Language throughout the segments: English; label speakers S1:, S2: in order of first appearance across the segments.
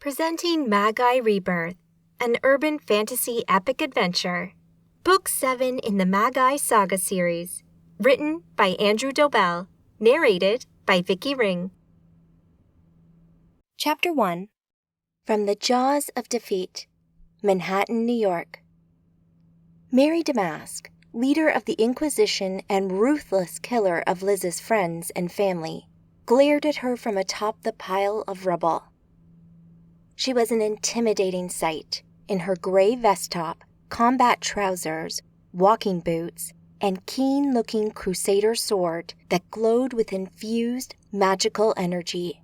S1: Presenting Magi Rebirth, an urban fantasy epic adventure. Book 7 in the Magi Saga series. Written by Andrew Dobell. Narrated by Vicky Ring.
S2: Chapter 1. From the Jaws of Defeat, Manhattan, New York. Mary Damask, leader of the Inquisition and ruthless killer of Liz's friends and family, glared at her from atop the pile of rubble. She was an intimidating sight in her gray vest top, combat trousers, walking boots, and keen-looking crusader sword that glowed with infused magical energy.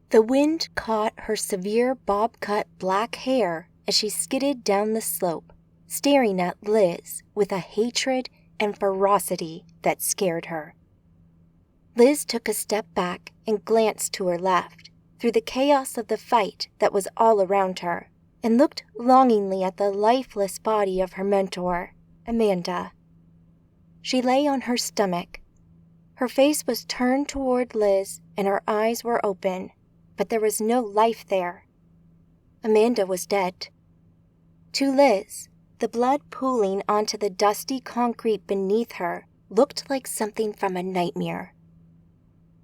S2: The wind caught her severe bob-cut black hair as she skidded down the slope, staring at Liz with a hatred and ferocity that scared her. Liz took a step back and glanced to her left, through the chaos of the fight that was all around her, and looked longingly at the lifeless body of her mentor, Amanda. She lay on her stomach. Her face was turned toward Liz, and her eyes were open, but there was no life there. Amanda was dead. To Liz, the blood pooling onto the dusty concrete beneath her looked like something from a nightmare.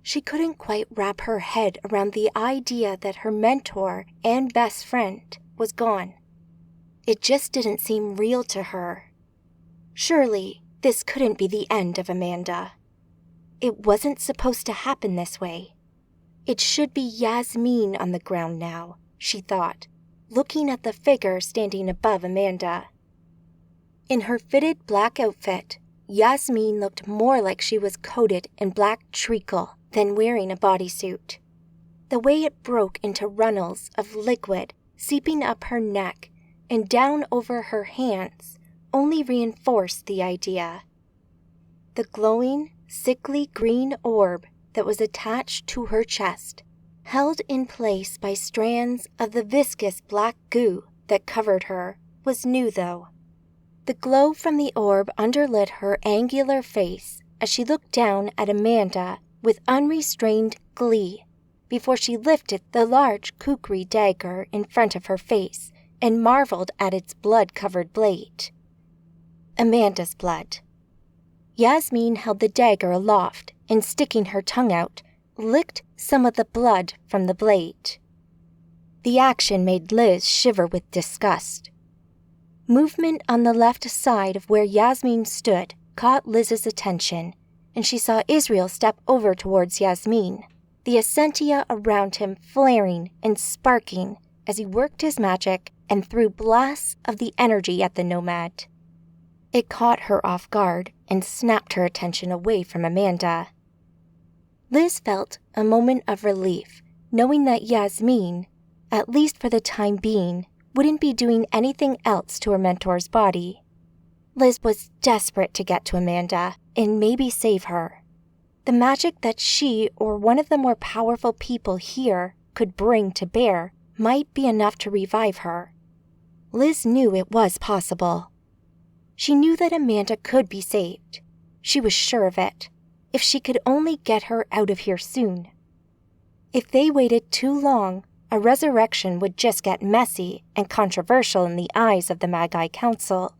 S2: She couldn't quite wrap her head around the idea that her mentor and best friend was gone. It just didn't seem real to her. Surely, this couldn't be the end of Amanda. It wasn't supposed to happen this way. It should be Yasmin on the ground now, she thought, looking at the figure standing above Amanda. In her fitted black outfit, Yasmin looked more like she was coated in black treacle than wearing a bodysuit. The way it broke into runnels of liquid seeping up her neck and down over her hands only reinforced the idea. The glowing, sickly green orb that was attached to her chest, held in place by strands of the viscous black goo that covered her, was new though. The glow from the orb underlit her angular face as she looked down at Amanda with unrestrained glee before she lifted the large kukri dagger in front of her face and marveled at its blood-covered blade. Amanda's blood. Yasmin held the dagger aloft and, sticking her tongue out, licked some of the blood from the blade. The action made Liz shiver with disgust. Movement on the left side of where Yasmin stood caught Liz's attention, and she saw Israel step over towards Yasmin, the essentia around him flaring and sparking as he worked his magic and threw blasts of the energy at the nomad. It caught her off guard and snapped her attention away from Amanda. Liz felt a moment of relief, knowing that Yasmin, at least for the time being, wouldn't be doing anything else to her mentor's body. Liz was desperate to get to Amanda and maybe save her. The magic that she or one of the more powerful people here could bring to bear might be enough to revive her. Liz knew it was possible. She knew that Amanda could be saved. She was sure of it, if she could only get her out of here soon. If they waited too long, a resurrection would just get messy and controversial in the eyes of the Magi Council.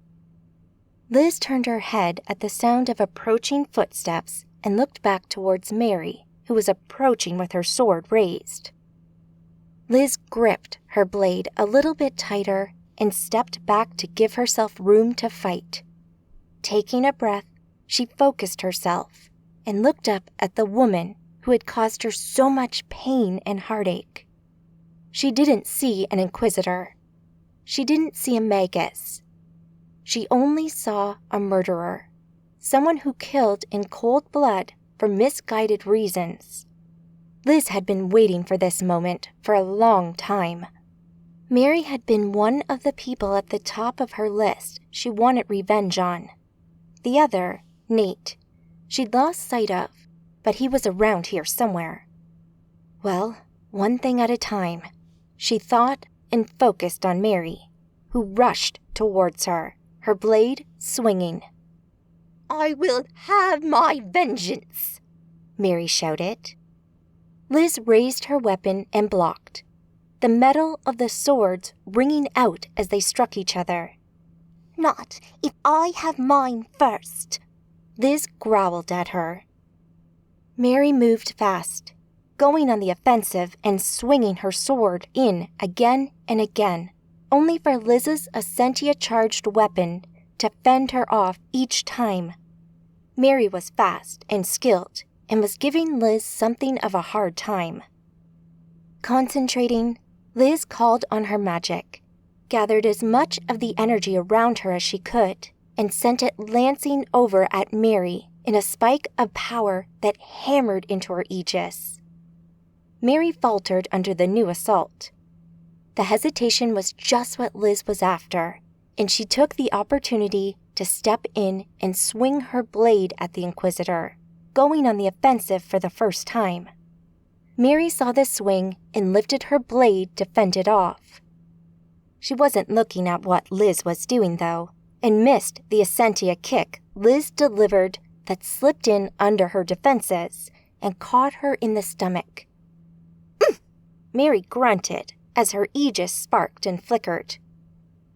S2: Liz turned her head at the sound of approaching footsteps and looked back towards Mary, who was approaching with her sword raised. Liz gripped her blade a little bit tighter and stepped back to give herself room to fight. Taking a breath, she focused herself and looked up at the woman who had caused her so much pain and heartache. She didn't see an Inquisitor. She didn't see a Magus. She only saw a murderer, someone who killed in cold blood for misguided reasons. Liz had been waiting for this moment for a long time. Mary had been one of the people at the top of her list she wanted revenge on. The other, Nate, she'd lost sight of, but he was around here somewhere. Well, one thing at a time, she thought and focused on Mary, who rushed towards her, her blade swinging.
S3: "I will have my vengeance,"
S2: Mary shouted. Liz raised her weapon and blocked. the metal of the swords ringing out as they struck each other.
S3: Not if I have mine first,
S2: Liz growled at her. Mary moved fast, going on the offensive and swinging her sword in again and again, only for Liz's Essentia-charged weapon to fend her off each time. Mary was fast and skilled and was giving Liz something of a hard time. Concentrating, Liz called on her magic, gathered as much of the energy around her as she could, and sent it lancing over at Mary in a spike of power that hammered into her aegis. Mary faltered under the new assault. The hesitation was just what Liz was after, and she took the opportunity to step in and swing her blade at the Inquisitor, going on the offensive for the first time. Mary saw the swing and lifted her blade to fend it off. She wasn't looking at what Liz was doing, though, and missed the Essentia kick Liz delivered that slipped in under her defenses and caught her in the stomach. Mary grunted as her aegis sparked and flickered.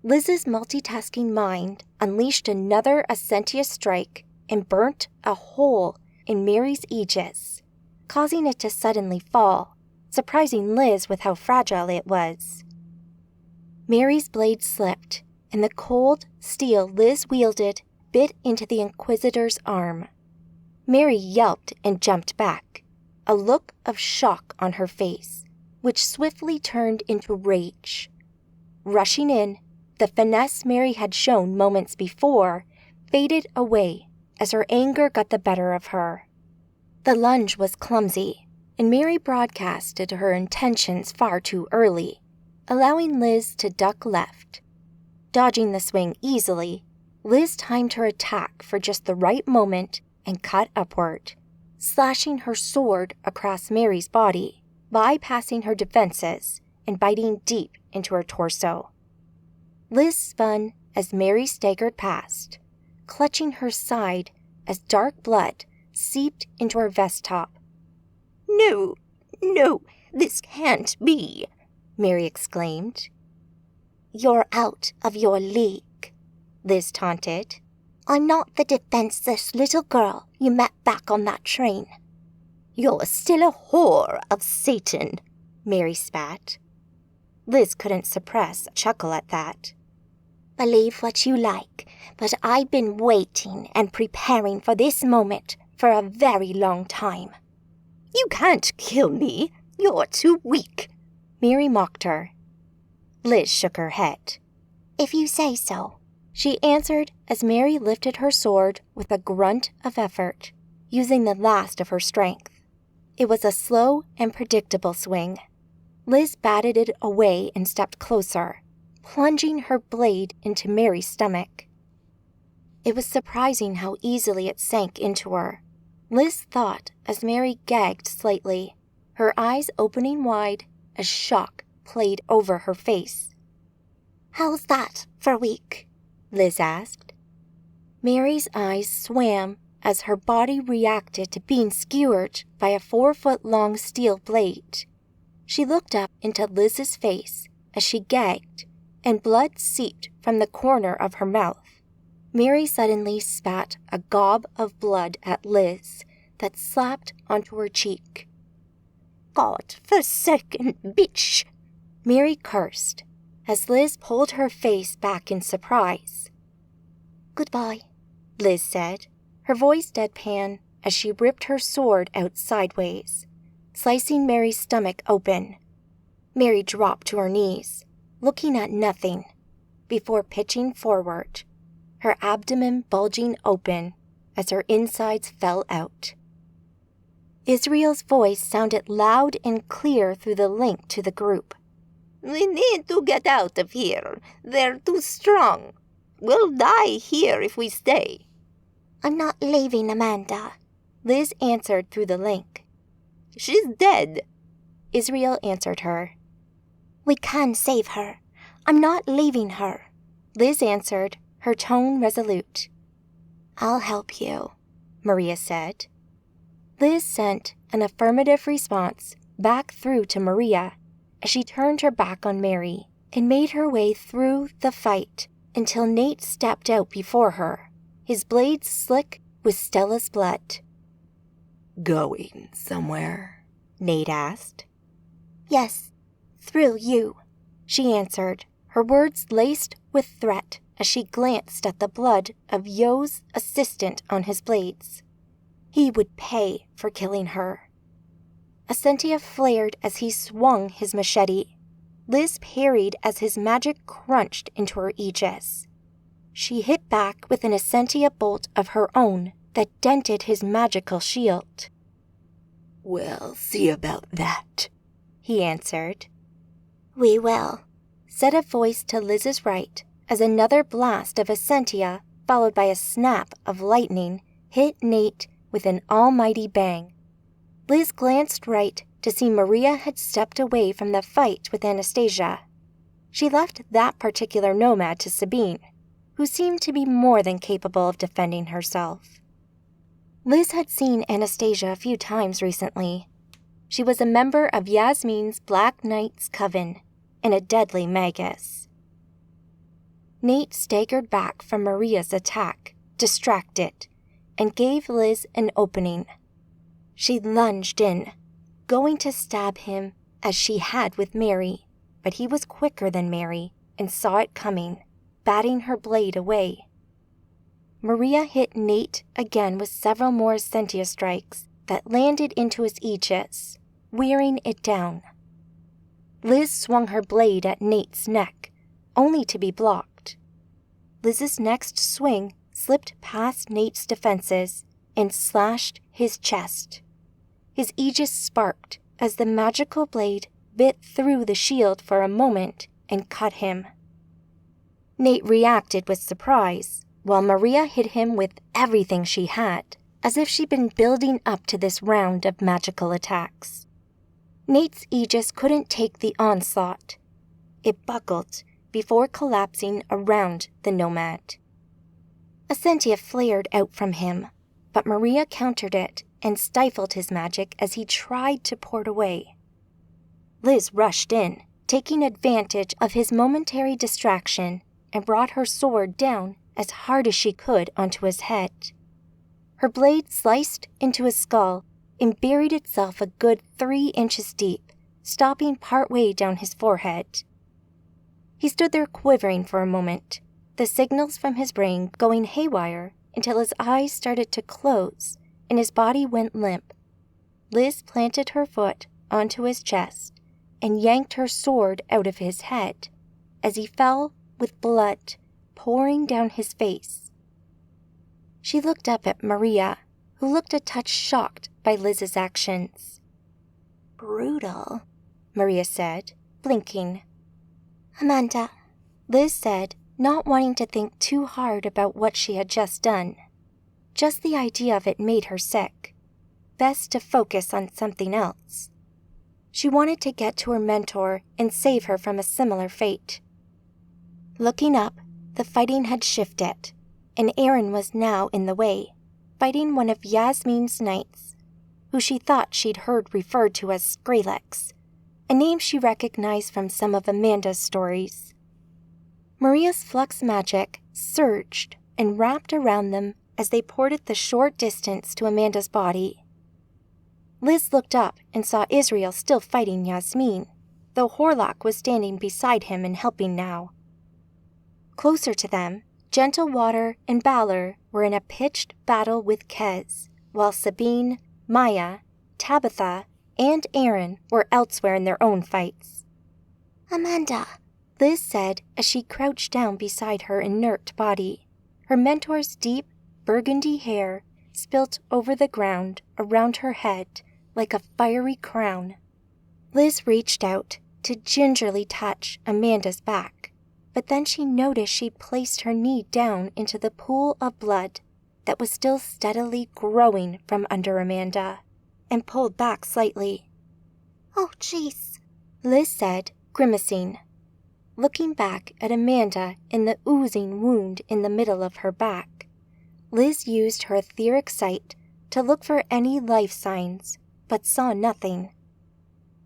S2: Liz's multitasking mind unleashed another Essentia strike and burnt a hole in Mary's aegis, causing it to suddenly fall, surprising Liz with how fragile it was. Mary's blade slipped, and the cold steel Liz wielded bit into the Inquisitor's arm. Mary yelped and jumped back, a look of shock on her face, which swiftly turned into rage. Rushing in, the finesse Mary had shown moments before faded away as her anger got the better of her. The lunge was clumsy, and Mary broadcasted her intentions far too early, allowing Liz to duck left. Dodging the swing easily, Liz timed her attack for just the right moment and cut upward, slashing her sword across Mary's body, bypassing her defenses and biting deep into her torso. Liz spun as Mary staggered past, clutching her side as dark blood seeped into her vest top.
S3: No, this can't be,
S2: Mary exclaimed.
S3: You're out of your league,
S2: Liz taunted.
S3: I'm not the defenseless little girl you met back on that train. You're still a whore of Satan,
S2: Mary spat. Liz couldn't suppress a chuckle at that.
S3: Believe what you like, but I've been waiting and preparing for this moment for a very long time. You can't kill me. You're too weak,
S2: Mary mocked her. Liz shook her head.
S3: If you say so,
S2: she answered as Mary lifted her sword with a grunt of effort, using the last of her strength. It was a slow and predictable swing. Liz batted it away and stepped closer, plunging her blade into Mary's stomach. It was surprising how easily it sank into her, Liz thought as Mary gagged slightly, her eyes opening wide as shock played over her face.
S3: How's that for weak?
S2: Liz asked. Mary's eyes swam as her body reacted to being skewered by a 4-foot-long steel blade. She looked up into Liz's face as she gagged, and blood seeped from the corner of her mouth. Mary suddenly spat a gob of blood at Liz that slapped onto her cheek.
S3: God-forsaken bitch,
S2: Mary cursed as Liz pulled her face back in surprise.
S3: Goodbye,
S2: Liz said, her voice deadpan as she ripped her sword out sideways, slicing Mary's stomach open. Mary dropped to her knees, looking at nothing, before pitching forward, her abdomen bulging open as her insides fell out. Israel's voice sounded loud and clear through the link to the group.
S3: We need to get out of here. They're too strong. We'll die here if we stay.
S2: I'm not leaving, Amanda, Liz answered through the link.
S3: She's dead,
S2: Israel answered her.
S3: We can save her. I'm not leaving her,
S2: Liz answered, her tone resolute.
S3: I'll help you,
S2: Maria said. Liz sent an affirmative response back through to Maria, as she turned her back on Mary and made her way through the fight until Nate stepped out before her, his blades slick with Stella's blood.
S4: "Going somewhere?"
S2: Nate asked.
S3: Yes, through you,
S2: She answered, her words laced with threat as she glanced at the blood of Yo's assistant on his blades. He would pay for killing her. Essentia flared as he swung his machete. Liz parried as his magic crunched into her aegis. She hit back with an Essentia bolt of her own that dented his magical shield.
S4: "We'll see about that,"
S2: he answered.
S3: we will,
S2: Said a voice to Liz's right as another blast of Essentia, followed by a snap of lightning, hit Nate with an almighty bang. Liz glanced right to see Maria had stepped away from the fight with Anastasia. She left that particular nomad to Sabine, who seemed to be more than capable of defending herself. Liz had seen Anastasia a few times recently. She was a member of Yasmin's Black Knight's coven and a deadly magus. Nate staggered back from Maria's attack, distracted, and gave Liz an opening. She lunged in, going to stab him as she had with Mary, but he was quicker than Mary and saw it coming, batting her blade away. Maria hit Nate again with several more Essentia strikes that landed into his aegis, wearing it down. Liz swung her blade at Nate's neck, only to be blocked. Liz's next swing slipped past Nate's defenses and slashed his chest. His aegis sparked as the magical blade bit through the shield for a moment and cut him. Nate reacted with surprise, while Maria hit him with everything she had, as if she'd been building up to this round of magical attacks. Nate's aegis couldn't take the onslaught. It buckled before collapsing around the nomad. Essentia flared out from him, but Maria countered it and stifled his magic as he tried to pour it away. Liz rushed in, taking advantage of his momentary distraction, and brought her sword down as hard as she could onto his head. Her blade sliced into his skull and buried itself a good 3 inches deep, stopping partway down his forehead. He stood there quivering for a moment, the signals from his brain going haywire until his eyes started to close and his body went limp. Liz planted her foot onto his chest and yanked her sword out of his head as he fell with blood pouring down his face. She looked up at Maria, who looked a touch shocked by Liz's actions.
S3: brutal.
S2: Maria said, blinking.
S3: Amanda,
S2: Liz said, not wanting to think too hard about what she had just done. Just the idea of it made her sick. Best to focus on something else. She wanted to get to her mentor and save her from a similar fate. Looking up, the fighting had shifted, and Aaron was now in the way, fighting one of Yasmin's knights, who she thought she'd heard referred to as Skrillex, a name she recognized from some of Amanda's stories. Maria's flux magic surged and wrapped around them as they ported the short distance to Amanda's body. Liz looked up and saw Israel still fighting Yasmin, though Horlock was standing beside him and helping now. Closer to them, Gentle Water and Balor were in a pitched battle with Kez, while Sabine, Maya, Tabitha, and Aaron were elsewhere in their own fights.
S3: Amanda,
S2: Liz said as she crouched down beside her inert body, her mentor's deep, burgundy hair spilt over the ground around her head like a fiery crown. Liz reached out to gingerly touch Amanda's back, but then she noticed she'd placed her knee down into the pool of blood that was still steadily growing from under Amanda, and pulled back slightly.
S3: oh jeez,
S2: Liz said, grimacing, looking back at Amanda in the oozing wound in the middle of her back. Liz used her etheric sight to look for any life signs, but saw nothing.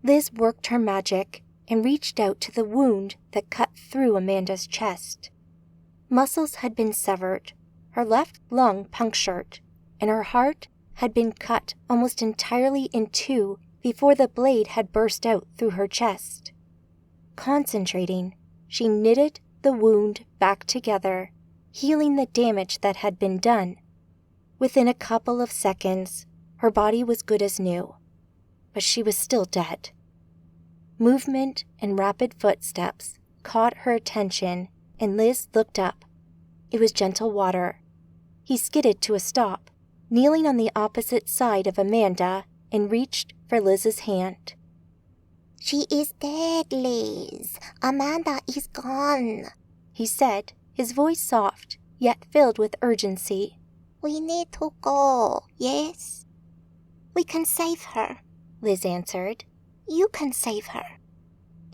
S2: Liz worked her magic, and reached out to the wound that cut through Amanda's chest. Muscles had been severed, her left lung punctured, and her heart had been cut almost entirely in two before the blade had burst out through her chest. Concentrating, she knitted the wound back together, healing the damage that had been done. Within a couple of seconds, her body was good as new, but she was still dead. Movement and rapid footsteps caught her attention, and Liz looked up. It was Gentle Water. He skidded to a stop, kneeling on the opposite side of Amanda, and reached for Liz's hand.
S3: She is dead, Liz. Amanda is gone,
S2: he said, his voice soft, yet filled with urgency.
S3: We need to go, yes? We can save her,
S2: Liz answered.
S3: You can save her.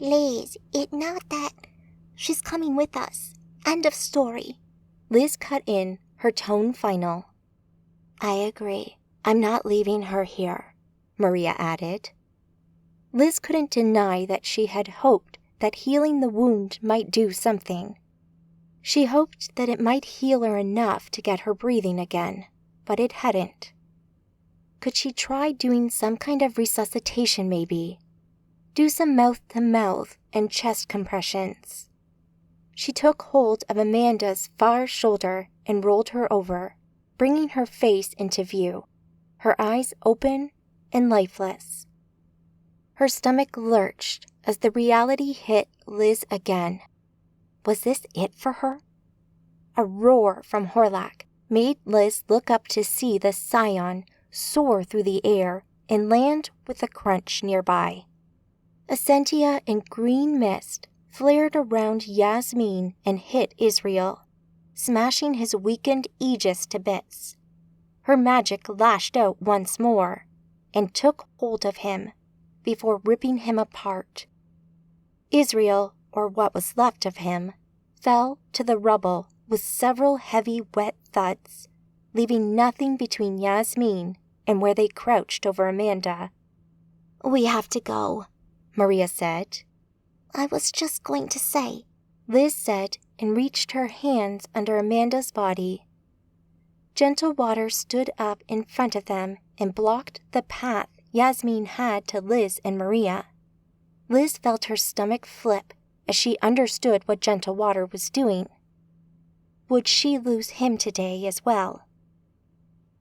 S3: Liz, it's not that. She's coming with us. End of story.
S2: Liz cut in, her tone final. I agree. I'm not leaving her here, Maria added. Liz couldn't deny that she had hoped that healing the wound might do something. She hoped that it might heal her enough to get her breathing again, but it hadn't. Could she try doing some kind of resuscitation maybe? Do some mouth-to-mouth and chest compressions. She took hold of Amanda's far shoulder and rolled her over, bringing her face into view, her eyes open and lifeless. Her stomach lurched as the reality hit Liz again. Was this it for her? A roar from Horlak made Liz look up to see the scion soar through the air and land with a crunch nearby. Essentia and green mist flared around Yasmin and hit Israel, smashing his weakened aegis to bits. Her magic lashed out once more and took hold of him before ripping him apart. Israel, or what was left of him, fell to the rubble with several heavy wet thuds, leaving nothing between Yasmin and where they crouched over Amanda.
S3: We have to go,
S2: Maria said.
S3: I was just going to say,
S2: Liz said and reached her hands under Amanda's body. Gentle Water stood up in front of them and blocked the path Yasmin had to Liz and Maria. Liz felt her stomach flip as she understood what Gentle Water was doing. Would she lose him today as well?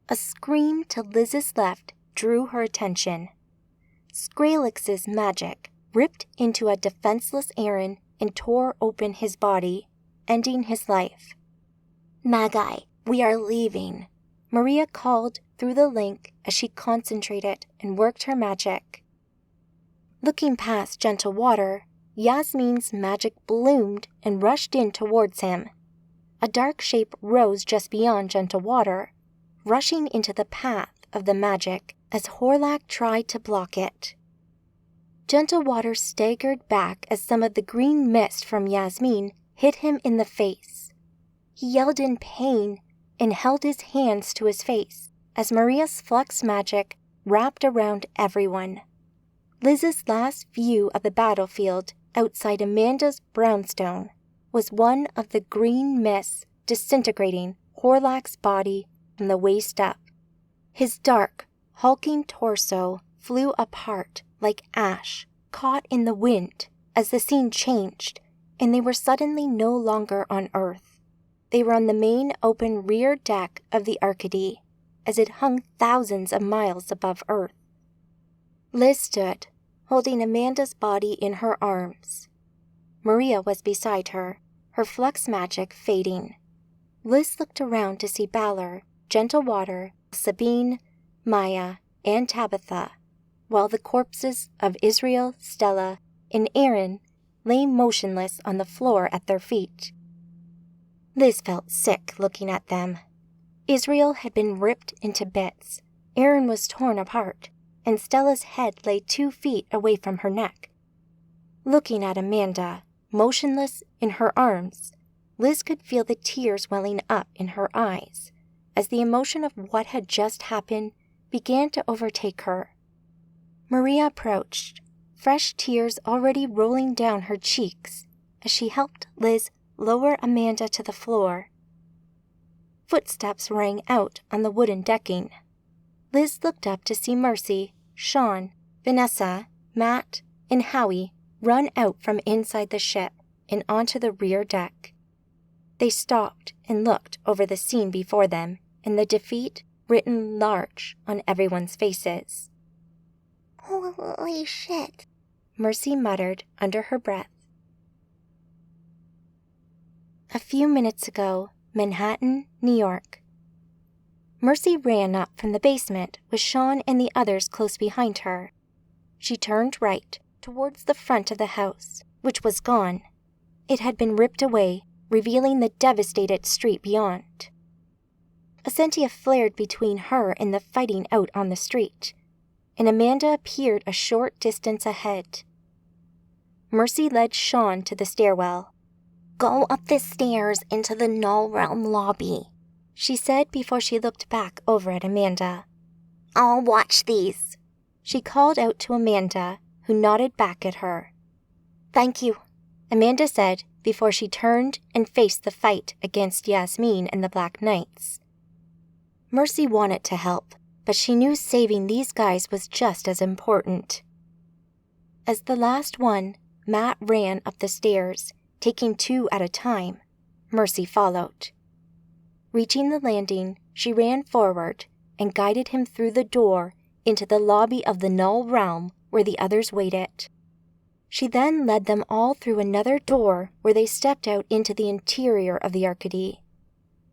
S2: A scream to Liz's left drew her attention. Skrelix's magic ripped into a defenseless Aaron and tore open his body, ending his life.
S3: Magi, we are leaving,
S2: Maria called through the link as she concentrated and worked her magic. Looking past Gentle Water, Yasmin's magic bloomed and rushed in towards him. A dark shape rose just beyond Gentle Water, rushing into the path of the magic as Horlak tried to block it. Gentle Water staggered back as some of the green mist from Yasmin hit him in the face. He yelled in pain and held his hands to his face as Maria's flux magic wrapped around everyone. Liz's last view of the battlefield outside Amanda's brownstone was one of the green mists disintegrating Horlak's body from the waist up. His dark, hulking torso flew apart like ash caught in the wind as the scene changed, and they were suddenly no longer on Earth. They were on the main open rear deck of the Arcady, as it hung thousands of miles above Earth. Liz stood, holding Amanda's body in her arms. Maria was beside her, her flux magic fading. Liz looked around to see Balor, Gentle Water, Sabine, Maya, and Tabitha, while the corpses of Israel, Stella, and Aaron lay motionless on the floor at their feet. Liz felt sick looking at them. Israel had been ripped into bits, Aaron was torn apart, and Stella's head lay 2 feet away from her neck. Looking at Amanda, motionless in her arms, Liz could feel the tears welling up in her eyes as the emotion of what had just happened began to overtake her. Maria approached, fresh tears already rolling down her cheeks as she helped Liz lower Amanda to the floor. Footsteps rang out on the wooden decking. Liz looked up to see Mercy, Sean, Vanessa, Matt, and Howie run out from inside the ship and onto the rear deck. They stopped and looked over the scene before them and the defeat written large on everyone's faces.
S3: Holy shit,
S2: Mercy muttered under her breath. A few minutes ago, Manhattan, New York. Mercy ran up from the basement with Sean and the others close behind her. She turned right towards the front of the house, which was gone. It had been ripped away, revealing the devastated street beyond. A sentia flared between her and the fighting out on the street, and Amanda appeared a short distance ahead. Mercy led Sean to the stairwell.
S3: go up the stairs into the Null Realm lobby,
S2: she said before she looked back over at Amanda.
S3: I'll watch these.
S2: She called out to Amanda, who nodded back at her. Thank you, Amanda said before she turned and faced the fight against Yasmin and the Black Knights. Mercy wanted to help, but she knew saving these guys was just as important. As the last one, Matt ran up the stairs, taking 2 at a time. Mercy followed. Reaching the landing, she ran forward and guided him through the door into the lobby of the Null Realm where the others waited. She then led them all through another door where they stepped out into the interior of the Arcady.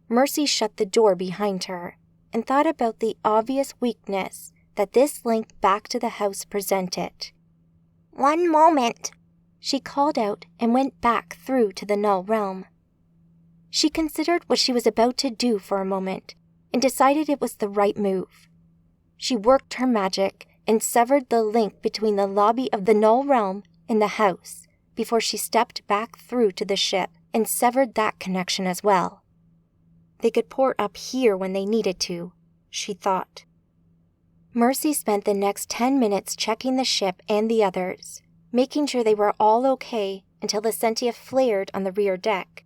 S2: Mercy shut the door behind her and thought about the obvious weakness that this link back to the house presented.
S3: One moment,
S2: she called out and went back through to the Null Realm. She considered what she was about to do for a moment and decided it was the right move. She worked her magic and severed the link between the lobby of the Null Realm and the house before she stepped back through to the ship and severed that connection as well. They could port up here when they needed to, she thought. Mercy spent the next 10 minutes checking the ship and the others, making sure they were all okay until the sentia flared on the rear deck.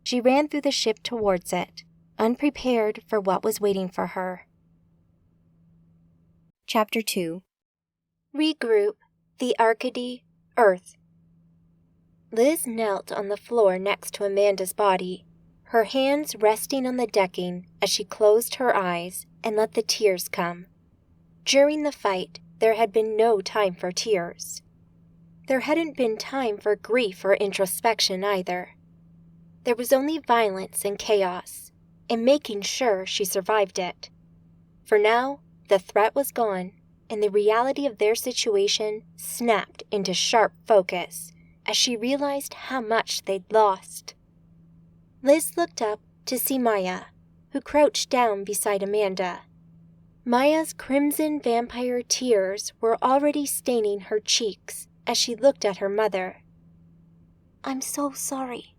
S2: She ran through the ship towards it, unprepared for what was waiting for her. Chapter 2. Regroup, the Arcady, Earth. Liz knelt on the floor next to Amanda's body, her hands resting on the decking as she closed her eyes and let the tears come. During the fight, there had been no time for tears. There hadn't been time for grief or introspection either. There was only violence and chaos, and making sure she survived it. For now, the threat was gone, and the reality of their situation snapped into sharp focus as she realized how much they'd lost. Liz looked up to see Maya, who crouched down beside Amanda. Maya's crimson vampire tears were already staining her cheeks as she looked at her mother. "I'm so sorry,"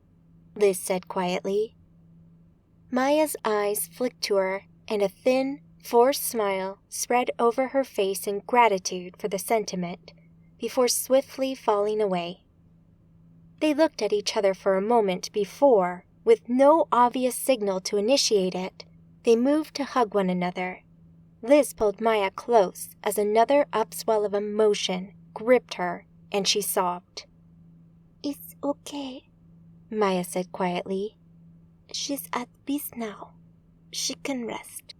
S2: Liz said quietly. Maya's eyes flicked to her, and a thin, forced smile spread over her face in gratitude for the sentiment, before swiftly falling away. They looked at each other for a moment before, with no obvious signal to initiate it, they moved to hug one another. Liz pulled Maya close as another upswell of emotion gripped her, and she sobbed.
S3: It's okay,
S2: Maya said quietly.
S3: She's at peace now. She can rest.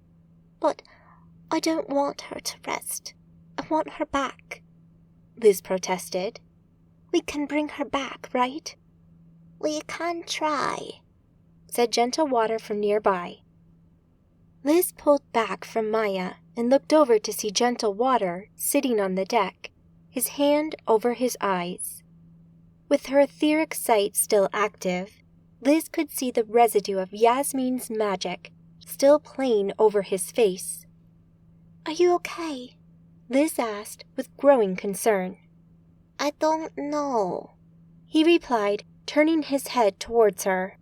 S3: But I don't want her to rest. I want her back,
S2: Liz protested.
S3: We can bring her back, right? We can try,
S2: said Gentle Water from nearby. Liz pulled back from Maya and looked over to see Gentle Water sitting on the deck, his hand over his eyes. With her etheric sight still active, Liz could see the residue of Yasmin's magic still playing over his face.
S3: Are you okay?
S2: Liz asked with growing concern.
S3: I don't know,
S2: he replied, turning his head towards her.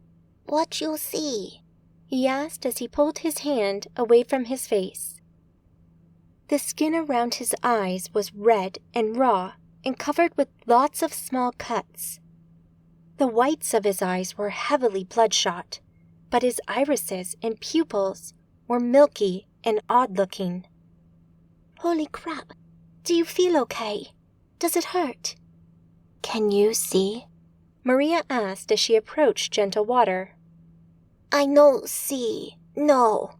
S3: What you see?
S2: He asked as he pulled his hand away from his face. The skin around his eyes was red and raw, and covered with lots of small cuts. The whites of his eyes were heavily bloodshot, but his irises and pupils were milky and odd-looking.
S3: Holy crap, do you feel okay? Does it hurt?
S2: Can you see? Maria asked as she approached Gentle Water.
S3: I no see, no,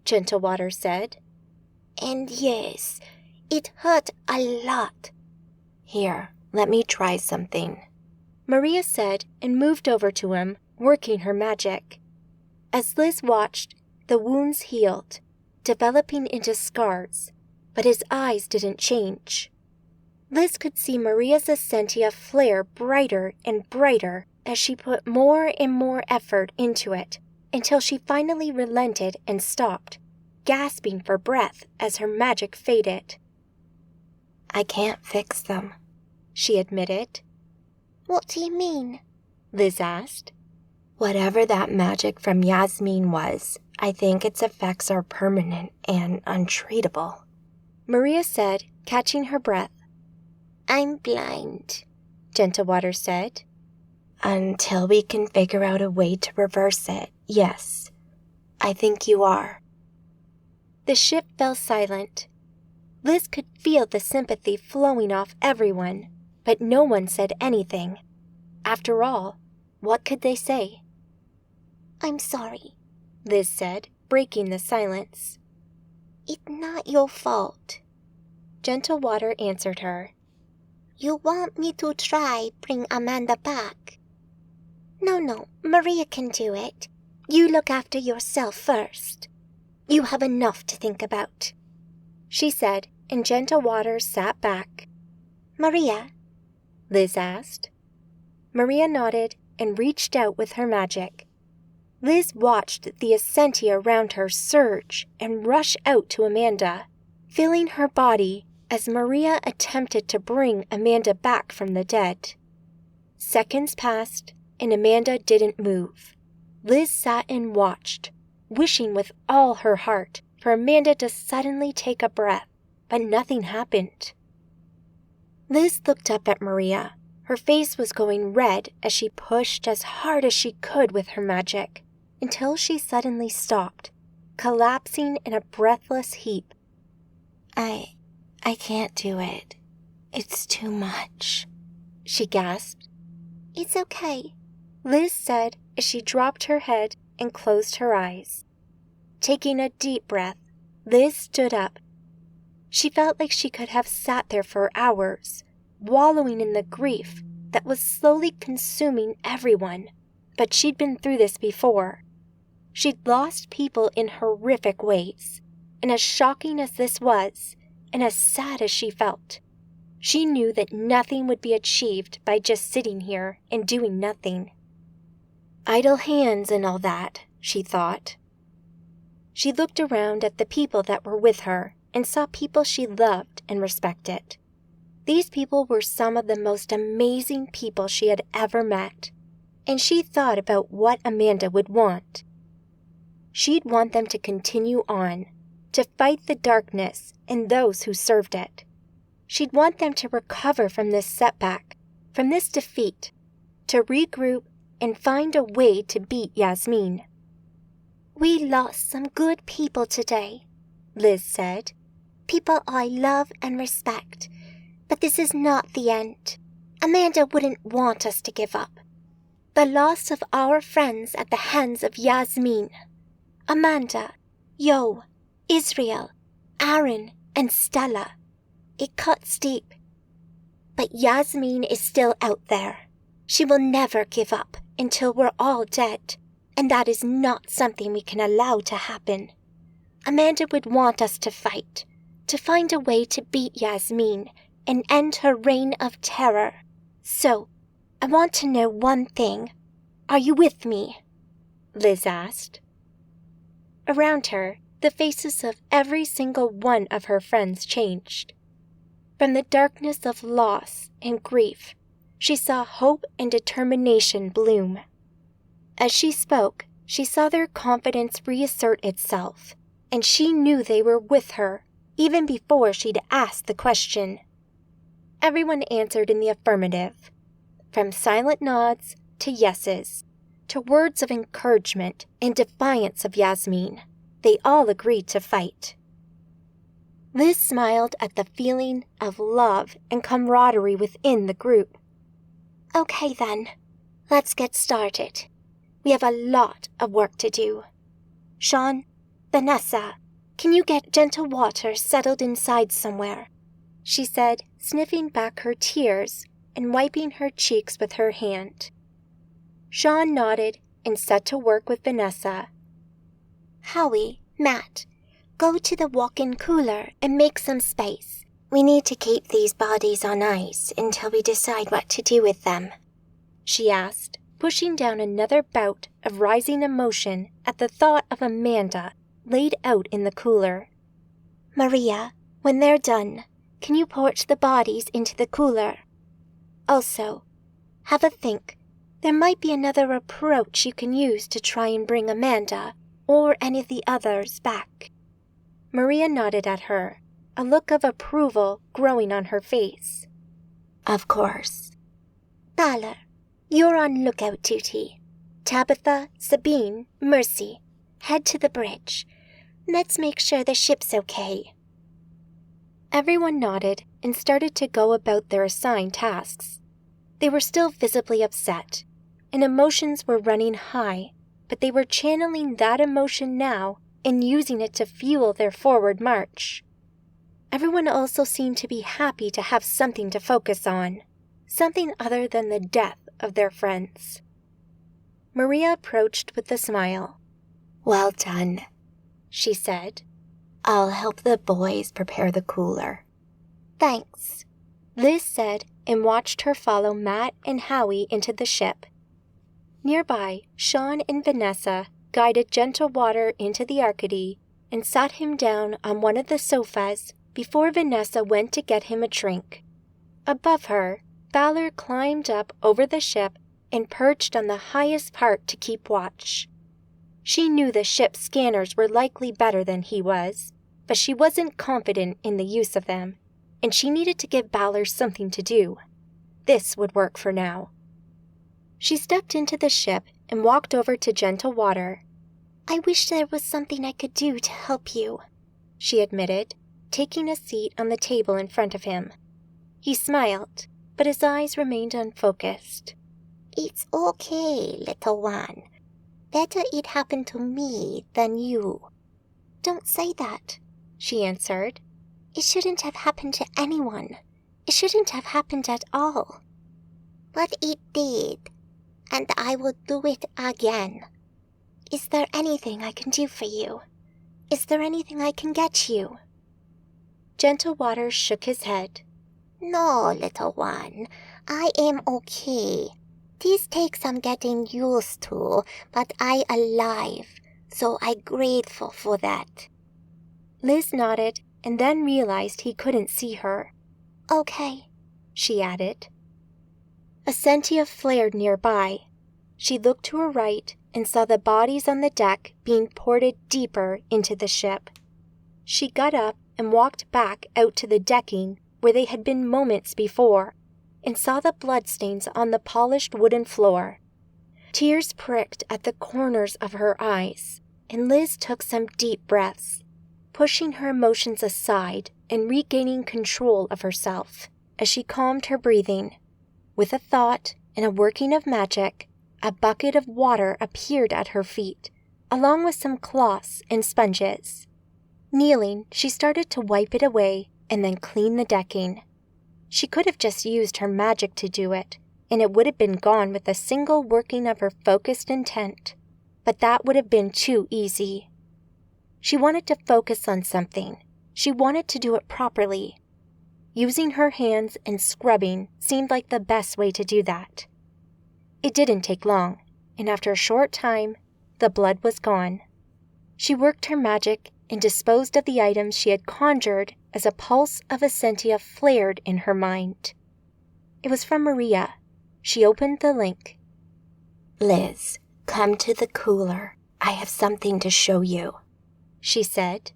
S2: Gentle Water said.
S3: And yes, it hurt a lot.
S2: Here, let me try something, Maria said and moved over to him, working her magic. As Liz watched, the wounds healed, developing into scars, but his eyes didn't change. Liz could see Maria's Essentia flare brighter and brighter as she put more and more effort into it, until she finally relented and stopped, gasping for breath as her magic faded. I can't fix them, she admitted.
S3: What do you mean?
S2: Liz asked. Whatever that magic from Yasmin was, I think its effects are permanent and untreatable, Maria said, catching her breath.
S3: I'm blind,
S2: Gentle Water said. Until we can figure out a way to reverse it, yes. I think you are. The ship fell silent. Liz could feel the sympathy flowing off everyone, but no one said anything. After all, what could they say?
S3: I'm sorry,
S2: Liz said, breaking the silence.
S3: It's not your fault,
S2: Gentle Water answered her.
S3: You want me to try bring Amanda back? No, Maria can do it. You look after yourself first. You have enough to think about, she said, and Gentle Water sat back. Maria?
S2: Liz asked. Maria nodded and reached out with her magic. Liz watched the Essentia around her surge and rush out to Amanda, filling her body as Maria attempted to bring Amanda back from the dead. Seconds passed, and Amanda didn't move. Liz sat and watched, wishing with all her heart for Amanda to suddenly take a breath, but nothing happened. Liz looked up at Maria. Her face was going red as she pushed as hard as she could with her magic, until she suddenly stopped, collapsing in a breathless heap. I can't do it. It's too much, she gasped.
S3: It's okay,
S2: Liz said as she dropped her head and closed her eyes. Taking a deep breath, Liz stood up. She felt like she could have sat there for hours, wallowing in the grief that was slowly consuming everyone, but she'd been through this before. She'd lost people in horrific ways, and as shocking as this was, and as sad as she felt, she knew that nothing would be achieved by just sitting here and doing nothing. Idle hands and all that, she thought. She looked around at the people that were with her and saw people she loved and respected. These people were some of the most amazing people she had ever met, and she thought about what Amanda would want. She'd want them to continue on, to fight the darkness and those who served it. She'd want them to recover from this setback, from this defeat, to regroup and find a way to beat Yasmin.
S3: We lost some good people today,
S2: Liz said.
S3: People I love and respect. But this is not the end. Amanda wouldn't want us to give up. The loss of our friends at the hands of Yasmin. Amanda, Yo, Israel, Aaron, and Stella. It cuts deep. But Yasmin is still out there. She will never give up until we're all dead, and that is not something we can allow to happen. Amanda would want us to fight, to find a way to beat Yasmin and end her reign of terror. So, I want to know one thing. Are you with me?
S2: Liz asked. Around her, the faces of every single one of her friends changed. From the darkness of loss and grief, she saw hope and determination bloom. As she spoke, she saw their confidence reassert itself, and she knew they were with her even before she'd asked the question. Everyone answered in the affirmative. From silent nods to yeses, to words of encouragement and defiance of Yasmin, they all agreed to fight. Liz smiled at the feeling of love and camaraderie within the group.
S3: Okay then, let's get started. We have a lot of work to do. Sean, Vanessa, can you get gentle water settled inside somewhere?
S2: She said, sniffing back her tears and wiping her cheeks with her hand. Sean nodded and set to work with Vanessa.
S3: Howie, Matt, go to the walk-in cooler and make some space. We need to keep these bodies on ice until we decide what to do with them,
S2: she asked, pushing down another bout of rising emotion at the thought of Amanda laid out in the cooler.
S3: Maria, when they're done, can you port the bodies into the cooler? Also, have a think. There might be another approach you can use to try and bring Amanda or any of the others back.
S2: Maria nodded at her, a look of approval growing on her face.
S4: Of course.
S3: Balor, you're on lookout duty. Tabitha, Sabine, Mercy, head to the bridge. Let's make sure the ship's okay.
S2: Everyone nodded and started to go about their assigned tasks. They were still visibly upset, and emotions were running high, but they were channeling that emotion now and using it to fuel their forward march. Everyone also seemed to be happy to have something to focus on, something other than the death of their friends. Maria approached with a smile.
S4: Well done,
S2: she said.
S4: I'll help the boys prepare the cooler.
S3: Thanks,
S2: Liz said and watched her follow Matt and Howie into the ship. Nearby, Sean and Vanessa guided Gentle Water into the Arcady and sat him down on one of the sofas before Vanessa went to get him a drink. Above her, Balor climbed up over the ship and perched on the highest part to keep watch. She knew the ship's scanners were likely better than he was, but she wasn't confident in the use of them, and she needed to give Balor something to do. This would work for now. She stepped into the ship and walked over to Gentle Water.
S3: I wish there was something I could do to help you,
S2: she admitted, taking a seat on the table in front of him. He smiled, but his eyes remained unfocused.
S3: It's okay, little one. Better it happened to me than you. Don't say that, she answered. It shouldn't have happened to anyone. It shouldn't have happened at all. But it did, and I will do it again. Is there anything I can do for you? Is there anything I can get you?
S2: Gentle Water shook his head.
S3: No, little one. I am okay. This takes some getting used to, but I alive, so I grateful for that.
S2: Liz nodded and then realized he couldn't see her.
S3: Okay,
S2: she added. A Sentia flared nearby. She looked to her right and saw the bodies on the deck being ported deeper into the ship. She got up and walked back out to the decking where they had been moments before, and saw the bloodstains on the polished wooden floor. Tears pricked at the corners of her eyes, and Liz took some deep breaths, pushing her emotions aside and regaining control of herself as she calmed her breathing. With a thought and a working of magic, a bucket of water appeared at her feet, along with some cloths and sponges. Kneeling, she started to wipe it away and then clean the decking. She could have just used her magic to do it, and it would have been gone with a single working of her focused intent, but that would have been too easy. She wanted to focus on something. She wanted to do it properly. Using her hands and scrubbing seemed like the best way to do that. It didn't take long, and after a short time, the blood was gone. She worked her magic and disposed of the items she had conjured as a pulse of Essentia flared in her mind. It was from Maria. She opened the link.
S4: Liz, come to the cooler. I have something to show you,
S2: she said.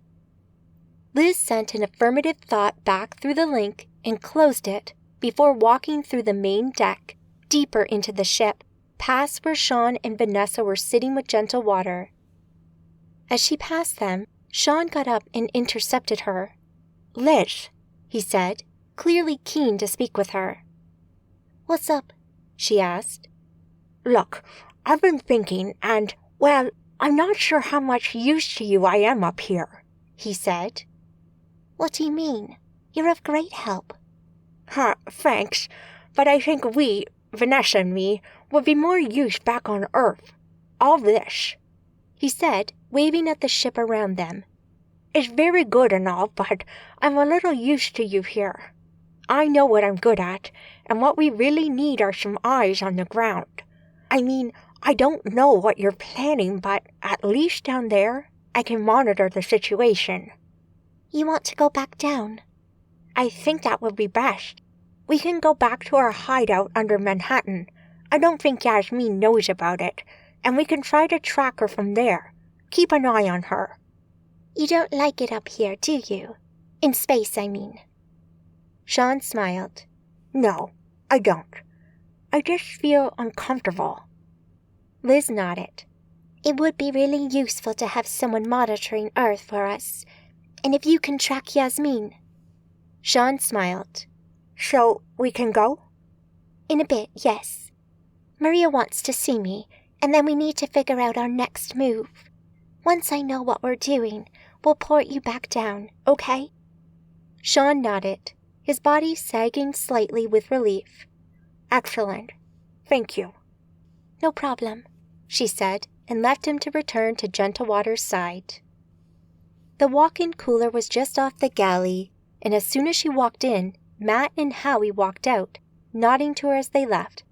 S2: Liz sent an affirmative thought back through the link and closed it, before walking through the main deck, deeper into the ship, past where Sean and Vanessa were sitting with Gentle Water. As she passed them, Sean got up and intercepted her. "Liz," he said, clearly keen to speak with her.
S3: What's up?
S2: She asked.
S3: Look, I've been thinking and, well, I'm not sure how much use to you I am up here, he said. What do you mean? You're of great help. Thanks, but I think we, Vanessa and me, would be more use back on Earth. All this,
S2: he said, waving at the ship around them.
S3: It's very good and all, but I'm a little used to you here. I know what I'm good at, and what we really need are some eyes on the ground. I mean, I don't know what you're planning, but at least down there, I can monitor the situation. You want to go back down? I think that would be best. We can go back to our hideout under Manhattan. I don't think Yasmin knows about it, and we can try to track her from there. Keep an eye on her. You don't like it up here, do you? In space, I mean.
S2: Sean smiled.
S3: No, I don't. I just feel uncomfortable.
S2: Liz nodded.
S3: It would be really useful to have someone monitoring Earth for us. And if you can track Yasmin.
S2: Sean smiled.
S3: So, we can go?
S2: In a bit, yes. Maria wants to see me, and then we need to figure out our next move. Once I know what we're doing, we'll port you back down, okay? Sean nodded, his body sagging slightly with relief.
S3: Excellent. Thank you.
S2: No problem, she said, and left him to return to Gentle Water's side. The walk-in cooler was just off the galley, and as soon as she walked in, Matt and Howie walked out, nodding to her as they left.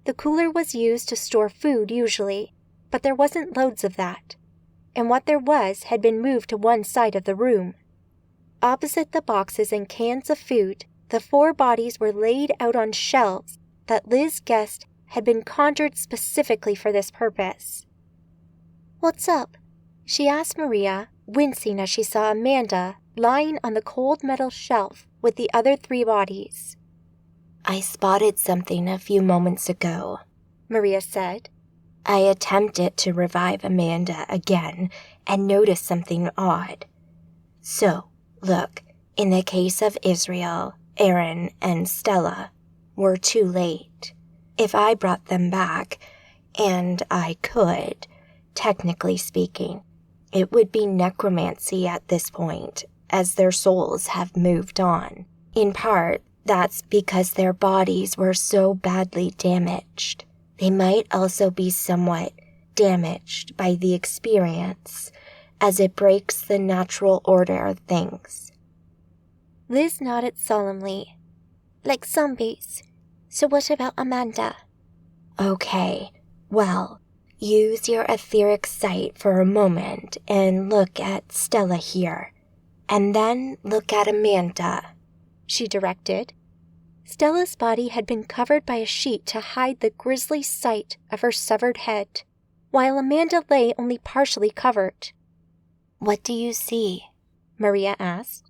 S2: The cooler was used to store food usually, but there wasn't loads of that, and what there was had been moved to one side of the room. Opposite the boxes and cans of food, the 4 bodies were laid out on shelves that Liz guessed had been conjured specifically for this purpose. "What's up?" she asked Maria, wincing as she saw Amanda lying on the cold metal shelf with the other 3 bodies.
S4: "I spotted something a few moments ago,"
S2: Maria said.
S4: "I attempted to revive Amanda again and noticed something odd. So, look, in the case of Israel, Aaron, and Stella, we're too late. If I brought them back, and I could, technically speaking, it would be necromancy at this point, as their souls have moved on. In part, that's because their bodies were so badly damaged. They might also be somewhat damaged by the experience, as it breaks the natural order of things."
S2: Liz nodded solemnly. "Like zombies. So what about Amanda?"
S4: "Okay, well, use your etheric sight for a moment and look at Stella here. And then look at Amanda," she directed.
S2: Stella's body had been covered by a sheet to hide the grisly sight of her severed head, while Amanda lay only partially covered.
S4: "What do you see?"
S2: Maria asked.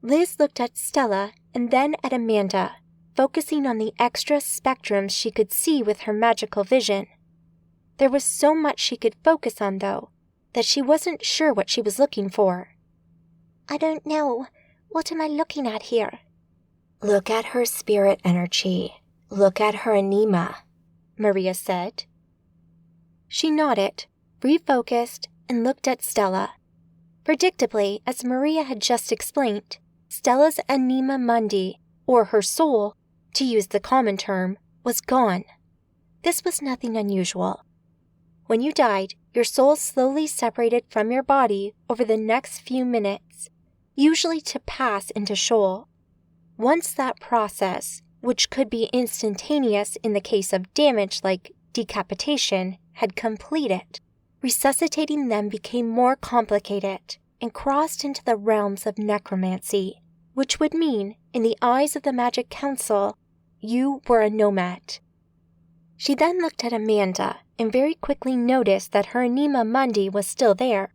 S2: Liz looked at Stella and then at Amanda, focusing on the extra spectrums she could see with her magical vision. There was so much she could focus on, though, that she wasn't sure what she was looking for. "I don't know. What am I looking at here?"
S4: "Look at her spirit energy. Look at her anima,"
S2: Maria said. She nodded, refocused, and looked at Stella. Predictably, as Maria had just explained, Stella's anima mundi, or her soul, to use the common term, was gone. This was nothing unusual. When you died, your soul slowly separated from your body over the next few minutes, usually to pass into Sheol. Once that process, which could be instantaneous in the case of damage like decapitation, had completed, resuscitating them became more complicated and crossed into the realms of necromancy, which would mean, in the eyes of the Magic Council, you were a nomad. She then looked at Amanda and very quickly noticed that her anima mundi was still there.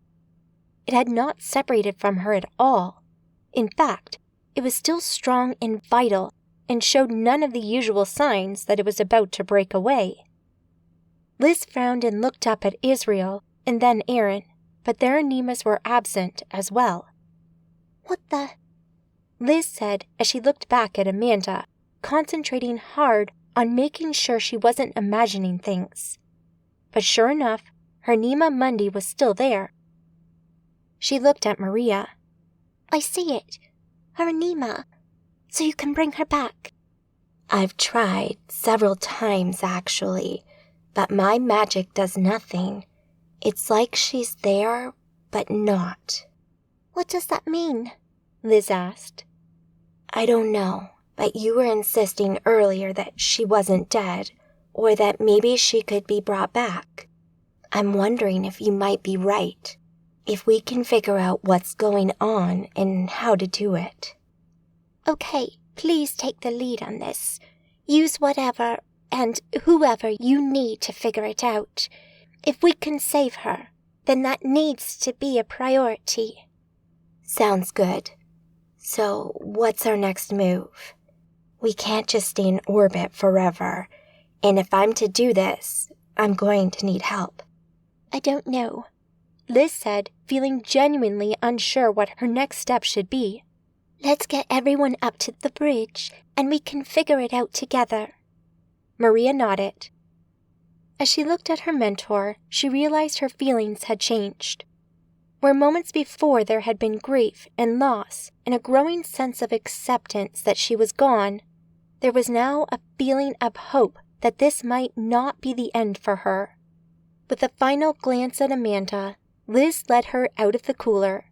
S2: It had not separated from her at all. In fact, it was still strong and vital and showed none of the usual signs that it was about to break away. Liz frowned and looked up at Israel and then Aaron, but their anemas were absent as well.
S3: What the?
S2: Liz said as she looked back at Amanda, concentrating hard on making sure she wasn't imagining things. But sure enough, her Nema Mundi was still there. She looked at Maria.
S3: I see it. Her anema. So you can bring her back.
S4: I've tried several times, actually, but my magic does nothing. It's like she's there, but not.
S3: What does that mean?
S2: Liz asked.
S4: I don't know, but you were insisting earlier that she wasn't dead, or that maybe she could be brought back. I'm wondering if you might be right, if we can figure out what's going on and how to do it.
S3: Okay, please take the lead on this. Use whatever and whoever you need to figure it out. If we can save her, then that needs to be a priority.
S4: Sounds good. So, what's our next move? We can't just stay in orbit forever, and if I'm to do this, I'm going to need help.
S3: I don't know,
S2: Liz said, feeling genuinely unsure what her next step should be.
S3: Let's get everyone up to the bridge, and we can figure it out together.
S2: Maria nodded. As she looked at her mentor, she realized her feelings had changed. Where moments before there had been grief and loss and a growing sense of acceptance that she was gone, there was now a feeling of hope that this might not be the end for her. With a final glance at Amanda, Liz led her out of the cooler.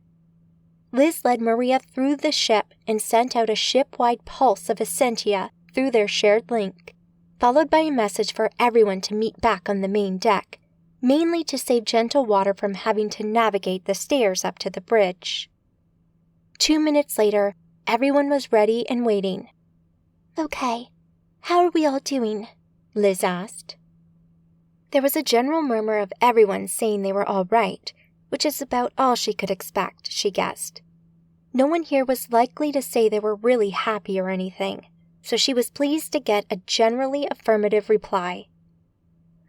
S2: Liz led Maria through the ship and sent out a ship-wide pulse of Essentia through their shared link, followed by a message for everyone to meet back on the main deck, mainly to save Gentle Water from having to navigate the stairs up to the bridge. 2 minutes later, everyone was ready and waiting.
S3: Okay, how are we all doing?
S2: Liz asked. There was a general murmur of everyone saying they were all right, which is about all she could expect, she guessed. No one here was likely to say they were really happy or anything, so she was pleased to get a generally affirmative reply.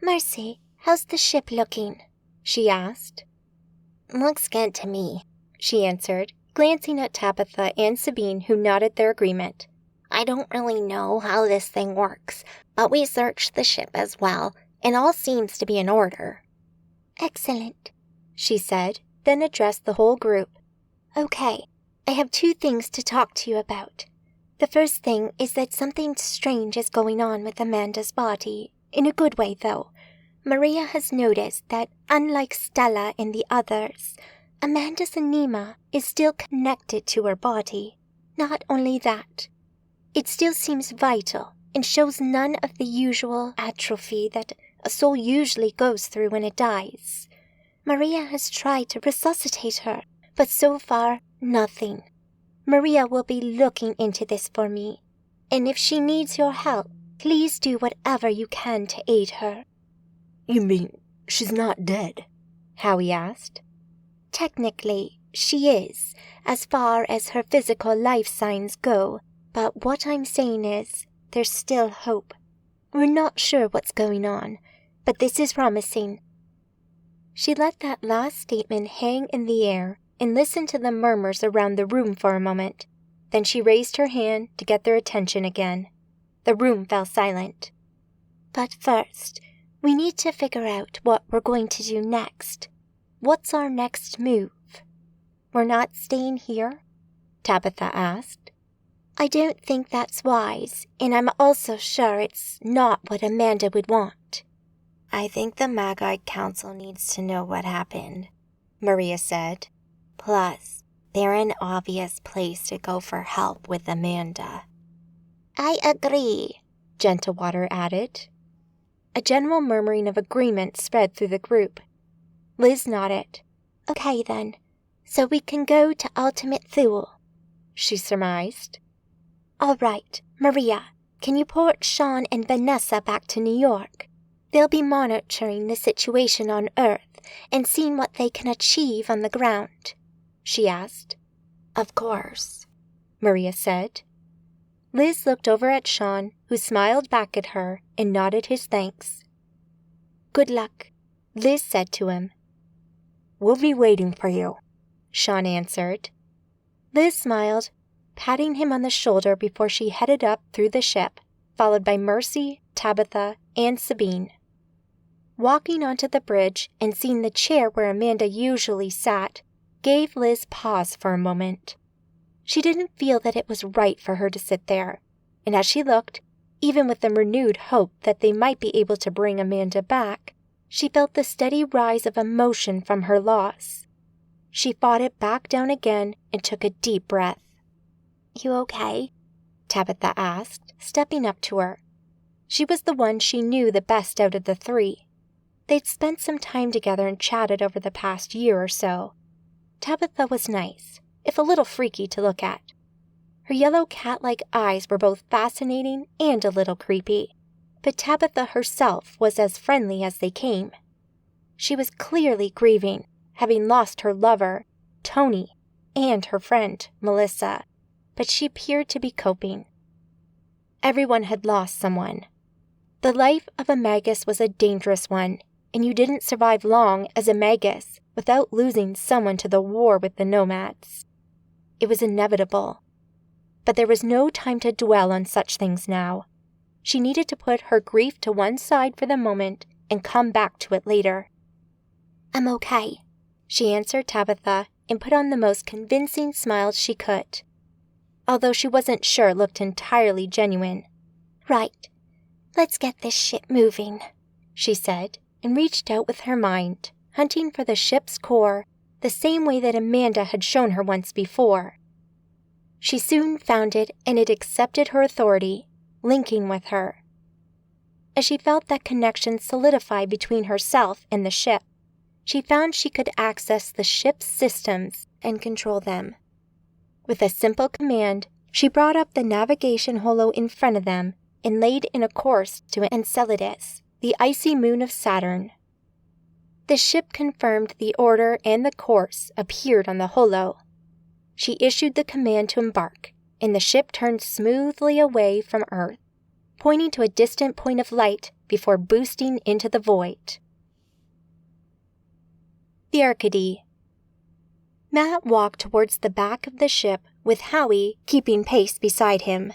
S3: Mercy, how's the ship looking? She asked.
S4: Looks good to me,
S2: she answered, glancing at Tabitha and Sabine, who nodded their agreement.
S4: I don't really know how this thing works, but we searched the ship as well, and all seems to be in order.
S3: Excellent,
S2: she said, then addressed the whole group.
S3: Okay, I have 2 things to talk to you about. The first thing is that something strange is going on with Amanda's body, in a good way though. Maria has noticed that, unlike Stella and the others, Amanda's anema is still connected to her body. Not only that, it still seems vital and shows none of the usual atrophy that a soul usually goes through when it dies. Maria has tried to resuscitate her, but so far, nothing. Maria will be looking into this for me, and if she needs your help, please do whatever you can to aid her.
S2: You mean she's not dead? Howie asked.
S3: Technically, she is, as far as her physical life signs go, but what I'm saying is, there's still hope. We're not sure what's going on, but this is promising.
S2: She let that last statement hang in the air and listened to the murmurs around the room for a moment. Then she raised her hand to get their attention again. The room fell silent.
S3: But first, we need to figure out what we're going to do next. What's our next move?
S2: We're not staying here? Tabitha asked.
S3: I don't think that's wise, and I'm also sure it's not what Amanda would want.
S4: I think the Magi Council needs to know what happened, Maria said. Plus, they're an obvious place to go for help with Amanda.
S3: I agree,
S2: Gentle Water added. A general murmuring of agreement spread through the group. Liz nodded.
S3: Okay then, so we can go to Ultimate Thule,
S2: she surmised.
S3: All right, Maria, can you port Sean and Vanessa back to New York? They'll be monitoring the situation on Earth and seeing what they can achieve on the ground, she asked.
S4: Of course,
S2: Maria said. Liz looked over at Sean, who smiled back at her and nodded his thanks. "Good luck," Liz said to him.
S4: "We'll be waiting for you,"
S2: Sean answered. Liz smiled, patting him on the shoulder before she headed up through the ship, followed by Mercy, Tabitha, and Sabine. Walking onto the bridge and seeing the chair where Amanda usually sat gave Liz pause for a moment. She didn't feel that it was right for her to sit there, and as she looked, even with the renewed hope that they might be able to bring Amanda back, she felt the steady rise of emotion from her loss. She fought it back down again and took a deep breath.
S3: "You okay?"
S2: Tabitha asked, stepping up to her. She was the one she knew the best out of the three. They'd spent some time together and chatted over the past year or so. Tabitha was nice, if a little freaky to look at. Her yellow cat-like eyes were both fascinating and a little creepy, but Tabitha herself was as friendly as they came. She was clearly grieving, having lost her lover, Tony, and her friend, Melissa, but she appeared to be coping. Everyone had lost someone. The life of a Magus was a dangerous one, and you didn't survive long as a Magus without losing someone to the war with the nomads. It was inevitable. But there was no time to dwell on such things now. She needed to put her grief to one side for the moment and come back to it later.
S3: "I'm okay,"
S2: she answered Tabitha and put on the most convincing smile she could, although she wasn't sure it looked entirely genuine.
S3: "Right. Let's get this ship moving,"
S2: she said, and reached out with her mind, hunting for the ship's core, the same way that Amanda had shown her once before. She soon found it, and it accepted her authority, linking with her. As she felt that connection solidify between herself and the ship, she found she could access the ship's systems and control them. With a simple command, she brought up the navigation holo in front of them and laid in a course to Enceladus, the icy moon of Saturn. The ship confirmed the order and the course appeared on the holo. She issued the command to embark, and the ship turned smoothly away from Earth, pointing to a distant point of light before boosting into the void. The Arcady. Matt walked towards the back of the ship with Howie keeping pace beside him.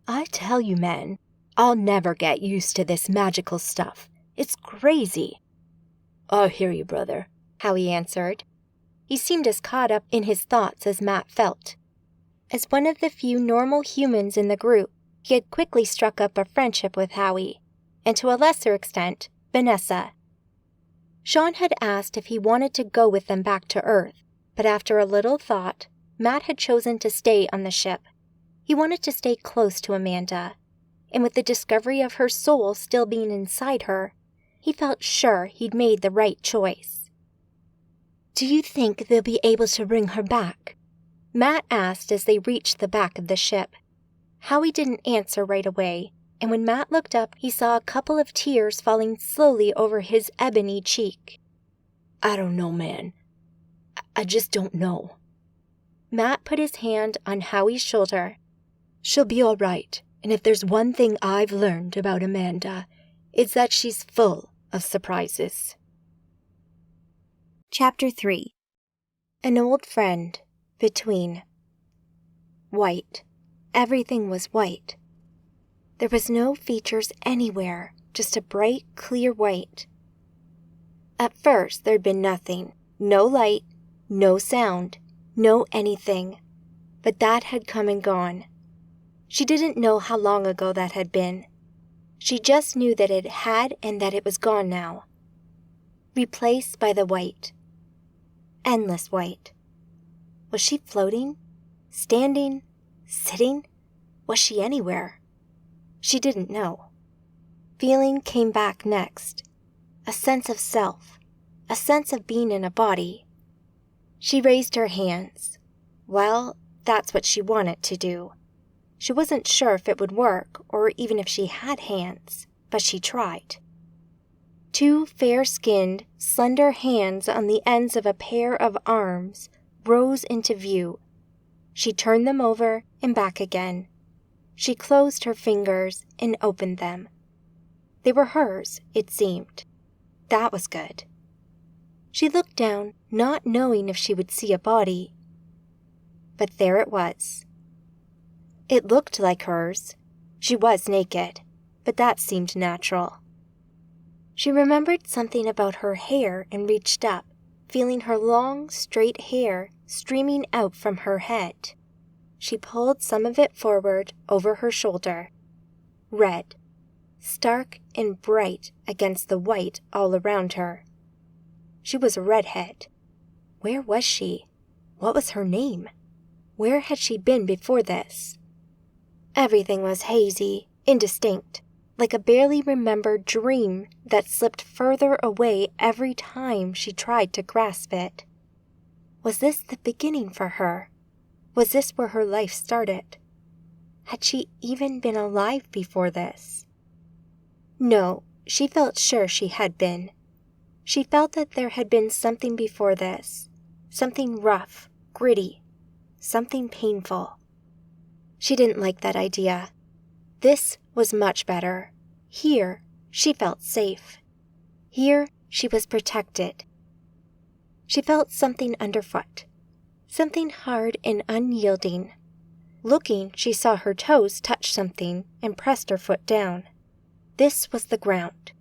S4: "I tell you, man, I'll never get used to this magical stuff. It's crazy." "I hear you, brother,"
S2: Howie answered. He seemed as caught up in his thoughts as Matt felt. As one of the few normal humans in the group, he had quickly struck up a friendship with Howie, and to a lesser extent, Vanessa. Sean had asked if he wanted to go with them back to Earth, but after a little thought, Matt had chosen to stay on the ship. He wanted to stay close to Amanda, and with the discovery of her soul still being inside her, he felt sure he'd made the right choice. "Do you think they'll be able to bring her back?" Matt asked as they reached the back of the ship. Howie didn't answer right away, and when Matt looked up, he saw a couple of tears falling slowly over his ebony cheek.
S4: "I don't know, man. I just don't know."
S2: Matt put his hand on Howie's shoulder.
S4: "She'll be all right, and if there's one thing I've learned about Amanda, it's that she's full of surprises."
S2: Chapter 3. An old friend, between. White. Everything was white. There was no features anywhere, just a bright, clear white. At first, there'd been nothing. No light, no sound, no anything. But that had come and gone. She didn't know how long ago that had been. She just knew that it had and that it was gone now. Replaced by the white. Endless white. Was she floating? Standing? Sitting? Was she anywhere? She didn't know. Feeling came back next. A sense of self. A sense of being in a body. She raised her hands. Well, that's what she wanted to do. She wasn't sure if it would work, or even if she had hands, but she tried. 2 fair-skinned, slender hands on the ends of a pair of arms rose into view. She turned them over and back again. She closed her fingers and opened them. They were hers, it seemed. That was good. She looked down, not knowing if she would see a body. But there it was. It looked like hers. She was naked, but that seemed natural. She remembered something about her hair and reached up, feeling her long, straight hair streaming out from her head. She pulled some of it forward over her shoulder. Red, stark and bright against the white all around her. She was a redhead. Where was she? What was her name? Where had she been before this? Everything was hazy, indistinct, like a barely remembered dream that slipped further away every time she tried to grasp it. Was this the beginning for her? Was this where her life started? Had she even been alive before this? No, she felt sure she had been. She felt that there had been something before this, something rough, gritty, something painful. She didn't like that idea. This was much better. Here, she felt safe. Here, she was protected. She felt something underfoot, something hard and unyielding. Looking, she saw her toes touch something and pressed her foot down. This was the ground.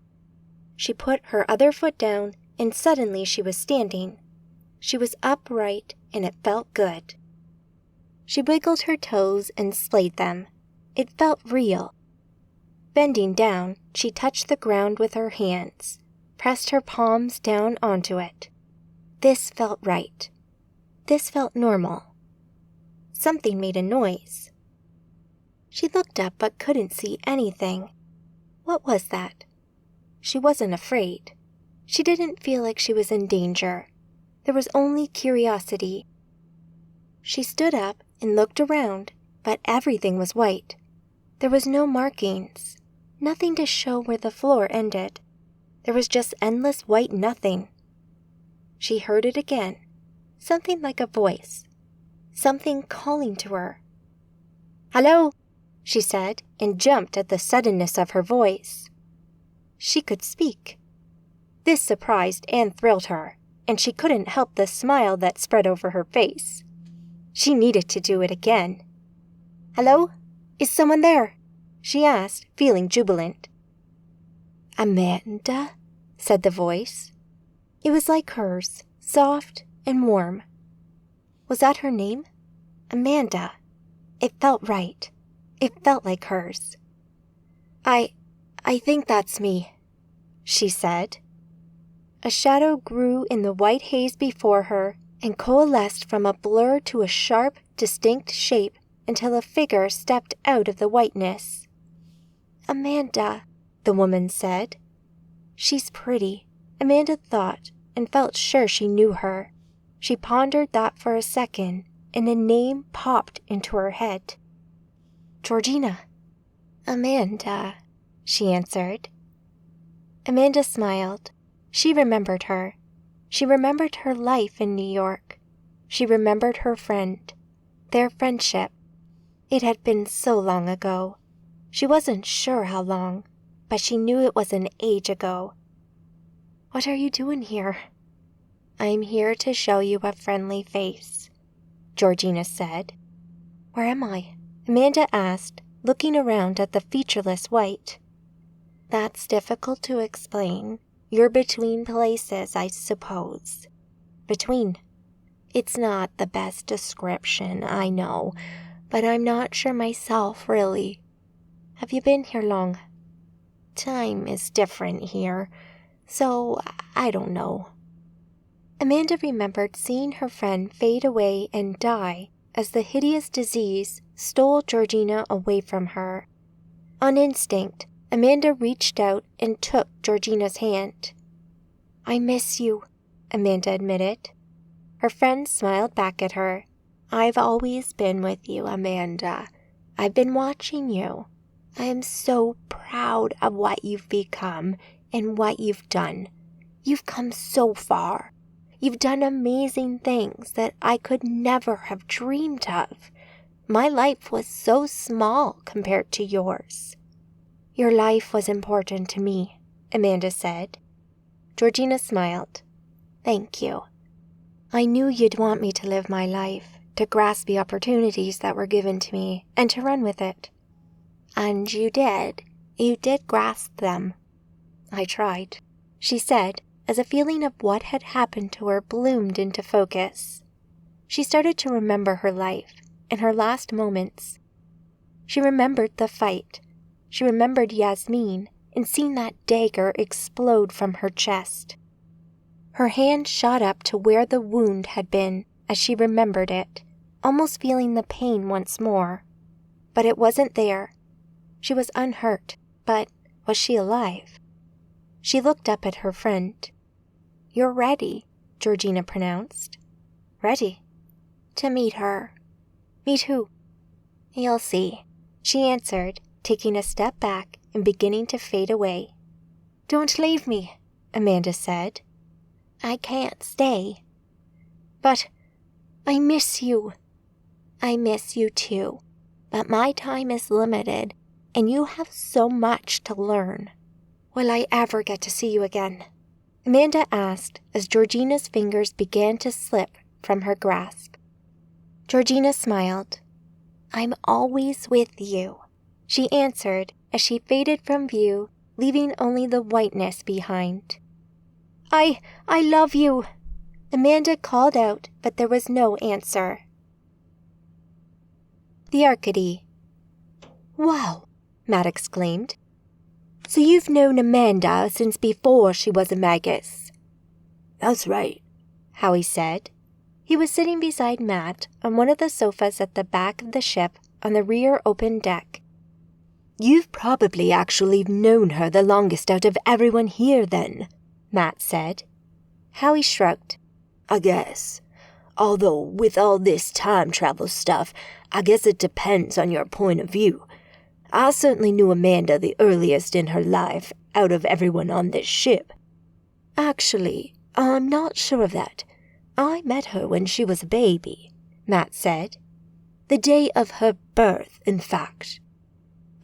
S2: She put her other foot down, and suddenly she was standing. She was upright, and it felt good. She wiggled her toes and splayed them. It felt real. Bending down, she touched the ground with her hands, pressed her palms down onto it. This felt right. This felt normal. Something made a noise. She looked up but couldn't see anything. What was that? She wasn't afraid. She didn't feel like she was in danger. There was only curiosity. She stood up and looked around, but everything was white. There was no markings, nothing to show where the floor ended. There was just endless white nothing. She heard it again, something like a voice, something calling to her. "Hello," she said, and jumped at the suddenness of her voice. She could speak. This surprised and thrilled her, and she couldn't help the smile that spread over her face. She needed to do it again. "Hello? Is someone there?" she asked, feeling jubilant. "Amanda," said the voice. It was like hers, soft and warm. Was that her name? Amanda. It felt right. It felt like hers. I think that's me," she said. A shadow grew in the white haze before her and coalesced from a blur to a sharp, distinct shape until a figure stepped out of the whiteness. "Amanda," the woman said. "She's pretty," Amanda thought, and felt sure she knew her. She pondered that for a second, and a name popped into her head. "Georgina." "Amanda," she answered. Amanda smiled. She remembered her. She remembered her life in New York. She remembered her friend, their friendship. It had been so long ago. She wasn't sure how long, but she knew it was an age ago. "What are you doing here?" "I'm here to show you a friendly face," Georgina said. "Where am I?" Amanda asked, looking around at the featureless white. "That's difficult to explain. You're between places, I suppose." "Between?" "It's not the best description, I know, but I'm not sure myself, really." "Have you been here long?" "Time is different here, so I don't know." Amanda remembered seeing her friend fade away and die as the hideous disease stole Georgina away from her. On instinct, Amanda reached out and took Georgina's hand. "I miss you," Amanda admitted. Her friend smiled back at her. "I've always been with you, Amanda. I've been watching you. I am so proud of what you've become and what you've done. You've come so far. You've done amazing things that I could never have dreamed of. My life was so small compared to yours."
S4: "Your life was important to me," Amanda said. Georgina smiled. "Thank you. I knew you'd want me to live my life, to grasp the opportunities that were given to me, and to run with it." "And you did. You did grasp them." "I tried," she said, as a feeling of what had happened to her bloomed into focus. She started to remember her life and her last moments. She remembered the fight. She remembered Yasmin and seeing that dagger explode from her chest. Her hand shot up to where the wound had been as she remembered it, almost feeling the pain once more. But it wasn't there. She was unhurt, but was she alive? She looked up at her friend. "You're ready," Georgina pronounced. "Ready?" "To meet her." "Meet who?" "You'll see," she answered, taking a step back and beginning to fade away. "Don't leave me," Amanda said. "I can't stay." "But I miss you." "I miss you too, but my time is limited, and you have so much to learn." "Will I ever get to see you again?" Amanda asked as Georgina's fingers began to slip from her grasp. Georgina smiled. "I'm always with you," she answered as she faded from view, leaving only the whiteness behind. I love you," Amanda called out, but there was no answer. The Arcady. "Wow," Matt exclaimed. "So you've known Amanda since before she was a Magus?"
S5: "That's right,"
S4: Howie said. He was sitting beside Matt on one of the sofas at the back of the ship on the rear open deck.
S5: "You've probably actually known her the longest out of everyone here then,"
S4: Matt said. Howie shrugged.
S5: "I guess. Although with all this time travel stuff, I guess it depends on your point of view. I certainly knew Amanda the earliest in her life out of everyone on this ship. Actually, I'm not sure of that. I met her when she was a baby," Matt said. "The day of her birth, in fact."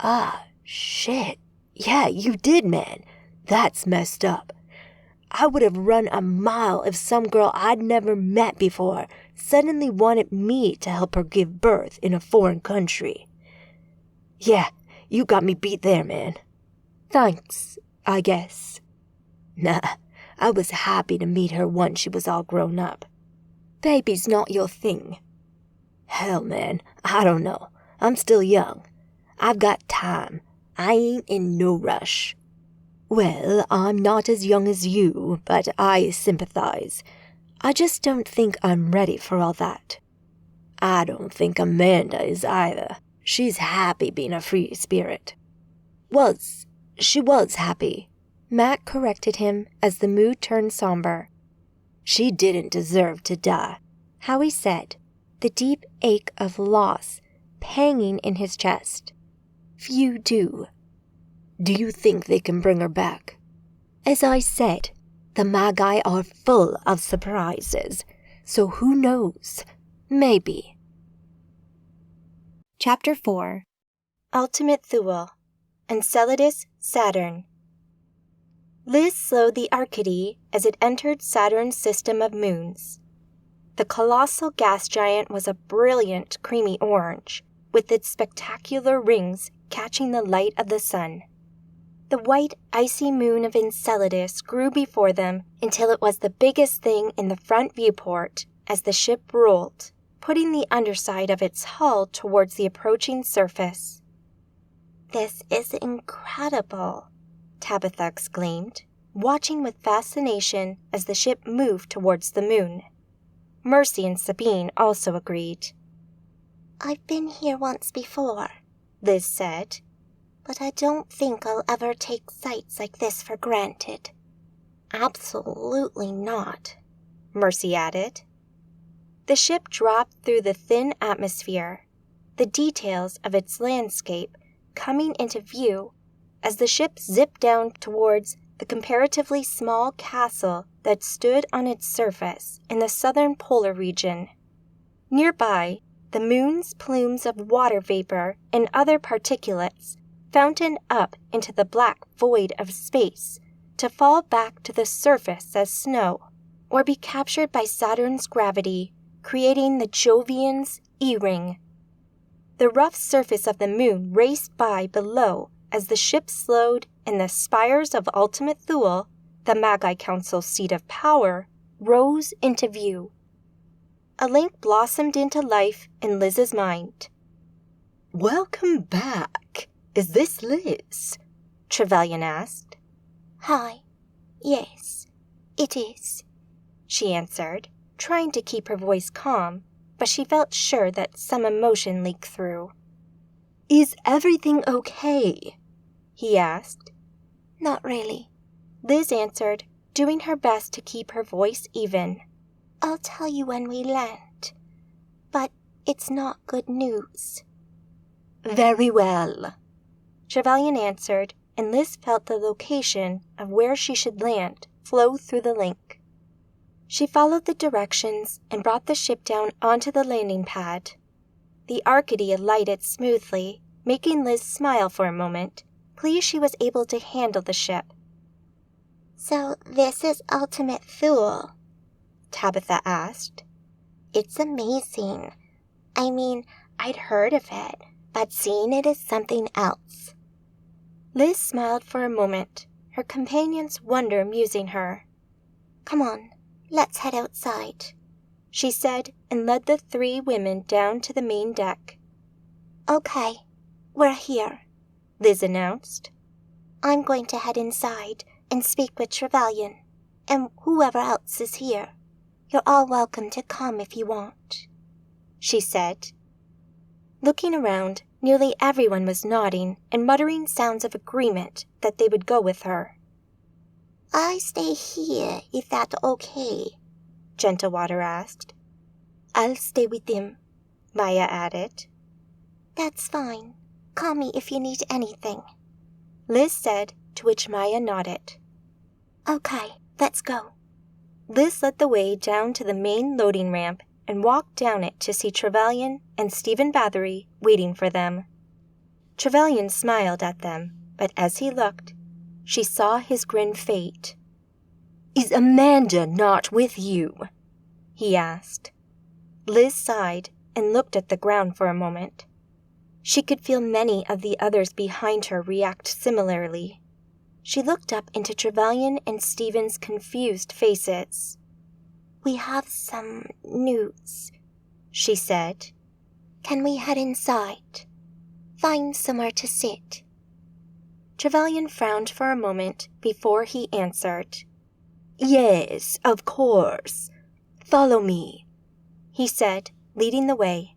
S5: "Ah, shit. Yeah, you did, man. That's messed up. I would have run a mile if some girl I'd never met before suddenly wanted me to help her give birth in a foreign country. Yeah, you got me beat there, man. Thanks, I guess. Nah, I was happy to meet her once she was all grown up. Baby's not your thing. Hell, man, I don't know. I'm still young. I've got time. I ain't in no rush. Well, I'm not as young as you, but I sympathize. I just don't think I'm ready for all that. I don't think Amanda is either. She's happy being a free spirit. She was happy. Matt corrected him as the mood turned somber. She didn't deserve to die, Howie said, the deep ache of loss panging in his chest. Few do. Do you think they can bring her back? As I said, the Magi are full of surprises, so who knows? Maybe.
S1: Chapter 4
S4: Ultimate Thule, Enceladus, Saturn. Liz slowed the Arcady as it entered Saturn's system of moons. The colossal gas giant was a brilliant creamy orange, with its spectacular rings catching the light of the sun. The white, icy moon of Enceladus grew before them until it was the biggest thing in the front viewport as the ship rolled, putting the underside of its hull towards the approaching surface.
S3: "This is incredible,"
S4: Tabitha exclaimed, watching with fascination as the ship moved towards the moon. Mercy and Sabine also agreed.
S3: "I've been here once before,"
S4: Liz said.
S3: "but I don't think I'll ever take sights like this for granted."
S4: "Absolutely not," Mercy added. The ship dropped through the thin atmosphere, the details of its landscape coming into view as the ship zipped down towards the comparatively small castle that stood on its surface in the southern polar region. Nearby,
S1: the moon's plumes of water vapor and other particulates fountained up into the black void of space to fall back to the surface as snow, or be captured by Saturn's gravity, creating the Jovian's E-ring. The rough surface of the moon raced by below as the ship slowed and the spires of ultimate Thule, the Magi Council's seat of power, rose into view. A link blossomed into life in Liz's mind.
S5: "Welcome back. Is this Liz?"
S1: Trevelyan asked.
S3: Hi. Yes, it is.
S1: She answered, trying to keep her voice calm, but she felt sure that some emotion leaked through.
S5: "Is everything okay?"
S1: he asked.
S3: Not really.
S1: Liz answered, doing her best to keep her voice even.
S3: I'll tell you when we land. But it's not good news.
S5: "Very well,"
S1: Trevelyan answered, and Liz felt the location of where she should land flow through the link. She followed the directions and brought the ship down onto the landing pad. The Arcady alighted smoothly, making Liz smile for a moment, pleased she was able to handle the ship.
S3: So this is Ultimate Thule?
S1: Tabitha asked.
S3: It's amazing. I mean, I'd heard of it, but seeing it is something else.
S1: Liz smiled for a moment, her companion's wonder amusing her.
S3: Come on, let's head outside,
S1: she said, and led the three women down to the main deck.
S3: Okay, we're here,
S1: Liz announced.
S3: I'm going to head inside and speak with Trevelyan, and whoever else is here. You're all welcome to come if you want,
S1: she said. Looking around, nearly everyone was nodding and muttering sounds of agreement that they would go with her.
S3: I stay here if that's okay,
S1: Gentlewater asked.
S3: I'll stay with them,
S1: Maya added.
S3: That's fine. Call me if you need anything,
S1: Liz said, to which Maya nodded.
S3: Okay, let's go.
S1: Liz led the way down to the main loading ramp and walked down it to see Trevelyan and Stephen Bathory waiting for them. Trevelyan smiled at them, but as he looked, she saw his grin fade.
S5: "Is Amanda not with you?"
S1: he asked. Liz sighed and looked at the ground for a moment. She could feel many of the others behind her react similarly. She looked up into Trevelyan and Stephen's confused faces.
S3: We have some news,
S1: she said.
S3: Can we head inside? Find somewhere to sit.
S1: Trevelyan frowned for a moment before he answered.
S5: Yes, of course. Follow me,
S1: he said, leading the way.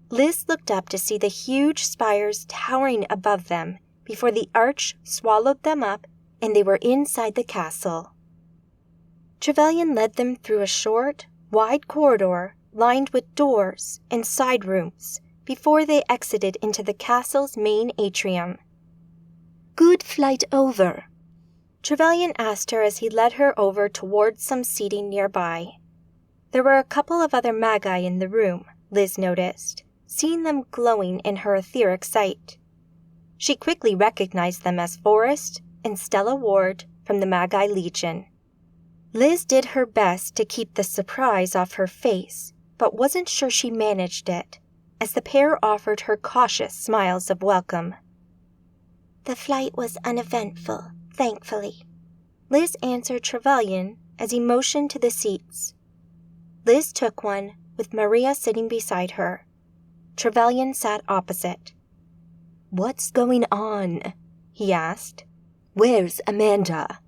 S1: Liz looked up to see the huge spires towering above them before the arch swallowed them up and they were inside the castle. Trevelyan led them through a short, wide corridor lined with doors and side rooms before they exited into the castle's main atrium.
S5: "Good flight over?"
S1: Trevelyan asked her as he led her over towards some seating nearby. There were a couple of other magi in the room, Liz noticed, seeing them glowing in her etheric sight. She quickly recognized them as Forrest and Stella Ward from the Magi Legion. Liz did her best to keep the surprise off her face, but wasn't sure she managed it, as the pair offered her cautious smiles of welcome.
S3: The flight was uneventful, thankfully,
S1: Liz answered Trevelyan as he motioned to the seats. Liz took one, with Maria sitting beside her. Trevelyan sat opposite.
S5: "What's going on?"
S1: he asked.
S5: "Where's Amanda?"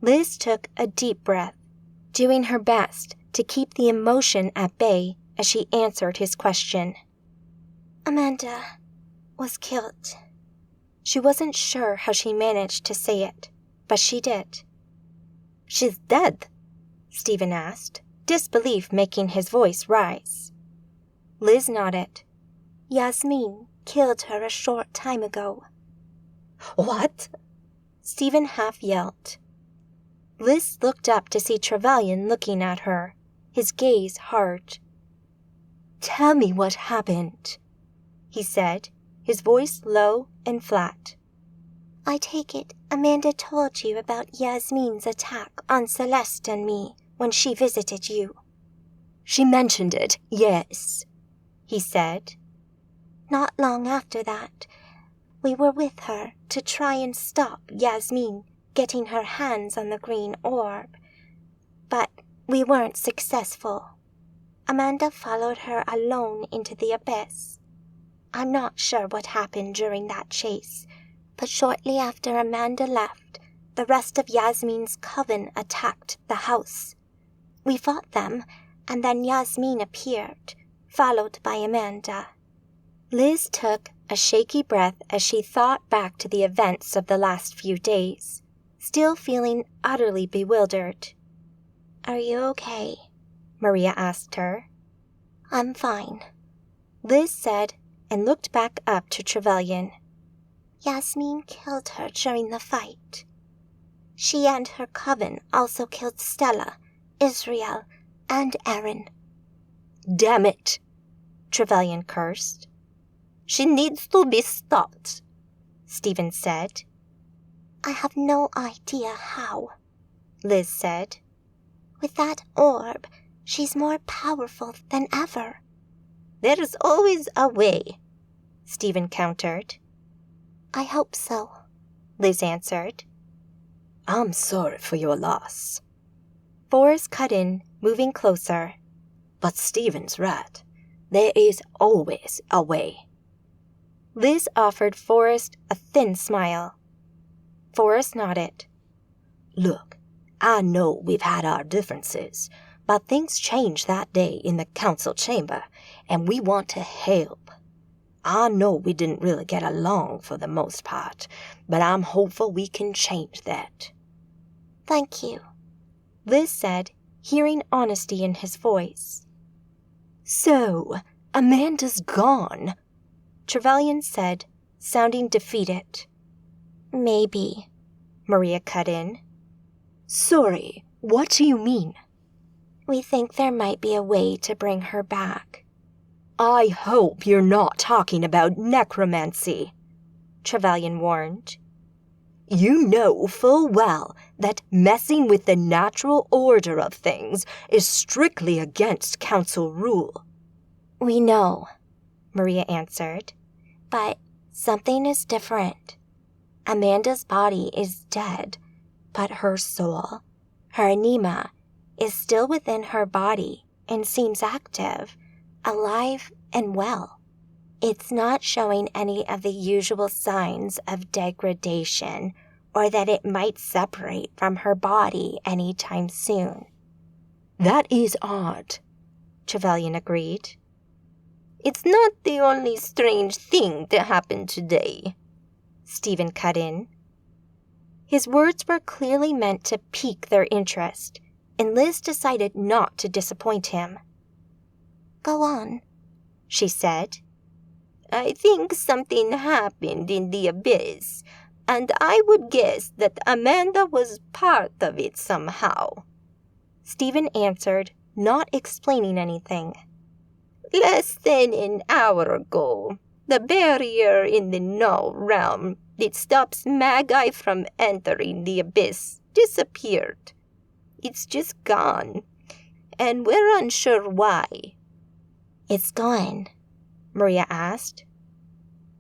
S1: Liz took a deep breath, doing her best to keep the emotion at bay as she answered his question.
S3: Amanda was killed.
S1: She wasn't sure how she managed to say it, but she did.
S5: "She's dead?"
S1: Stephen asked, disbelief making his voice rise. Liz nodded.
S3: Yasmin killed her a short time ago.
S5: "What?"
S1: Stephen half yelled. Liz looked up to see Trevelyan looking at her, his gaze hard.
S4: Tell me what happened, he said, his voice low and flat.
S3: I take it Amanda told you about Yasmin's attack on Celeste and me when she visited you.
S4: She mentioned it, yes, he said.
S3: Not long after that, we were with her to try and stop Yasmin getting her hands on the green orb. But we weren't successful. Amanda followed her alone into the abyss. I'm not sure what happened during that chase, but shortly after Amanda left, the rest of Yasmin's coven attacked the house. We fought them, and then Yasmin appeared, followed by Amanda.
S4: Liz took a shaky breath as she thought back to the events of the last few days, still feeling utterly bewildered.
S3: Are you okay?
S4: Maria asked her.
S3: I'm fine,
S4: Liz said, and looked back up to Trevelyan.
S3: Yasmin killed her during the fight. She and her coven also killed Stella, Israel, and Aaron.
S4: Damn it, Trevelyan cursed.
S5: She needs to be stopped,
S4: Stephen said.
S3: I have no idea how,
S4: Liz said.
S3: With that orb, she's more powerful than ever.
S5: There's always a way,
S4: Stephen countered.
S3: I hope so,
S4: Liz answered.
S5: I'm sorry for your loss.
S4: Forrest cut in, moving closer.
S5: But Stephen's right. There is always a way.
S4: Liz offered Forrest a thin smile. Forrest nodded.
S5: Look, I know we've had our differences, but things changed that day in the council chamber, and we want to help. I know we didn't really get along for the most part, but I'm hopeful we can change that.
S3: Thank you,
S4: Liz said, hearing honesty in his voice. So, Amanda's gone, Trevelyan said, sounding defeated.
S3: Maybe,
S4: Maria cut in. Sorry, what do you mean?
S3: We think there might be a way to bring her back.
S4: I hope you're not talking about necromancy, Trevelyan warned. You know full well that messing with the natural order of things is strictly against council rule.
S3: We know,
S4: Maria answered.
S3: But something is different. Amanda's body is dead, but her soul, her anima, is still within her body and seems active, alive and well. It's not showing any of the usual signs of degradation or that it might separate from her body anytime soon.
S4: That is odd, Trevelyan agreed.
S5: It's not the only strange thing to happen today,
S4: Stephen cut in. His words were clearly meant to pique their interest, and Liz decided not to disappoint him.
S3: Go on,
S4: she said.
S5: I think something happened in the abyss, and I would guess that Amanda was part of it somehow,
S4: Stephen answered, not explaining anything.
S5: Less than an hour ago, the barrier in the null realm that stops Magi from entering the abyss disappeared. It's just gone, and we're unsure why.
S3: It's gone,
S4: Maria asked.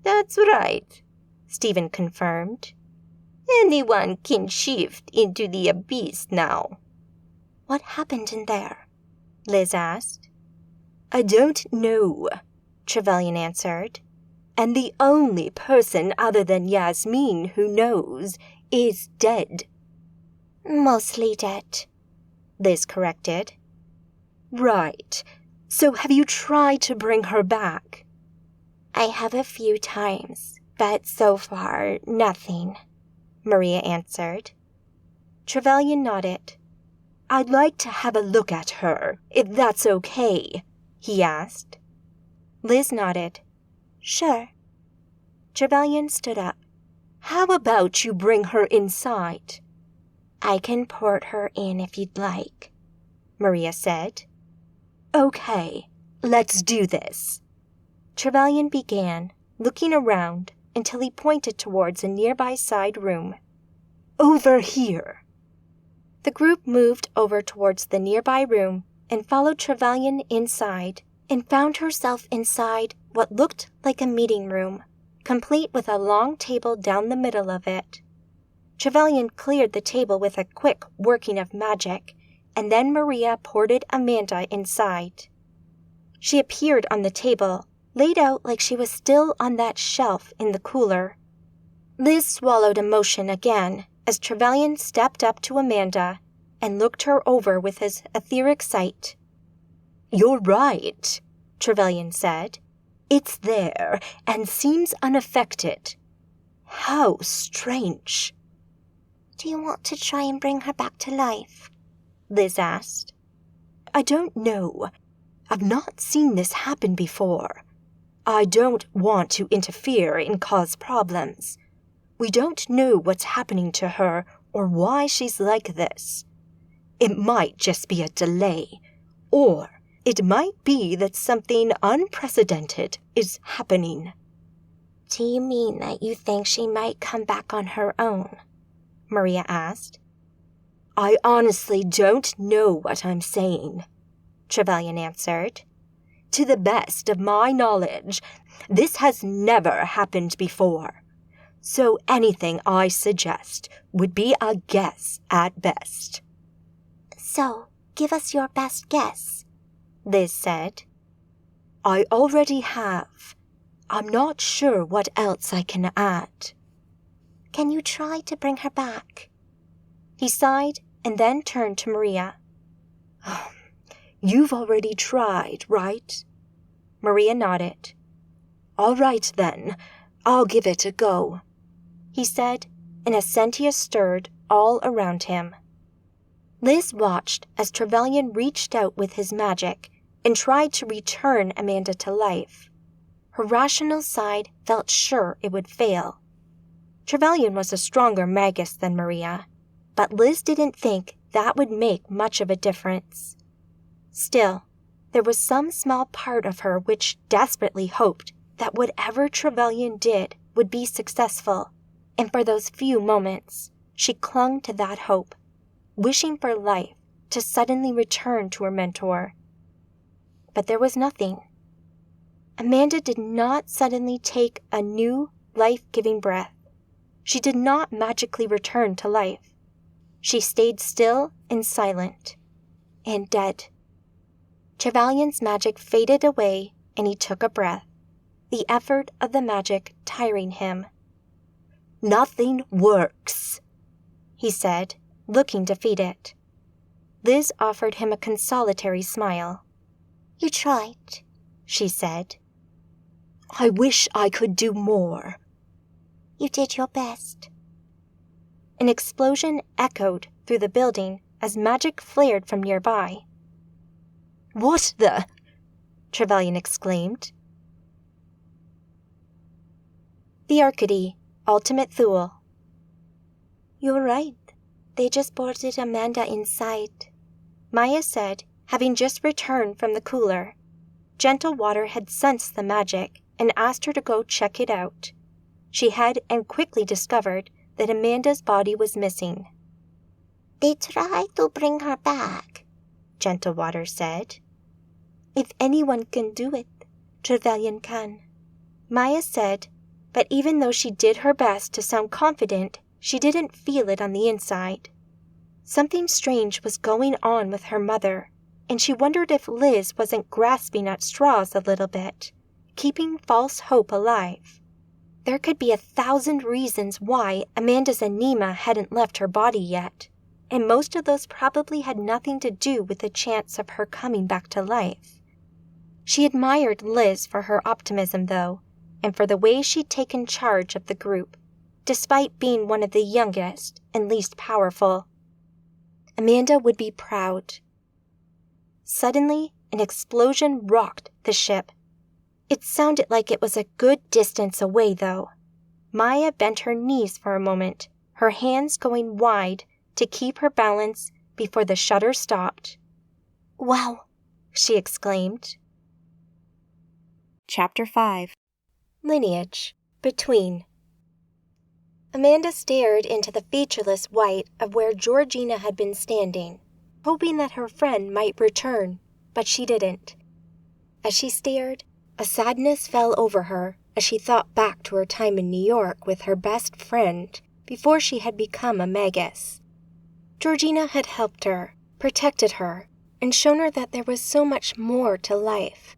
S5: That's right,
S4: Stephen confirmed.
S5: Anyone can shift into the abyss now.
S3: What happened in there?
S4: Liz asked. I don't know, Trevelyan answered. And the only person other than Yasmin who knows is dead.
S3: Mostly dead,
S4: Liz corrected. Right. So have you tried to bring her back?
S3: I have a few times, but so far, nothing,
S4: Maria answered. Trevelyan nodded. I'd like to have a look at her, if that's okay, he asked. Liz nodded.
S3: Sure.
S4: Trevelyan stood up. How about you bring her inside?
S3: I can port her in if you'd like,
S4: Maria said. Okay, let's do this. Trevelyan began, looking around until he pointed towards a nearby side room. Over here. The group moved over towards the nearby room and followed Trevelyan inside and found herself inside what looked like a meeting room, complete with a long table down the middle of it. Trevelyan cleared the table with a quick working of magic, and then Maria ported Amanda inside. She appeared on the table, laid out like she was still on that shelf in the cooler. Liz swallowed emotion again as Trevelyan stepped up to Amanda and looked her over with his etheric sight. You're right, Trevelyan said. It's there and seems unaffected. How strange.
S3: Do you want to try and bring her back to life?
S4: Liz asked. I don't know. I've not seen this happen before. I don't want to interfere and cause problems. We don't know what's happening to her or why she's like this. It might just be a delay, or it might be that something unprecedented is happening.
S3: Do you mean that you think she might come back on her own?
S4: Maria asked. I honestly don't know what I'm saying, Trevelyan answered. To the best of my knowledge, this has never happened before. So anything I suggest would be a guess at best.
S3: So, give us your best guess,
S4: Liz said. I already have. I'm not sure what else I can add.
S3: Can you try to bring her back?
S4: He sighed and then turned to Maria. You've already tried, right? Maria nodded. All right then, I'll give it a go, he said, and a sentia stirred all around him. Liz watched as Trevelyan reached out with his magic and tried to return Amanda to life. Her rational side felt sure it would fail. Trevelyan was a stronger magus than Maria, but Liz didn't think that would make much of a difference. Still, there was some small part of her which desperately hoped that whatever Trevelyan did would be successful, and for those few moments, she clung to that hope, wishing for life to suddenly return to her mentor. But there was nothing. Amanda did not suddenly take a new, life-giving breath. She did not magically return to life. She stayed still and silent, and dead. Trevelyan's magic faded away, and he took a breath, the effort of the magic tiring him. Nothing works, he said, looking defeated. Liz offered him a consolatory smile.
S3: You tried,
S4: she said. I wish I could do more.
S3: You did your best.
S4: An explosion echoed through the building as magic flared from nearby. What the? Trevelyan exclaimed. The Arcady, Ultimate Thule. You're right. They just boarded Amanda inside, Maya said, having just returned from the cooler. Gentle Water had sensed the magic and asked her to go check it out. She had and quickly discovered that Amanda's body was missing.
S3: They tried to bring her back,
S4: Gentle Water said. If anyone can do it, Trevelyan can, Maya said, but even though she did her best to sound confident, she didn't feel it on the inside. Something strange was going on with her mother, and she wondered if Liz wasn't grasping at straws a little bit, keeping false hope alive. There could be 1,000 reasons why Amanda's anema hadn't left her body yet, and most of those probably had nothing to do with the chance of her coming back to life. She admired Liz for her optimism, though, and for the way she'd taken charge of the group, despite being one of the youngest and least powerful. Amanda would be proud. Suddenly, an explosion rocked the ship. It sounded like it was a good distance away, though. Maya bent her knees for a moment, her hands going wide to keep her balance before the shutter stopped. Wow, she exclaimed.
S2: Chapter 5.
S1: Lineage. Between. Amanda stared into the featureless white of where Georgina had been standing, hoping that her friend might return, but she didn't. As she stared, a sadness fell over her as she thought back to her time in New York with her best friend before she had become a magus. Georgina had helped her, protected her, and shown her that there was so much more to life.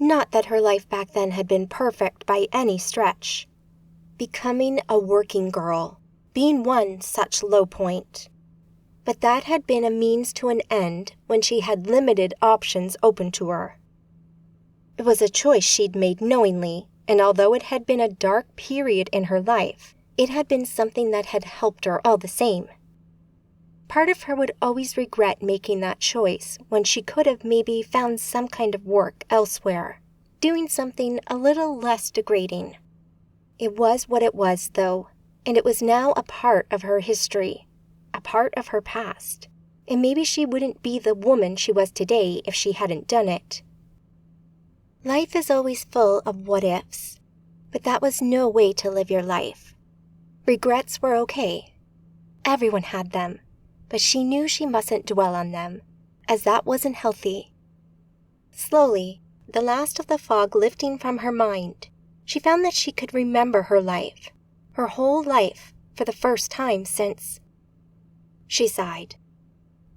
S1: Not that her life back then had been perfect by any stretch. Becoming a working girl, being one such low point. But that had been a means to an end when she had limited options open to her. It was a choice she'd made knowingly, and although it had been a dark period in her life, it had been something that had helped her all the same. Part of her would always regret making that choice when she could have maybe found some kind of work elsewhere, doing something a little less degrading. It was what it was, though, and it was now a part of her history, a part of her past, and maybe she wouldn't be the woman she was today if she hadn't done it. Life is always full of what-ifs, but that was no way to live your life. Regrets were okay. Everyone had them, but she knew she mustn't dwell on them, as that wasn't healthy. Slowly, the last of the fog lifting from her mind, she found that she could remember her life, her whole life, for the first time since. She sighed.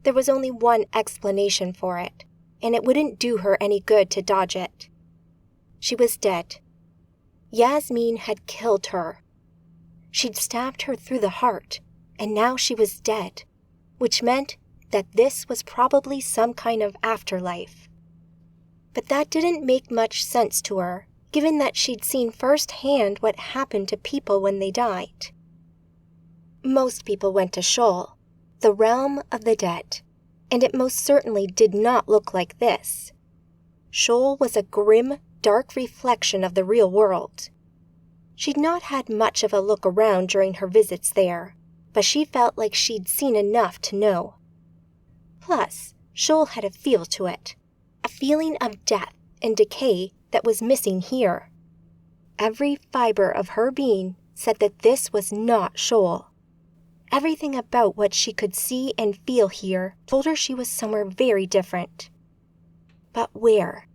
S1: There was only one explanation for it, and it wouldn't do her any good to dodge it. She was dead. Yasmin had killed her. She'd stabbed her through the heart, and now she was dead, which meant that this was probably some kind of afterlife. But that didn't make much sense to her, given that she'd seen firsthand what happened to people when they died. Most people went to Sheol, the realm of the dead, and it most certainly did not look like this. Sheol was a grim, dark reflection of the real world. She'd not had much of a look around during her visits there, but she felt like she'd seen enough to know. Plus, Sheol had a feel to it, a feeling of death and decay that was missing here. Every fiber of her being said that this was not Sheol. Everything about what she could see and feel here told her she was somewhere very different. But where?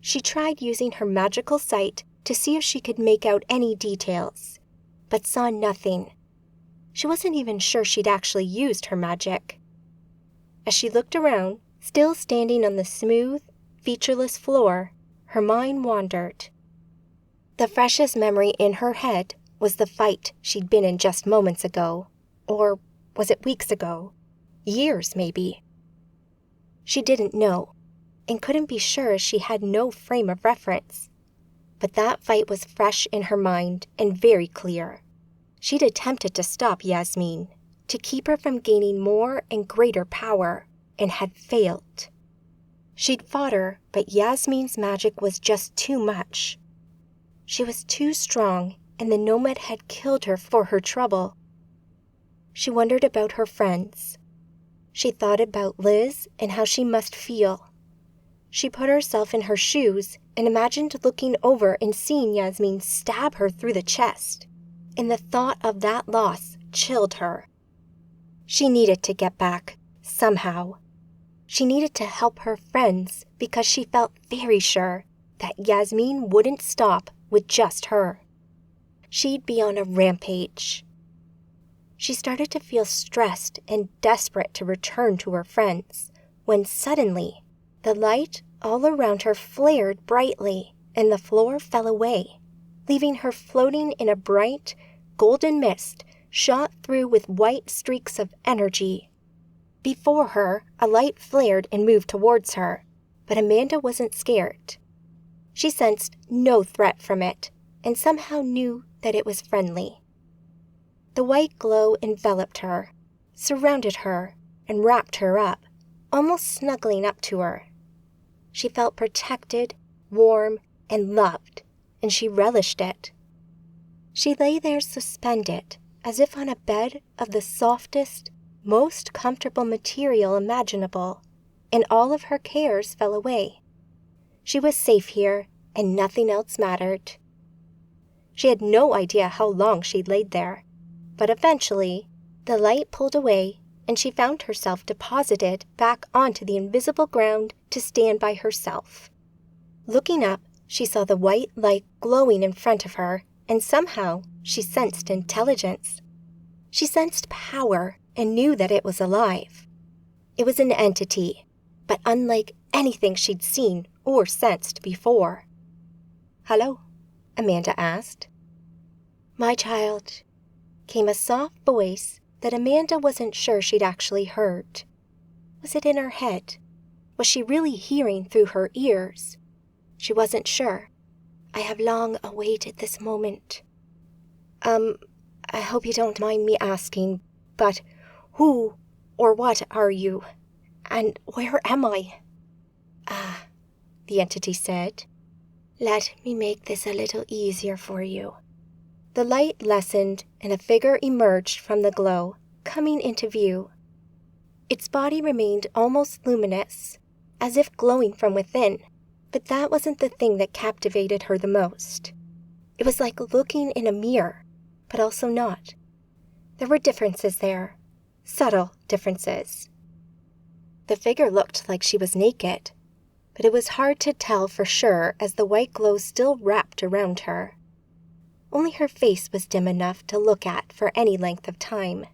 S1: She tried using her magical sight to see if she could make out any details, but saw nothing. She wasn't even sure she'd actually used her magic. As she looked around, still standing on the smooth, featureless floor, her mind wandered. The freshest memory in her head was the fight she'd been in just moments ago. Or was it weeks ago? Years, maybe. She didn't know, and couldn't be sure as she had no frame of reference. But that fight was fresh in her mind and very clear. She'd attempted to stop Yasmin, to keep her from gaining more and greater power, and had failed. She'd fought her, but Yasmin's magic was just too much. She was too strong, and the nomad had killed her for her trouble. She wondered about her friends. She thought about Liz and how she must feel. She put herself in her shoes and imagined looking over and seeing Yasmin stab her through the chest, and the thought of that loss chilled her. She needed to get back, somehow. She needed to help her friends because she felt very sure that Yasmin wouldn't stop with just her. She'd be on a rampage. She started to feel stressed and desperate to return to her friends, when suddenly, the light all around her flared brightly, and the floor fell away, leaving her floating in a bright, golden mist shot through with white streaks of energy. Before her, a light flared and moved towards her, but Amanda wasn't scared. She sensed no threat from it, and somehow knew that it was friendly. The white glow enveloped her, surrounded her, and wrapped her up, almost snuggling up to her. She felt protected, warm, and loved, and she relished it. She lay there suspended, as if on a bed of the softest, most comfortable material imaginable, and all of her cares fell away. She was safe here,
S2: and nothing else mattered. She had no idea how long she'd laid there, but eventually, the light pulled away and she found herself deposited back onto the invisible ground to stand by herself. Looking up, she saw the white light glowing in front of her, and somehow she sensed intelligence. She sensed power and knew that it was alive. It was an entity, but unlike anything she'd seen or sensed before. "Hello?" Amanda asked. "My child," came a soft voice that Amanda wasn't sure she'd actually heard. Was it in her head? Was she really hearing through her ears? She wasn't sure. "I have long awaited this moment." I hope you don't mind me asking, but who or what are you? And where am I?" "Ah," the entity said. "Let me make this a little easier for you." The light lessened and a figure emerged from the glow, coming into view. Its body remained almost luminous, as if glowing from within, but that wasn't the thing that captivated her the most. It was like looking in a mirror, but also not. There were differences there, subtle differences. The figure looked like she was naked, but it was hard to tell for sure as the white glow still wrapped around her. Only her face was dim enough to look at for any length of time.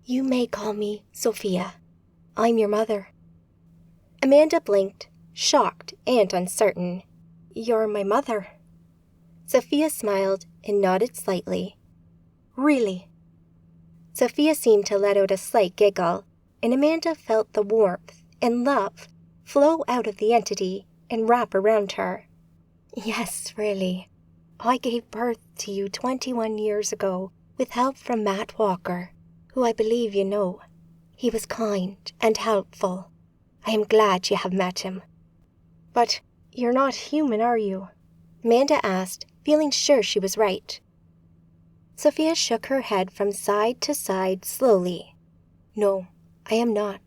S2: "You may call me Sophia. I'm your mother." Amanda blinked, shocked and uncertain. "You're my mother." Sophia smiled and nodded slightly. "Really?" Sophia seemed to let out a slight giggle, and Amanda felt the warmth and love flow out of the entity and wrap around her. "Yes, really. I gave birth to you 21 years ago with help from Matt Walker, who I believe you know. He was kind and helpful. I am glad you have met him." "But you're not human, are you?" Amanda asked, feeling sure she was right. Sophia shook her head from side to side slowly. "No, I am not.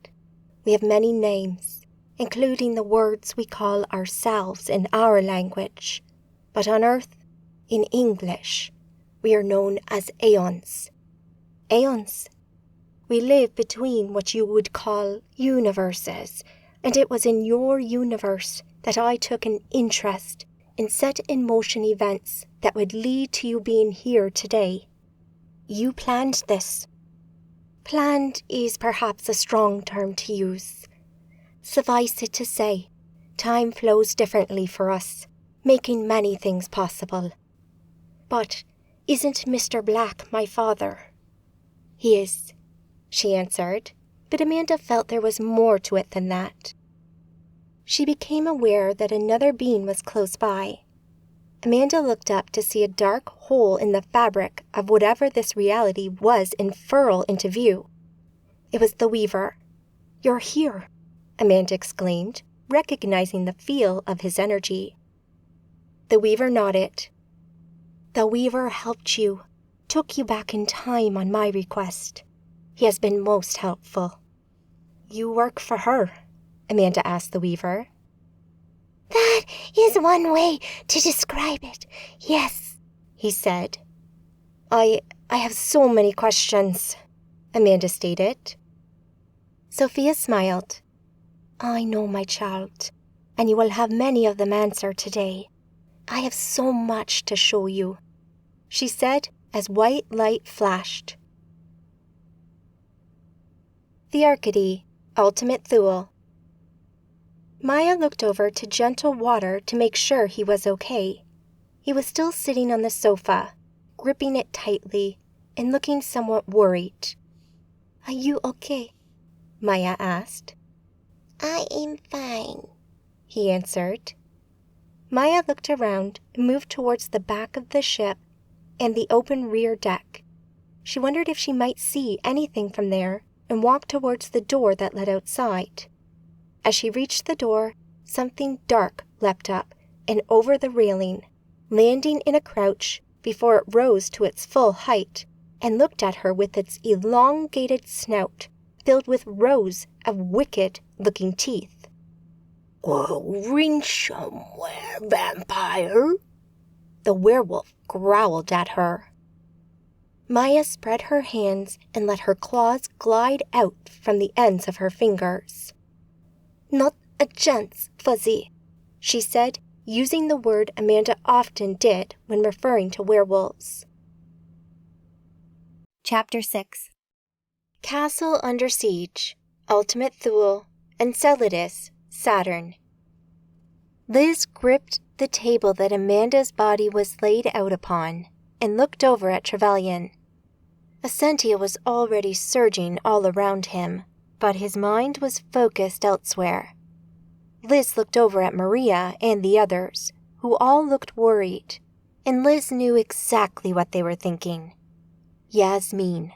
S2: We have many names, including the words we call ourselves in our language. But on Earth, in English, we are known as Aeons. Aeons. We live between what you would call universes, and it was in your universe that I took an interest and set in motion events that would lead to you being here today. You planned this. Planned is perhaps a strong term to use. Suffice it to say, time flows differently for us, making many things possible. But isn't Mr. Black my father?" "He is," she answered, but Amanda felt there was more to it than that. She became aware that another being was close by. Amanda looked up to see a dark hole in the fabric of whatever this reality was unfurl into view. It was the Weaver. "You're here," Amanda exclaimed, recognizing the feel of his energy. The Weaver nodded. "The Weaver helped you, took you back in time on my request. He has been most helpful." "You work for her?" Amanda asked the Weaver.
S3: That is one way to describe it, yes,
S2: he said. I have so many questions, Amanda stated. Sophia smiled. "I know, my child, and you will have many of them answered today. I have so much to show you," she said as white light flashed. The Arcady, Ultimate Thule. Maya looked over to Gentle Water to make sure he was okay. He was still sitting on the sofa, gripping it tightly and looking somewhat worried. "Are you okay?" Maya asked.
S3: I am fine,
S2: he answered. Maya looked around and moved towards the back of the ship and the open rear deck. She wondered if she might see anything from there and walked towards the door that led outside. As she reached the door, something dark leapt up and over the railing, landing in a crouch before it rose to its full height and looked at her with its elongated snout filled with rows of wicked-looking teeth.
S5: Going somewhere, vampire?
S4: The werewolf growled at her. Maya spread her hands and let her claws glide out from the ends of her fingers. "Not a chance, Fuzzy," she said, using the word Amanda often did when referring to werewolves.
S2: Chapter 6.
S4: Castle under siege, Ultimate Thule, Enceladus, Saturn. Liz gripped the table that Amanda's body was laid out upon and looked over at Trevelyan. Essentia was already surging all around him, but his mind was focused elsewhere. Liz looked over at Maria and the others, who all looked worried, and Liz knew exactly what they were thinking. Yasmin.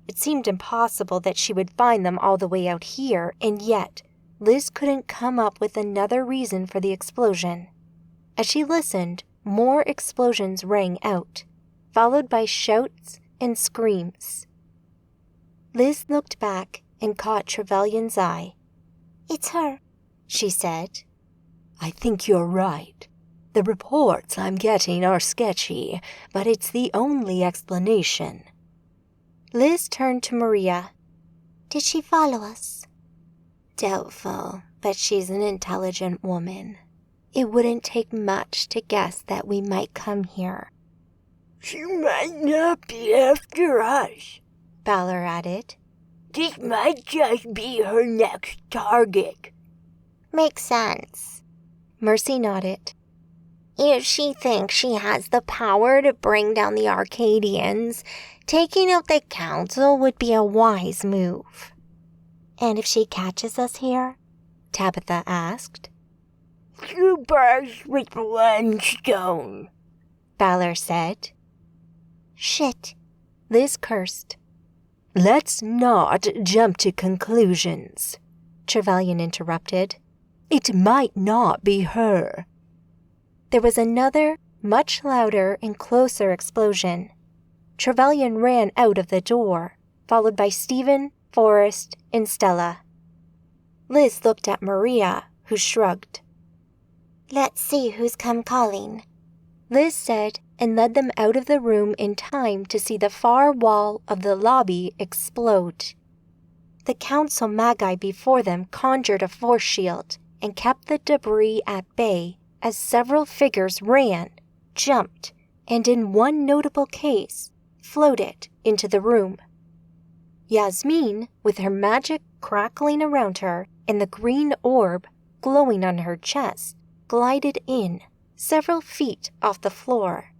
S4: It seemed impossible that she would find them all the way out here, and yet Liz couldn't come up with another reason for the explosion. As she listened, more explosions rang out, followed by shouts and screams. Liz looked back and caught Trevelyan's eye.
S3: It's her,
S4: she said.
S5: I think you're right. The reports I'm getting are sketchy, but it's the only explanation.
S4: Liz turned to Maria.
S3: Did she follow us?
S4: Doubtful, but she's an intelligent woman. It wouldn't take much to guess that we might come here.
S5: She might not be after us,
S4: Balor added.
S5: This might just be her next target.
S3: Makes sense.
S4: Mercy nodded.
S3: If she thinks she has the power to bring down the Arcadians, taking out the council would be a wise move.
S4: And if she catches us here? Tabitha asked.
S5: 2 birds with 1 stone,
S4: Balor said.
S3: Shit,
S4: Liz cursed.
S5: Let's not jump to conclusions,
S4: Trevelyan interrupted.
S5: It might not be her.
S4: There was another, much louder and closer explosion. Trevelyan ran out of the door, followed by Stephen, Forrest, and Stella. Liz looked at Maria, who shrugged.
S3: Let's see who's come calling,
S4: Liz said, and led them out of the room in time to see the far wall of the lobby explode. The council magi before them conjured a force shield and kept the debris at bay as several figures ran, jumped, and in one notable case, floated into the room. Yasmin, with her magic crackling around her and the green orb glowing on her chest, glided in, several feet off the floor.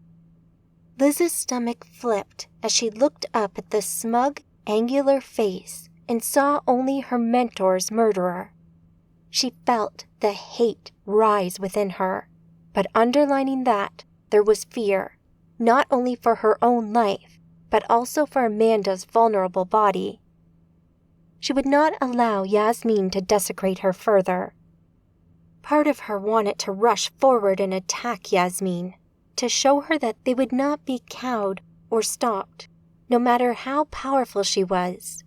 S4: Liz's stomach flipped as she looked up at the smug, angular face and saw only her mentor's murderer. She felt the hate rise within her, but underlining that, there was fear, not only for her own life, but also for Amanda's vulnerable body. She would not allow Yasmin to desecrate her further. Part of her wanted to rush forward and attack Yasmin, to show her that they would not be cowed or stopped, no matter how powerful she was.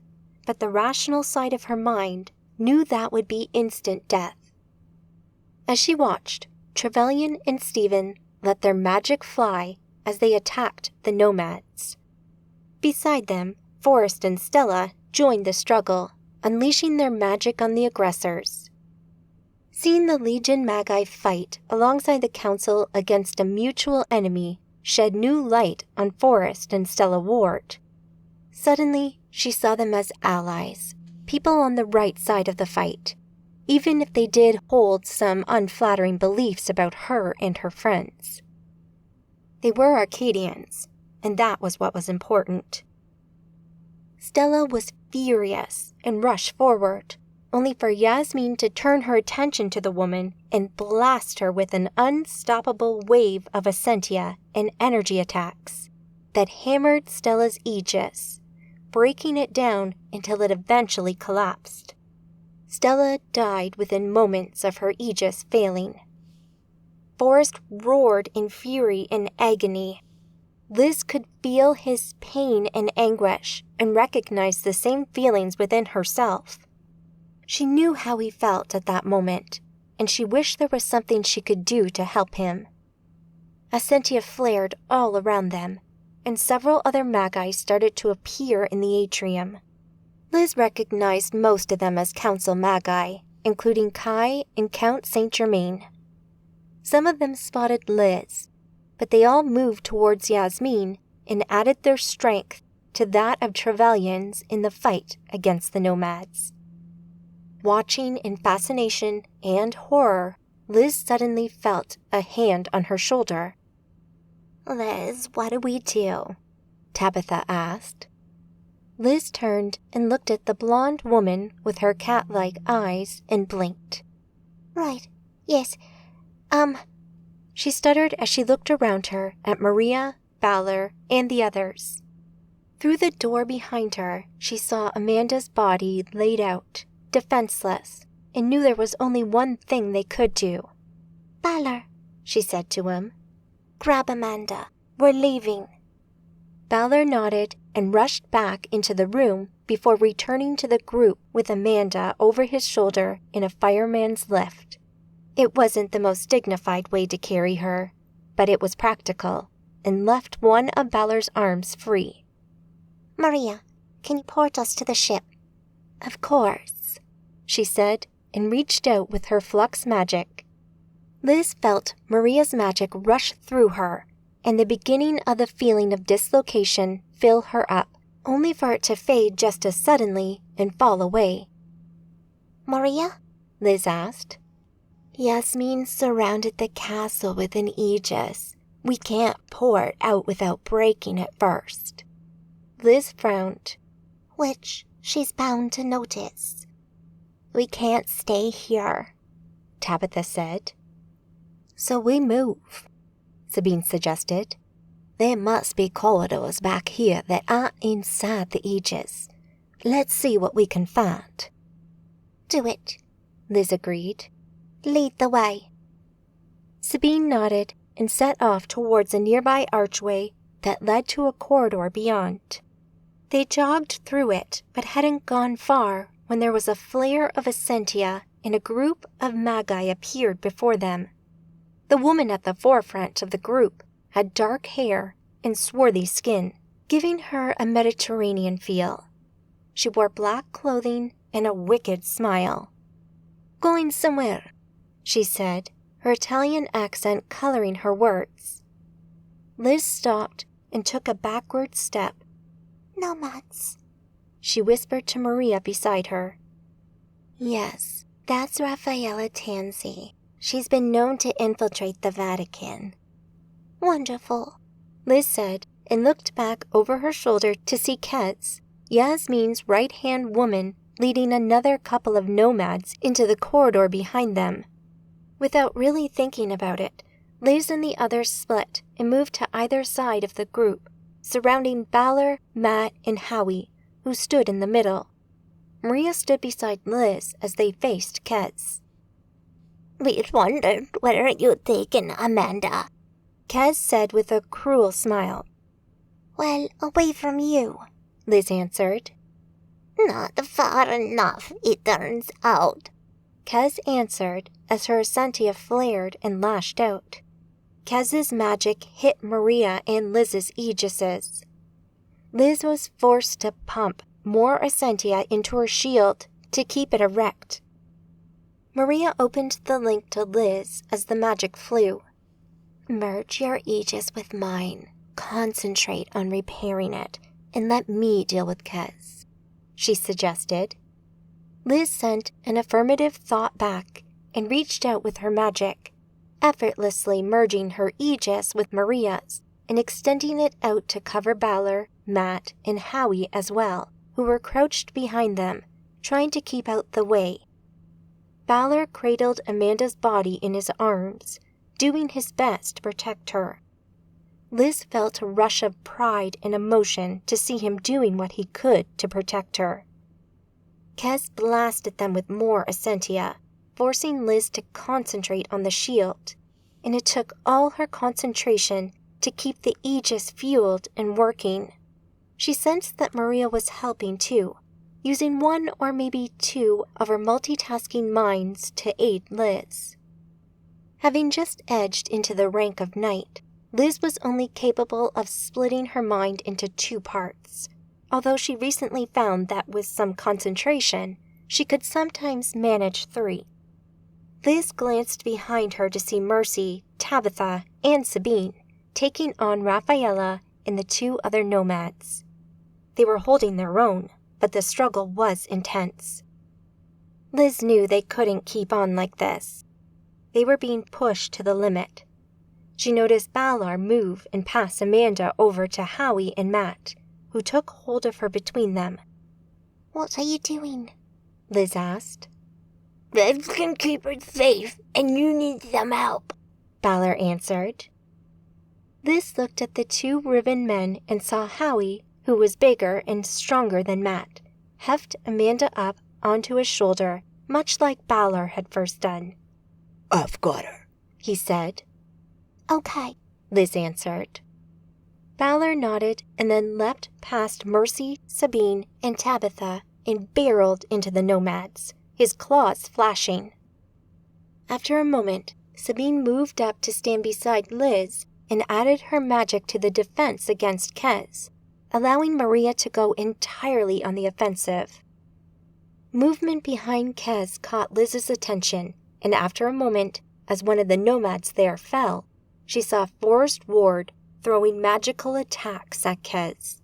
S4: But the rational side of her mind knew that would be instant death. As she watched, Trevelyan and Stephen let their magic fly as they attacked the nomads. Beside them, Forrest and Stella joined the struggle, unleashing their magic on the aggressors. Seeing the Legion Magi fight alongside the Council against a mutual enemy shed new light on Forrest and Stella Ward. Suddenly, she saw them as allies, people on the right side of the fight, even if they did hold some unflattering beliefs about her and her friends. They were Arcadians, and that was what was important. Stella was furious and rushed forward, only for Yasmin to turn her attention to the woman and blast her with an unstoppable wave of Essentia and energy attacks that hammered Stella's Aegis, breaking it down until it eventually collapsed. Stella died within moments of her Aegis failing. Forrest roared in fury and agony. Liz could feel his pain and anguish and recognized the same feelings within herself. She knew how he felt at that moment,
S2: and she wished there was something she could do to help him. Essentia flared all around them, and several other magi started to appear in the atrium. Liz recognized most of them as council magi, including Kai and Count Saint Germain. Some of them spotted Liz, but they all moved towards Yasmin and added their strength to that of Trevelyan's in the fight against the nomads. Watching in fascination and horror, Liz suddenly felt a hand on her shoulder.
S3: Liz, what do we do?
S2: Tabitha asked. Liz turned and looked at the blonde woman with her cat-like eyes and blinked.
S3: Right, yes,
S2: She stuttered as she looked around her at Maria, Balor, and the others. Through the door behind her, she saw Amanda's body laid out, defenseless, and knew there was only one thing they could do.
S3: Balor,
S2: She said to him.
S3: grab Amanda. We're leaving.
S2: Balor nodded and rushed back into the room before returning to the group with Amanda over his shoulder in a fireman's lift. It wasn't the most dignified way to carry her, but it was practical, and left one of Balor's arms free.
S3: Maria, can you port us to the ship?
S2: Of course, she said, and reached out with her flux magic. Liz felt Maria's magic rush through her, and the beginning of the feeling of dislocation fill her up, only for it to fade just as suddenly and fall away.
S3: Maria?
S2: Liz asked.
S4: Yasmin surrounded the castle with an aegis. We can't port out without breaking it first.
S2: Liz frowned.
S3: Which she's bound to notice.
S4: We can't stay here,
S2: Tabitha said.
S4: So we move, Sabine suggested. There must be corridors back here that aren't inside the aegis. Let's see what we can find.
S3: Do it.
S2: Liz agreed.
S3: Lead the way.
S2: Sabine nodded and set off towards a nearby archway that led to a corridor beyond. They jogged through it, but hadn't gone far when there was a flare of Essentia and a group of magi appeared before them. The woman at the forefront of the group had dark hair and swarthy skin, giving her a Mediterranean feel. She wore black clothing and a wicked smile. "Going somewhere," she said, her Italian accent coloring her words. Liz stopped and took a backward step.
S3: Nomads,
S2: she whispered to Maria beside her.
S4: Yes, that's Raffaella Tanzi. She's been known to infiltrate the Vatican.
S3: Wonderful,
S2: Liz said, and looked back over her shoulder to see Kez, Yasmin's right-hand woman, leading another couple of nomads into the corridor behind them. Without really thinking about it, Liz and the others split and moved to either side of the group, surrounding Balor, Matt, and Howie, who stood in the middle. Maria stood beside Liz as they faced Kez.
S3: We wondered where you'd taken Amanda,
S2: Kez said with a cruel smile.
S3: Well, away from you,
S2: Liz answered.
S3: Not far enough, it turns out,
S2: Kez answered as her Essentia flared and lashed out. Kez's magic hit Maria and Liz's aegises. Liz was forced to pump more Essentia into her shield to keep it erect. Maria opened the link to Liz as the magic flew.
S4: Merge your aegis with mine. Concentrate on repairing it, and let me deal with Kez,
S2: she suggested. Liz sent an affirmative thought back and reached out with her magic, effortlessly merging her aegis with Maria's and extending it out to cover Balor, Matt, and Howie as well, who were crouched behind them, trying to keep out the way. Balor cradled Amanda's body in his arms, doing his best to protect her. Liz felt a rush of pride and emotion to see him doing what he could to protect her. Kez blasted them with more Essentia, forcing Liz to concentrate on the shield, and it took all her concentration to keep the aegis fueled and working. She sensed that Maria was helping too, using one or maybe two of her multitasking minds to aid Liz. Having just edged into the rank of knight, Liz was only capable of splitting her mind into 2 parts, although she recently found that with some concentration, she could sometimes manage 3. Liz glanced behind her to see Mercy, Tabitha, and Sabine taking on Rafaela and the 2 other nomads. They were holding their own, but the struggle was intense. Liz knew they couldn't keep on like this. They were being pushed to the limit. She noticed Balor move and pass Amanda over to Howie and Matt, who took hold of her between them.
S3: What are you doing?
S2: Liz asked.
S5: Liz can keep her safe, and you need some help,
S2: Balor answered. Liz looked at the 2 riven men and saw Howie, who was bigger and stronger than Matt, heft Amanda up onto his shoulder, much like Balor had first done.
S5: I've got her,
S2: he said.
S3: Okay,
S2: Liz answered. Balor nodded and then leapt past Mercy, Sabine, and Tabitha and barreled into the nomads, his claws flashing. After a moment, Sabine moved up to stand beside Liz and added her magic to the defense against Kez, allowing Maria to go entirely on the offensive. Movement behind Kez caught Liz's attention, and after a moment, as one of the nomads there fell, she saw Forrest Ward throwing magical attacks at Kez.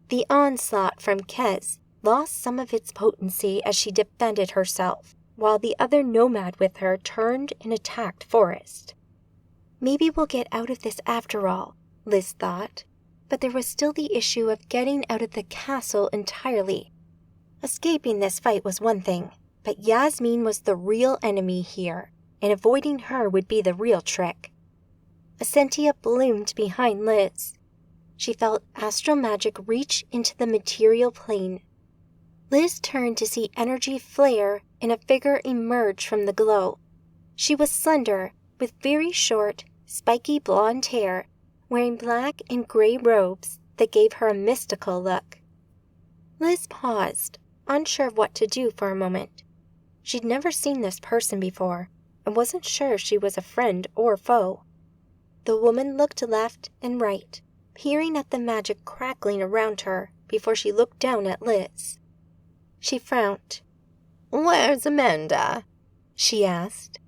S2: The onslaught from Kez lost some of its potency as she defended herself, while the other nomad with her turned and attacked Forrest. Maybe we'll get out of this after all, Liz thought, but there was still the issue of getting out of the castle entirely. Escaping this fight was one thing, but Yasmin was the real enemy here, and avoiding her would be the real trick. Essentia bloomed behind Liz. She felt astral magic reach into the material plane. Liz turned to see energy flare and a figure emerge from the glow. She was slender, with very short, spiky blonde hair, wearing black and gray robes that gave her a mystical look. Liz paused, unsure of what to do for a moment. She'd never seen this person before, and wasn't sure if she was a friend or foe. The woman looked left and right, peering at the magic crackling around her before she looked down at Liz. She frowned.
S5: Where's Amanda?
S2: She asked.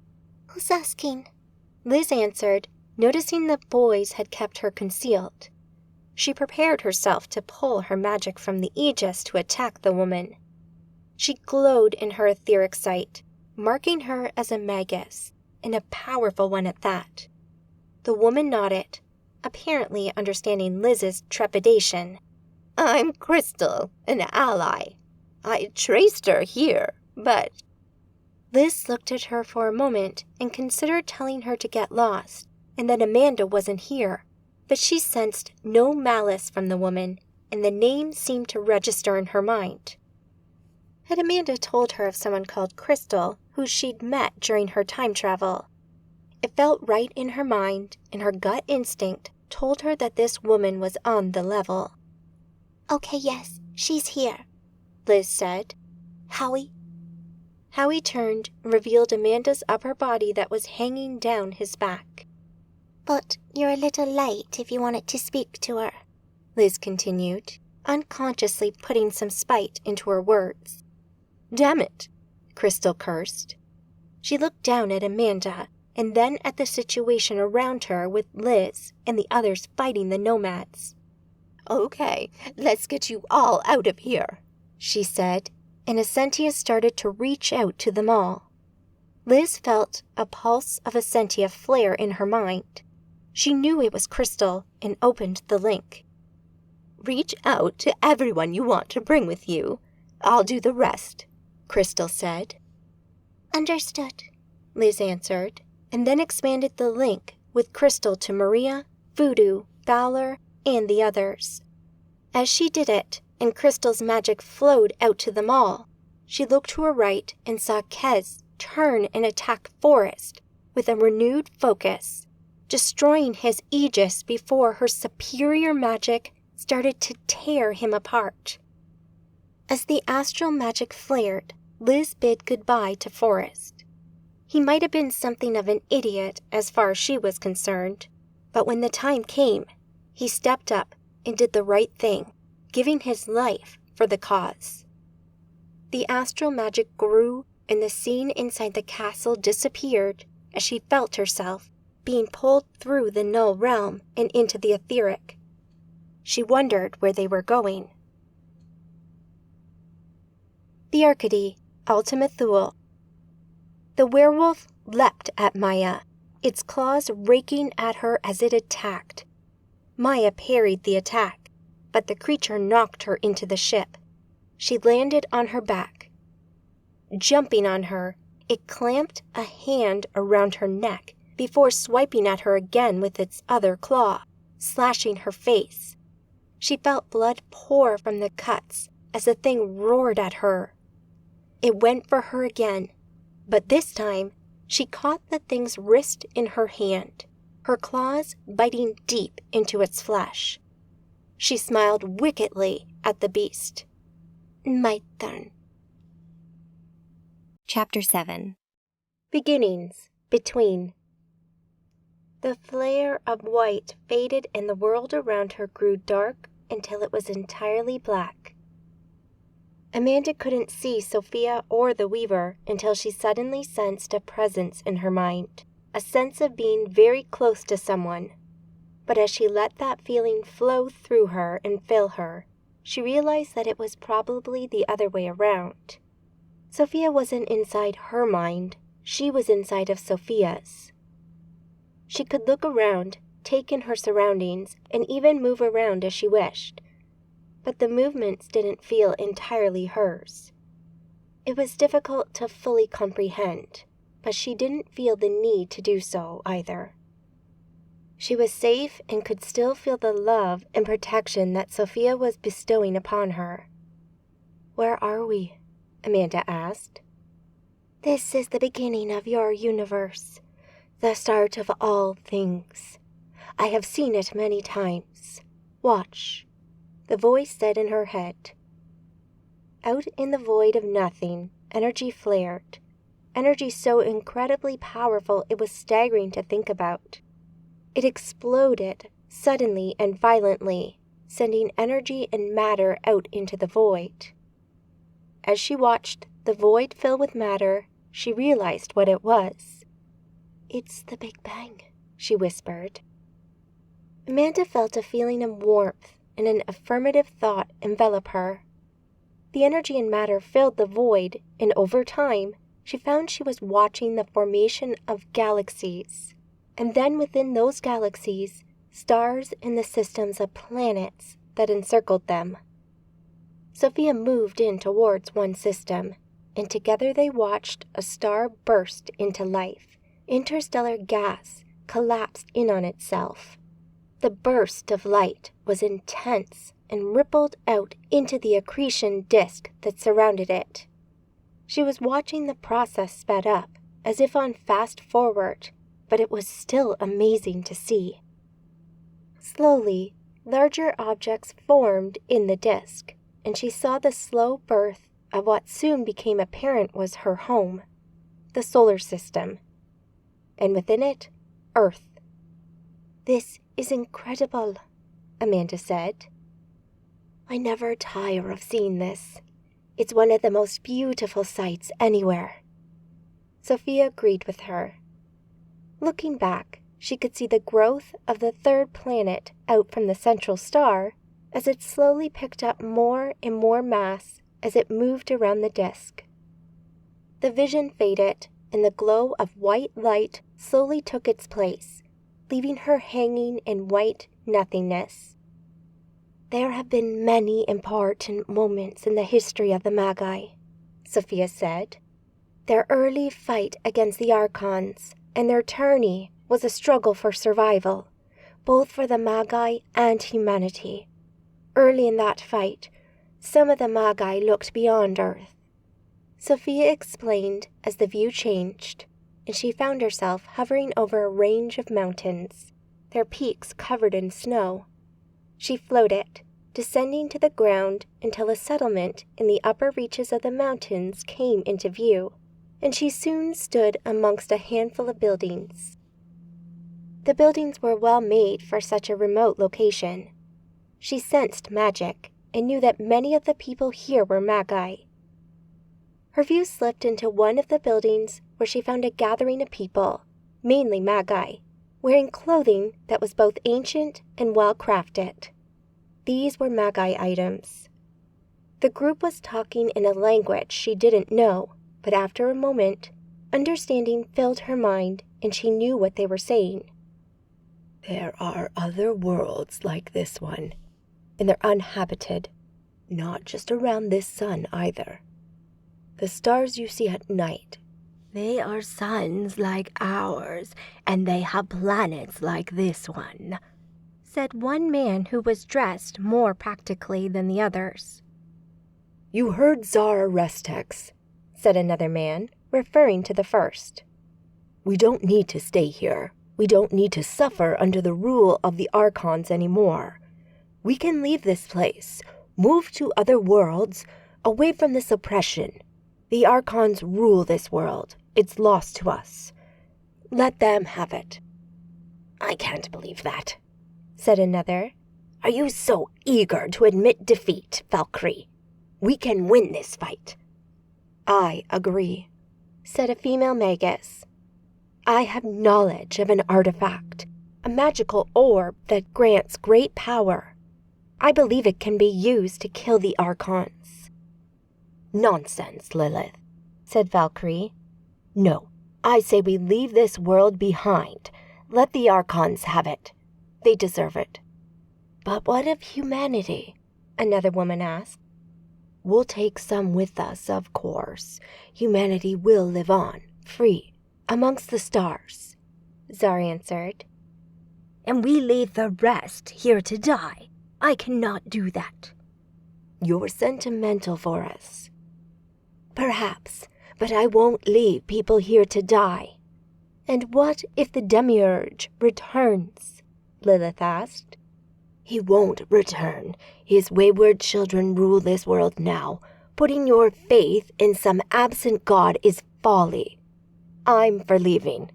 S3: Who's asking?
S2: Liz answered, noticing that boys had kept her concealed. She prepared herself to pull her magic from the Aegis to attack the woman. She glowed in her etheric sight, marking her as a Magus, and a powerful one at that. The woman nodded, apparently understanding Liz's trepidation.
S5: I'm Crystal, an ally. I traced her here, but...
S2: Liz looked at her for a moment and considered telling her to get lost, and that Amanda wasn't here, but she sensed no malice from the woman, and the name seemed to register in her mind. Had Amanda told her of someone called Crystal, who she'd met during her time travel? It felt right in her mind, and her gut instinct told her that this woman was on the level.
S3: Okay, yes, she's here,
S2: Liz said.
S3: Howie?
S2: Howie turned and revealed Amanda's upper body that was hanging down his back.
S3: But you're a little late if you wanted to speak to her,
S2: Liz continued, unconsciously putting some spite into her words. Damn it, Crystal cursed. She looked down at Amanda, and then at the situation around her with Liz and the others fighting the nomads.
S5: Okay, let's get you all out of here,
S2: she said, and Essentia started to reach out to them all. Liz felt a pulse of Essentia flare in her mind. She knew it was Crystal and opened the link.
S5: Reach out to everyone you want to bring with you. I'll do the rest, Crystal said.
S3: Understood,
S2: Liz answered, and then expanded the link with Crystal to Maria, Voodoo, Balor, and the others. As she did it, and Crystal's magic flowed out to them all, she looked to her right and saw Kez turn and attack Forrest with a renewed focus, destroying his Aegis before her superior magic started to tear him apart. As the astral magic flared, Liz bid goodbye to Forrest. He might have been something of an idiot as far as she was concerned, but when the time came, he stepped up and did the right thing, giving his life for the cause. The astral magic grew and the scene inside the castle disappeared as she felt herself being pulled through the null realm and into the etheric. She wondered where they were going. The Arcady, Ultima Thule. The werewolf leapt at Maya, its claws raking at her as it attacked. Maya parried the attack, but the creature knocked her into the ship. She landed on her back. Jumping on her, it clamped a hand around her neck before swiping at her again with its other claw, slashing her face. She felt blood pour from the cuts as the thing roared at her. It went for her again, but this time she caught the thing's wrist in her hand, her claws biting deep into its flesh. She smiled wickedly at the beast. My turn.
S1: Chapter 7.
S2: Beginnings, Between. The flare of white faded and the world around her grew dark until it was entirely black. Amanda couldn't see Sophia or the Weaver until she suddenly sensed a presence in her mind, a sense of being very close to someone. But as she let that feeling flow through her and fill her, she realized that it was probably the other way around. Sophia wasn't inside her mind, she was inside of Sophia's. She could look around, take in her surroundings, and even move around as she wished. But the movements didn't feel entirely hers. It was difficult to fully comprehend, but she didn't feel the need to do so either. She was safe and could still feel the love and protection that Sophia was bestowing upon her. "Where are we?" Amanda asked. "This is the beginning of your universe, the start of all things. I have seen it many times. Watch," the voice said in her head. Out in the void of nothing, energy flared. Energy so incredibly powerful it was staggering to think about. It exploded, suddenly and violently, sending energy and matter out into the void. As she watched the void fill with matter, she realized what it was. "It's the Big Bang," she whispered. Amanda felt a feeling of warmth and an affirmative thought envelop her. The energy and matter filled the void, and over time, she found she was watching the formation of galaxies, and then within those galaxies, stars and the systems of planets that encircled them. Sophia moved in towards one system, and together they watched a star burst into life. Interstellar gas collapsed in on itself. The burst of light was intense and rippled out into the accretion disk that surrounded it. She was watching the process sped up, as if on fast forward, but it was still amazing to see. Slowly, larger objects formed in the disk, and she saw the slow birth of what soon became apparent was her home, the solar system, and within it, Earth. "This is incredible," Amanda said. "I never tire of seeing this. It's one of the most beautiful sights anywhere." Sophia agreed with her. Looking back, she could see the growth of the third planet out from the central star as it slowly picked up more and more mass as it moved around the disk. The vision faded, and the glow of white light slowly took its place, leaving her hanging in white nothingness. "There have been many important moments in the history of the Magi," Sophia said. "Their early fight against the Archons and their tourney was a struggle for survival, both for the Magi and humanity. Early in that fight, some of the Magi looked beyond Earth." Sophia explained as the view changed, and she found herself hovering over a range of mountains, their peaks covered in snow. She floated, descending to the ground until a settlement in the upper reaches of the mountains came into view, and she soon stood amongst a handful of buildings. The buildings were well made for such a remote location. She sensed magic and knew that many of the people here were Magi. Her view slipped into one of the buildings where she found a gathering of people, mainly Magi, wearing clothing that was both ancient and well-crafted. These were Magi items. The group was talking in a language she didn't know, but after a moment, understanding filled her mind and she knew what they were saying.
S5: There are other worlds like this one, and they're uninhabited, not just around this sun either. The stars you see at night, they are suns like ours, and they have planets like this one,
S2: said one man who was dressed more practically than the others.
S5: You heard Zara Restex, said another man, referring to the first. We don't need to stay here. We don't need to suffer under the rule of the Archons anymore. We can leave this place, move to other worlds, away from this oppression. The Archons rule this world. It's lost to us. Let them have it. I can't believe that, said another. Are you so eager to admit defeat, Valkyrie? We can win this fight. I agree, said a female magus. I have knowledge of an artifact, a magical orb that grants great power. I believe it can be used to kill the Archons. Nonsense, Lilith, said Valkyrie. No, I say we leave this world behind. Let the Archons have it. They deserve it. But what of humanity? Another woman asked. We'll take some with us, of course. Humanity will live on, free, amongst the stars, Zar answered. And we leave the rest here to die. I cannot do that. You're sentimental for us. Perhaps, but I won't leave people here to die. And what if the Demiurge returns? Lilith asked. He won't return. His wayward children rule this world now. Putting your faith in some absent god is folly. I'm for leaving,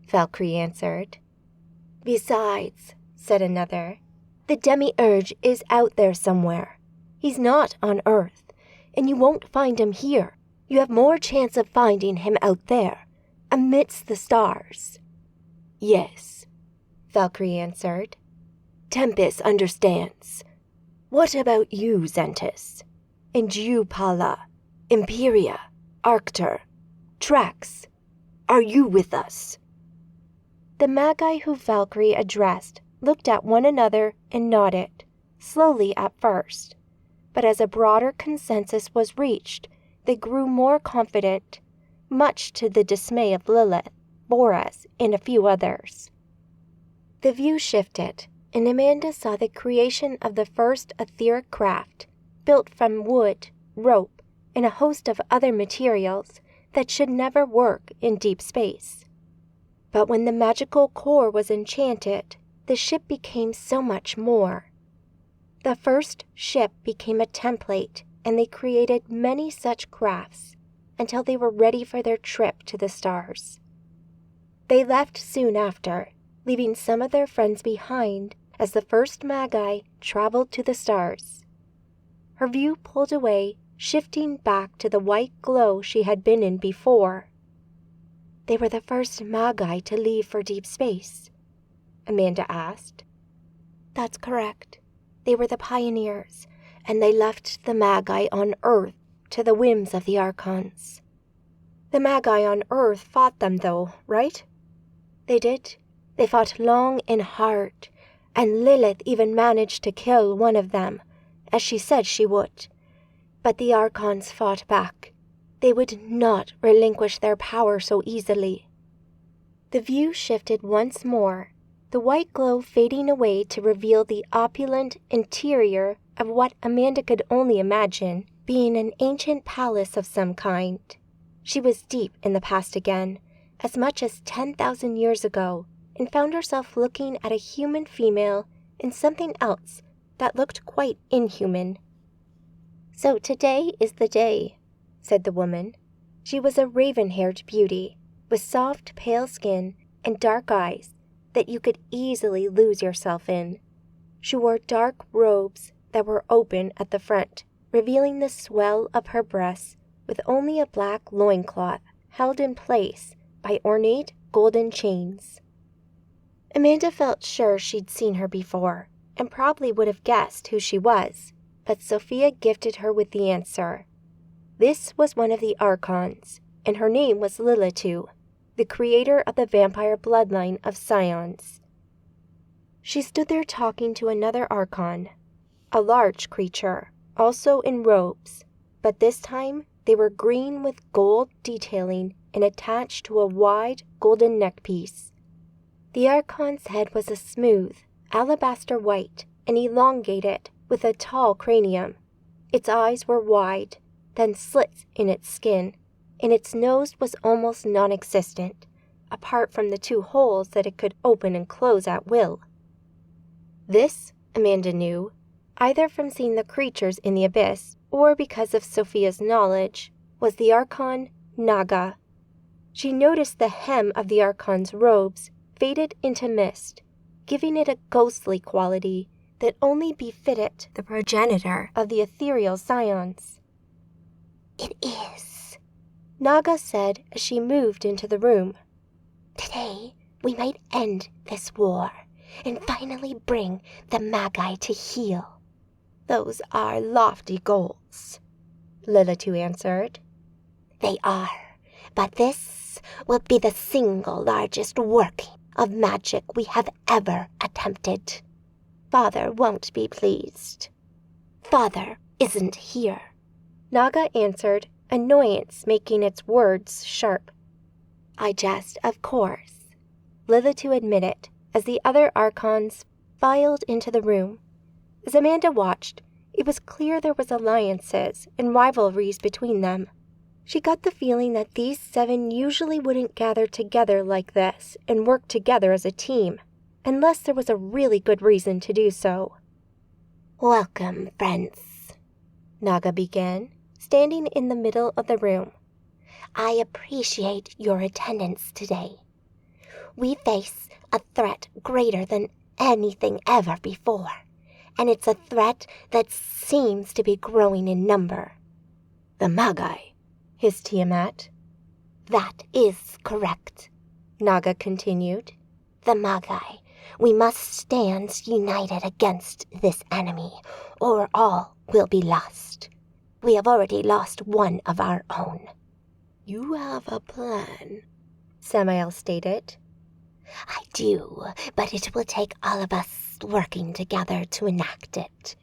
S5: Valkyrie answered. Besides, said another, the Demiurge is out there somewhere. He's not on Earth, and you won't find him here. You have more chance of finding him out there, amidst the stars. Yes, Valkyrie answered. Tempest understands. What about you, Xentis? And you, Pala, Imperia, Arctur, Trax? Are you with us? The Magi who Valkyrie addressed looked at one another and nodded, slowly at first. But as a broader consensus was reached, they grew more confident, much to the dismay of Lilith, Boras, and a few others. The view shifted, and Amanda saw the creation of the first etheric craft, built from wood, rope, and a host of other materials that should never work in deep space. But when the magical core was enchanted, the ship became so much more. The first ship became a template, and they created many such crafts until they were ready for their trip to the stars. They left soon after, leaving some of their friends behind as the first Magi traveled to the stars. Her view pulled away, shifting back to the white glow she had been in before. They were the first Magi to leave for deep space, Amanda asked. That's correct. They were the pioneers, and they left the Magi on Earth to the whims of the Archons. The Magi on Earth fought them, though, right? They did. They fought long and hard, and Lilith even managed to kill one of them, as she said she would. But the Archons fought back. They would not relinquish their power so easily. The view shifted once more, the white glow fading away to reveal the opulent interior of what Amanda could only imagine being an ancient palace of some kind. She was deep in the past again, as much as 10,000 years ago, and found herself looking at a human female and something else
S2: that looked quite inhuman. "So today is the day," said the woman. She was a raven-haired beauty, with soft, pale skin and dark eyes that you could easily lose yourself in. She wore dark robes that were open at the front, revealing the swell of her breasts with only a black loincloth held in place by ornate golden chains. Amanda felt sure she'd seen her before, and probably would have guessed who she was, but Sophia gifted her with the answer. This was one of the Archons, and her name was Lilitu, the creator of the vampire bloodline of Scions. She stood there talking to another Archon, a large creature, also in robes, but this time they were green with gold detailing and attached to a wide golden neckpiece. The Archon's head was a smooth, alabaster white and elongated with a tall cranium. Its eyes were wide, then slits in its skin, and its nose was almost non-existent, apart from the 2 holes that it could open and close at will. This, Amanda knew, either from seeing the creatures in the abyss or because of Sophia's knowledge, was the Archon Naga. She noticed the hem of the Archon's robes faded into mist, giving it a ghostly quality that only befitted the progenitor of the ethereal Scions.
S3: "It is,"
S2: Naga said as she moved into the room.
S3: "Today we might end this war and finally bring the Magi to heel."
S2: "Those are lofty goals," Lilitu answered.
S3: "They are, but this will be the single largest working of magic we have ever attempted. Father won't be pleased. Father isn't here."
S2: Naga answered, annoyance making its words sharp. "I jest, of course," Lilitu admitted as the other Archons filed into the room. As Amanda watched, it was clear there was alliances and rivalries between them. She got the feeling that these 7 usually wouldn't gather together like this and work together as a team, unless there was a really good reason to do so.
S3: "Welcome, friends,"
S2: Naga began, standing in the middle of the room.
S3: "I appreciate your attendance today. We face a threat greater than anything ever before, and it's a threat that seems to be growing in number."
S2: "The Magi," hissed Tiamat.
S3: "That is correct,"
S2: Naga continued.
S3: "The Magi. We must stand united against this enemy, or all will be lost. We have already lost one of our own."
S2: "You have a plan," Samael stated.
S3: "I do, but it will take all of us working together to enact it."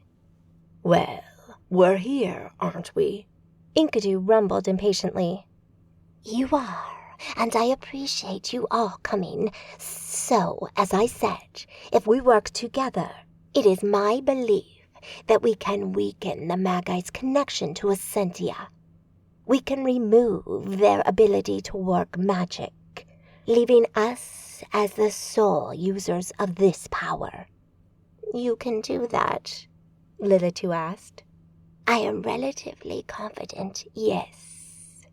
S5: "Well, we're here, aren't we?"
S2: Enkidu rumbled impatiently.
S3: "You are, and I appreciate you all coming. So, as I said, if we work together, it is my belief that we can weaken the Magi's connection to Essentia. We can remove their ability to work magic, leaving us as the sole users of this power."
S2: "You can do that?" Lilitu asked.
S3: "I am relatively confident, yes."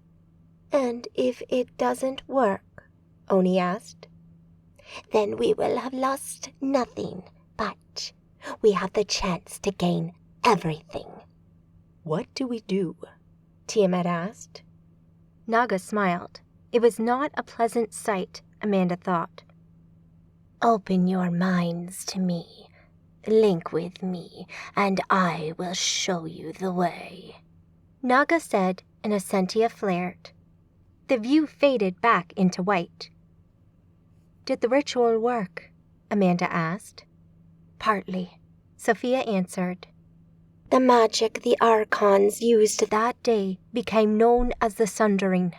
S2: "And if it doesn't work?" Oni asked.
S3: "Then we will have lost nothing, but we have the chance to gain everything."
S5: "What do we do?"
S2: Tiamat asked. Naga smiled. It was not a pleasant sight, Amanda thought.
S3: "Open your minds to me. Link with me, and I will show you the way,"
S2: Naga said, and Essentia flared. The view faded back into white. "Did the ritual work?" Amanda asked.
S3: "Partly,"
S2: Sophia answered.
S3: "The magic the Archons used
S2: That day became known as the Sundering,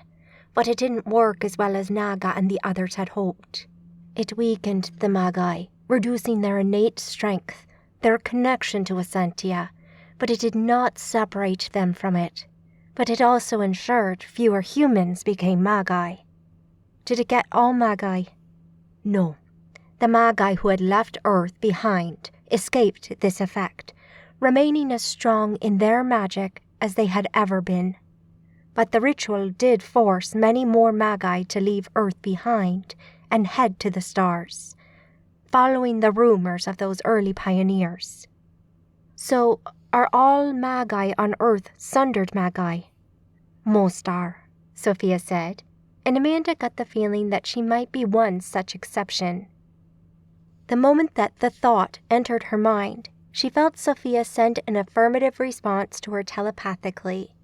S2: but it didn't work as well as Naga and the others had hoped. It weakened the Magi, reducing their innate strength, their connection to Essentia, but it did not separate them from it. But it also ensured fewer humans became Magi. Did it get all Magi? No. The Magi who had left Earth behind escaped this effect, remaining as strong in their magic as they had ever been. But the ritual did force many more Magi to leave Earth behind and head to the stars, following the rumors of those early pioneers. So, are all Magi on Earth sundered Magi? Most are, Sophia said, and Amanda got the feeling that she might be one such exception. The moment that the thought entered her mind, she felt Sophia send an affirmative response to her telepathically.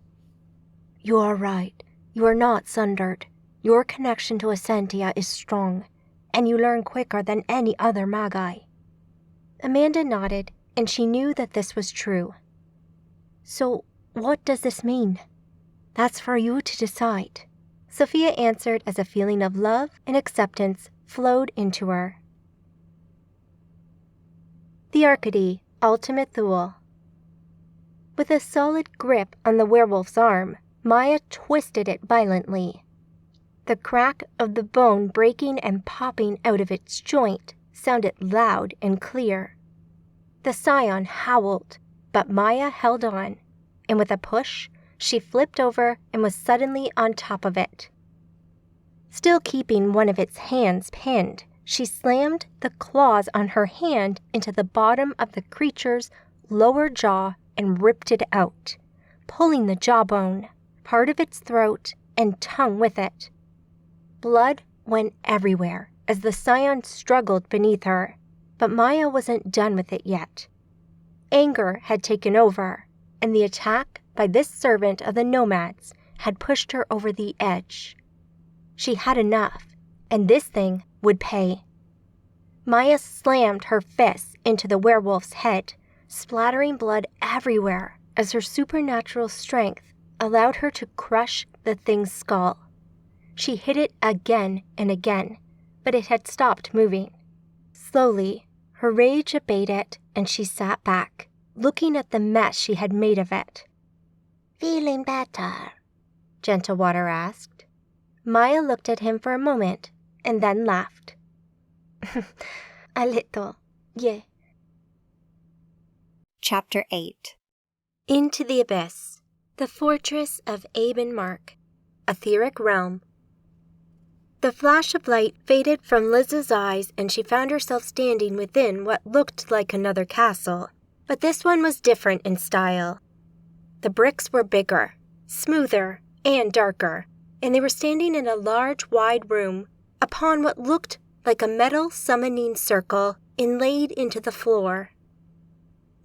S2: You are right. You are not sundered. Your connection to Essentia is strong, and you learn quicker than any other Magi. Amanda nodded, and she knew that this was true. So, what does this mean? That's for you to decide, Sophia answered as a feeling of love and acceptance flowed into her. The Arcady, Ultima Thule. With a solid grip on the werewolf's arm, Maya twisted it violently. The crack of the bone breaking and popping out of its joint sounded loud and clear. The scion howled, but Maya held on, and with a push, she flipped over and was suddenly on top of it. Still keeping one of its hands pinned, she slammed the claws on her hand into the bottom of the creature's lower jaw and ripped it out, pulling the jawbone, part of its throat, and tongue with it. Blood went everywhere as the scion struggled beneath her, but Maya wasn't done with it yet. Anger had taken over, and the attack by this servant of the nomads had pushed her over the edge. She had enough, and this thing would pay. Maya slammed her fists into the werewolf's head, splattering blood everywhere as her supernatural strength allowed her to crush the thing's skull. She hit it again and again, but it had stopped moving. Slowly, her rage abated and she sat back, looking at the mess she had made of it.
S3: Feeling better?
S2: Gentle Water asked. Maya looked at him for a moment and then laughed. A little, yeah.
S1: Chapter 8.
S2: Into the Abyss, the Fortress of Aben Mark, Etheric Realm. The flash of light faded from Liz's eyes and she found herself standing within what looked like another castle, but this one was different in style. The bricks were bigger, smoother, and darker, and they were standing in a large, wide room upon what looked like a metal summoning circle inlaid into the floor.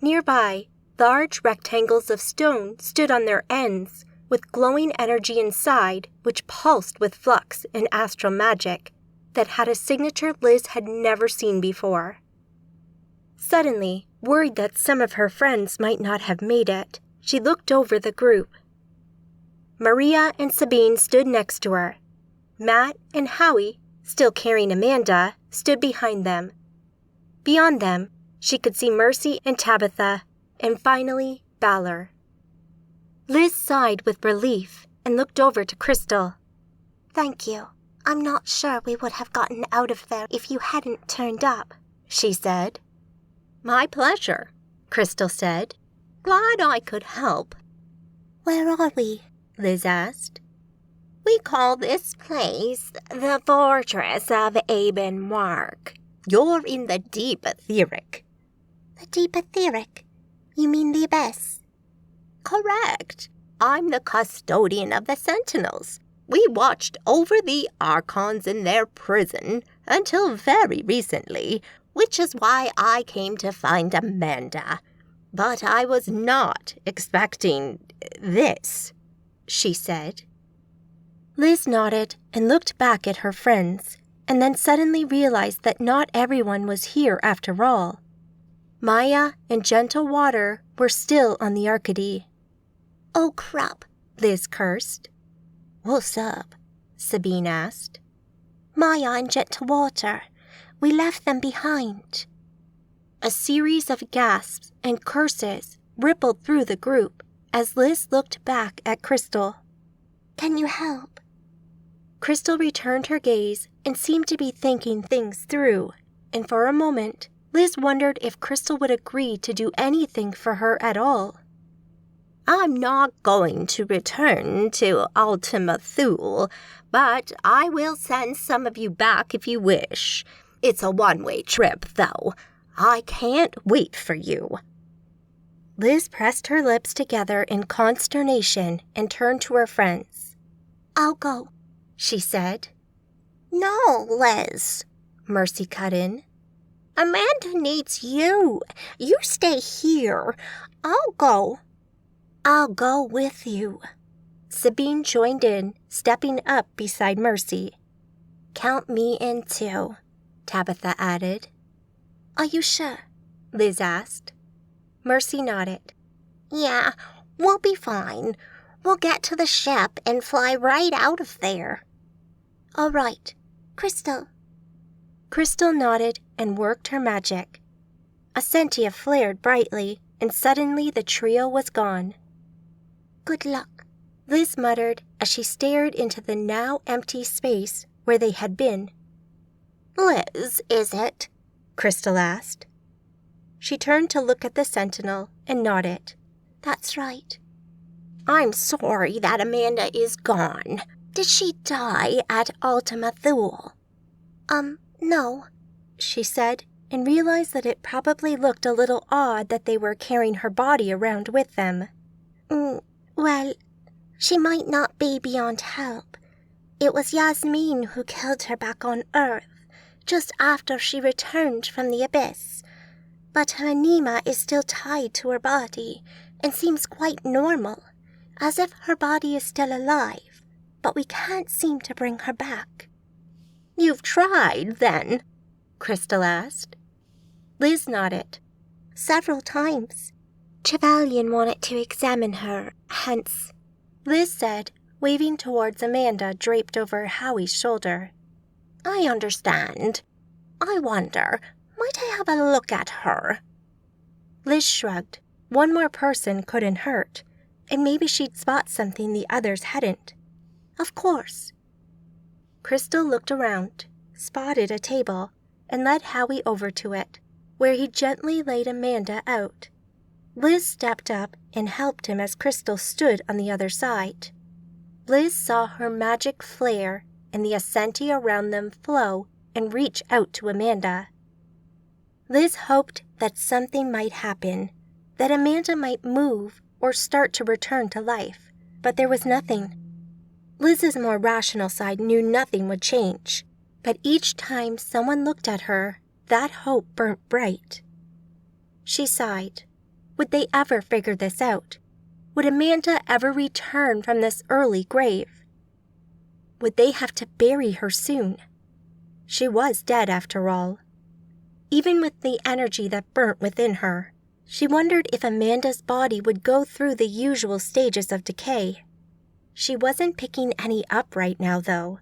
S2: Nearby, large rectangles of stone stood on their ends, with glowing energy inside which pulsed with flux and astral magic that had a signature Liz had never seen before. Suddenly, worried that some of her friends might not have made it, she looked over the group. Maria and Sabine stood next to her. Matt and Howie, still carrying Amanda, stood behind them. Beyond them, she could see Mercy and Tabitha, and finally, Balor. Liz sighed with relief and looked over to Crystal.
S3: Thank you. I'm not sure we would have gotten out of there if you hadn't turned up,
S2: she said.
S1: My pleasure, Crystal said. Glad I could help.
S3: Where are we?
S2: Liz asked.
S1: We call this place the Fortress of Aben Mark. You're in the deep etheric.
S3: The deep etheric? You mean the abyss?
S1: Correct. I'm the custodian of the Sentinels. We watched over the Archons in their prison until very recently, which is why I came to find Amanda. But I was not expecting this, she said.
S2: Liz nodded and looked back at her friends, and then suddenly realized that not everyone was here after all. Maya and Gentle Water were still on the Arcady.
S3: Oh, crap,
S2: Liz cursed.
S3: What's up?
S2: Sabine asked.
S3: Maya and Gentle Water. We left them behind.
S2: A series of gasps and curses rippled through the group as Liz looked back at Crystal.
S3: Can you help?
S2: Crystal returned her gaze and seemed to be thinking things through, and for a moment,
S1: Liz wondered if Crystal would agree to do anything for her at all.
S6: I'm not going to return to Ultima Thule, but I will send some of you back if you wish. It's a one-way trip, though. I can't wait for you.
S1: Liz pressed her lips together in consternation and turned to her friends.
S3: I'll go,
S1: she said.
S6: No, Liz,
S1: Mercy cut in.
S6: Amanda needs you. You stay here. I'll go with you.
S1: Sabine joined in, stepping up beside Mercy. Count me in too, Tabitha added.
S3: Are you sure?
S1: Liz asked. Mercy nodded.
S6: Yeah, we'll be fine. We'll get to the ship and fly right out of there.
S3: All right. Crystal.
S1: Crystal nodded and worked her magic. Essentia flared brightly, and suddenly the trio was gone.
S3: Good luck,
S1: Liz muttered as she stared into the now empty space where they had been.
S6: Liz, is it?
S1: Crystal asked. She turned to look at the sentinel and nodded.
S3: That's right.
S6: I'm sorry that Amanda is gone. Did she die at Ultima Thule?
S3: No,
S1: she said, and realized that it probably looked a little odd that they were carrying her body around with them.
S3: Well, she might not be beyond help. It was Yasmin who killed her back on Earth, just after she returned from the abyss. But her anima is still tied to her body and seems quite normal, as if her body is still alive, but we can't seem to bring her back.
S6: You've tried, then?
S1: Crystal asked. Liz nodded.
S3: Several times.
S4: Trevelyan wanted to examine her, hence,
S1: Liz said, waving towards Amanda draped over Howie's shoulder.
S6: I understand. I wonder, might I have a look at her?
S1: Liz shrugged. One more person couldn't hurt, and maybe she'd spot something the others hadn't. Of course. Crystal looked around, spotted a table, and led Howie over to it, where he gently laid Amanda out. Liz stepped up and helped him as Crystal stood on the other side. Liz saw her magic flare and the Essentia around them flow and reach out to Amanda. Liz hoped that something might happen, that Amanda might move or start to return to life, but there was nothing. Liz's more rational side knew nothing would change, but each time someone looked at her, that hope burnt bright. She sighed. Would they ever figure this out? Would Amanda ever return from this early grave? Would they have to bury her soon? She was dead after all. Even with the energy that burnt within her, she wondered if Amanda's body would go through the usual stages of decay. She wasn't picking any up right now, though.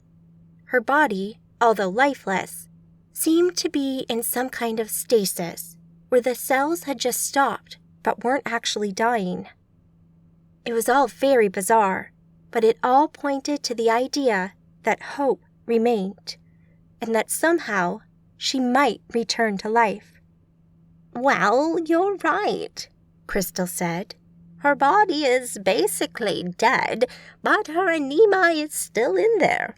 S1: Her body, although lifeless, seemed to be in some kind of stasis, where the cells had just stopped but weren't actually dying. It was all very bizarre, but it all pointed to the idea that hope remained, and that somehow she might return to life.
S6: Well, you're right, Crystal said. Her body is basically dead, but her anima is still in there.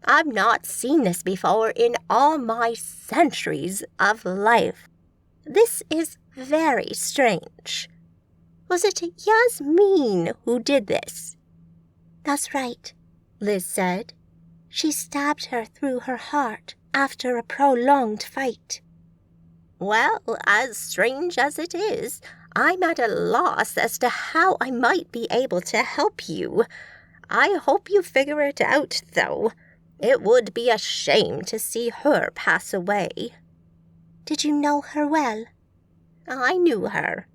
S6: I've not seen this before in all my centuries of life. This is very strange. Was it Yasmin who did this?
S3: That's right,
S1: Liz said.
S3: She stabbed her through her heart after a prolonged fight.
S6: Well, as strange as it is, I'm at a loss as to how I might be able to help you. I hope you figure it out, though. It would be a shame to see her pass away.
S3: Did you know her well?
S6: I knew her.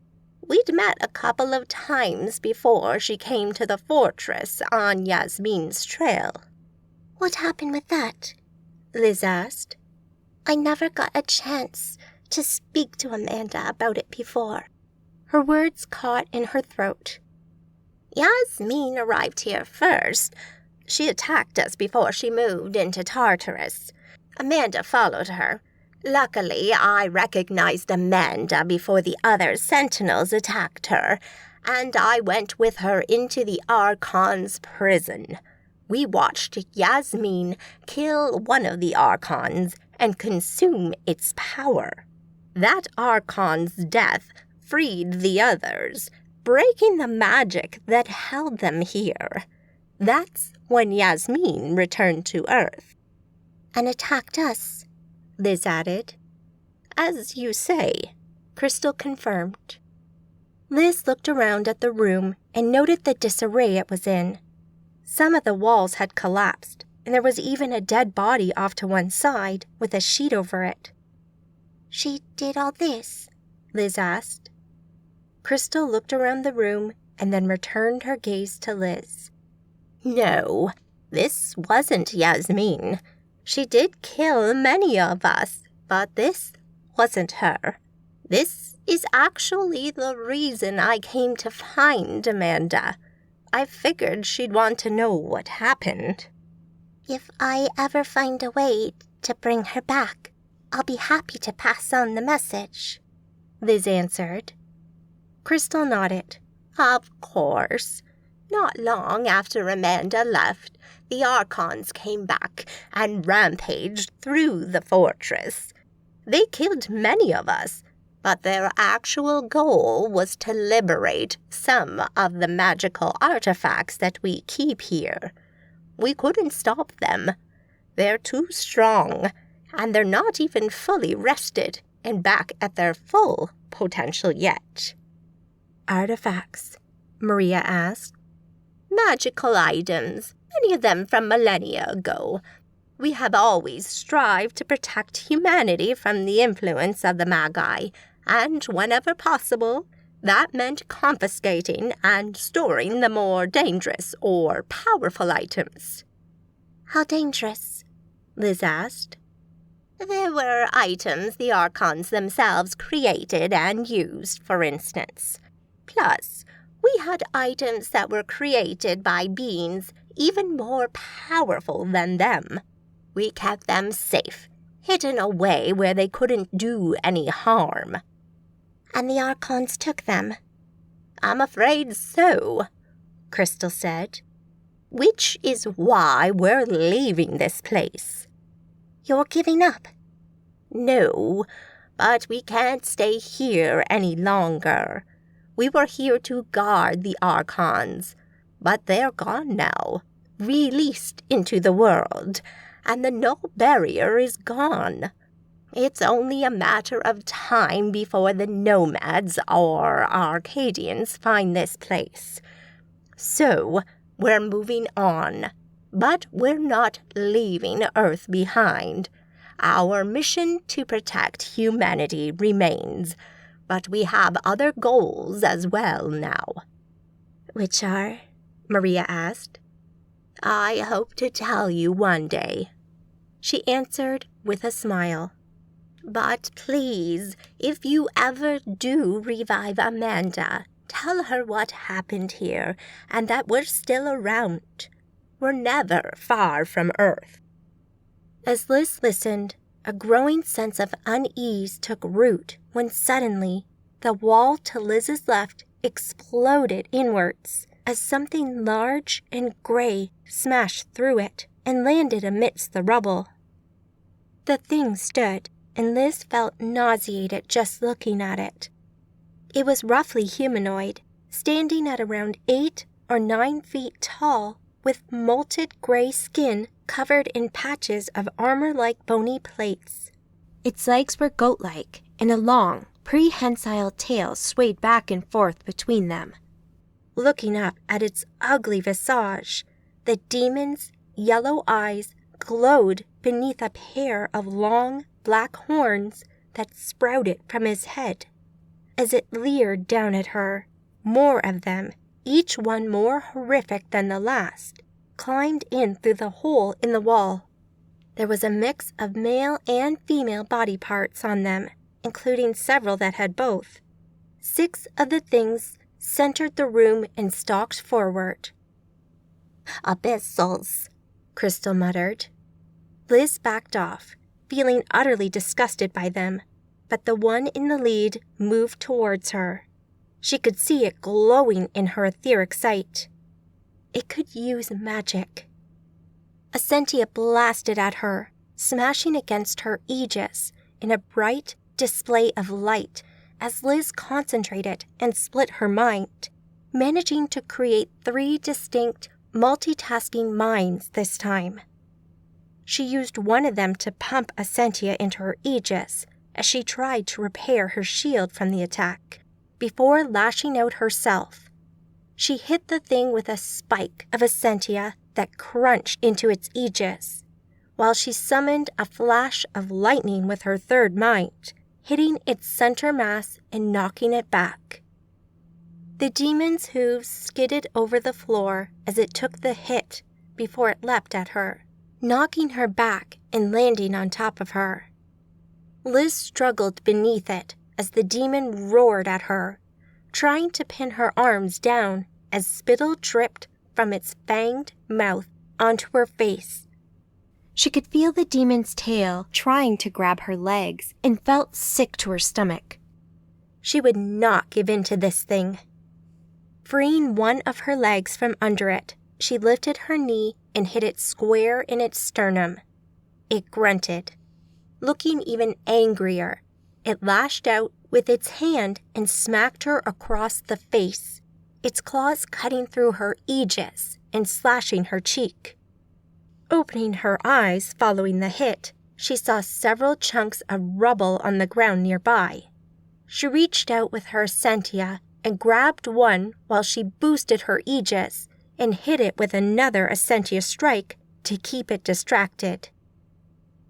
S6: We'd met a couple of times before she came to the fortress on Yasmin's trail.
S3: What happened with that?
S1: Liz asked.
S3: I never got a chance to speak to Amanda about it before.
S1: Her words caught in her throat.
S6: Yasmin arrived here first. She attacked us before she moved into Tartarus. Amanda followed her, Luckily, I recognized Amanda before the other sentinels attacked her, and I went with her into the Archon's prison. We watched Yasmin kill one of the Archons and consume its power. That Archon's death freed the others, breaking the magic that held them here. That's when Yasmin returned to Earth.
S3: And attacked us,
S6: Liz added. As you say, Crystal confirmed.
S4: Liz looked around at the room and noted the disarray it was in. Some of the walls had collapsed, and there was even a dead body off to one side with a sheet over it.
S3: She did all this?
S4: Liz asked. Crystal looked around the room and then returned her gaze to Liz.
S6: No, this wasn't Yasmin. She did kill many of us, but this wasn't her. This is actually the reason I came to find Amanda. I figured she'd want to know what happened.
S3: If I ever find a way to bring her back, I'll be happy to pass on the message,
S4: Liz answered. Crystal nodded.
S6: Of course. Not long after Amanda left, the Archons came back and rampaged through the fortress. They killed many of us, but their actual goal was to liberate some of the magical artifacts that we keep here. We couldn't stop them. They're too strong, and they're not even fully rested and back at their full potential yet.
S4: Artifacts? Maria asked.
S6: Magical items, many of them from millennia ago. We have always strived to protect humanity from the influence of the Magi, and whenever possible, that meant confiscating and storing the more dangerous or powerful items.
S3: How dangerous?
S4: Liz asked.
S6: There were items the Archons themselves created and used, for instance. Plus, we had items that were created by beings even more powerful than them. We kept them safe, hidden away where they couldn't do any harm.
S3: And the Archons took them?
S6: I'm afraid so, Crystal said. Which is why we're leaving this place.
S3: You're giving up?
S6: No, but we can't stay here any longer. We were here to guard the Archons, but they're gone now, released into the world, and the null barrier is gone. It's only a matter of time before the nomads or Arcadians find this place. So, we're moving on, but we're not leaving Earth behind. Our mission to protect humanity remains, but we have other goals as well now.
S4: Which are? Maria asked.
S6: I hope to tell you one day,
S4: she answered with a smile.
S6: But please, if you ever do revive Amanda, tell her what happened here and that we're still around. We're never far from Earth.
S4: As Liz listened, a growing sense of unease took root when suddenly the wall to Liz's left exploded inwards as something large and gray smashed through it and landed amidst the rubble. The thing stood, and Liz felt nauseated just looking at it. It was roughly humanoid, standing at around 8 or 9 feet tall, with molted gray skin covered in patches of armor-like bony plates. Its legs were goat-like, and a long, prehensile tail swayed back and forth between them. Looking up at its ugly visage, the demon's yellow eyes glowed beneath a pair of long, black horns that sprouted from his head. As it leered down at her, more of them, each one more horrific than the last, climbed in through the hole in the wall. There was a mix of male and female body parts on them, including several that had both. 6 of the things centered the room and stalked forward.
S6: Abyssals,
S4: Crystal muttered. Liz backed off,
S7: feeling utterly disgusted by them, but the one in the lead moved towards her. She could see it glowing in her etheric sight. It could use magic. Essentia blasted at her, smashing against her aegis in a bright display of light as Liz concentrated and split her mind, managing to create 3 distinct, multitasking minds this time. She used one of them to pump Essentia into her aegis as she tried to repair her shield from the attack, before lashing out herself. She hit the thing with a spike of Essentia that crunched into its aegis, while she summoned a flash of lightning with her third mind, hitting its center mass and knocking it back. The demon's hooves skidded over the floor as it took the hit before it leapt at her, knocking her back and landing on top of her. Liz struggled beneath it as the demon roared at her, trying to pin her arms down as spittle dripped from its fanged mouth onto her face.
S1: She could feel the demon's tail trying to grab her legs and felt sick to her stomach.
S7: She would not give in to this thing. Freeing one of her legs from under it, she lifted her knee and hit it square in its sternum. It grunted. Looking even angrier, it lashed out with its hand and smacked her across the face, its claws cutting through her aegis and slashing her cheek. Opening her eyes following the hit, she saw several chunks of rubble on the ground nearby. She reached out with her Essentia and grabbed one while she boosted her aegis and hit it with another Essentia strike to keep it distracted.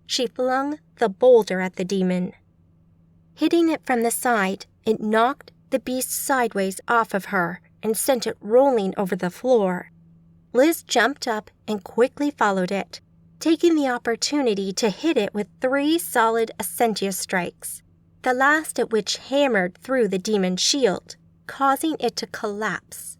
S7: She flung the boulder at the demon. Hitting it from the side, it knocked the beast sideways off of her and sent it rolling over the floor. Liz jumped up and quickly followed it, taking the opportunity to hit it with 3 solid Essentia strikes, the last of which hammered through the demon's shield, causing it to collapse.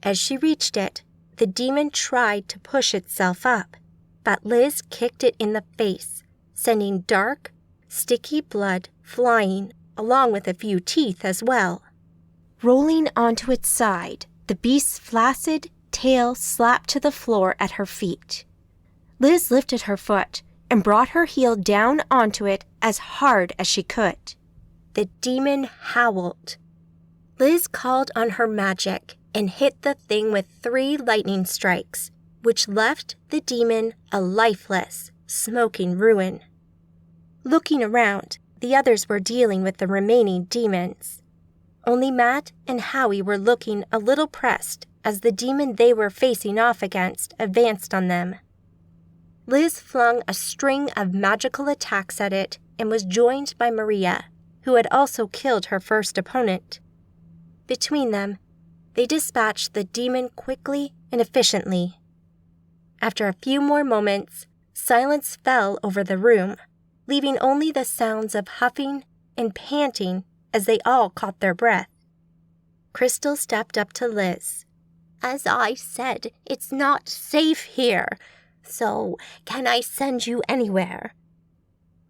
S7: As she reached it, the demon tried to push itself up, but Liz kicked it in the face, sending dark, sticky blood flying, along with a few teeth as well.
S1: Rolling onto its side, the beast's flaccid tail slapped to the floor at her feet. Liz lifted her foot and brought her heel down onto it as hard as she could.
S7: The demon howled. Liz called on her magic and hit the thing with 3 lightning strikes, which left the demon a lifeless, smoking ruin. Looking around, the others were dealing with the remaining demons. Only Matt and Howie were looking a little pressed as the demon they were facing off against advanced on them. Liz flung a string of magical attacks at it and was joined by Maria, who had also killed her first opponent. Between them, they dispatched the demon quickly and efficiently. After a few more moments, silence fell over the room, leaving only the sounds of huffing and panting as they all caught their breath. Crystal stepped up to Liz.
S6: As I said, it's not safe here, so can I send you anywhere?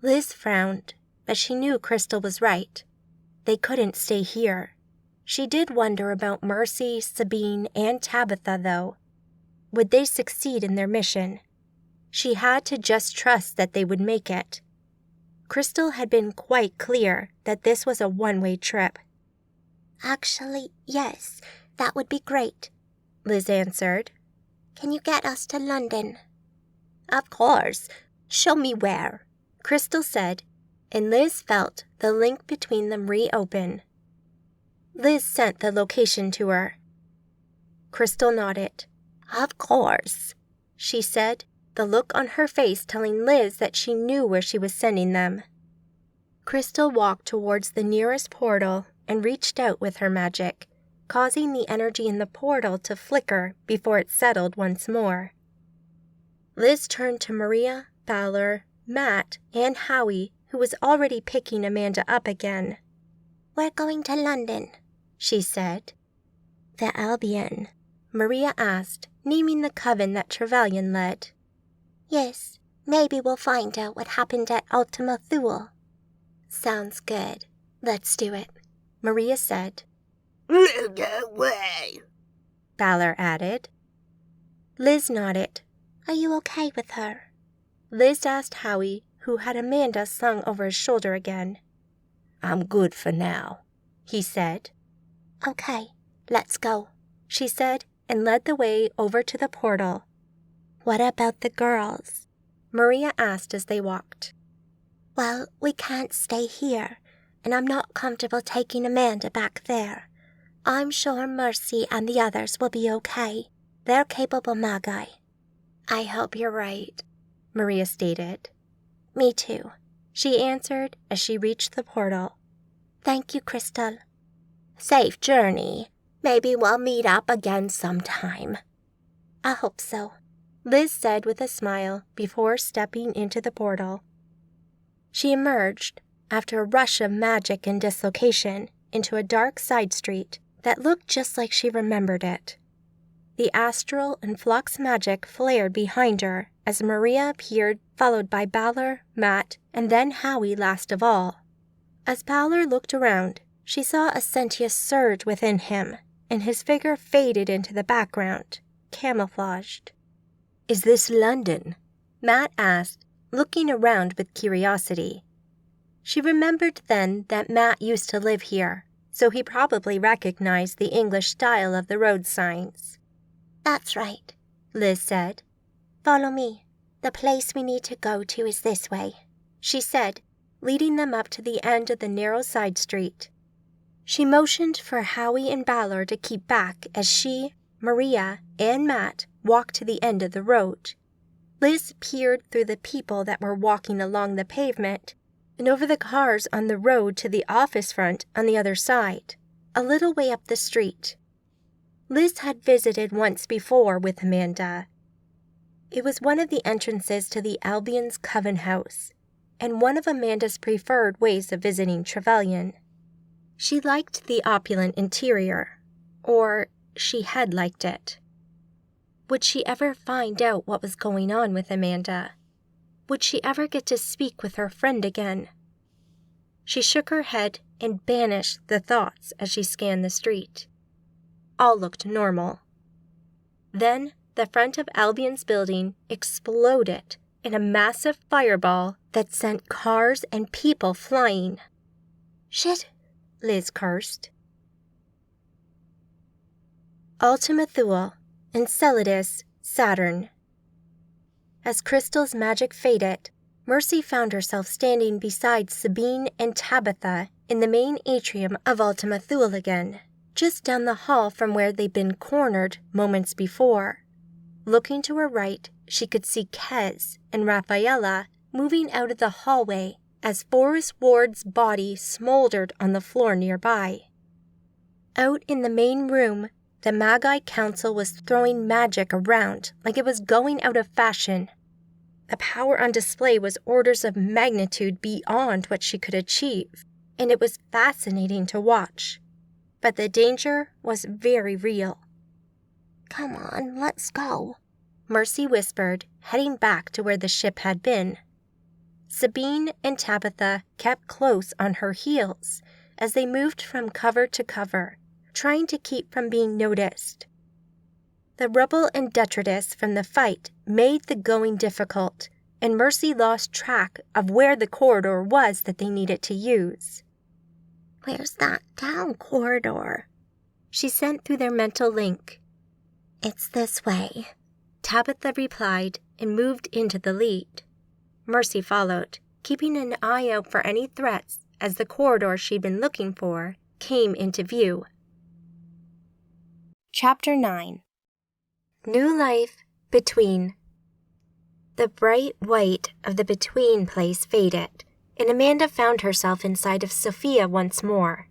S7: Liz frowned, but she knew Crystal was right. They couldn't stay here. She did wonder about Mercy, Sabine, and Tabitha, though. Would they succeed in their mission? She had to just trust that they would make it. Crystal had been quite clear that this was a one-way trip.
S3: Actually, yes, that would be great,
S7: Liz answered.
S3: Can you get us to London?
S6: Of course. Show me where,
S7: Crystal said, and Liz felt the link between them reopen. Liz sent the location to her. Crystal nodded.
S6: Of course,
S7: she said, the look on her face telling Liz that she knew where she was sending them. Crystal walked towards the nearest portal and reached out with her magic, causing the energy in the portal to flicker before it settled once more. Liz turned to Maria, Fowler, Matt, and Howie, who was already picking Amanda up again.
S3: We're going to London,
S7: she said.
S3: The Albion,
S7: Maria asked, naming the coven that Trevelyan led.
S3: Yes, Maybe we'll find out what happened at Ultima Thule.
S7: Sounds good. Let's do it, Maria said.
S6: No way,
S7: Balor added. Liz nodded.
S3: Are you okay with her?
S7: Liz asked Howie, who had Amanda slung over his shoulder again.
S5: I'm good for now,
S7: he said.
S3: Okay, let's go,
S7: she said, and led the way over to the portal.
S3: What about the girls?
S7: Maria asked as they walked.
S3: Well, we can't stay here, and I'm not comfortable taking Amanda back there. I'm sure Mercy and the others will be okay. They're capable Magi.
S7: I hope you're right, Maria stated.
S3: Me too,
S7: she answered as she reached the portal.
S3: Thank you, Crystal.
S6: Safe journey. Maybe we'll meet up again sometime.
S3: I hope so,
S7: Liz said with a smile before stepping into the portal. She emerged, after a rush of magic and dislocation, into a dark side street that looked just like she remembered it. The astral and flux magic flared behind her as Maria appeared, followed by Balor, Matt, and then Howie last of all. As Balor looked around, she saw a sentience surge within him, and his figure faded into the background, camouflaged.
S5: Is this London?
S7: Matt asked, looking around with curiosity. She remembered then that Matt used to live here, so he probably recognized the English style of the road signs.
S3: That's right,
S7: Liz said.
S3: Follow me. The place we need to go to is this way,
S7: she said, leading them up to the end of the narrow side street. She motioned for Howie and Balor to keep back as she, Maria, and Matt walked to the end of the road. Liz peered through the people that were walking along the pavement and over the cars on the road to the office front on the other side, a little way up the street. Liz had visited once before with Amanda. It was one of the entrances to the Albion's Coven house, and one of Amanda's preferred ways of visiting Trevelyan. She liked the opulent interior, or she had liked it. Would she ever find out what was going on with Amanda? Would she ever get to speak with her friend again? She shook her head and banished the thoughts as she scanned the street. All looked normal. Then the front of Albion's building exploded in a massive fireball that sent cars and people flying.
S3: Shit,
S7: Liz cursed. Ultima Thule, Enceladus, Saturn. As Crystal's magic faded, Mercy found herself standing beside Sabine and Tabitha in the main atrium of Ultima Thule again, just down the hall from where they'd been cornered moments before. Looking to her right, she could see Kez and Rafaela moving out of the hallway as Forrest Ward's body smoldered on the floor nearby. Out in the main room, the Magi Council was throwing magic around like it was going out of fashion. The power on display was orders of magnitude beyond what she could achieve, and it was fascinating to watch. But the danger was very real.
S3: Come on, let's go,
S7: Mercy whispered, heading back to where the ship had been. Sabine and Tabitha kept close on her heels as they moved from cover to cover, trying to keep from being noticed. The rubble and detritus from the fight made the going difficult, and Mercy lost track of where the corridor was that they needed to use.
S3: Where's that down corridor?
S7: She sent through their mental link.
S3: It's this way,
S7: Tabitha replied and moved into the lead. Mercy followed, keeping an eye out for any threats as the corridor she'd been looking for came into view. Chapter 9. New Life Between. The bright white of the between place faded, and Amanda found herself inside of Sophia once more.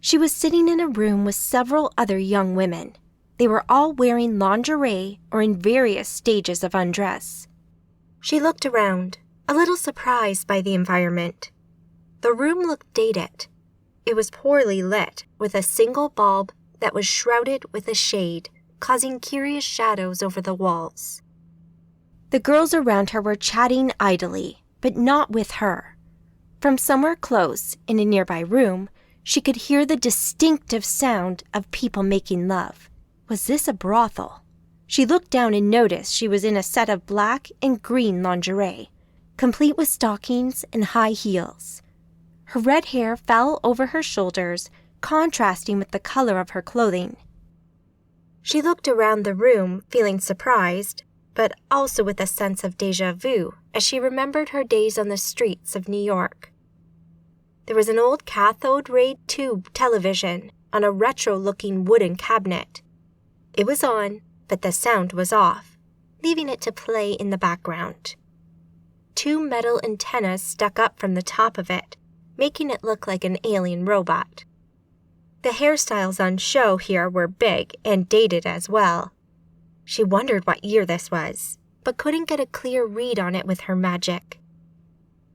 S7: She was sitting in a room with several other young women. They were all wearing lingerie or in various stages of undress. She looked around, a little surprised by the environment. The room looked dated. It was poorly lit, with a single bulb that was shrouded with a shade, causing curious shadows over the walls. The girls around her were chatting idly, but not with her. From somewhere close, in a nearby room, she could hear the distinctive sound of people making love. Was this a brothel? She looked down and noticed she was in a set of black and green lingerie, complete with stockings and high heels. Her red hair fell over her shoulders, contrasting with the color of her clothing.
S1: She looked around the room, feeling surprised, but also with a sense of déjà vu as she remembered her days on the streets of New York. There was an old cathode ray tube television on a retro-looking wooden cabinet. It was on, but the sound was off, leaving it to play in the background. 2 metal antennas stuck up from the top of it, making it look like an alien robot. The hairstyles on show here were big and dated as well. She wondered what year this was, but couldn't get a clear read on it with her magic.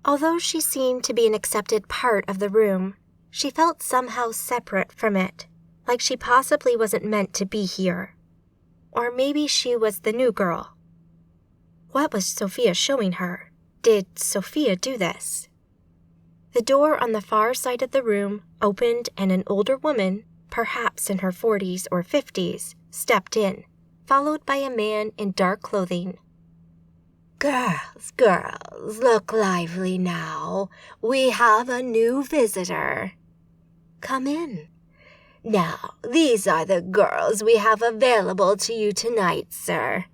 S1: Although she seemed to be an accepted part of the room, she felt somehow separate from it, like she possibly wasn't meant to be here. Or maybe she was the new girl. What was Sophia showing her? Did Sophia do this? The door on the far side of the room opened and an older woman, perhaps in her 40s or 50s, stepped in, followed by a man in dark clothing.
S8: Girls, look lively now. We have a new visitor. Come in. Now, these are the girls we have available to you tonight, sir.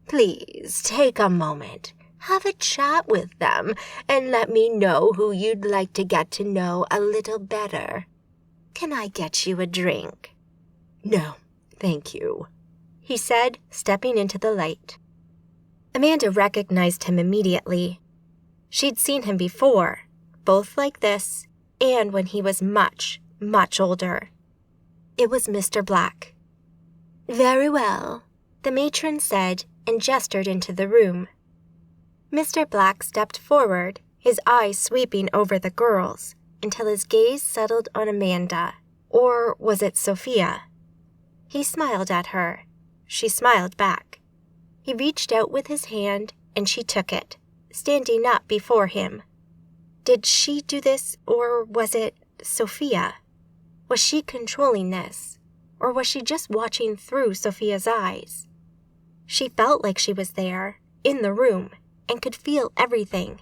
S8: Please take a moment, have a chat with them, and let me know who you'd like to get to know a little better. Can I get you a drink? No, thank you, he said, stepping into the light.
S1: Amanda recognized him immediately. She'd seen him before, both like this and when he was much, much older. It was Mr. Black.
S8: Very well,
S1: the matron said and gestured into the room. Mr. Black stepped forward, his eyes sweeping over the girls, until his gaze settled on Amanda. Or was it Sophia? He smiled at her. She smiled back. He reached out with his hand, and she took it, standing up before him. Did she do this, or was it Sophia? Was she controlling this, or was she just watching through Sophia's eyes? She felt like she was there, in the room, and could feel everything.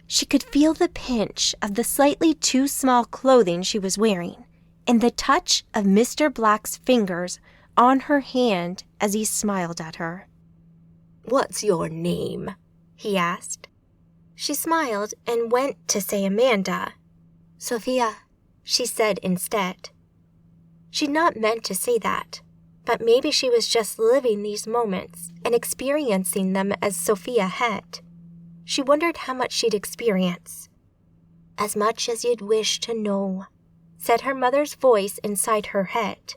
S7: She could feel the pinch of the slightly too small clothing she was wearing, and the touch of Mr. Black's fingers on her hand as he smiled at her.
S8: What's your name?
S1: He asked. She smiled and went to say Amanda.
S8: Sophia,
S1: she said instead. She'd not meant to say that, but maybe she was just living these moments and experiencing them as Sophia had. She wondered how much she'd experience.
S8: As much as you'd wish to know,
S1: said her mother's voice inside her head.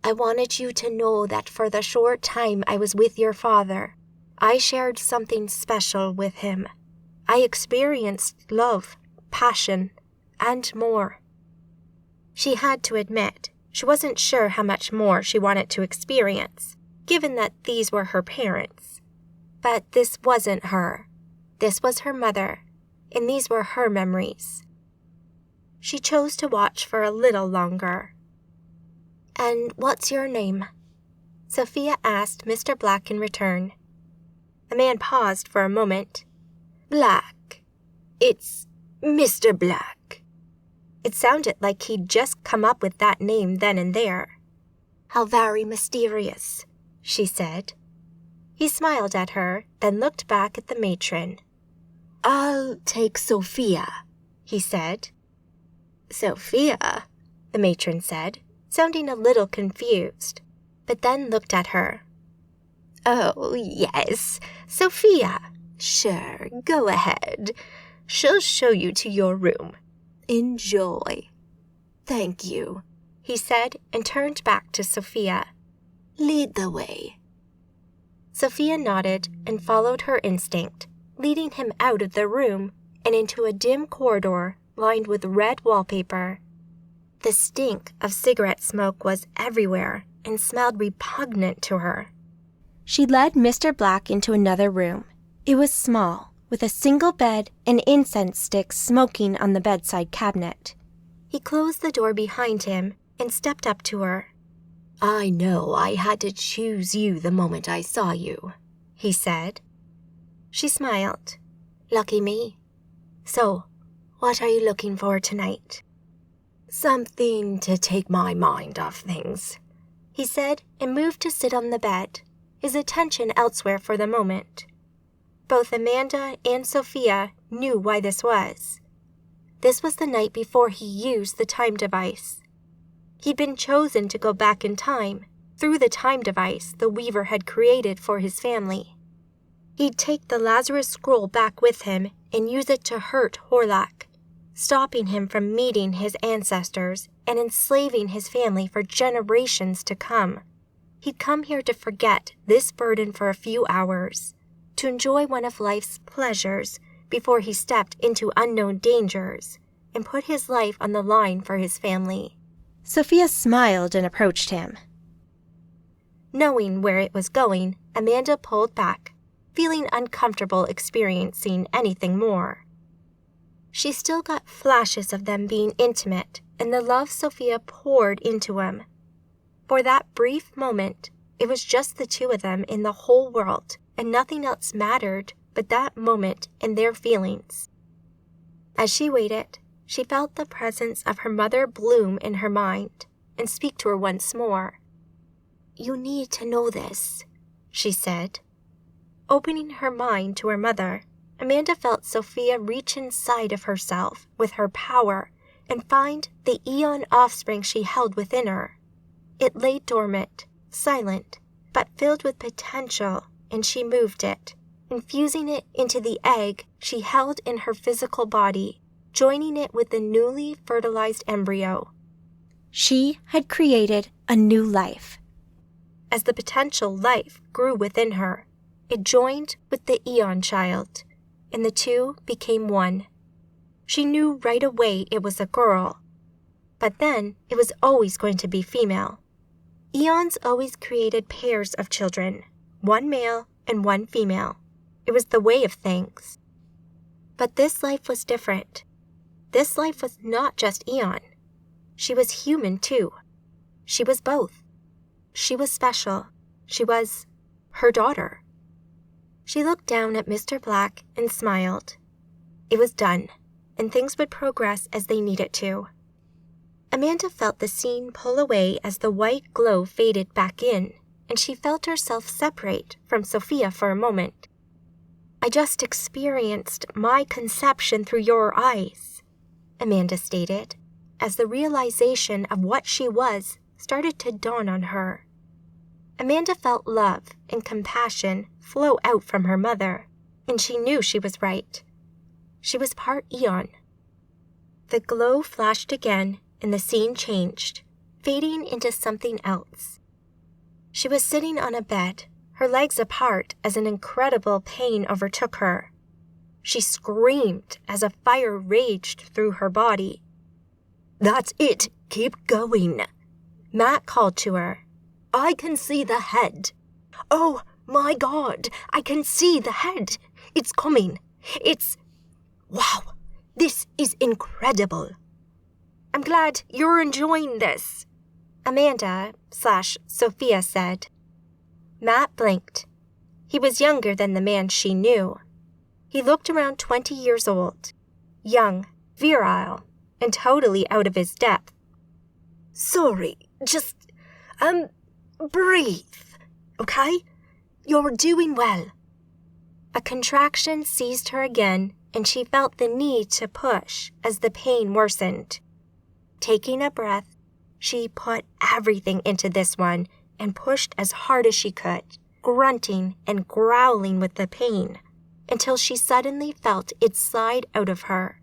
S8: I wanted you to know that for the short time I was with your father,
S1: I shared something special with him. I experienced love, passion, and more. She had to admit she wasn't sure how much more she wanted to experience, given that these were her parents. But this wasn't her. This was her mother, and these were her memories. She chose to watch for a little longer.
S8: And what's your name?
S1: Sophia asked Mr. Black in return. The man paused for a moment.
S8: Black. It's Mr. Black.
S1: It sounded like he'd just come up with that name then and there.
S8: How very mysterious,
S1: she said. He smiled at her, then looked back at the matron.
S8: I'll take Sophia,
S1: he said.
S8: Sophia,
S1: the matron said, sounding a little confused, but then looked at her.
S8: Oh, yes, Sophia. Sure, go ahead. She'll show you to your room. Enjoy. Thank you,
S1: he said and turned back to Sophia.
S8: Lead the way.
S1: Sophia nodded and followed her instinct, leading him out of the room and into a dim corridor lined with red wallpaper. The stink of cigarette smoke was everywhere and smelled repugnant to her.
S7: She led Mr. Black into another room. It was small, with a single bed and incense sticks smoking on the bedside cabinet.
S1: He closed the door behind him and stepped up to her.
S8: I know I had to choose you the moment I saw you,
S1: he said. She smiled.
S8: Lucky me. So, what are you looking for tonight? Something to take my mind off things,
S1: he said and moved to sit on the bed, his attention elsewhere for the moment. Both Amanda and Sophia knew why this was. This was the night before he used the time device. He'd been chosen to go back in time through the time device the Weaver had created for his family. He'd take the Lazarus scroll back with him and use it to hurt Horlak, stopping him from meeting his ancestors and enslaving his family for generations to come. He'd come here to forget this burden for a few hours, to enjoy one of life's pleasures before he stepped into unknown dangers and put his life on the line for his family.
S7: Sophia smiled and approached him.
S1: Knowing where it was going, Amanda pulled back, feeling uncomfortable experiencing anything more. She still got flashes of them being intimate and the love Sophia poured into him. For that brief moment, it was just the two of them in the whole world, and nothing else mattered but that moment and their feelings. As she waited, she felt the presence of her mother bloom in her mind and speak to her once more.
S8: You need to know this,
S1: she said. Opening her mind to her mother, Amanda felt Sophia reach inside of herself with her power and find the eon offspring she held within her. It lay dormant, silent, but filled with potential, and she moved it, infusing it into the egg she held in her physical body, joining it with the newly fertilized embryo.
S7: She had created a new life.
S1: As the potential life grew within her, it joined with the Eon child, and the two became one. She knew right away it was a girl, but then it was always going to be female. Eons always created pairs of children, one male and one female. It was the way of things. But this life was different. This life was not just Eon. She was human too. She was both. She was special. She was her daughter. She looked down at Mr. Black and smiled. It was done, and things would progress as they needed to. Amanda felt the scene pull away as the white glow faded back in, and she felt herself separate from Sophia for a moment. I just experienced my conception through your eyes, Amanda stated, as the realization of what she was started to dawn on her. Amanda felt love and compassion flow out from her mother, and she knew she was right. She was part Eon. The glow flashed again, and the scene changed, fading into something else. She was sitting on a bed, her legs apart as an incredible pain overtook her. She screamed as a fire raged through her body.
S8: That's it, keep going,
S1: Matt called to her.
S8: I can see the head. Oh my God, I can see the head. It's coming. Wow, this is incredible.
S1: I'm glad you're enjoying this, Amanda/Sophia said. Matt blinked. He was younger than the man she knew. He looked around 20 years old, young, virile, and totally out of his depth.
S8: Sorry, just, breathe, okay? You're doing well.
S1: A contraction seized her again, and she felt the need to push as the pain worsened. Taking a breath, she put everything into this one and pushed as hard as she could, grunting and growling with the pain, until she suddenly felt it slide out of her.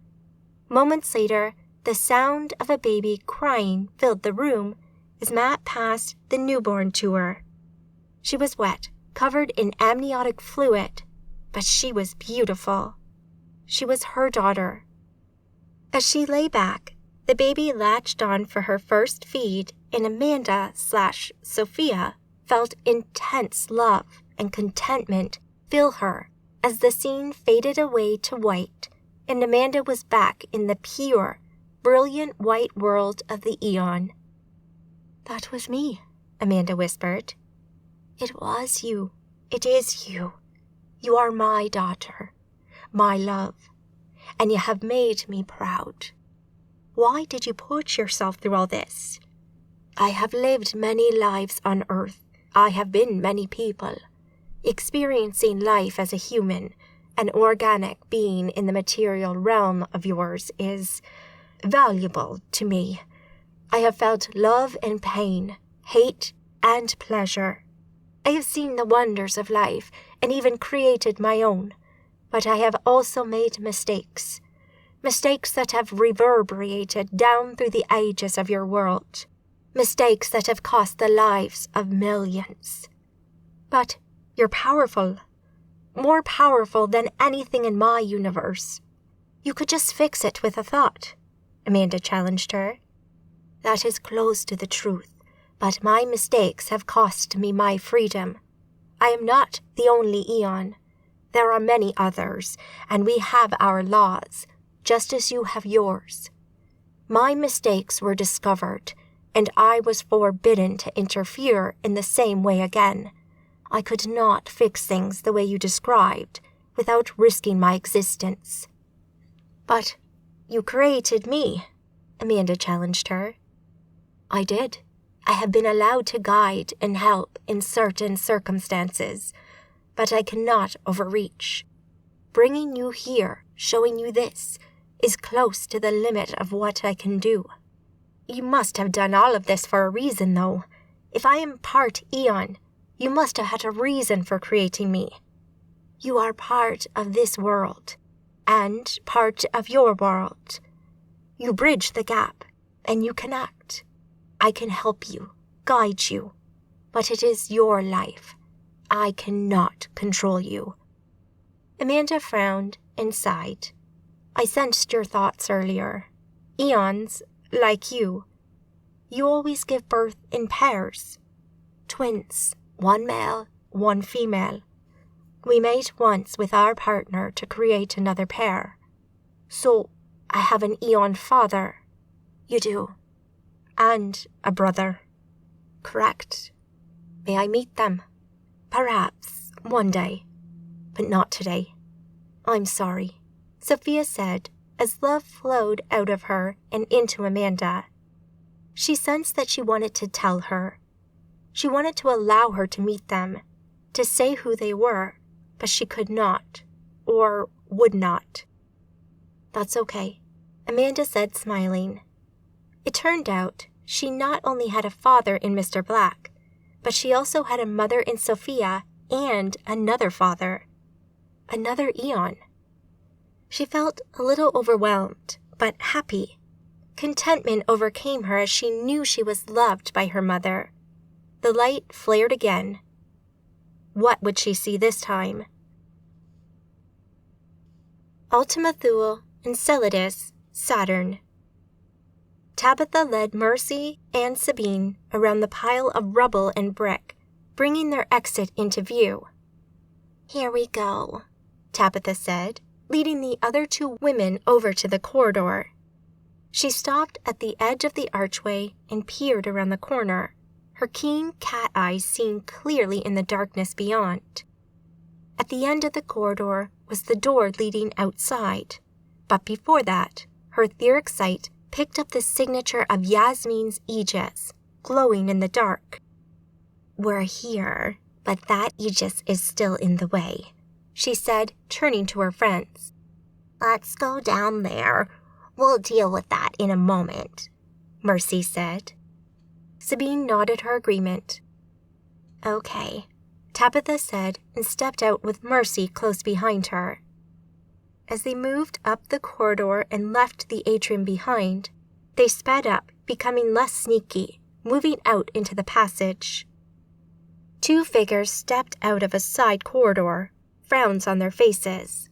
S1: Moments later, the sound of a baby crying filled the room as Matt passed the newborn to her. She was wet, covered in amniotic fluid, but she was beautiful. She was her daughter. As she lay back, the baby latched on for her first feed, and Amanda/Sophia felt intense love and contentment fill her as the scene faded away to white and Amanda was back in the pure, brilliant white world of the Eon. "That was me," Amanda whispered. "It was you. It is you. You are my daughter, my love, and you have made me proud. Why did you put yourself through all this? I have lived many lives on Earth. I have been many people. Experiencing life as a human, an organic being in the material realm of yours is valuable to me. I have felt love and pain, hate and pleasure. I have seen the wonders of life and even created my own, but I have also made mistakes. Mistakes that have reverberated down through the ages of your world. Mistakes that have cost the lives of millions. But you're powerful. More powerful than anything in my universe. You could just fix it with a thought," Amanda challenged her. "That is close to the truth, but my mistakes have cost me my freedom. I am not the only Eon. There are many others, and we have our laws, just as you have yours. My mistakes were discovered, and I was forbidden to interfere in the same way again. I could not fix things the way you described without risking my existence." "But you created me," Amanda challenged her. "I did. I have been allowed to guide and help in certain circumstances, but I cannot overreach. Bringing you here, showing you this, is close to the limit of what I can do. You must have done all of this for a reason, though. If I am part Eon, you must have had a reason for creating me. You are part of this world, and part of your world. You bridge the gap, and you connect. I can help you, guide you, but it is your life. I cannot control you." Amanda frowned and sighed. "I sensed your thoughts earlier. Eons, like you always give birth in pairs. Twins, one male, one female. We mate once with our partner to create another pair. So, I have an Eon father. You do. And a brother." "Correct. May I meet them?" "Perhaps, one day. But not today. I'm sorry," Sophia said as love flowed out of her and into Amanda. She sensed that she wanted to tell her. She wanted to allow her to meet them, to say who they were, but she could not, or would not. "That's okay," Amanda said, smiling. It turned out she not only had a father in Mr. Black, but she also had a mother in Sophia and another father. Another Eon. She felt a little overwhelmed, but happy. Contentment overcame her as she knew she was loved by her mother. The light flared again. What would she see this time? Ultima Thule, Enceladus, Saturn. Tabitha led Mercy and Sabine around the pile of rubble and brick, bringing their exit into view. "Here we go," Tabitha said, leading the other two women over to the corridor. She stopped at the edge of the archway and peered around the corner, her keen cat eyes seeing clearly in the darkness beyond. At the end of the corridor was the door leading outside, but before that, her etheric sight picked up the signature of Yasmin's aegis, glowing in the dark. "We're here, but that aegis is still in the way," she said, turning to her friends. "Let's go down there. We'll deal with that in a moment," Mercy said. Sabine nodded her agreement. "Okay," Tabitha said and stepped out with Mercy close behind her. As they moved up the corridor and left the atrium behind, they sped up, becoming less sneaky, moving out into the passage. Two figures stepped out of a side corridor, frowns on their faces.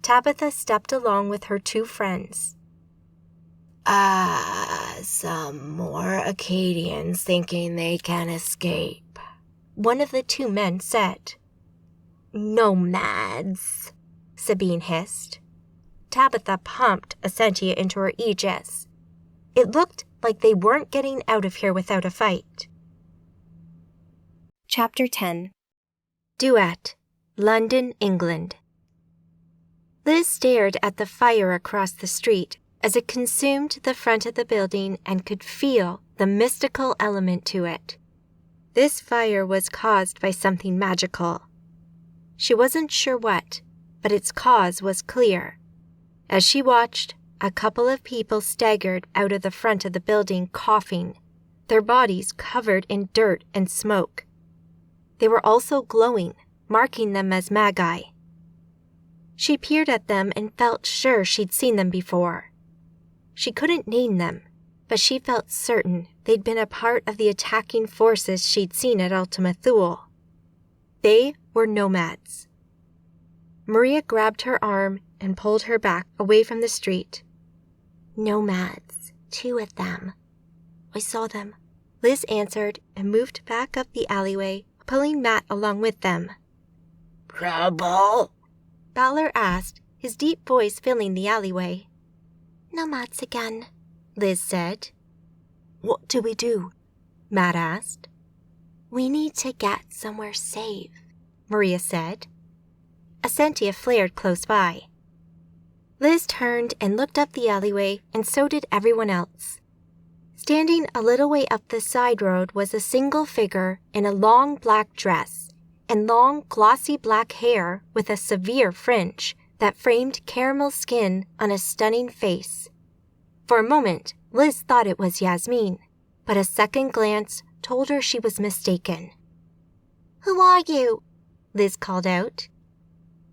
S1: Tabitha stepped along with her two friends.
S8: Some more Acadians thinking they can escape,"
S1: one of the two men said.
S8: "Nomads," Sabine hissed.
S1: Tabitha pumped Essentia into her aegis. It looked like they weren't getting out of here without a fight.
S2: Chapter 10.
S1: Duat, London, England. Liz stared at the fire across the street as it consumed the front of the building and could feel the mystical element to it. This fire was caused by something magical. She wasn't sure what, but its cause was clear. As she watched, a couple of people staggered out of the front of the building coughing, their bodies covered in dirt and smoke. They were also glowing, marking them as magi. She peered at them and felt sure she'd seen them before. She couldn't name them, but she felt certain they'd been a part of the attacking forces she'd seen at Ultima Thule. They were nomads. Maria grabbed her arm and pulled her back away from the street.
S7: "Nomads, 2 of them.
S1: I saw them," Liz answered and moved back up the alleyway, pulling Matt along with them.
S8: "Trouble?"
S1: Balor asked, his deep voice filling the alleyway.
S7: "Nomads again,"
S1: Liz said.
S8: "What do we do?"
S1: Matt asked.
S7: "We need to get somewhere safe,"
S1: Maria said. Essentia flared close by. Liz turned and looked up the alleyway, and so did everyone else. Standing a little way up the side road was a single figure in a long black dress and long glossy black hair with a severe fringe that framed caramel skin on a stunning face. For a moment, Liz thought it was Yasmin, but a second glance told her she was mistaken.
S7: "Who are you?"
S1: Liz called out.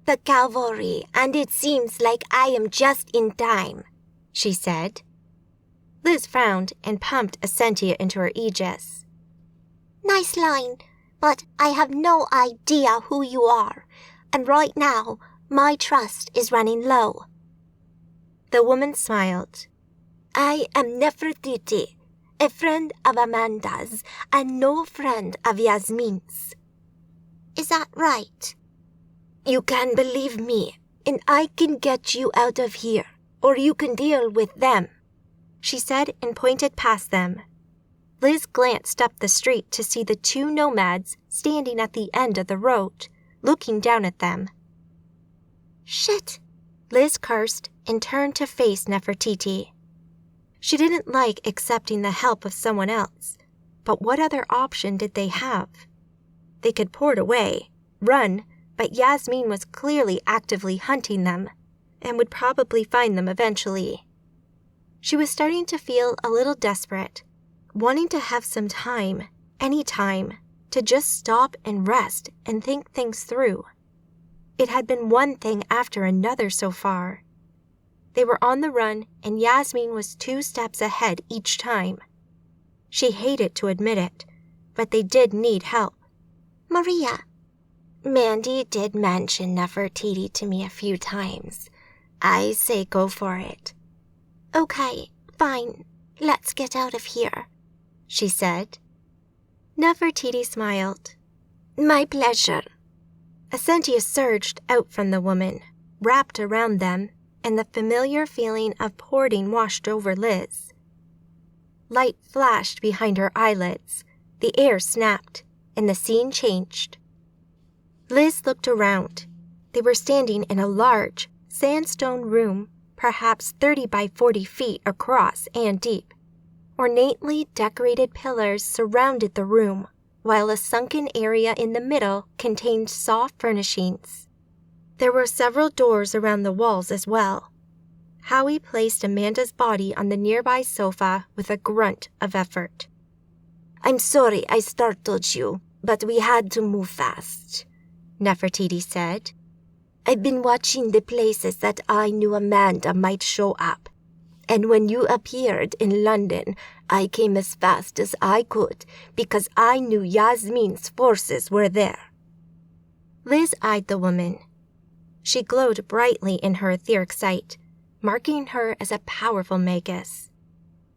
S7: "The cavalry, and it seems like I am just in time,"
S1: she said. Liz frowned and pumped Essentia into her aegis.
S7: "Nice line, but I have no idea who you are, and right now my trust is running low."
S1: The woman smiled.
S7: "I am Nefertiti, a friend of Amanda's and no friend of Yasmin's." "Is that right?"
S8: "You can believe me, and I can get you out of here, or you can deal with them,"
S1: she said and pointed past them. Liz glanced up the street to see the 2 nomads standing at the end of the road, looking down at them.
S7: "Shit!"
S1: Liz cursed and turned to face Nefertiti. She didn't like accepting the help of someone else, but what other option did they have? They could port away, run, but Yasmin was clearly actively hunting them, and would probably find them eventually. She was starting to feel a little desperate, wanting to have some time, any time, to just stop and rest and think things through. It had been one thing after another so far. They were on the run, and Yasmin was 2 steps ahead each time. She hated to admit it, but they did need help.
S7: "Maria."
S8: "Mandy did mention Nefertiti to me a few times. I say go for it."
S7: "Okay, fine. Let's get out of here,"
S1: she said. Nefertiti smiled.
S8: "My pleasure."
S1: Essentia surged out from the woman, wrapped around them, and the familiar feeling of porting washed over Liz. Light flashed behind her eyelids, the air snapped, and the scene changed. Liz looked around. They were standing in a large, sandstone room, perhaps 30 by 40 feet across and deep. Ornately decorated pillars surrounded the room, while a sunken area in the middle contained soft furnishings. There were several doors around the walls as well. Howie placed Amanda's body on the nearby sofa with a grunt of effort.
S8: "I'm sorry I startled you, but we had to move fast," Nefertiti said. "I've been watching the places that I knew Amanda might show up, and when you appeared in London, I came as fast as I could because I knew Yasmin's forces were there."
S1: Liz eyed the woman. She glowed brightly in her etheric sight, marking her as a powerful magus.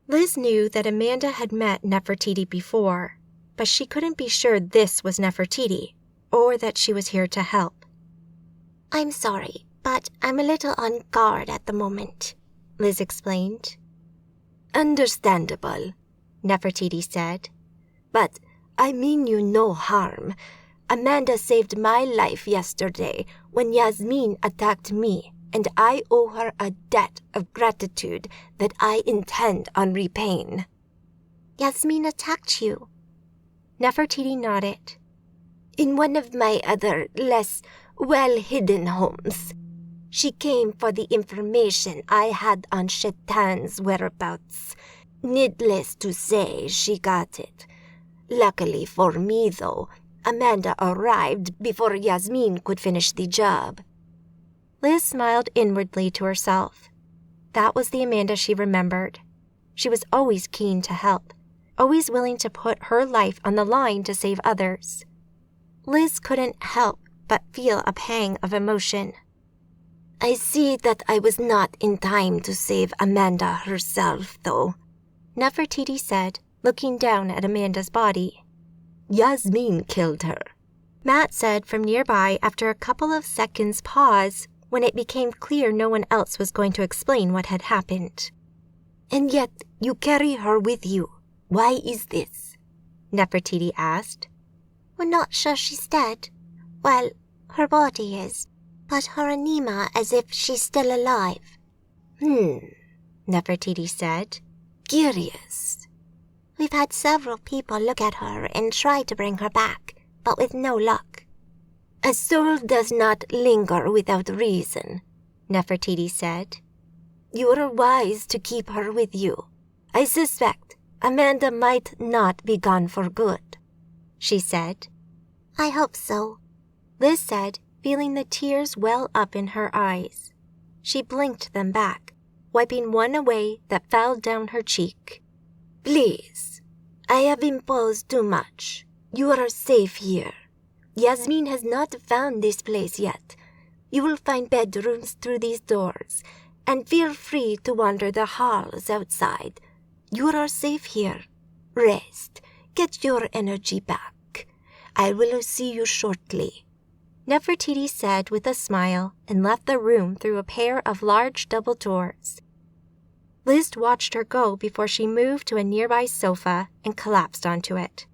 S1: Liz knew that Amanda had met Nefertiti before.
S7: but she couldn't be sure this was Nefertiti, or that she was here to help.
S3: I'm sorry, but I'm a little on guard at the moment,
S7: Liz explained.
S8: Understandable, Nefertiti said. But I mean you no harm. Amanda saved my life yesterday when Yasmin attacked me, and I owe her a debt of gratitude that I intend on repaying.
S3: Yasmin attacked you?
S7: Nefertiti nodded.
S8: In one of my other, less well-hidden homes. She came for the information I had on Shaitan's whereabouts. Needless to say, she got it. Luckily for me, though, Amanda arrived before Yasmin could finish the job.
S7: Liz smiled inwardly to herself. That was the Amanda she remembered. She was always keen to help, always willing to put her life on the line to save others. Liz couldn't help but feel a pang of emotion.
S8: I see that I was not in time to save Amanda herself, though,
S7: Nefertiti said, looking down at Amanda's body.
S8: Yasmin killed her,
S7: Matt said from nearby after a couple of seconds' pause when it became clear no one else was going to explain what had happened.
S8: And yet you carry her with you. Why is this?
S7: Nefertiti asked.
S3: We're not sure she's dead. Well, her body is, but her anima as if she's still alive.
S7: Nefertiti said.
S8: Curious.
S3: We've had several people look at her and try to bring her back, but with no luck.
S8: A soul does not linger without reason,
S7: Nefertiti said.
S8: You are wise to keep her with you. I suspect Amanda might not be gone for good,
S7: she said.
S3: I hope so,
S7: Liz said, feeling the tears well up in her eyes. She blinked them back, wiping one away that fell down her cheek.
S8: Please, I have imposed too much. You are safe here. Yasmin has not found this place yet. You will find bedrooms through these doors, and feel free to wander the halls outside. You are safe here. Rest. Get your energy back. I will see you shortly,
S7: Nefertiti said with a smile and left the room through a pair of large double doors. Liz watched her go before she moved to a nearby sofa and collapsed onto it.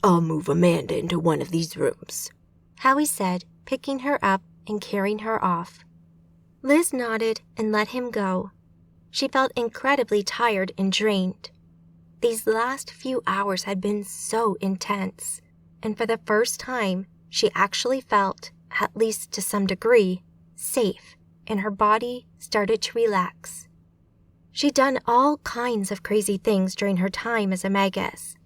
S8: I'll move Amanda into one of these rooms,
S7: Howie said, picking her up and carrying her off. Liz nodded and let him go. She felt incredibly tired and drained. These last few hours had been so intense, and for the first time, she actually felt, at least to some degree, safe, and her body started to relax. She'd done all kinds of crazy things during her time as a Magus.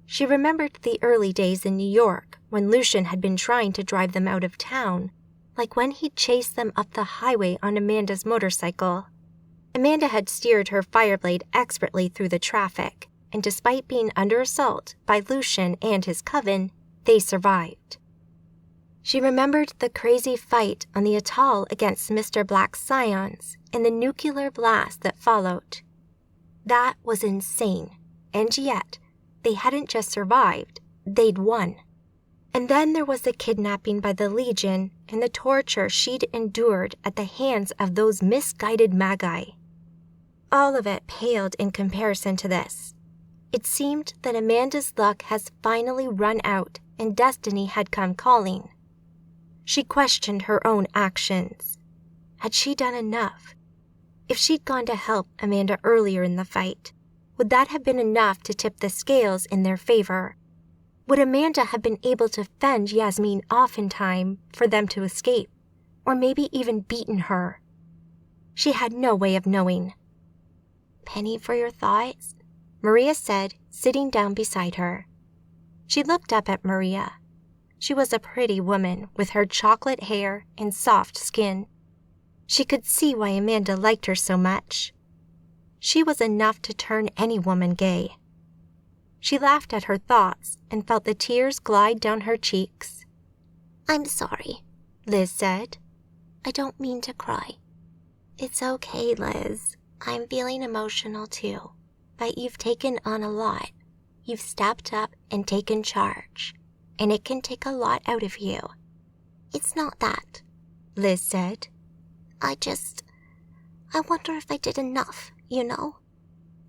S7: She remembered the early days in New York when Lucian had been trying to drive them out of town, like when he'd chased them up the highway on Amanda's motorcycle. Amanda had steered her Fireblade expertly through the traffic, and despite being under assault by Lucian and his coven, they survived. She remembered the crazy fight on the atoll against Mr. Black's scions and the nuclear blast that followed. That was insane, and yet, they hadn't just survived, they'd won. And then there was the kidnapping by the Legion and the torture she'd endured at the hands of those misguided Magi. All of it paled in comparison to this. It seemed that Amanda's luck has finally run out and destiny had come calling. She questioned her own actions. Had she done enough? If she'd gone to help Amanda earlier in the fight, would that have been enough to tip the scales in their favor? Would Amanda have been able to fend Yasmin off in time for them to escape, or maybe even beaten her? She had no way of knowing. "Penny for your thoughts?" Maria said, sitting down beside her. She looked up at Maria. She was a pretty woman with her chocolate hair and soft skin. She could see why Amanda liked her so much. She was enough to turn any woman gay. She laughed at her thoughts and felt the tears glide down her cheeks.
S3: "I'm sorry,"
S7: Liz said.
S3: "I don't mean to cry." "It's okay, Liz. I'm feeling emotional too, but you've taken on a lot.
S7: You've stepped up and taken charge, and it can take a lot out of you.
S3: It's not that,
S7: Liz said.
S3: I wonder if I did enough, you know?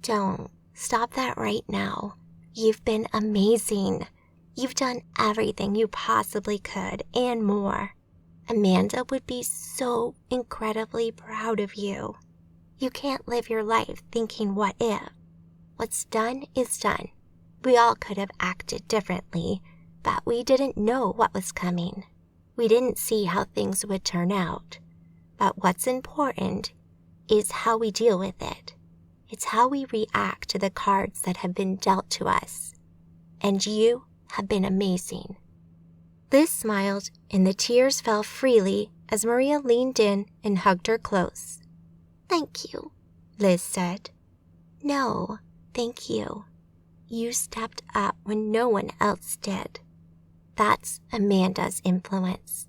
S7: Don't. Stop that right now. You've been amazing. You've done everything you possibly could and more. Amanda would be so incredibly proud of you. You can't live your life thinking what if. What's done is done. We all could have acted differently, but we didn't know what was coming. We didn't see how things would turn out. But what's important is how we deal with it. It's how we react to the cards that have been dealt to us. And you have been amazing. Liz smiled, and the tears fell freely as Maria leaned in and hugged her close.
S3: Thank you,
S7: Liz said. No, thank you. You stepped up when no one else did. That's Amanda's influence.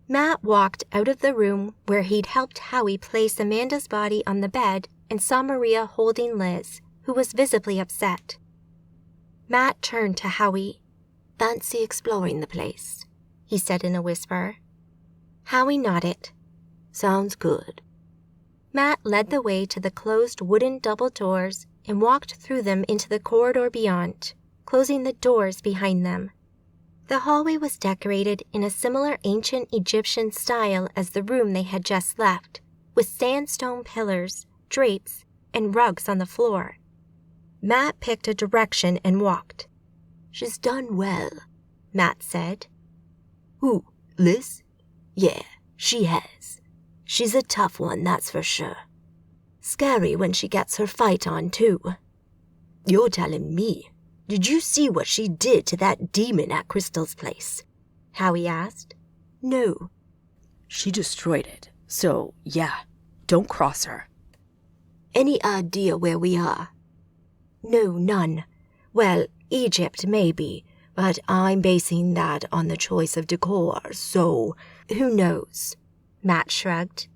S7: Matt walked out of the room where he'd helped Howie place Amanda's body on the bed and saw Maria holding Liz, who was visibly upset. Matt turned to Howie.
S8: Fancy exploring the place,
S7: he said in a whisper. Howie nodded.
S8: Sounds good.
S7: Matt led the way to the closed wooden double doors and walked through them into the corridor beyond, closing the doors behind them. The hallway was decorated in a similar ancient Egyptian style as the room they had just left, with sandstone pillars, drapes, and rugs on the floor. Matt picked a direction and walked.
S8: She's done well,
S7: Matt said.
S8: Who, Liz? Yeah, she has. She's a tough one, that's for sure. Scary when she gets her fight on, too. You're telling me. Did you see what she did to that demon at Crystal's place?
S7: Howie asked.
S8: No.
S9: She destroyed it, so yeah, don't cross her.
S8: Any idea where we are?
S7: No, none. Well, Egypt maybe, but I'm basing that on the choice of decor, so who knows? Matt shrugged.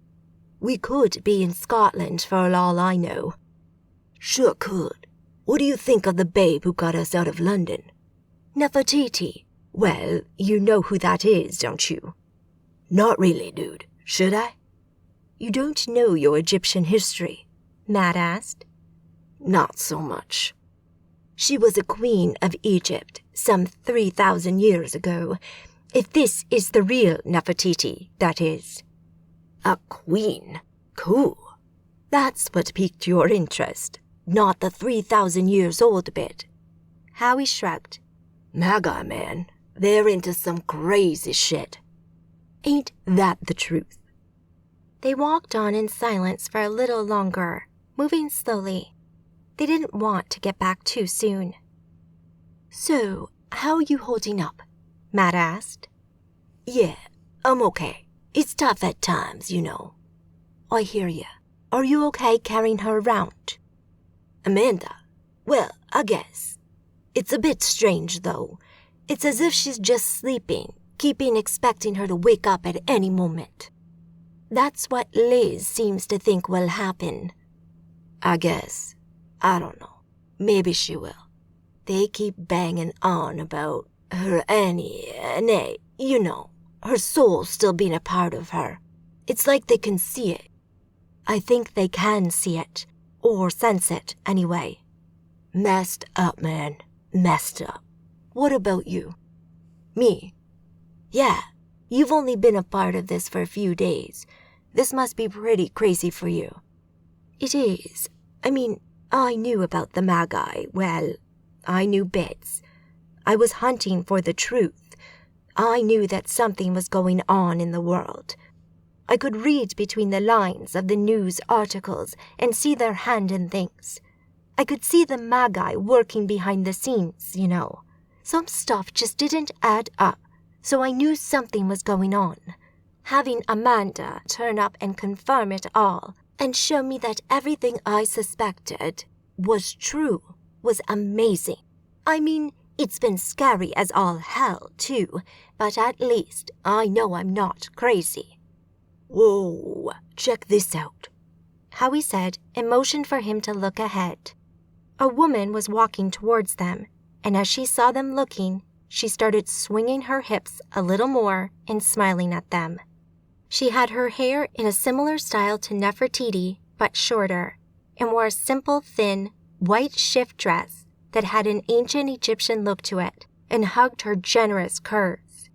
S8: We could be in Scotland for all I know. Sure could. What do you think of the babe who got us out of London?
S7: Nefertiti. Well, you know who that is, don't you?
S8: Not really, dude. Should I?
S7: You don't know your Egyptian history? Matt asked.
S8: Not so much.
S7: She was a queen of Egypt some 3,000 years ago. If this is the real Nefertiti, that is.
S8: A queen? Cool.
S7: That's what piqued your interest, not the 3,000 years old bit. Howie shrugged.
S8: Magi, man, they're into some crazy shit.
S7: Ain't that the truth? They walked on in silence for a little longer, moving slowly. They didn't want to get back too soon.
S8: So, how are you holding up?
S7: Matt asked.
S8: Yeah, I'm okay. It's tough at times, you know.
S7: I hear ya. Are you okay carrying her around?
S8: Amanda? Well, I guess. It's a bit strange, though. It's as if she's just sleeping, keeping expecting her to wake up at any moment.
S7: That's what Liz seems to think will happen.
S8: I guess. I don't know. Maybe she will. They keep banging on about her Annie, you know, her soul still being a part of her. It's like they can see it.
S7: I think they can see it, or sense it, anyway.
S8: Messed up, man. Messed up. What about you?
S7: Me?
S8: Yeah, you've only been a part of this for a few days. This must be pretty crazy for you.
S7: It is. I mean, I knew about the Magi. Well, I knew bits. I was hunting for the truth. I knew that something was going on in the world. I could read between the lines of the news articles and see their hand in things. I could see the Magi working behind the scenes, you know. Some stuff just didn't add up, so I knew something was going on. Having Amanda turn up and confirm it all and show me that everything I suspected was true was amazing. I mean, it's been scary as all hell, too, but at least I know I'm not crazy.
S8: Whoa, check this out,
S7: Howie said and motioned for him to look ahead. A woman was walking towards them, and as she saw them looking, she started swinging her hips a little more and smiling at them. She had her hair in a similar style to Nefertiti, but shorter, and wore a simple, thin, white shift dress that had an ancient Egyptian look to it and hugged her generous curves.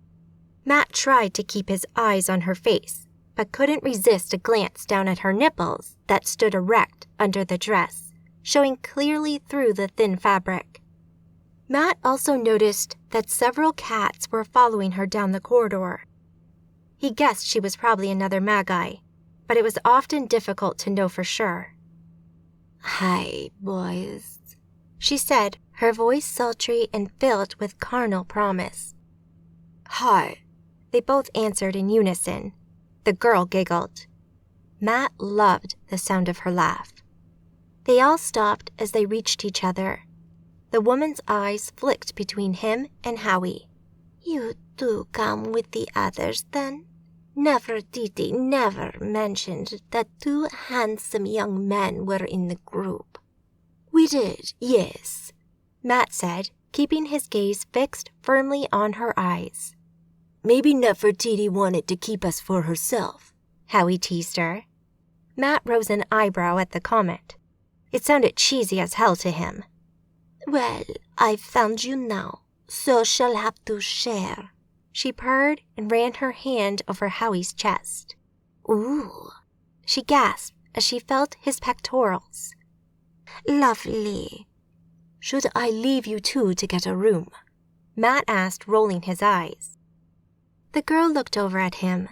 S7: Matt tried to keep his eyes on her face, but couldn't resist a glance down at her nipples that stood erect under the dress, showing clearly through the thin fabric. Matt also noticed that several cats were following her down the corridor. He guessed she was probably another Magi, but it was often difficult to know for sure.
S8: "Hi, boys,"
S7: she said, her voice sultry and filled with carnal promise.
S8: "Hi,"
S7: they both answered in unison. The girl giggled. Matt loved the sound of her laugh. They all stopped as they reached each other. The woman's eyes flicked between him and Howie.
S8: "You do come with the others, then? Nefertiti never mentioned that 2 handsome young men were in the group." "We did, yes,"
S7: Matt said, keeping his gaze fixed firmly on her eyes.
S8: "Maybe Nefertiti wanted to keep us for herself,"
S7: Howie teased her. Matt rose an eyebrow at the comment. It sounded cheesy as hell to him.
S8: "Well, I've found you now, so shall have to share."
S7: She purred and ran her hand over Howie's chest.
S8: "Ooh,"
S7: she gasped as she felt his pectorals.
S8: "Lovely. Should I leave you two to get a room?"
S7: Matt asked, rolling his eyes. The girl looked over at him.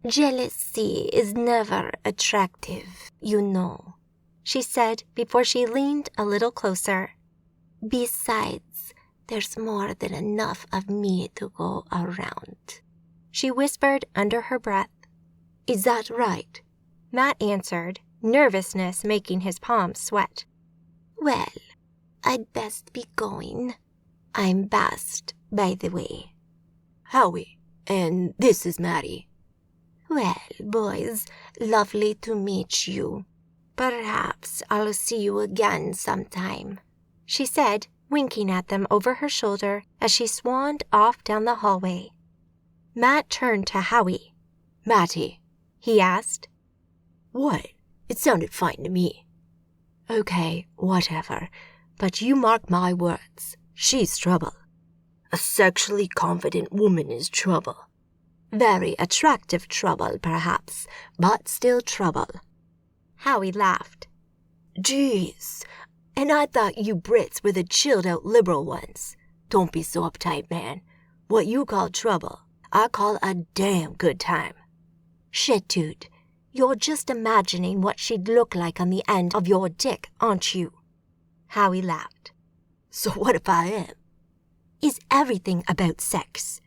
S8: "Jealousy is never attractive, you know,"
S7: she said before she leaned a little closer.
S8: "Besides, there's more than enough of me to go around,"
S7: she whispered under her breath.
S8: "Is that right?"
S7: Matt answered, nervousness making his palms sweat.
S8: "Well, I'd best be going. I'm Bast, by the way." "Howie, and this is Maddie." "Well, boys, lovely to meet you. Perhaps I'll see you again sometime,"
S7: she said, winking at them over her shoulder as she swanned off down the hallway. Matt turned to Howie.
S8: "Matty,"
S7: he asked.
S8: "What? It sounded fine to me." "Okay, whatever. But you mark my words, she's trouble. A sexually confident woman is trouble. Very attractive trouble, perhaps, but still trouble."
S7: Howie laughed.
S8: "Jeez, and I thought you Brits were the chilled-out liberal ones. Don't be so uptight, man. What you call trouble, I call a damn good time."
S7: "Shit, dude. You're just imagining what she'd look like on the end of your dick, aren't you?" Howie laughed.
S8: "So what if I am?
S7: Is everything about sex?"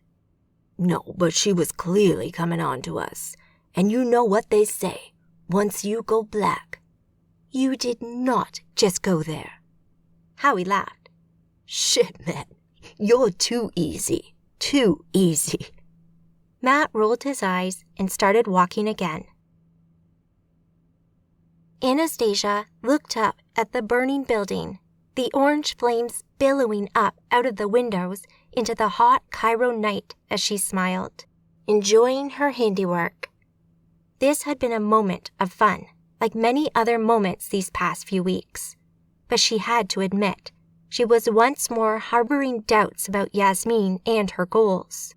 S8: "No, but she was clearly coming on to us. And you know what they say, once you go black."
S7: "You did not just go there." Howie laughed.
S8: "Shit, man. You're too easy. Too easy."
S7: Matt rolled his eyes and started walking again. Anastasia looked up at the burning building, the orange flames billowing up out of the windows into the hot Cairo night as she smiled, enjoying her handiwork. This had been a moment of fun, like many other moments these past few weeks. But she had to admit, she was once more harboring doubts about Yasmin and her goals.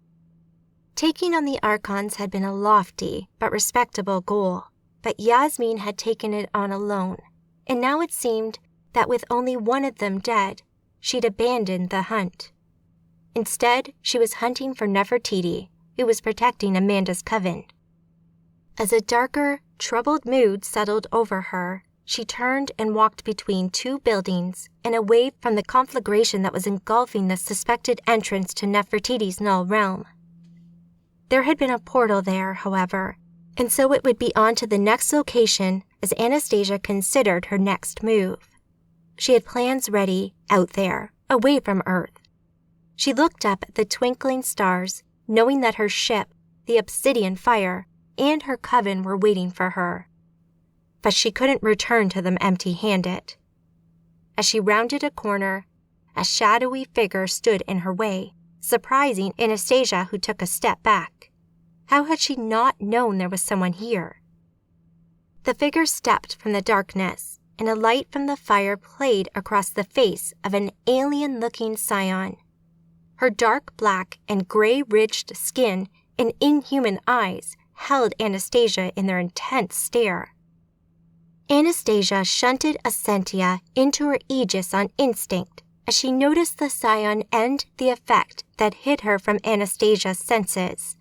S7: Taking on the Archons had been a lofty but respectable goal, but Yasmin had taken it on alone, and now it seemed that with only one of them dead, she'd abandoned the hunt. Instead, she was hunting for Nefertiti, who was protecting Amanda's coven. As a darker, troubled mood settled over her, she turned and walked between 2 buildings and away from the conflagration that was engulfing the suspected entrance to Nefertiti's null realm. There had been a portal there, however, and so it would be on to the next location as Anastasia considered her next move. She had plans ready out there, away from Earth. She looked up at the twinkling stars, knowing that her ship, the Obsidian Fire, and her coven were waiting for her. But she couldn't return to them empty-handed. as she rounded a corner, a shadowy figure stood in her way, surprising Anastasia, who took a step back. How had she not known there was someone here? The figure stepped from the darkness, and a light from the fire played across the face of an alien-looking scion. Her dark black and gray-ridged skin and inhuman eyes held Anastasia in their intense stare. Anastasia shunted Ascentia into her aegis on instinct as she noticed the scion and the effect that hid her from Anastasia's senses.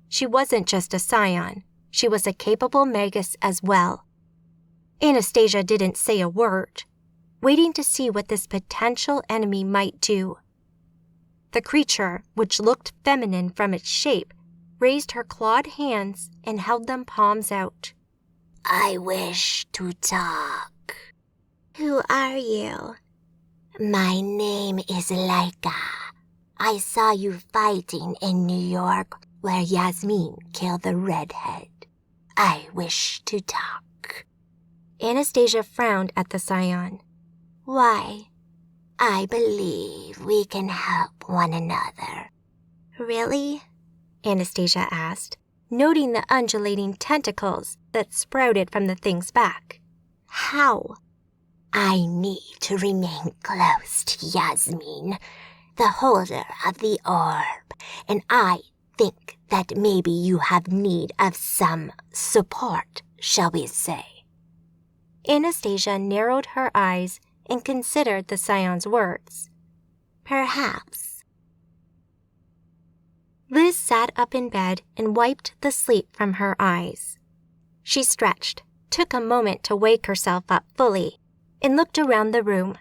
S7: She wasn't just a scion, she was a capable magus as well. Anastasia didn't say a word, waiting to see what this potential enemy might do. The creature, which looked feminine from its shape, raised her clawed hands and held them palms out.
S3: I wish to talk.
S8: Who are you?
S3: My name is Laika. I saw you fighting in New York where Yasmin killed the redhead. I wish to talk.
S7: Anastasia frowned at the scion.
S3: Why? I believe we can help one another.
S8: Really?
S7: Anastasia asked, noting the undulating tentacles that sprouted from the thing's back.
S8: How?
S3: I need to remain close to Yasmin, the holder of the orb, and I think that maybe you have need of some support, shall we say.
S7: Anastasia narrowed her eyes and considered the scion's words.
S8: Perhaps.
S7: Liz sat up in bed and wiped the sleep from her eyes. She stretched, took a moment to wake herself up fully, and looked around the room.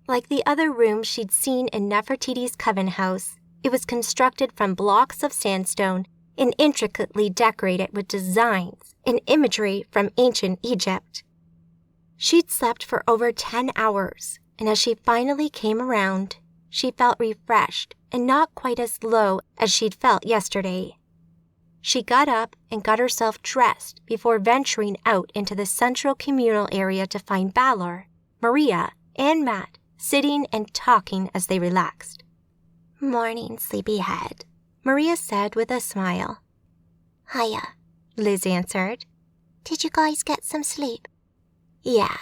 S7: Like the other rooms she'd seen in Nefertiti's coven house, it was constructed from blocks of sandstone and intricately decorated with designs and imagery from ancient Egypt. She'd slept for over 10 hours, and as she finally came around, she felt refreshed and not quite as low as she'd felt yesterday. She got up and got herself dressed before venturing out into the central communal area to find Balor, Maria, and Matt sitting and talking as they relaxed.
S8: Morning, sleepyhead,
S7: Maria said with a smile.
S8: Hiya,
S7: Liz answered.
S8: Did you guys get some sleep?
S7: Yeah,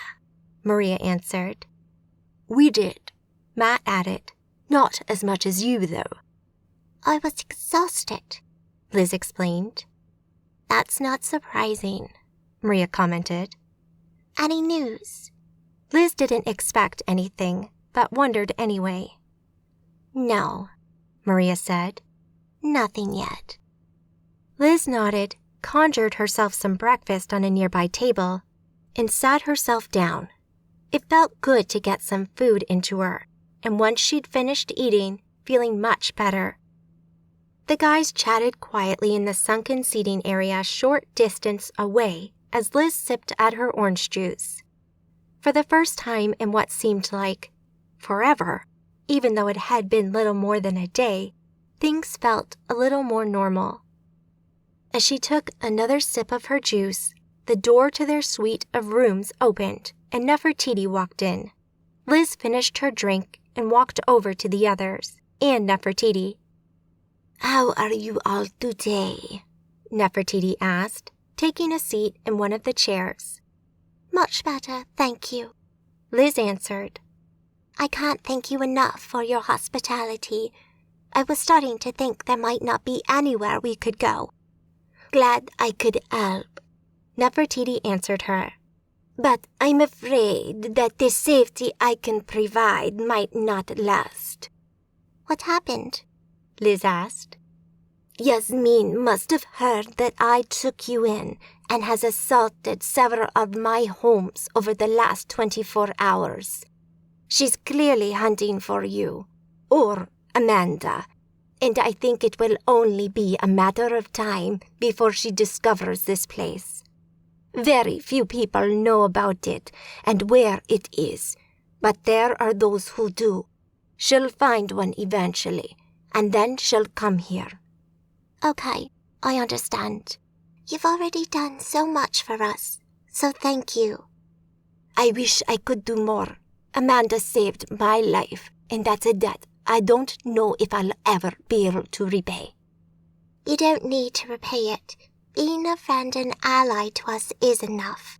S7: Maria answered. We did, Matt added. Not as much as you, though.
S8: I was exhausted,
S7: Liz explained.
S8: That's not surprising,
S7: Maria commented.
S8: Any news?
S7: Liz didn't expect anything, but wondered anyway.
S8: No,
S7: Maria said.
S8: Nothing yet.
S7: Liz nodded, conjured herself some breakfast on a nearby table, and sat herself down. It felt good to get some food into her, and once she'd finished eating, feeling much better. The guys chatted quietly in the sunken seating area a short distance away as Liz sipped at her orange juice. For the first time in what seemed like forever, even though it had been little more than a day, things felt a little more normal. As she took another sip of her juice, the door to their suite of rooms opened and Nefertiti walked in. Liz finished her drink and walked over to the others and Nefertiti.
S8: How are you all today?
S7: Nefertiti asked, taking a seat in one of the chairs.
S8: Much better, thank you,
S7: Liz answered.
S8: I can't thank you enough for your hospitality. I was starting to think there might not be anywhere we could go. Glad I could help,
S7: Nefertiti answered her.
S8: But I'm afraid that the safety I can provide might not last. What happened?
S7: Liz asked.
S8: Yasmin must have heard that I took you in and has assaulted several of my homes over the last 24 hours. She's clearly hunting for you, or Amanda, and I think it will only be a matter of time before she discovers this place. Very few people know about it and where it is, but there are those who do. She'll find one eventually, and then she'll come here. Okay, I understand. You've already done so much for us, so thank you. I wish I could do more,
S3: Amanda saved my life, and that's a debt I don't know if I'll ever be able to repay.
S10: You don't need to repay it. Being a friend and ally to us is enough.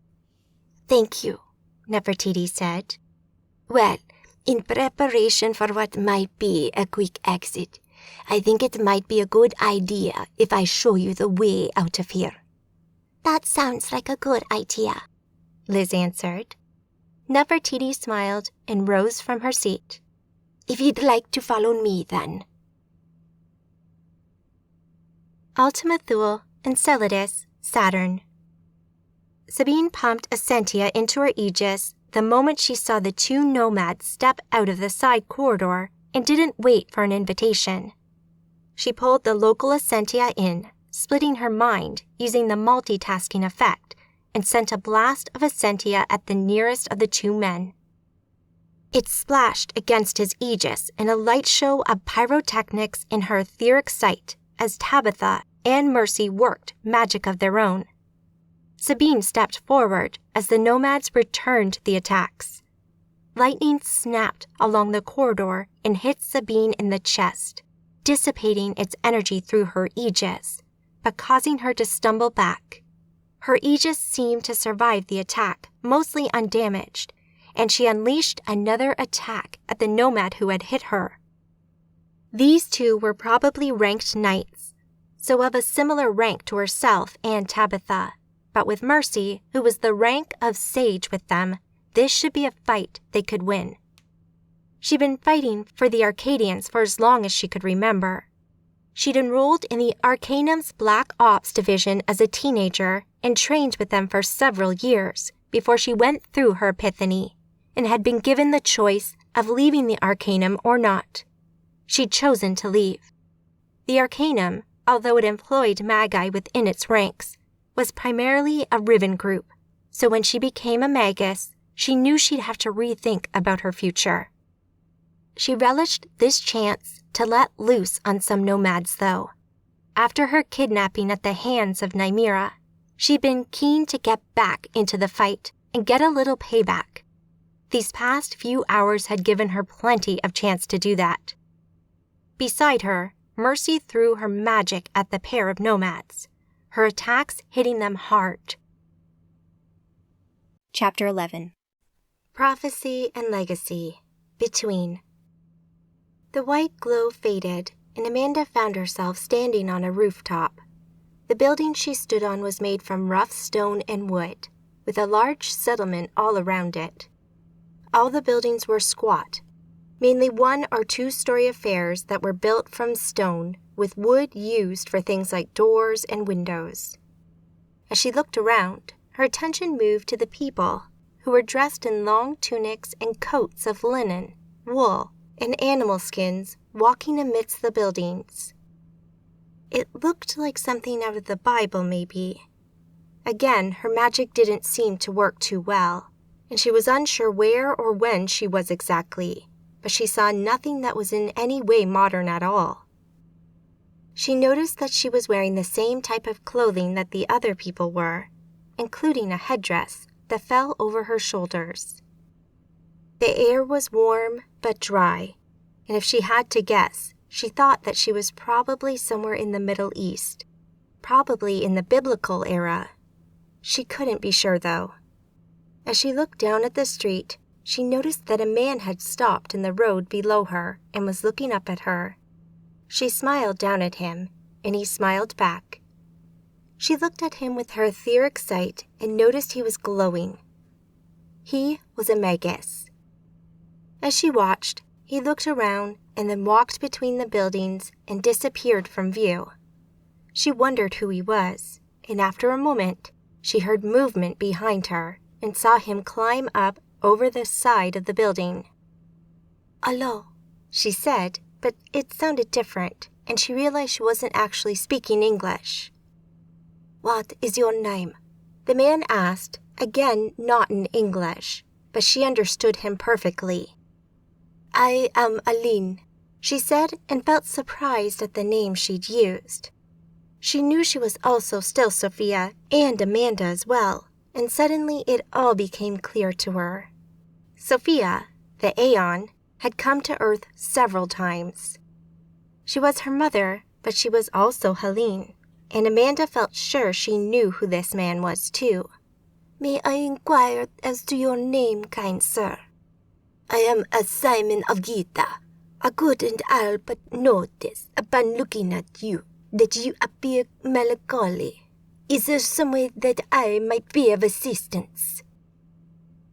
S3: Thank you, Nefertiti said. Well, in preparation for what might be a quick exit, I think it might be a good idea if I show you the way out of here.
S10: That sounds like a good idea,
S7: Liz answered. Nefertiti smiled and rose from her seat.
S3: If you'd like to follow me, then.
S7: Ultima Thule, Enceladus, Saturn. Sabine pumped Essentia into her Aegis the moment she saw the two nomads step out of the side corridor and didn't wait for an invitation. She pulled the local Essentia in, splitting her mind using the multitasking effect, and sent a blast of Essentia at the nearest of the two men. It splashed against his Aegis in a light show of pyrotechnics in her etheric sight as Tabitha and Mercy worked magic of their own. Sabine stepped forward as the nomads returned the attacks. Lightning snapped along the corridor and hit Sabine in the chest, dissipating its energy through her Aegis, but causing her to stumble back. Her Aegis seemed to survive the attack, mostly undamaged, and she unleashed another attack at the nomad who had hit her. These two were probably ranked knights, so of a similar rank to herself and Tabitha, but with Mercy, who was the rank of Seige with them, this should be a fight they could win. She'd been fighting for the Arcadians for as long as she could remember. She'd enrolled in the Arcanum's Black Ops division as a teenager and trained with them for several years before she went through her epiphany and had been given the choice of leaving the Arcanum or not. She'd chosen to leave. The Arcanum, although it employed Magi within its ranks, was primarily a Riven group, so when she became a Magus, she knew she'd have to rethink about her future. She relished this chance to let loose on some nomads, though. After her kidnapping at the hands of Nymira, she'd been keen to get back into the fight and get a little payback. These past few hours had given her plenty of chance to do that. Beside her, Mercy threw her magic at the pair of nomads, her attacks hitting them hard.
S2: Chapter 11.
S7: Prophecy and Legacy. Between. The white glow faded, and Amanda found herself standing on a rooftop. The building she stood on was made from rough stone and wood, with a large settlement all around it. All the buildings were squat, mainly 1- or 2-story affairs that were built from stone, with wood used for things like doors and windows. As she looked around, her attention moved to the people, who were dressed in long tunics and coats of linen, wool, and animal skins, walking amidst the buildings. It looked like something out of the Bible, maybe. Again, her magic didn't seem to work too well, and she was unsure where or when she was exactly, but she saw nothing that was in any way modern at all. She noticed that she was wearing the same type of clothing that the other people were, including a headdress that fell over her shoulders. The air was warm but dry, and if she had to guess, she thought that she was probably somewhere in the Middle East, probably in the biblical era. She couldn't be sure, though. As she looked down at the street, she noticed that a man had stopped in the road below her and was looking up at her. She smiled down at him, and he smiled back. She looked at him with her etheric sight and noticed he was glowing. He was a Magus. As she watched, he looked around and then walked between the buildings and disappeared from view. She wondered who he was, and after a moment, she heard movement behind her and saw him climb up over the side of the building. "Hello," she said, but it sounded different, and she realized she wasn't actually speaking English. "What is your name?" the man asked, again not in English, but she understood him perfectly. "I am Aline," she said, and felt surprised at the name she'd used. She knew she was also still Sophia and Amanda as well, and suddenly it all became clear to her. Sophia, the Aeon, had come to Earth several times. She was her mother, but she was also Helene, and Amanda felt sure she knew who this man was too.
S8: May I inquire as to your name, kind sir? I am a Simon of Gita. I couldn't help but notice upon looking at you that you appear melancholy. Is there some way that I might be of assistance?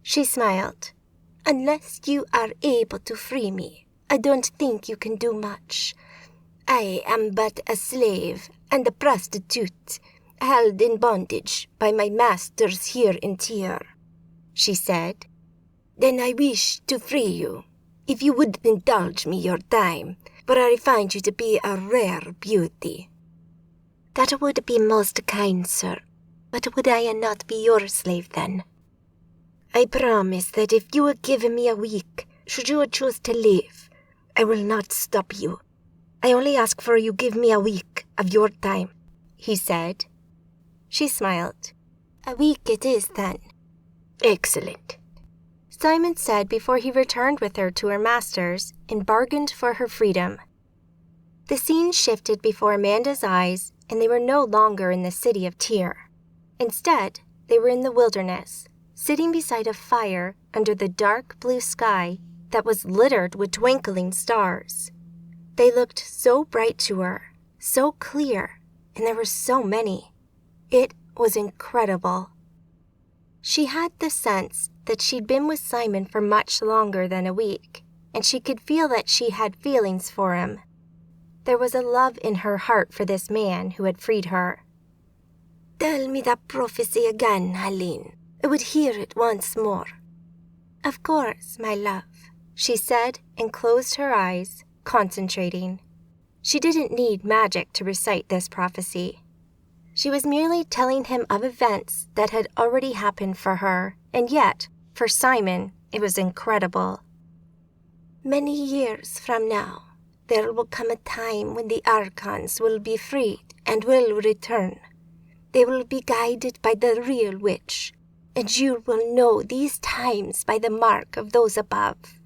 S7: She smiled.
S8: Unless you are able to free me, I don't think you can do much. I am but a slave and a prostitute, held in bondage by my masters here in Tyr,
S7: she said.
S8: Then I wish to free you, if you would indulge me your time, for I find you to be a rare beauty.
S7: That would be most kind, sir, but would I not be your slave then?
S8: I promise that if you will give me a week, should you choose to leave, I will not stop you. I only ask for you give me a week of your time,
S7: he said. She smiled.
S8: A week it is then.
S7: Excellent, Simon said before he returned with her to her masters and bargained for her freedom. The scene shifted before Amanda's eyes, and they were no longer in the city of Tyr. Instead, they were in the wilderness, sitting beside a fire under the dark blue sky that was littered with twinkling stars. They looked so bright to her, so clear, and there were so many. It was incredible. She had the sense that she'd been with Simon for much longer than a week, and she could feel that she had feelings for him. There was a love in her heart for this man who had freed her.
S8: Tell me that prophecy again, Helene. I would hear it once more.
S7: Of course, my love, she said and closed her eyes, concentrating. She didn't need magic to recite this prophecy. She was merely telling him of events that had already happened for her, and yet, for Simon, it was incredible.
S8: Many years from now, there will come a time when the Archons will be freed and will return. They will be guided by the real witch, and you will know these times by the mark of those above,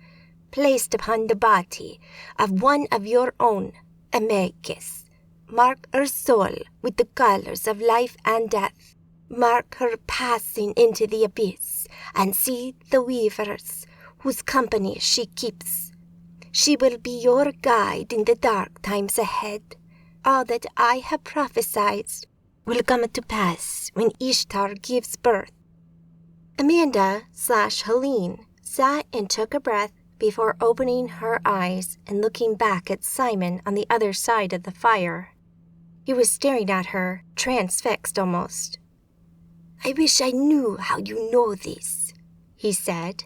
S8: placed upon the body of one of your own, a Magus. Mark her soul with the colors of life and death. Mark her passing into the abyss, and see the weavers whose company she keeps. She will be your guide in the dark times ahead. All that I have prophesied will come to pass when Ishtar gives birth.
S7: Amanda/Helene sat and took a breath before opening her eyes and looking back at Simon on the other side of the fire. He was staring at her, transfixed almost.
S8: I wish I knew how you know this,
S7: he said.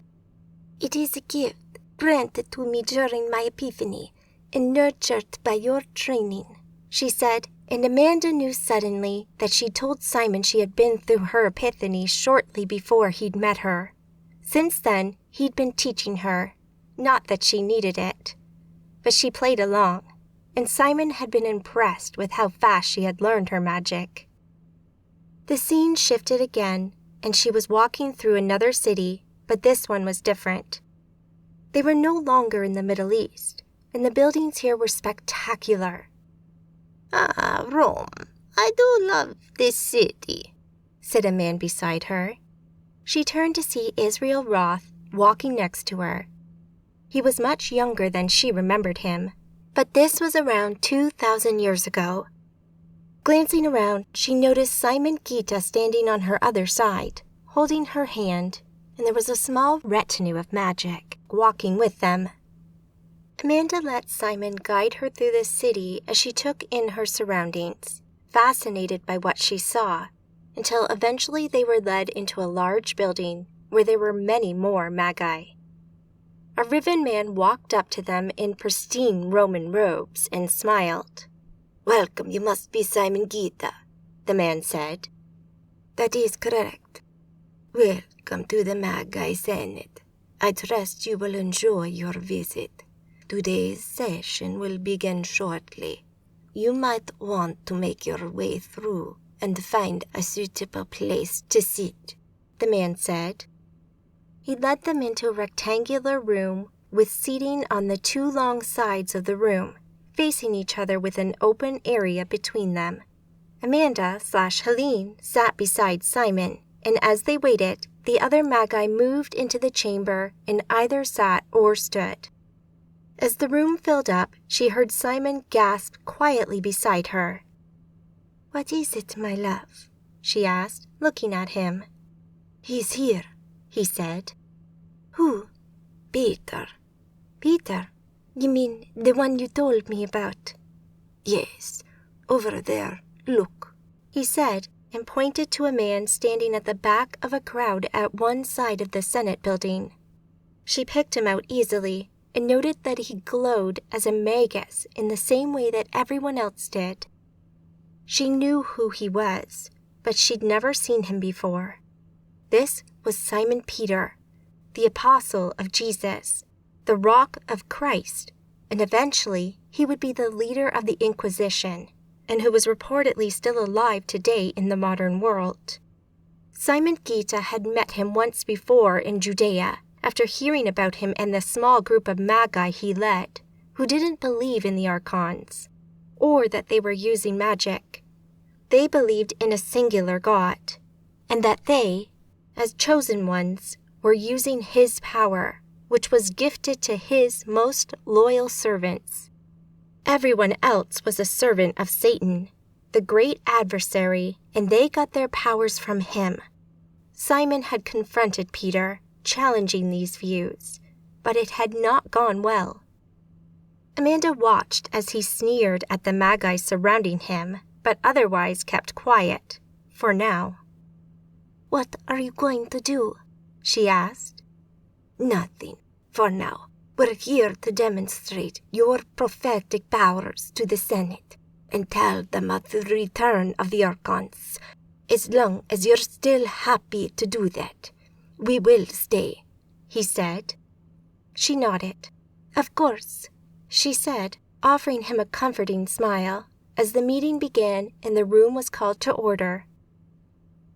S8: It is a gift granted to me during my epiphany and nurtured by your training,
S7: she said, and Amanda knew suddenly that she'd told Simon she had been through her epiphany shortly before he'd met her. Since then, he'd been teaching her, not that she needed it. But she played along, and Simon had been impressed with how fast she had learned her magic. The scene shifted again, and she was walking through another city, but this one was different. They were no longer in the Middle East, and the buildings here were spectacular.
S8: Ah, Rome. I do love this city,
S7: said a man beside her. She turned to see Israel Roth walking next to her. He was much younger than she remembered him, but this was around 2,000 years ago. Glancing around, she noticed Simon Gita standing on her other side, holding her hand, and there was a small retinue of magic walking with them. Amanda let Simon guide her through the city as she took in her surroundings, fascinated by what she saw, until eventually they were led into a large building where there were many more Magi. A riven man walked up to them in pristine Roman robes and smiled.
S8: Welcome, you must be Simon Gita,
S7: the man said.
S8: That is correct. Welcome to the Magi Senate. I trust you will enjoy your visit. Today's session will begin shortly. You might want to make your way through and find a suitable place to sit,
S7: the man said. He led them into a rectangular room with seating on the two long sides of the room, facing each other with an open area between them. Amanda/Helene sat beside Simon, and as they waited, the other Magi moved into the chamber and either sat or stood. As the room filled up, she heard Simon gasp quietly beside her. "What is it, my love?" she asked, looking at him. "He's here," he said. "Who?" "Peter." "Peter? You mean the one you told me about?" "Yes, over there, look," he said, and pointed to a man standing at the back of a crowd at one side of the Senate building. She picked him out easily and noted that he glowed as a magus in the same way that everyone else did. She knew who he was, but she'd never seen him before. This was Simon Peter, the apostle of Jesus, the rock of Christ, and eventually he would be the leader of the Inquisition, and who was reportedly still alive today in the modern world. Simon Gita had met him once before in Judea, after hearing about him and the small group of Magi he led, who didn't believe in the Archons, or that they were using magic. They believed in a singular God, and that they, as chosen ones, were using his power, which was gifted to his most loyal servants. Everyone else was a servant of Satan, the great adversary, and they got their powers from him. Simon had confronted Peter, challenging these views, but it had not gone well. Amanda watched as he sneered at the Magi surrounding him, but otherwise kept quiet, for now. "What are you going to do?" she asked. "Nothing, for now. We're here to demonstrate your prophetic powers to the Senate and tell them of the return of the Archons. As long as you're still happy to do that, we will stay," he said. She nodded. "Of course," she said, offering him a comforting smile, as the meeting began and the room was called to order.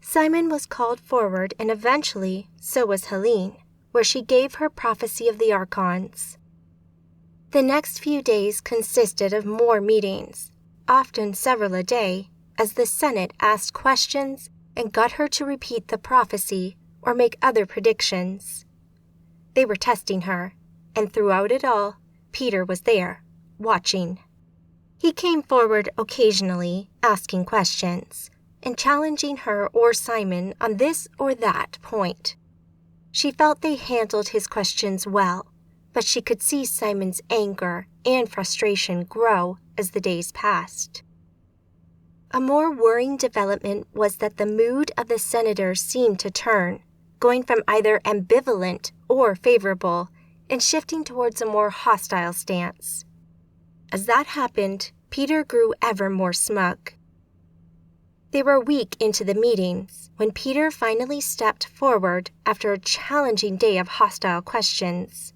S7: Simon was called forward, and eventually so was Helene, where she gave her prophecy of the Archons. The next few days consisted of more meetings, often several a day, as the Senate asked questions and got her to repeat the prophecy or make other predictions. They were testing her, and throughout it all, Peter was there, watching. He came forward occasionally, asking questions, and challenging her or Simon on this or that point. She felt they handled his questions well, but she could see Simon's anger and frustration grow as the days passed. A more worrying development was that the mood of the senators seemed to turn, going from either ambivalent or favorable, and shifting towards a more hostile stance. As that happened, Peter grew ever more smug. They were a week into the meetings when Peter finally stepped forward after a challenging day of hostile questions.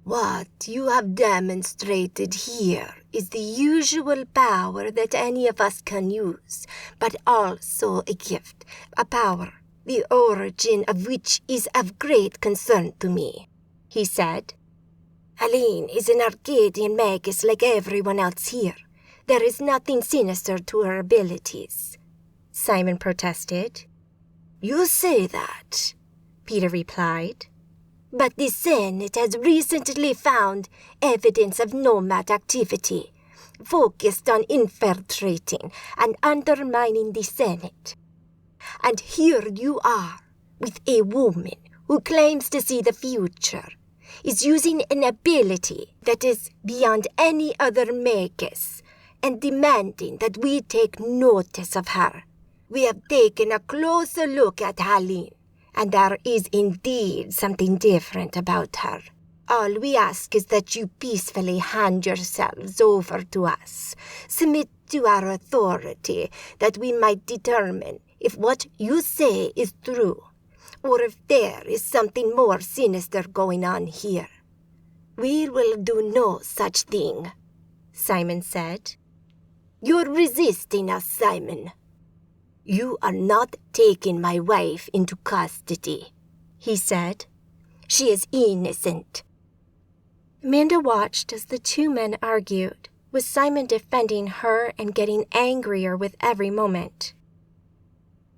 S7: "What you have demonstrated here is the usual power that any of us can use, but also a gift, a power, the origin of which is of great concern to me," he said. "Helene is an Arcadian magus like everyone else here. There is nothing sinister to her abilities," Simon protested. "You say that," Peter replied. "But the Senate has recently found evidence of nomad activity, focused on infiltrating and undermining the Senate. And here you are, with a woman who claims to see the future, is using an ability that is beyond any other magus, and demanding that we take notice of her. We have taken a closer look at Helene, and there is indeed something different about her. All we ask is that you peacefully hand yourselves over to us, submit to our authority, that we might determine if what you say is true, or if there is something more sinister going on here. We will do no such thing," Simon said. "You're resisting us, Simon." "You are not taking my wife into custody," he said, She is innocent." Amanda watched as the two men argued, with Simon defending her and getting angrier with every moment.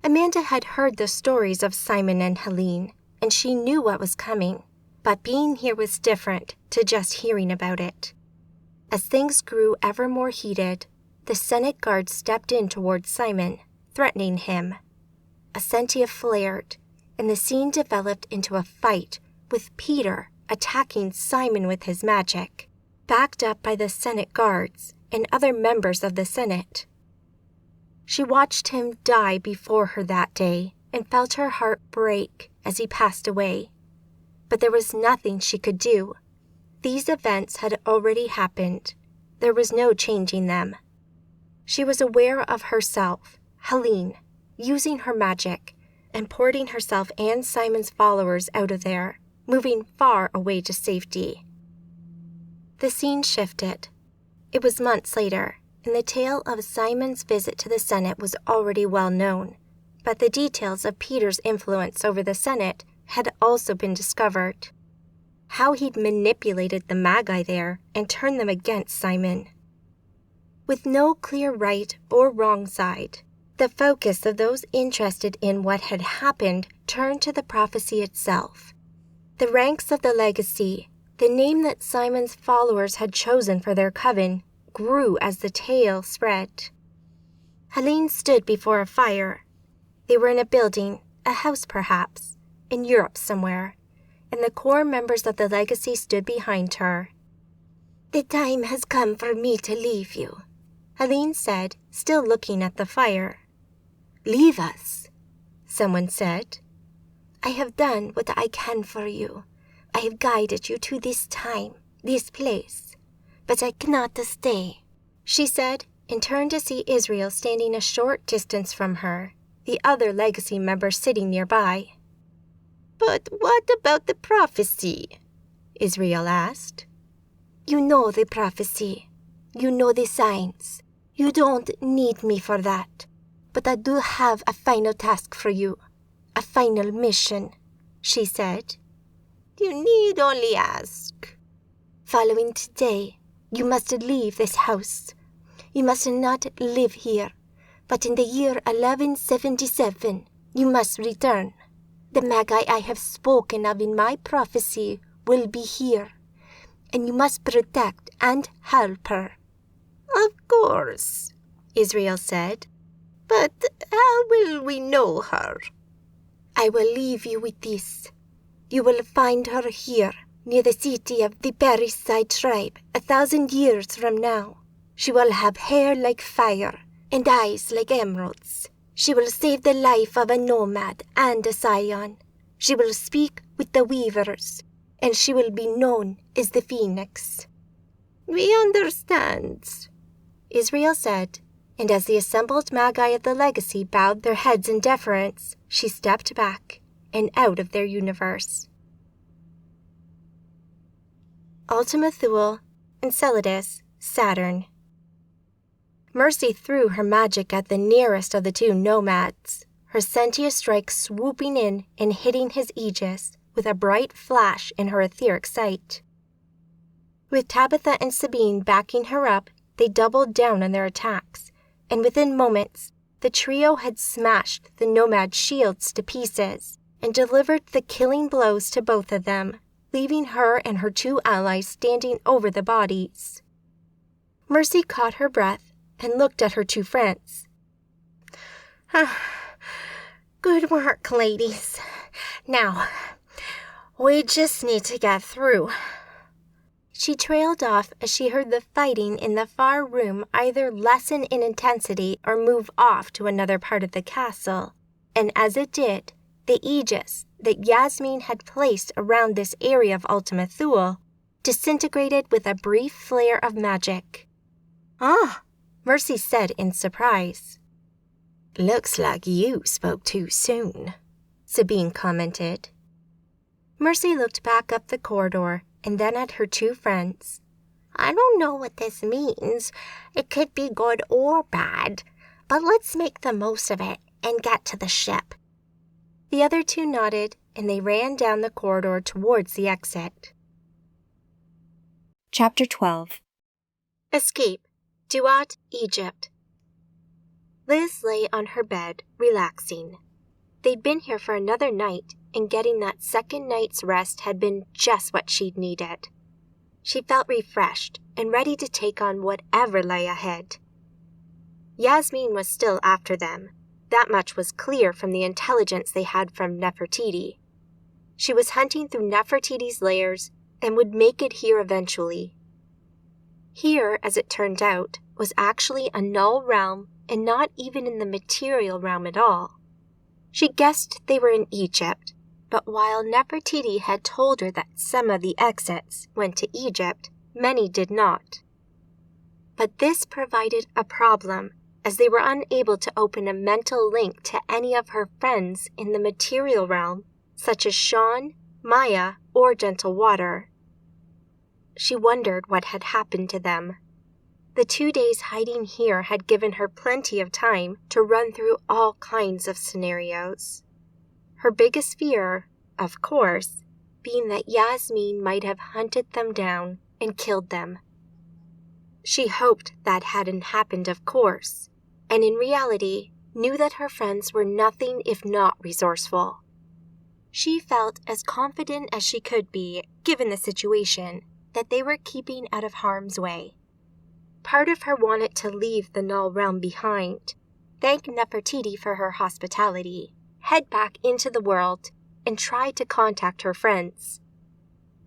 S7: Amanda had heard the stories of Simon and Helene, and she knew what was coming, but being here was different to just hearing about it. As things grew ever more heated, the Senate guard stepped in towards Simon, threatening him. A sentia flared, and the scene developed into a fight, with Peter attacking Simon with his magic, backed up by the Senate guards and other members of the Senate. She watched him die before her that day and felt her heart break as he passed away. But there was nothing she could do. These events had already happened. There was no changing them. She was aware of herself, Helene, using her magic and porting herself and Simon's followers out of there, moving far away to safety. The scene shifted. It was months later, and the tale of Simon's visit to the Senate was already well known, but the details of Peter's influence over the Senate had also been discovered. How he'd manipulated the Magi there and turned them against Simon. With no clear right or wrong side, the focus of those interested in what had happened turned to the prophecy itself. The ranks of the legacy, the name that Simon's followers had chosen for their coven, grew as the tale spread. Helene stood before a fire. They were in a building, a house perhaps, in Europe somewhere, and the core members of the legacy stood behind her.
S10: "The time has come for me to leave you,"
S7: Helene said, still looking at the fire. "Leave us," someone said.
S10: "I have done what I can for you. I have guided you to this time, this place. But I cannot stay,"
S7: she said, and turned to see Israel standing a short distance from her, the other legacy member sitting nearby.
S8: "But what about the prophecy?" Israel asked.
S10: "You know the prophecy. You know the signs. You don't need me for that. But I do have a final task for you, a final mission," she said.
S8: "You need only ask."
S10: "Following today, you must leave this house. You must not live here, but in the year 1177, you must return. The Magi I have spoken of in my prophecy will be here, and you must protect and help her."
S8: "Of course," Israel said. "But how will we know her?"
S10: "I will leave you with this. You will find her here, near the city of the Parricide tribe, 1,000 years from now. She will have hair like fire and eyes like emeralds. She will save the life of a nomad and a scion. She will speak with the weavers, and she will be known as the Phoenix."
S8: "We understand,"
S7: Israel said, and as the assembled Magi of the legacy bowed their heads in deference, she stepped back and out of their universe. Ultima Thule, Enceladus, Saturn. Mercy threw her magic at the nearest of the two nomads, her sentia strike swooping in and hitting his aegis with a bright flash in her etheric sight. With Tabitha and Sabine backing her up, they doubled down on their attacks, and within moments, the trio had smashed the nomad shields to pieces and delivered the killing blows to both of them, leaving her and her two allies standing over the bodies. Mercy caught her breath and looked at her two friends.
S6: "Good work, ladies. Now, we just need to get through."
S7: She trailed off as she heard the fighting in the far room either lessen in intensity or move off to another part of the castle, and as it did, the aegis that Yasmin had placed around this area of Ultima Thule disintegrated with a brief flare of magic. "Ah," Mercy said in surprise.
S8: "Looks like you spoke too soon," Sabine commented.
S7: Mercy looked back up the corridor and then at her two friends.
S6: "I don't know what this means. It could be good or bad, but let's make the most of it and get to the ship."
S7: The other two nodded
S1: and they ran down the corridor towards the exit.
S2: Chapter 12.
S1: Escape. Duat, Egypt. Liz lay on her bed, relaxing. They'd been here for another night, and getting that second night's rest had been just what she'd needed. She felt refreshed and ready to take on whatever lay ahead. Yasmin was still after them. That much was clear from the intelligence they had from Nefertiti. She was hunting through Nefertiti's lairs and would make it here eventually. Here, as it turned out, was actually a null realm and not even in the material realm at all. She guessed they were in Egypt, but while Nefertiti had told her that some of the exits went to Egypt, many did not. But this provided a problem, as they were unable to open a mental link to any of her friends in the material realm, such as Sean, Maya, or Gentle Water. She wondered what had happened to them. The 2 days hiding here had given her plenty of time to run through all kinds of scenarios. Her biggest fear, of course, being that Yasmin might have hunted them down and killed them. She hoped that hadn't happened, of course, and in reality knew that her friends were nothing if not resourceful. She felt as confident as she could be, given the situation, that they were keeping out of harm's way. Part of her wanted to leave the Null Realm behind, thank Nefertiti for her hospitality, head back into the world, and try to contact her friends.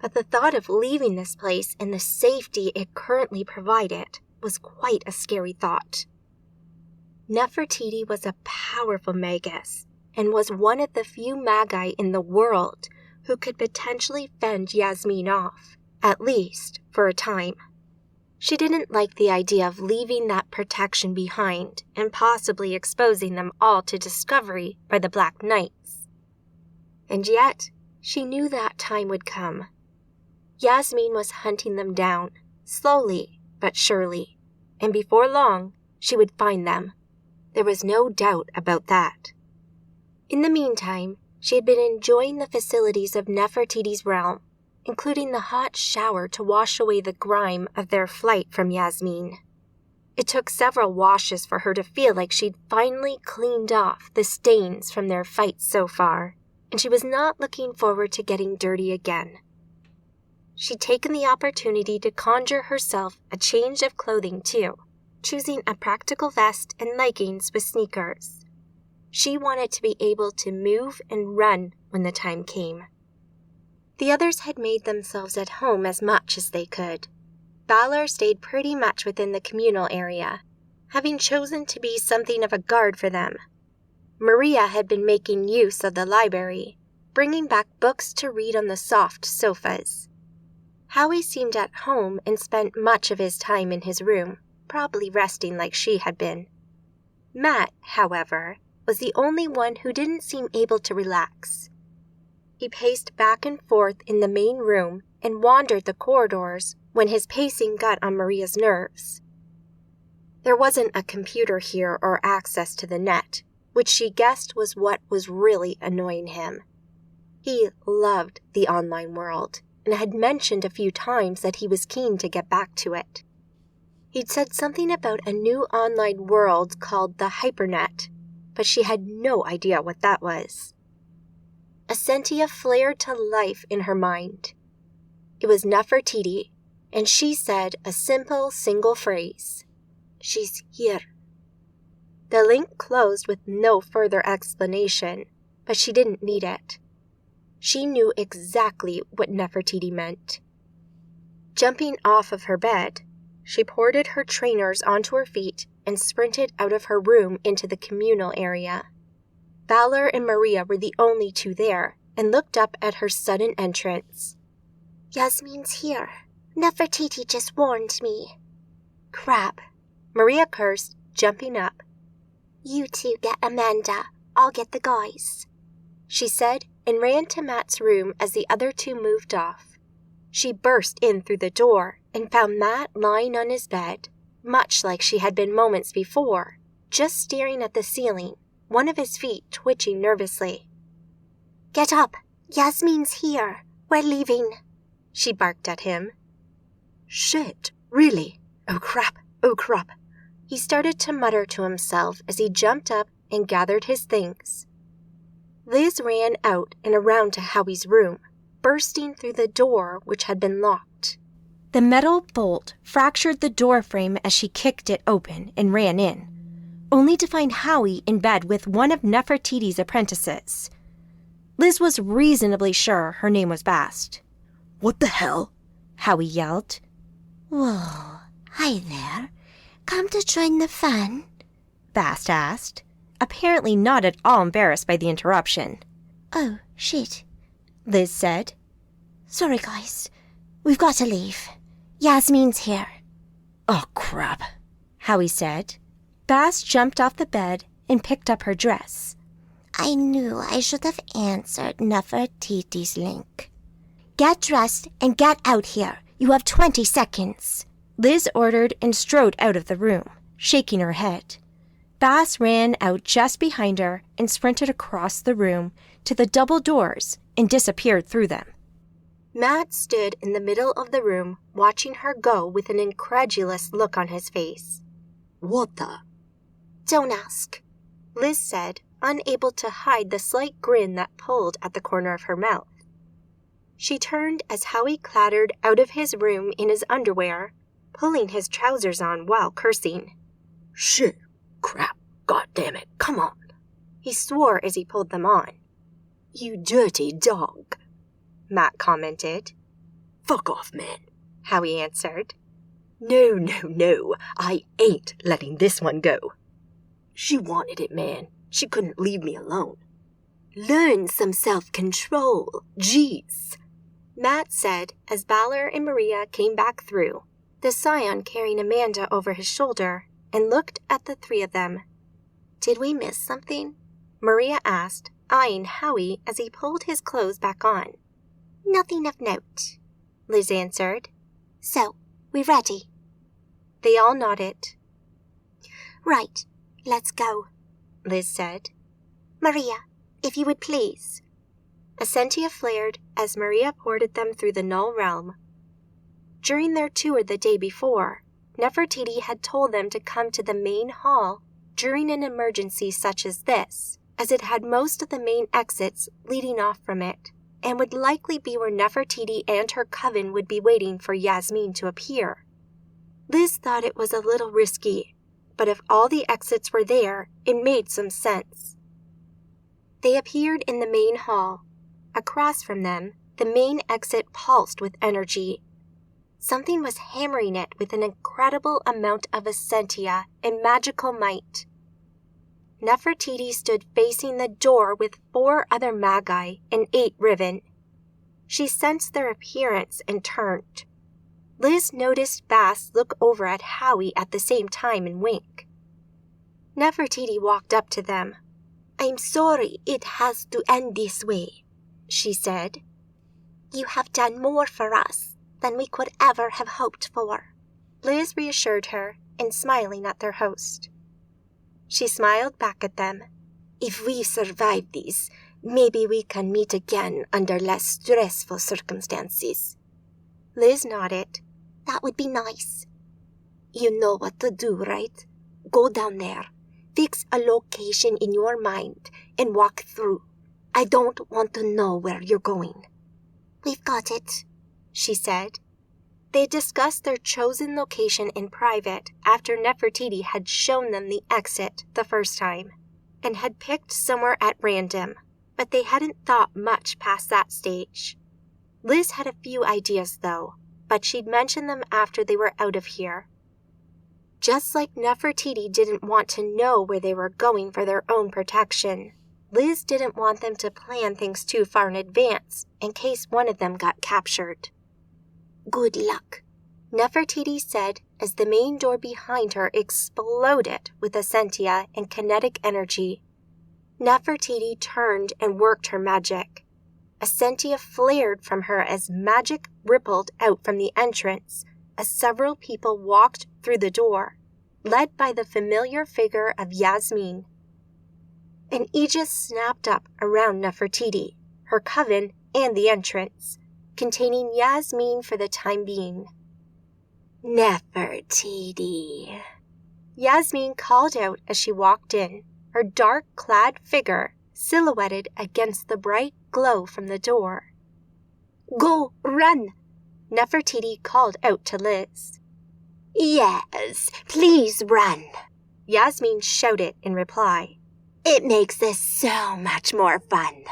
S1: But the thought of leaving this place and the safety it currently provided was quite a scary thought. Nefertiti was a powerful magus, and was one of the few Magi in the world who could potentially fend Yasmin off, at least for a time. She didn't like the idea of leaving that protection behind and possibly exposing them all to discovery by the Black Knights. And yet, she knew that time would come. Yasmin was hunting them down, slowly but surely, and before long, she would find them. There was no doubt about that. In the meantime, she had been enjoying the facilities of Nefertiti's realm, including the hot shower to wash away the grime of their flight from Yasmin. It took several washes for her to feel like she'd finally cleaned off the stains from their fight so far, and she was not looking forward to getting dirty again. She'd taken the opportunity to conjure herself a change of clothing too, choosing a practical vest and leggings with sneakers. She wanted to be able to move and run when the time came. The others had made themselves at home as much as they could. Valor stayed pretty much within the communal area, having chosen to be something of a guard for them. Maria had been making use of the library, bringing back books to read on the soft sofas. Howie seemed at home and spent much of his time in his room, probably resting like she had been. Matt, however, was the only one who didn't seem able to relax. He paced back and forth in the main room and wandered the corridors when his pacing got on Maria's nerves. There wasn't a computer here or access to the net, which she guessed was what was really annoying him. He loved the online world and had mentioned a few times that he was keen to get back to it. He'd said something about a new online world called the Hypernet, but she had no idea what that was. Essentia flared to life in her mind. It was Nefertiti, and she said a simple single phrase. "She's here." The link closed with no further explanation, but she didn't need it. She knew exactly what Nefertiti meant. Jumping off of her bed, she ported her trainers onto her feet and sprinted out of her room into the communal area. Valor and Maria were the only two there, and looked up at her sudden entrance.
S3: "Yasmin's here. Nefertiti just warned me."
S1: "Crap," Maria cursed, jumping up.
S3: "You two get Amanda. I'll get the guys,"
S1: she said, and ran to Matt's room as the other two moved off. She burst in through the door and found Matt lying on his bed, much like she had been moments before, just staring at the ceiling, one of his feet twitching nervously.
S3: "Get up.
S10: Yasmin's here. We're leaving, she barked at him.
S1: Shit, really? Oh crap, oh crap. He started to mutter to himself as he jumped up and gathered his things. Liz ran out and around to Howie's room, bursting through the door which had been locked.
S7: The metal bolt fractured the door frame as she kicked it open and ran in, only to find Howie in bed with one of Nefertiti's apprentices. Liz was reasonably sure her name was Bast.
S9: What the hell?
S7: Howie yelled.
S3: Whoa, hi there. Come to join the fun?
S7: Bast asked, apparently not at all embarrassed by the interruption.
S3: Oh, shit,
S7: Liz said.
S3: Sorry, guys. We've got to leave. Yasmin's here.
S9: Oh, crap,
S7: Howie said. Bast jumped off the bed and picked up her dress.
S3: I knew I should have answered Nefertiti's link. Get dressed and get out here. You have 20 seconds.
S7: Liz ordered and strode out of the room, shaking her head. Bast ran out just behind her and sprinted across the room to the double doors and disappeared through them.
S1: Matt stood in the middle of the room, watching her go with an incredulous look on his face.
S8: What the?
S10: Don't ask,
S1: Liz said, unable to hide the slight grin that pulled at the corner of her mouth. She turned as Howie clattered out of his room in his underwear, pulling his trousers on while cursing.
S8: Shit, crap, god damn it, come on.
S1: He swore as he pulled them on.
S8: You dirty dog,
S1: Matt commented.
S8: Fuck off, man,
S1: Howie answered.
S8: No, I ain't letting this one go. She wanted it, man. She couldn't leave me alone. Learn some self-control, jeez,
S1: Matt said as Balor and Maria came back through, the scion carrying Amanda over his shoulder, and looked at the three of them.
S10: Did we miss something?
S1: Maria asked, eyeing Howie as he pulled his clothes back on.
S10: Nothing of note,
S1: Liz answered.
S10: So, we ready?
S1: They all nodded.
S10: Right, let's go,
S1: Liz said.
S10: Maria, if you would please.
S1: Essentia flared as Maria ported them through the null realm. During their tour the day before, Nefertiti had told them to come to the main hall during an emergency such as this, as it had most of the main exits leading off from it, and would likely be where Nefertiti and her coven would be waiting for Yasmin to appear. Liz thought it was a little risky, but if all the exits were there, it made some sense. They appeared in the main hall. Across from them, the main exit pulsed with energy. Something was hammering it with an incredible amount of essentia and magical might. Nefertiti stood facing the door with 4 other magi and 8 Riven. She sensed their appearance and turned. Liz noticed Bast look over at Howie at the same time and wink. Nefertiti walked up to them.
S10: I'm sorry it has to end this way,
S1: she said.
S10: You have done more for us than we could ever have hoped for,
S1: Liz reassured her, and smiling at their host. She smiled back at them.
S10: If we survive this, maybe we can meet again under less stressful circumstances.
S1: Liz nodded.
S10: That would be nice. You know what to do, right? Go down there, fix a location in your mind, and walk through. I don't want to know where you're going.
S3: We've got it,
S1: she said. They discussed their chosen location in private after Nefertiti had shown them the exit the first time, and had picked somewhere at random, but they hadn't thought much past that stage. Liz had a few ideas, though, but she'd mention them after they were out of here. Just like Nefertiti didn't want to know where they were going for their own protection, Liz didn't want them to plan things too far in advance in case one of them got captured.
S10: Good luck,
S1: Nefertiti said as the main door behind her exploded with essentia and kinetic energy. Nefertiti turned and worked her magic. Essentia flared from her as magic rippled out from the entrance as several people walked through the door, led by the familiar figure of Yasmin. An aegis snapped up around Nefertiti, her coven, and the entrance, containing Yasmin for the time being.
S8: Nefertiti,
S1: Yasmin called out as she walked in, her dark-clad figure silhouetted against the bright glow from the door.
S10: Go, run!
S1: Nefertiti called out to Liz.
S8: Yes, please run,
S1: Yasmin shouted in reply.
S8: It makes this so much more fun.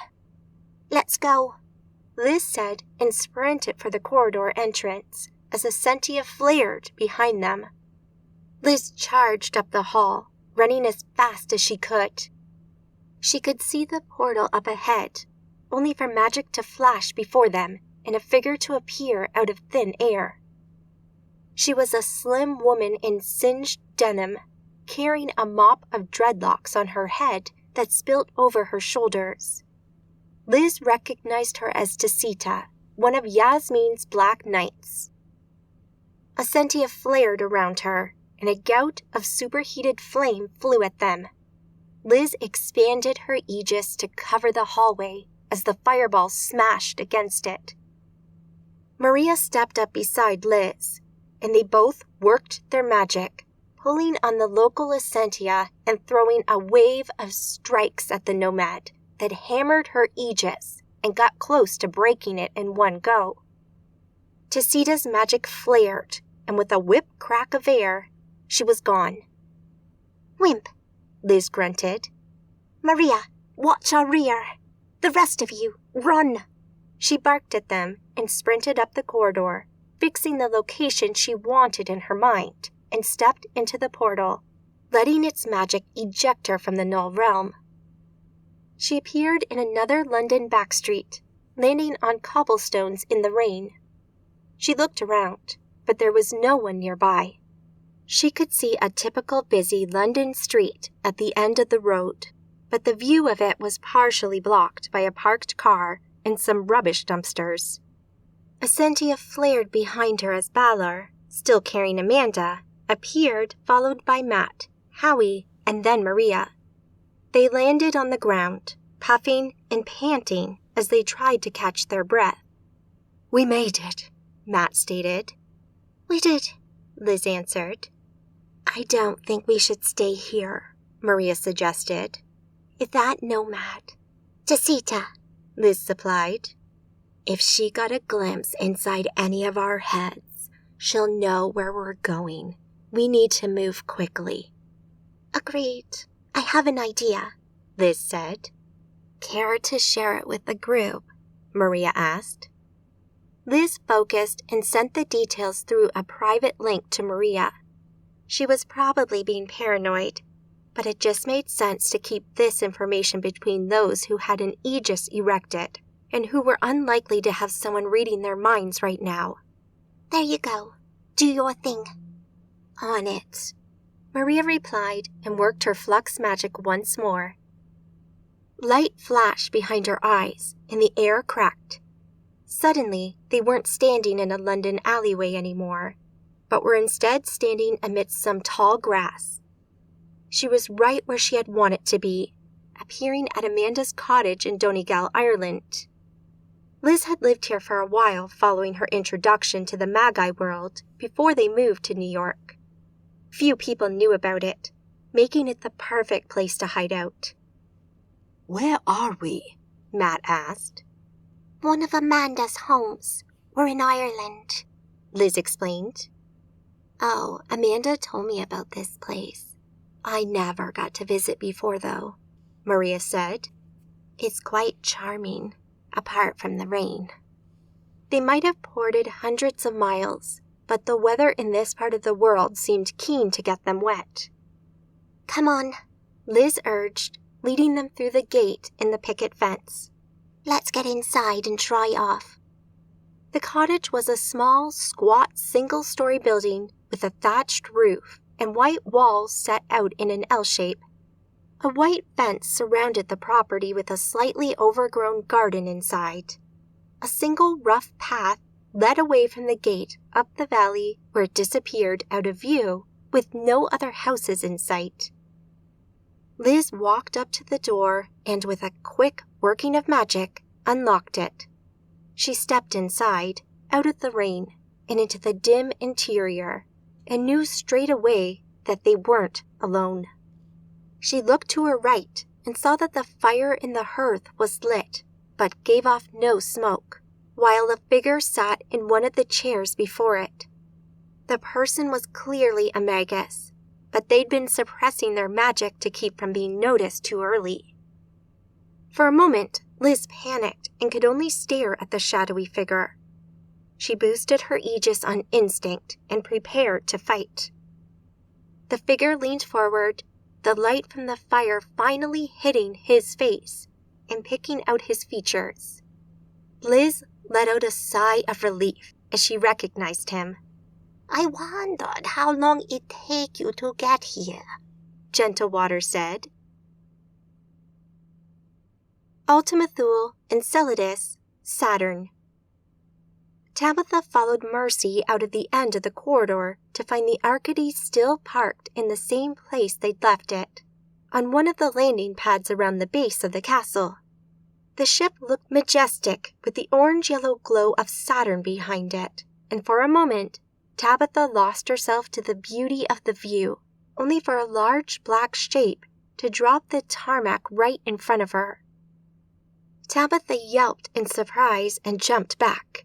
S10: Let's go,
S1: Liz said and sprinted for the corridor entrance as a sentia flared behind them. Liz charged up the hall, running as fast as she could. She could see the portal up ahead, only for magic to flash before them and a figure to appear out of thin air. She was a slim woman in singed denim, carrying a mop of dreadlocks on her head that spilt over her shoulders. Liz recognized her as Tasita, one of Yasmin's black knights. A sentia flared around her, and a gout of superheated flame flew at them. Liz expanded her aegis to cover the hallway as the fireball smashed against it. Maria stepped up beside Liz, and they both worked their magic, pulling on the local essentia and throwing a wave of strikes at the nomad that hammered her aegis and got close to breaking it in one go. Tasita's magic flared, and with a whip crack of air, she was gone.
S10: Wimp,
S1: Liz grunted.
S10: Maria, watch our rear. The rest of you, run!
S1: She barked at them and sprinted up the corridor, fixing the location she wanted in her mind, and stepped into the portal, letting its magic eject her from the null realm. She appeared in another London backstreet, landing on cobblestones in the rain. She looked around, but there was no one nearby. She could see a typical busy London street at the end of the road, but the view of it was partially blocked by a parked car and some rubbish dumpsters. A sentia flared behind her as Balor, still carrying Amanda, appeared, followed by Matt, Howie, and then Maria. They landed on the ground, puffing and panting as they tried to catch their breath.
S8: We made it,
S1: Matt stated.
S10: We did,
S1: Liz answered.
S10: I don't think we should stay here,
S1: Maria suggested.
S10: If that nomad, Tasita,
S1: Liz supplied.
S8: If she got a glimpse inside any of our heads, she'll know where we're going. We need to move quickly.
S10: Agreed. I have an idea,
S1: Liz said.
S8: Care to share it with the group?
S1: Maria asked. Liz focused and sent the details through a private link to Maria. She was probably being paranoid, but it just made sense to keep this information between those who had an aegis erected and who were unlikely to have someone reading their minds right now.
S10: There you go. Do your thing.
S8: On it,
S1: Maria replied and worked her flux magic once more. Light flashed behind her eyes and the air cracked. Suddenly, they weren't standing in a London alleyway anymore, but were instead standing amidst some tall grass. She was right where she had wanted to be, appearing at Amanda's cottage in Donegal, Ireland. Liz had lived here for a while following her introduction to the Magi world before they moved to New York. Few people knew about it, making it the perfect place to hide out.
S8: Where are we?
S1: Matt asked.
S10: One of Amanda's homes. We're in Ireland,
S1: Liz explained.
S8: Oh, Amanda told me about this place. I never got to visit before, though,
S1: Maria said.
S8: It's quite charming, apart from the rain.
S1: They might have ported hundreds of miles, but the weather in this part of the world seemed keen to get them wet.
S10: Come on,
S1: Liz urged, leading them through the gate in the picket fence.
S10: Let's get inside and dry off.
S1: The cottage was a small, squat, single-story building with a thatched roof and white walls set out in an L shape. A white fence surrounded the property with a slightly overgrown garden inside. A single rough path led away from the gate up the valley where it disappeared out of view with no other houses in sight. Liz walked up to the door and with a quick working of magic, unlocked it. She stepped inside, out of the rain, and into the dim interior, and knew straight away that they weren't alone. She looked to her right and saw that the fire in the hearth was lit, but gave off no smoke, while a figure sat in one of the chairs before it. The person was clearly a magus, but they'd been suppressing their magic to keep from being noticed too early. For a moment, Liz panicked and could only stare at the shadowy figure. She boosted her aegis on instinct and prepared to fight. The figure leaned forward, the light from the fire finally hitting his face and picking out his features. Liz let out a sigh of relief as she recognized him.
S6: I wondered how long it'd take you to get here,
S1: Gentle Water said. Ultima Thule, Enceladus, Saturn. Tabitha followed Mercy out of the end of the corridor to find the Arcades still parked in the same place they'd left it, on one of the landing pads around the base of the castle. The ship looked majestic with the orange-yellow glow of Saturn behind it, and for a moment, Tabitha lost herself to the beauty of the view, only for a large black shape to drop the tarmac right in front of her. Tabitha yelped in surprise and jumped back.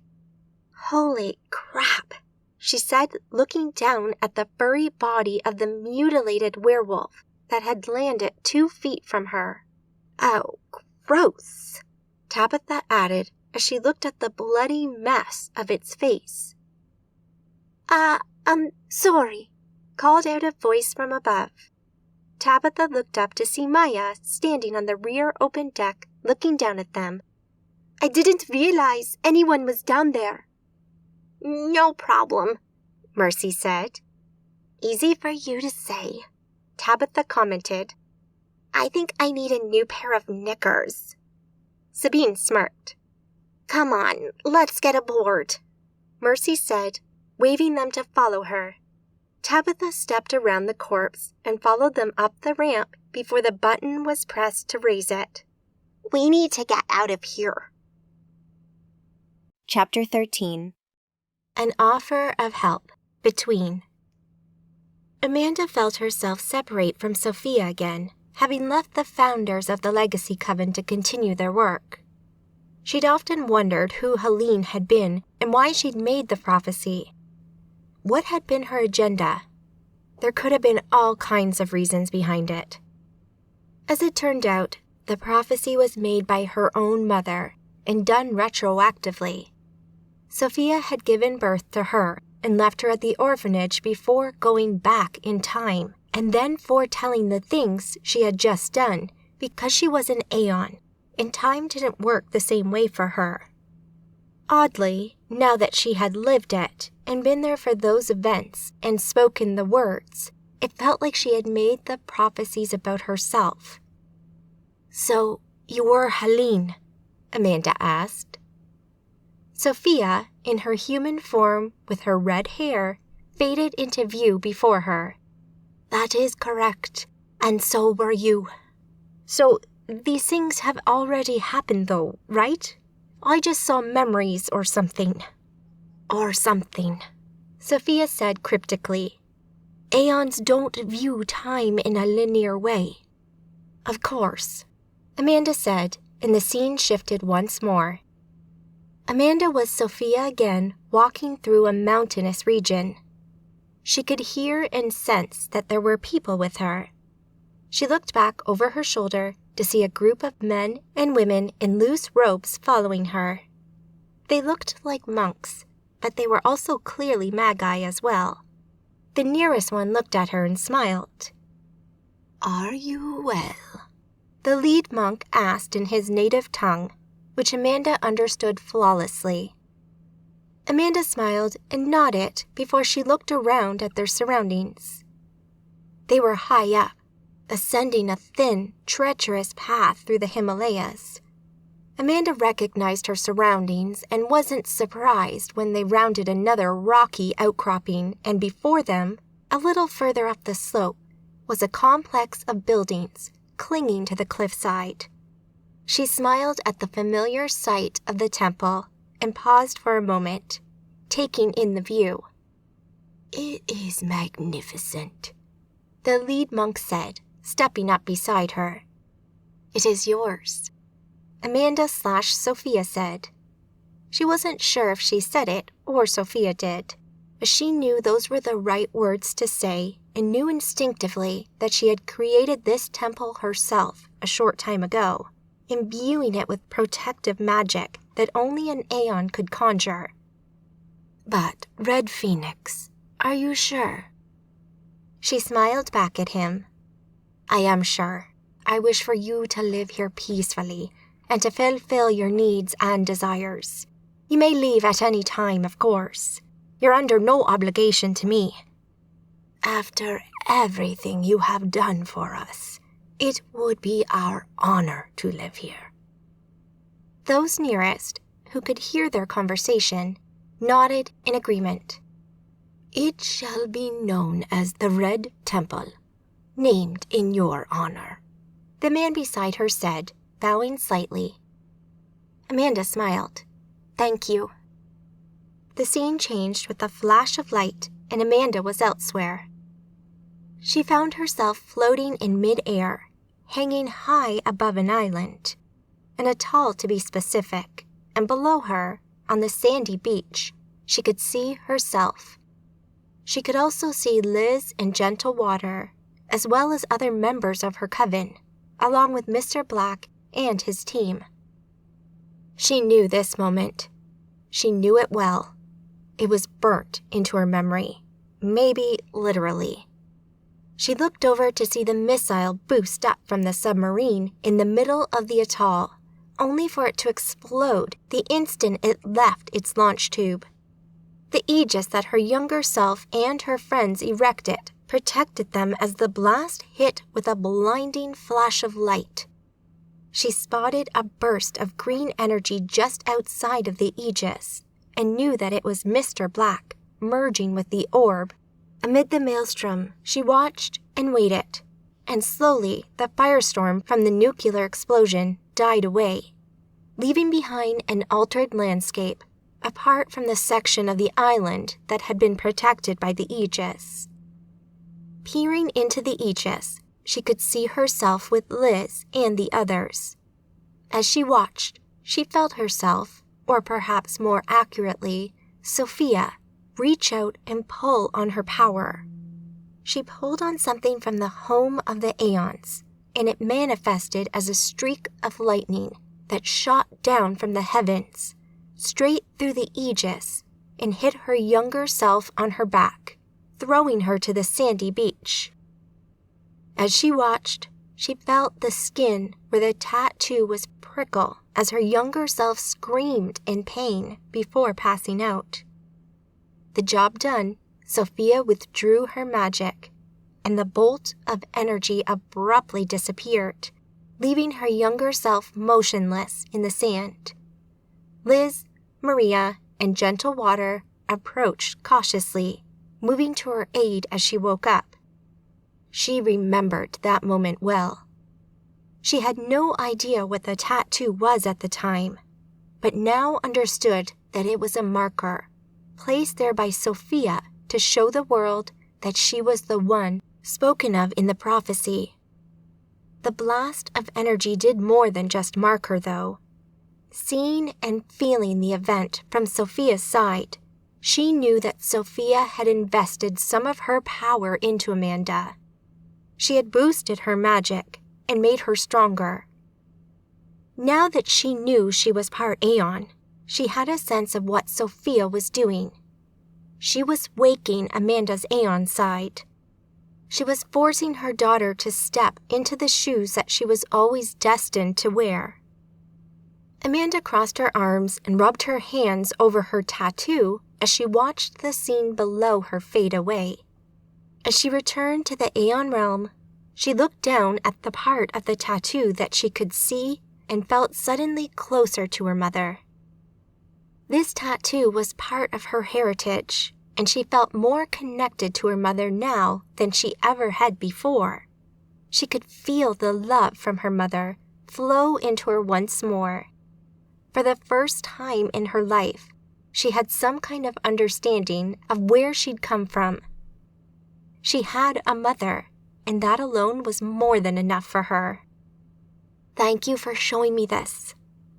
S1: Holy crap, she said, looking down at the furry body of the mutilated werewolf that had landed 2 feet from her. Oh, gross, Tabitha added as she looked at the bloody mess of its face.
S10: Sorry,
S1: called out a voice from above. Tabitha looked up to see Maya standing on the rear open deck looking down at them.
S10: I didn't realize anyone was down there.
S6: No problem,
S1: Mercy said.
S6: Easy for you to say,
S1: Tabitha commented.
S6: I think I need a new pair of knickers.
S1: Sabine smirked.
S6: Come on, let's get aboard,
S1: Mercy said, waving them to follow her. Tabitha stepped around the corpse and followed them up the ramp before the button was pressed to raise it.
S6: We need to get out of here.
S2: Chapter 13.
S1: An offer of help between. Amanda felt herself separate from Sophia again, having left the founders of the Legacy Coven to continue their work. She'd often wondered who Helene had been and why she'd made the prophecy. What had been her agenda? There could have been all kinds of reasons behind it. As it turned out, the prophecy was made by her own mother and done retroactively. Sophia had given birth to her and left her at the orphanage before going back in time and then foretelling the things she had just done because she was an Aeon, and time didn't work the same way for her. Oddly, now that she had lived it and been there for those events and spoken the words, it felt like she had made the prophecies about herself. So, you were Helene? Amanda asked. Sophia, in her human form with her red hair, faded into view before her. That is correct, and so were you. So, these things have already happened though, right? I just saw memories or something. Or something, Sophia said cryptically. Aeons don't view time in a linear way. Of course, Amanda said, and the scene shifted once more. Amanda was Sophia again, walking through a mountainous region. She could hear and sense that there were people with her. She looked back over her shoulder to see a group of men and women in loose robes following her. They looked like monks, but they were also clearly magi as well. The nearest one looked at her and smiled. Are you well? The lead monk asked in his native tongue, which Amanda understood flawlessly. Amanda smiled and nodded before she looked around at their surroundings. They were high up, ascending a thin, treacherous path through the Himalayas. Amanda recognized her surroundings and wasn't surprised when they rounded another rocky outcropping, and before them, a little further up the slope, was a complex of buildings clinging to the cliffside. She smiled at the familiar sight of the temple and paused for a moment, taking in the view.
S8: "It is magnificent,"
S1: the lead monk said, stepping up beside her. "It is yours," Amanda/Sophia said. She wasn't sure if she said it or Sophia did, but she knew those were the right words to say and knew instinctively that she had created this temple herself a short time ago, imbuing it with protective magic that only an Aeon could conjure.
S8: "But, Red Phoenix, are you sure?"
S1: She smiled back at him. "I am sure. I wish for you to live here peacefully and to fulfill your needs and desires. You may leave at any time, of course. You're under no obligation to me."
S8: "After everything you have done for us, it would be our honor to live here."
S1: Those nearest, who could hear their conversation, nodded in agreement.
S8: "It shall be known as the Red Temple, named in your honor,"
S1: the man beside her said, bowing slightly. Amanda smiled. "Thank you." The scene changed with a flash of light, and Amanda was elsewhere. She found herself floating in mid-air, hanging high above an island, an atoll to be specific, and below her, on the sandy beach, she could see herself. She could also see Liz and Gentle Water, as well as other members of her coven, along with Mr. Black and his team. She knew this moment. She knew it well. It was burnt into her memory, maybe literally. She looked over to see the missile boost up from the submarine in the middle of the atoll, only for it to explode the instant it left its launch tube. The aegis that her younger self and her friends erected protected them as the blast hit with a blinding flash of light. She spotted a burst of green energy just outside of the aegis and knew that it was Mr. Black merging with the orb. Amid the maelstrom, she watched and waited, and slowly the firestorm from the nuclear explosion died away, leaving behind an altered landscape apart from the section of the island that had been protected by the aegis. Peering into the aegis, she could see herself with Liz and the others. As she watched, she felt herself, or perhaps more accurately, Sophia, reach out and pull on her power. She pulled on something from the home of the Aeons, and it manifested as a streak of lightning that shot down from the heavens, straight through the aegis, and hit her younger self on her back, throwing her to the sandy beach. As she watched, she felt the skin where the tattoo was prickle as her younger self screamed in pain before passing out. The job done, Sophia withdrew her magic, and the bolt of energy abruptly disappeared, leaving her younger self motionless in the sand. Liz, Maria, and Gentle Water approached cautiously, moving to her aid as she woke up. She remembered that moment well. She had no idea what the tattoo was at the time, but now understood that it was a marker, placed there by Sophia to show the world that she was the one spoken of in the prophecy. The blast of energy did more than just mark her, though. Seeing and feeling the event from Sophia's side, she knew that Sophia had invested some of her power into Amanda. She had boosted her magic and made her stronger. Now that she knew she was part Aeon, she had a sense of what Sophia was doing. She was waking Amanda's Aeon side. She was forcing her daughter to step into the shoes that she was always destined to wear. Amanda crossed her arms and rubbed her hands over her tattoo as she watched the scene below her fade away. As she returned to the Aeon realm, she looked down at the part of the tattoo that she could see and felt suddenly closer to her mother. This tattoo was part of her heritage, and she felt more connected to her mother now than she ever had before. She could feel the love from her mother flow into her once more. For the first time in her life, she had some kind of understanding of where she'd come from. She had a mother, and that alone was more than enough for her. "Thank you for showing me this,"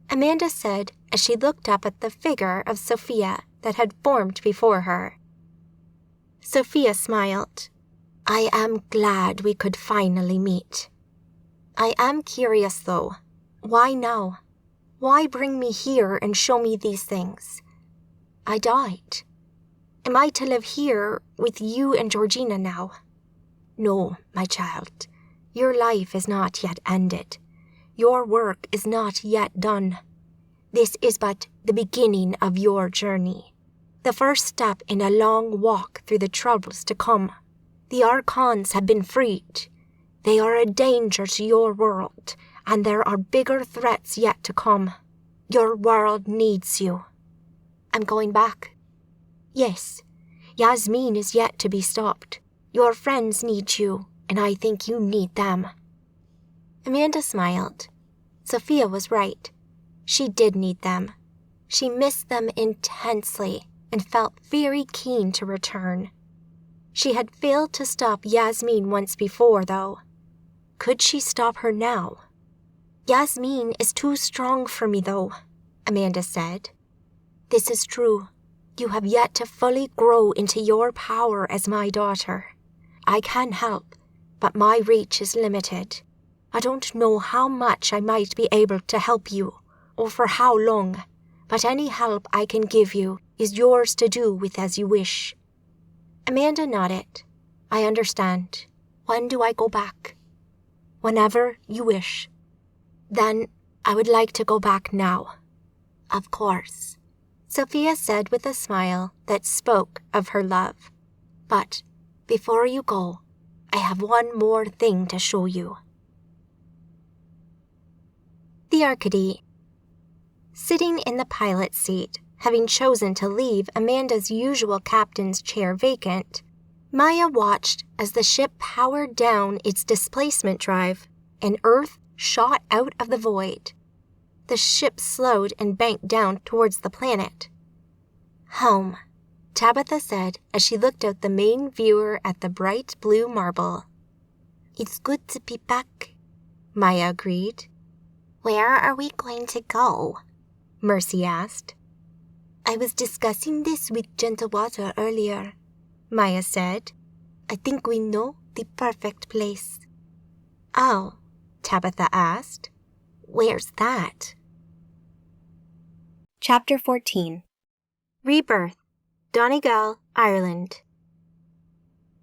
S1: Amanda said as she looked up at the figure of Sophia that had formed before her. Sophia smiled. "I am glad we could finally meet. I am curious, though. Why now? Why bring me here and show me these things? I died. Am I to live here with you and Georgina now? No, my child. Your life is not yet ended. Your work is not yet done. This is but the beginning of your journey. The first step in a long walk through the troubles to come. The Archons have been freed. They are a danger to your world, and there are bigger threats yet to come. Your world needs you." "I'm going back." "Yes, Yasmin is yet to be stopped. Your friends need you, and I think you need them." Amanda smiled. Sophia was right. She did need them. She missed them intensely and felt very keen to return. She had failed to stop Yasmin once before, though. Could she stop her now? "Yasmin is too strong for me, though," Amanda said. "This is true. You have yet to fully grow into your power as my daughter. I can help, but my reach is limited. I don't know how much I might be able to help you, or for how long, but any help I can give you is yours to do with as you wish." Amanda nodded. "I understand. When do I go back?" "Whenever you wish." "Then I would like to go back now." "Of course," Sophia said with a smile that spoke of her love. "But before you go, I have one more thing to show you." The Arcady. Sitting in the pilot seat, having chosen to leave Amanda's usual captain's chair vacant, Maya watched as the ship powered down its displacement drive and Earth shot out of the void. The ship slowed and banked down towards the planet. "Home," Tabitha said as she looked out the main viewer at the bright blue marble. "It's good to be back," Maya agreed. "Where are we going to go?" Mercy asked. "I was discussing this with Gentle Water earlier," Maya said. "I think we know the perfect place." "Oh," Tabitha asked. "Where's that?"
S2: Chapter 14.
S1: Rebirth, Donegal, Ireland.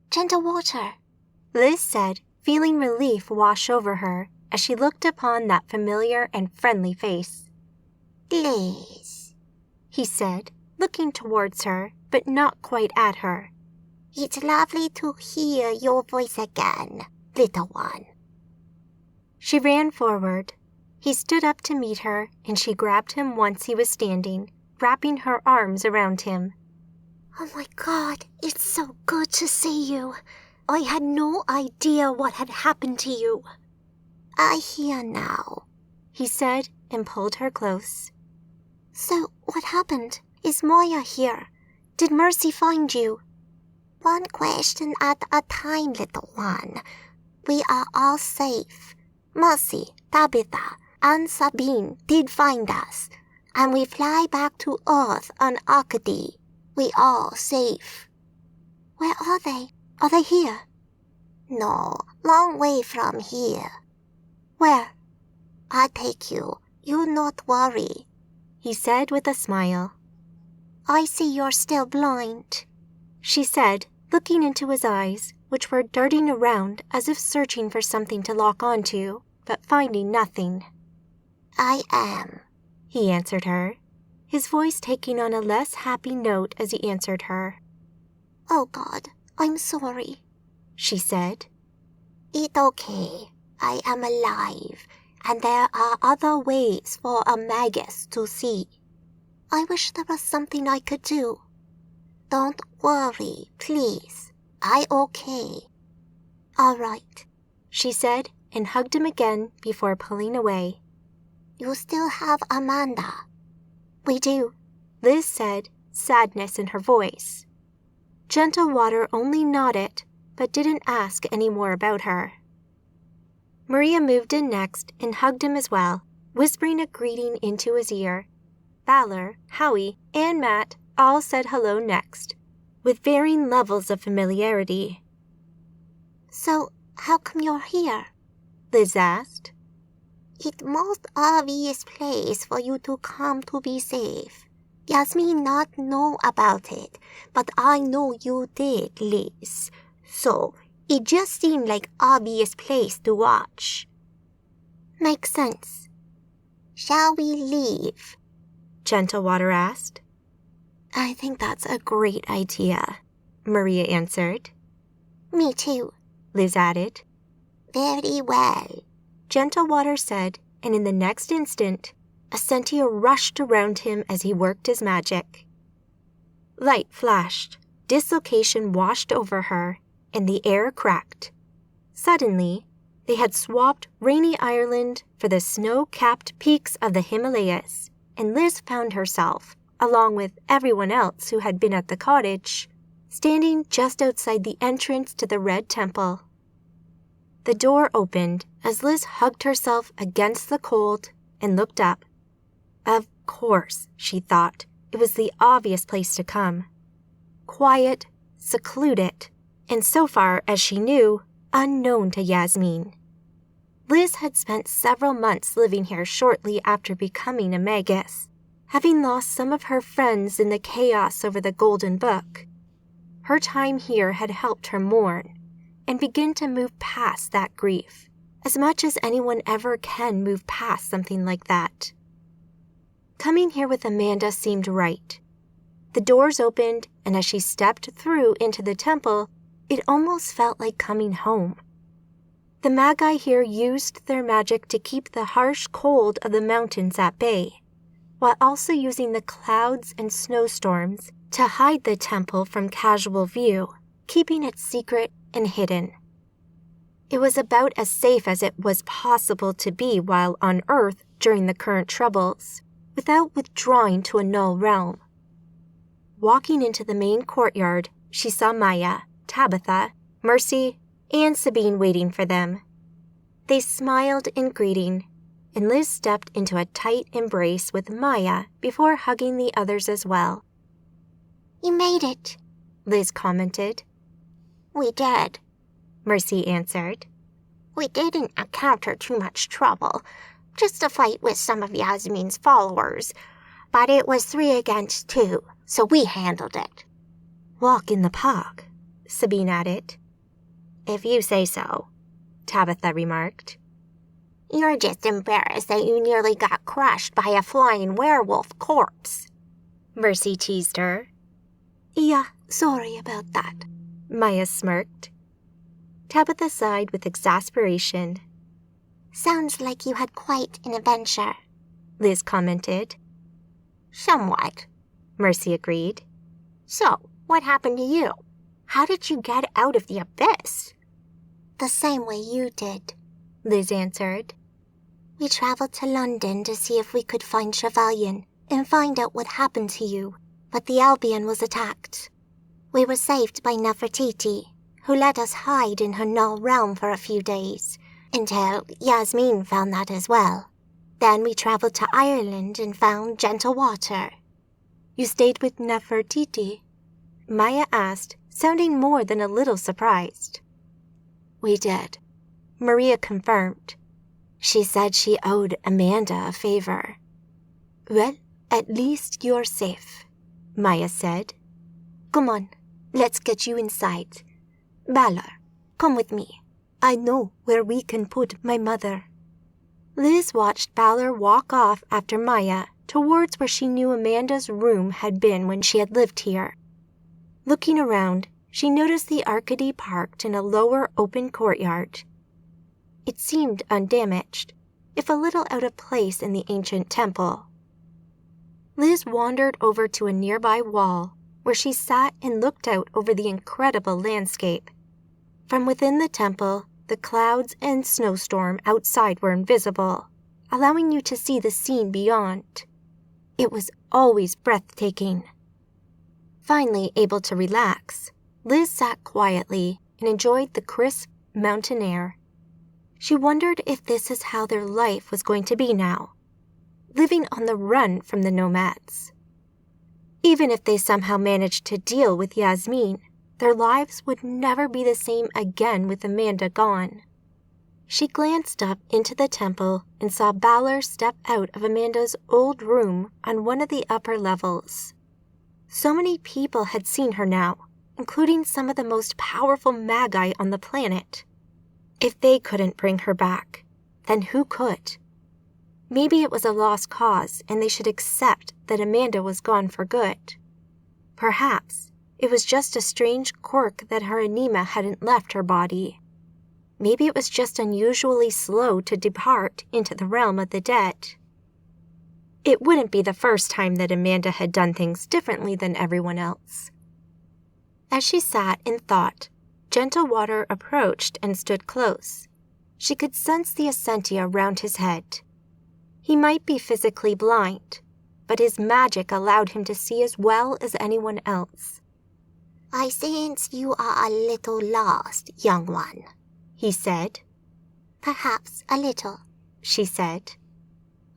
S3: Gentle Water,
S1: Liz said, feeling relief wash over her as she looked upon that familiar and friendly face.
S3: Liz,
S1: He said, looking towards her, but not quite at her.
S3: it's lovely to hear your voice again, little one.
S1: She ran forward. He stood up to meet her, and she grabbed him once he was standing, wrapping her arms around him.
S3: Oh my God, it's so good to see you. I had no idea what had happened to you. I hear now,
S1: He said and pulled her close.
S3: So what happened? Is Moya here? Did Mercy find you? One question at a time, little one. We are all safe. Mercy, Tabitha, and Sabine did find us, and we fly back to Earth on Arcady. We all safe. Where are they? Are they here? No, long way from here.
S1: Where?
S3: I take you. You not worry,
S1: He said with a smile.
S3: I see you're still blind,
S1: She said, looking into his eyes, which were darting around as if searching for something to lock onto, but finding nothing.
S3: I am,
S1: He answered her, his voice taking on a less happy note as he answered her.
S3: Oh God, I'm sorry,
S1: She said.
S3: It's okay. I am alive, and there are other ways for a Magus to see. I wish there was something I could do. Don't worry, please. I okay.
S1: All right, she said and hugged him again before pulling away.
S3: You still have Amanda.
S1: We do, Liz said, sadness in her voice. Gentle Water only nodded, but didn't ask any more about her. Maria moved in next and hugged him as well, whispering a greeting into his ear. Balor, Howie, and Matt all said hello next, with varying levels of familiarity.
S3: So, how come you're here?
S1: Liz asked.
S3: It's most obvious place for you to come to be safe. Yasmin not know about it, but I know you did, Liz. So, it just seemed like obvious place to watch.
S1: Makes sense.
S3: Shall we leave?
S1: Gentle Water asked. I think that's a great idea, Maria answered.
S3: Me too,
S1: Liz added.
S3: Very well,
S1: Gentle Water said, and in the next instant, Essentia rushed around him as he worked his magic. Light flashed, dislocation washed over her, and the air cracked. Suddenly, they had swapped rainy Ireland for the snow-capped peaks of the Himalayas, and Liz found herself, along with everyone else who had been at the cottage, standing just outside the entrance to the Red Temple. The door opened as Liz hugged herself against the cold and looked up. Of course, she thought, it was the obvious place to come. Quiet, secluded, and so far as she knew, unknown to Yasmin. Liz had spent several months living here shortly after becoming a Magus, having lost some of her friends in the chaos over the Golden Book. Her time here had helped her mourn and begin to move past that grief, as much as anyone ever can move past something like that. Coming here with Amanda seemed right. The doors opened, and as she stepped through into the temple, it almost felt like coming home. The Magi here used their magic to keep the harsh cold of the mountains at bay, while also using the clouds and snowstorms to hide the temple from casual view, keeping it secret and hidden. It was about as safe as it was possible to be while on Earth during the current troubles, without withdrawing to a null realm. Walking into the main courtyard, she saw Maya, Tabitha, Mercy, and Sabine waiting for them. They smiled in greeting, and Liz stepped into a tight embrace with Maya before hugging the others as well.
S3: You made it,
S1: Liz commented.
S3: We did,
S1: Mercy answered.
S3: We didn't encounter too much trouble, just a fight with some of Yasmin's followers, but it was 3 against 2, so we handled it.
S1: Walk in the park, Sabine added. If you say so, Tabitha remarked.
S3: You're just embarrassed that you nearly got crushed by a flying werewolf corpse,
S1: Mercy teased her.
S10: Yeah, sorry about that,
S1: Maya smirked. Tabitha sighed with exasperation.
S3: Sounds like you had quite an adventure,
S1: Liz commented.
S3: Somewhat,
S1: Mercy agreed.
S3: So, what happened to you? How did you get out of the abyss? The same way you did,
S1: Liz answered.
S3: We traveled to London to see if we could find Trevelyan and find out what happened to you, but the Albion was attacked. We were saved by Nefertiti, who let us hide in her null realm for a few days, until Yasmin found that as well. Then we traveled to Ireland and found Gentle Water.
S1: You stayed with Nefertiti? Maya asked, sounding more than a little surprised. We did, Maria confirmed. She said she owed Amanda a favor. Well, at least you're safe, Maya said. Come on, let's get you inside. Balor, come with me. I know where we can put my mother. Liz watched Balor walk off after Maya towards where she knew Amanda's room had been when she had lived here. Looking around, she noticed the Arcady parked in a lower open courtyard. It seemed undamaged, if a little out of place in the ancient temple. Liz wandered over to a nearby wall, where she sat and looked out over the incredible landscape. From within the temple, the clouds and snowstorm outside were invisible, allowing you to see the scene beyond. It was always breathtaking. Finally able to relax, Liz sat quietly and enjoyed the crisp mountain air. She wondered if this is how their life was going to be now, living on the run from the nomads. Even if they somehow managed to deal with Yasmin, their lives would never be the same again with Amanda gone. She glanced up into the temple and saw Balor step out of Amanda's old room on one of the upper levels. So many people had seen her now, including some of the most powerful Magi on the planet. If they couldn't bring her back, then who could? Maybe it was a lost cause and they should accept that Amanda was gone for good. Perhaps it was just a strange quirk that her anima hadn't left her body. Maybe it was just unusually slow to depart into the realm of the dead. It wouldn't be the first time that Amanda had done things differently than everyone else. As she sat in thought, Gentle Water approached and stood close. She could sense the Essentia around his head. He might be physically blind, but his magic allowed him to see as well as anyone else.
S3: I sense you are a little lost, young one,
S1: he said.
S3: Perhaps a little,
S1: she said.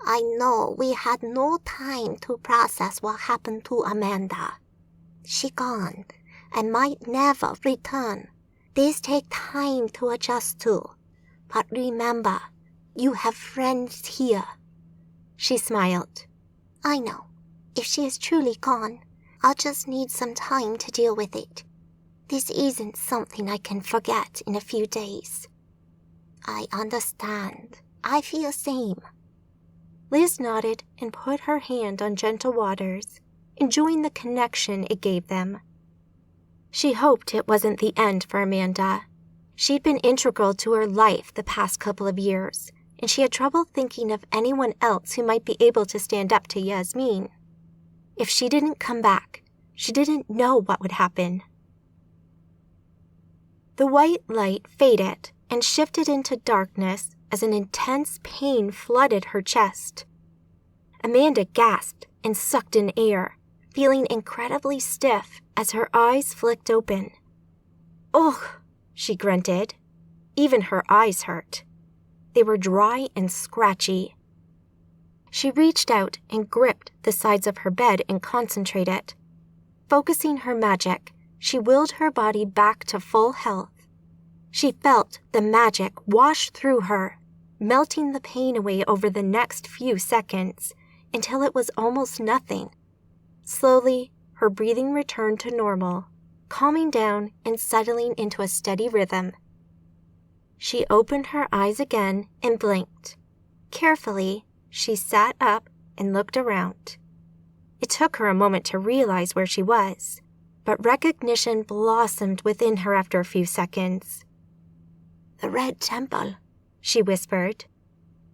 S3: I know we had no time to process what happened to Amanda. She gone and might never return. This takes time to adjust to. But remember, you have friends here. She smiled. I know. If she is truly gone, I'll just need some time to deal with it. This isn't something I can forget in a few days. I understand. I feel same.
S1: Liz nodded and put her hand on Gentle Water's, enjoying the connection it gave them. She hoped it wasn't the end for Amanda. She'd been integral to her life the past couple of years, and she had trouble thinking of anyone else who might be able to stand up to Yasmin. If she didn't come back, she didn't know what would happen. The white light faded and shifted into darkness as an intense pain flooded her chest. Amanda gasped and sucked in air, feeling incredibly stiff as her eyes flicked open. "Ugh," she grunted. Even her eyes hurt. They were dry and scratchy. She reached out and gripped the sides of her bed and concentrated. Focusing her magic, she willed her body back to full health. She felt the magic wash through her, melting the pain away over the next few seconds until it was almost nothing. Slowly, her breathing returned to normal, calming down and settling into a steady rhythm. She opened her eyes again and blinked. Carefully, she sat up and looked around. It took her a moment to realize where she was, but recognition blossomed within her after a few seconds. "The Red Temple," she whispered.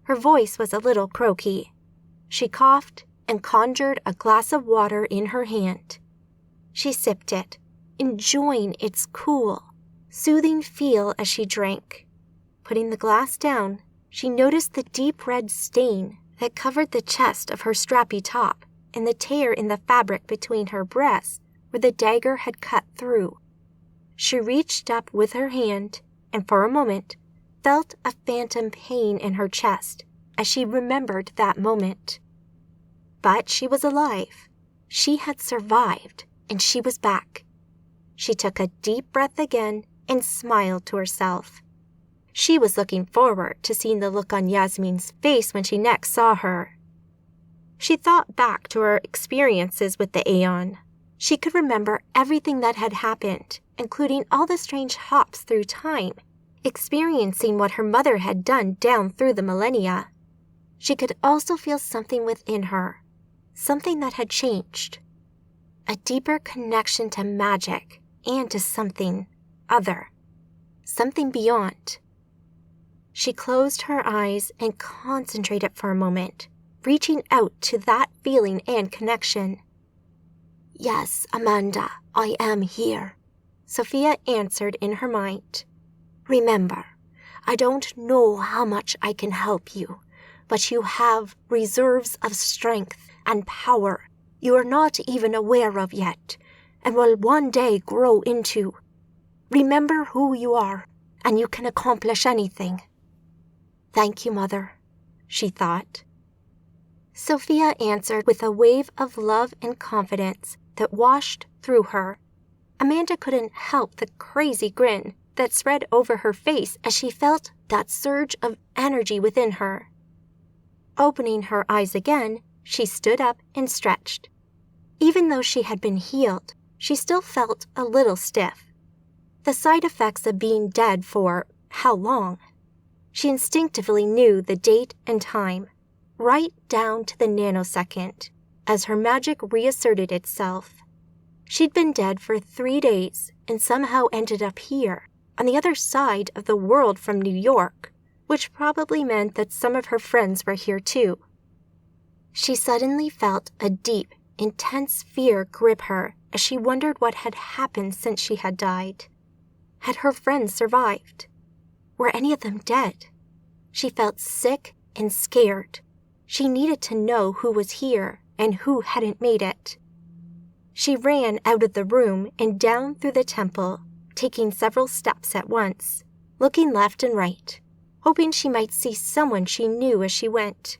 S1: Her voice was a little croaky. She coughed and conjured a glass of water in her hand. She sipped it, enjoying its cool, soothing feel as she drank. Putting the glass down, she noticed the deep red stain that covered the chest of her strappy top and the tear in the fabric between her breasts where the dagger had cut through. She reached up with her hand and for a moment felt a phantom pain in her chest as she remembered that moment. But she was alive. She had survived, and she was back. She took a deep breath again and smiled to herself. She was looking forward to seeing the look on Yasmin's face when she next saw her. She thought back to her experiences with the Aeon. She could remember everything that had happened, including all the strange hops through time, experiencing what her mother had done down through the millennia. She could also feel something within her, something that had changed. A deeper connection to magic and to something other, something beyond. She closed her eyes and concentrated for a moment, reaching out to that feeling and connection. "Yes, Amanda, I am here," Sophia answered in her mind. "Remember,
S10: I don't know how much I can help you, but you have reserves of strength and power you are not even aware of yet, and will one day grow into. Remember who you are, and you can accomplish anything. Thank you, Mother, she thought. Sophia answered with a wave of love and confidence that washed through her. Amanda couldn't help the crazy grin that spread over her face as she felt that surge of energy within her. Opening her eyes again, she stood up and stretched. Even though she had been healed, she still felt a little stiff. The side effects of being dead for how long? She instinctively knew the date and time, right down to the nanosecond, as her magic reasserted itself. She'd been dead for 3 days and somehow ended up here, on the other side of the world from New York, which probably meant that some of her friends were here too. She suddenly felt a deep, intense fear grip her as she wondered what had happened since she had died. Had her friends survived? Were any of them dead? She felt sick and scared. She needed to know who was here and who hadn't made it. She ran out of the room and down through the temple, taking several steps at once, looking left and right, hoping she might see someone she knew as she went.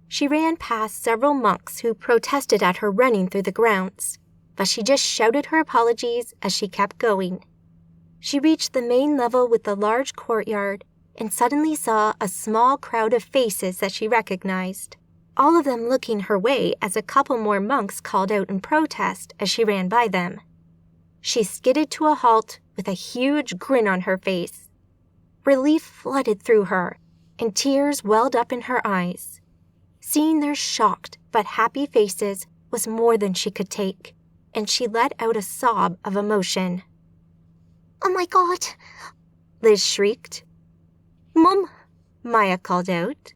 S10: She ran past several monks who protested at her running through the grounds, but she just shouted her apologies as she kept going. She reached the main level with the large courtyard and suddenly saw a small crowd of faces that she recognized, all of them looking her way as a couple more monks called out in protest as she ran by them. She skidded to a halt with a huge grin on her face. Relief flooded through her, and tears welled up in her eyes. Seeing their shocked but happy faces was more than she could take, and she let out a sob of emotion.
S3: "Oh my God!"
S1: Liz shrieked. "Mum!" Maya called out.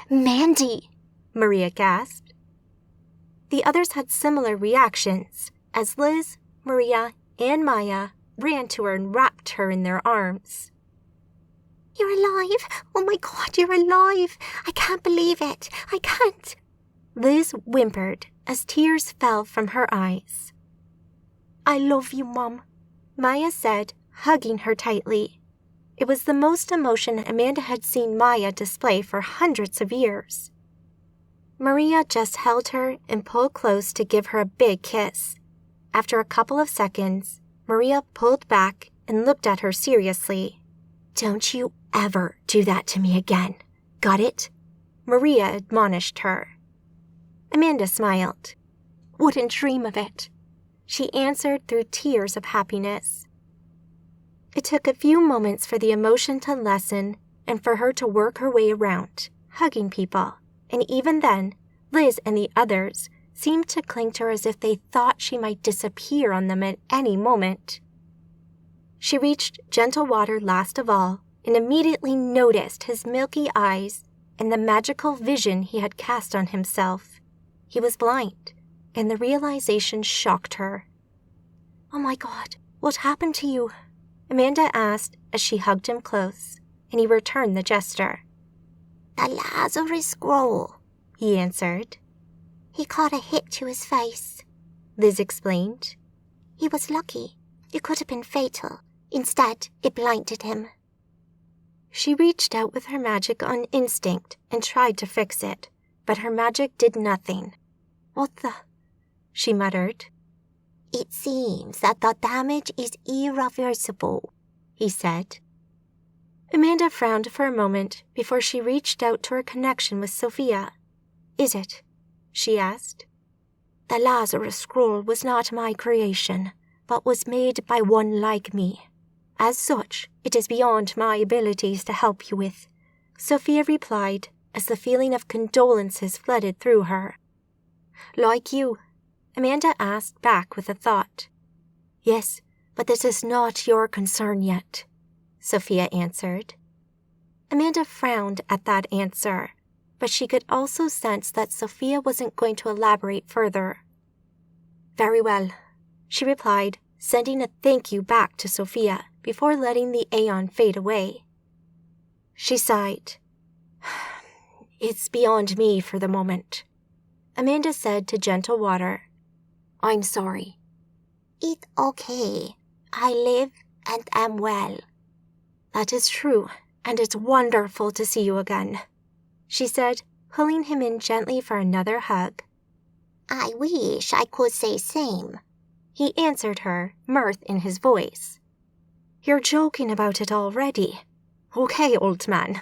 S3: "Mandy!"
S1: Maria gasped. The others had similar reactions as Liz, Maria, and Maya ran to her and wrapped her in their arms.
S3: "You're alive! Oh my God, you're alive! I can't believe it! I can't!"
S1: Liz whimpered as tears fell from her eyes.
S10: "I love you, Mom,"
S1: Maya said, hugging her tightly. It was the most emotion Amanda had seen Maya display for hundreds of years. Maria just held her and pulled close to give her a big kiss. After a couple of seconds, Maria pulled back and looked at her seriously. "Don't you ever do that to me again. Got it?" Maria admonished her. Amanda smiled.
S10: "Wouldn't dream of it,"
S1: she answered through tears of happiness. It took a few moments for the emotion to lessen and for her to work her way around, hugging people, and even then, Liz and the others seemed to cling to her as if they thought she might disappear on them at any moment. She reached gentle water last of all and immediately noticed his milky eyes and the magical vision he had cast on himself. He was blind, and the realization shocked her.
S10: "Oh my God, what happened to you?"
S1: Amanda asked as she hugged him close, and he returned the gesture.
S3: "The Lazarus scroll,"
S1: he answered.
S3: "He caught a hit to his face,"
S1: Liz explained.
S3: "He was lucky. It could have been fatal. Instead, it blinded him."
S1: She reached out with her magic on instinct and tried to fix it, but her magic did nothing.
S10: "What the?"
S1: she muttered.
S3: "It seems that the damage is irreversible," he said.
S1: Amanda frowned for a moment before she reached out to her connection with Sophia. "Is it?" she asked.
S10: "The Lazarus scroll was not my creation, but was made by one like me. As such, it is beyond my abilities to help you with,"
S1: Sophia replied as the feeling of condolences flooded through her.
S10: "Like you?"
S1: Amanda asked back with a thought.
S10: "Yes, but this is not your concern yet,"
S1: Sophia answered. Amanda frowned at that answer, but she could also sense that Sophia wasn't going to elaborate further.
S10: "Very well,"
S1: she replied,
S7: sending a thank you back to Sophia before letting the aeon fade away. She sighed. It's beyond me for the moment. Amanda said to Gentle Water, I'm sorry.
S3: It's okay. I live and am well.
S7: That is true, and it's wonderful to see you again, she said, pulling him in gently for another hug.
S3: I wish I could say same,
S7: he answered her, mirth in his voice. You're joking about it already. Okay, old man.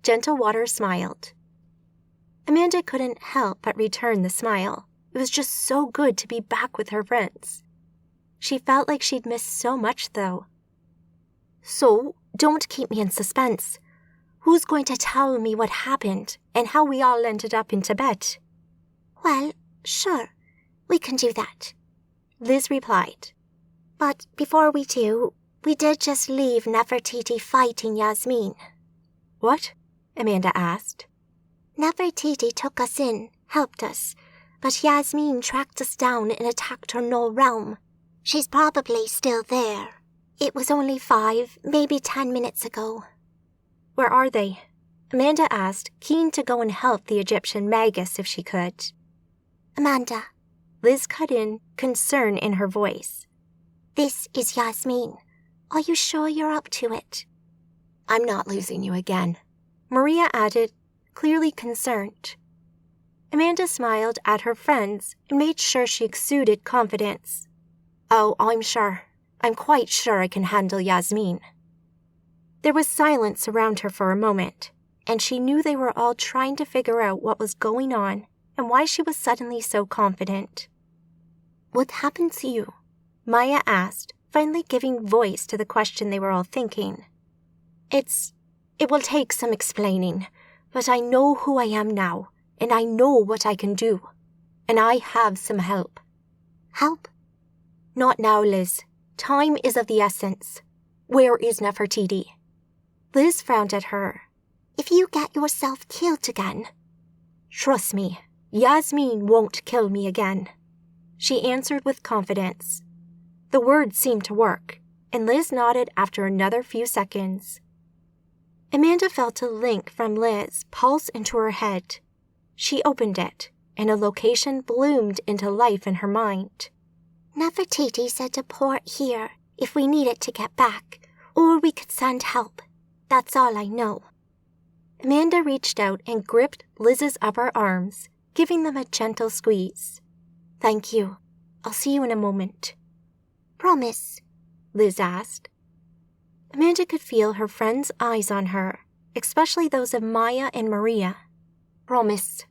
S7: Gentle Water smiled. Amanda couldn't help but return the smile. It was just so good to be back with her friends. She felt like she'd missed so much, though. So, don't keep me in suspense. Who's going to tell me what happened and how we all ended up in Tibet?
S3: Well, sure, we can do that,
S7: Liz replied.
S3: But before we do, we did just leave Nefertiti fighting Yasmin.
S7: What? Amanda asked.
S3: Nefertiti took us in, helped us, but Yasmin tracked us down and attacked her null realm. She's probably still there. It was only 5, maybe 10 minutes ago.
S7: Where are they? Amanda asked, keen to go and help the Egyptian Magus if she could.
S3: Amanda.
S7: Liz cut in, concern in her voice.
S3: This is Yasmin. Are you sure you're up to it?
S7: I'm not losing you again, Maria added, clearly concerned. Amanda smiled at her friends and made sure she exuded confidence. Oh, I'm sure. I'm quite sure I can handle Yasmin. There was silence around her for a moment, and she knew they were all trying to figure out what was going on and why she was suddenly so confident. What happened to you? Maya asked, finally giving voice to the question they were all thinking. It will take some explaining, but I know who I am now, and I know what I can do, and I have some help.
S3: Help?
S7: Not now, Liz. Time is of the essence. Where is Nefertiti? Liz frowned at her.
S3: If you get yourself killed again.
S7: Trust me, Yasmin won't kill me again, she answered with confidence. The words seemed to work, and Liz nodded after another few seconds. Amanda felt a link from Liz pulse into her head. She opened it, and a location bloomed into life in her mind.
S3: Nefertiti said to port here if we needed to get back, or we could send help. That's all I know.
S7: Amanda reached out and gripped Liz's upper arms, giving them a gentle squeeze. Thank you. I'll see you in a moment.
S3: Promise?
S7: Liz asked. Amanda could feel her friends' eyes on her, especially those of Maya and Maria. Promise,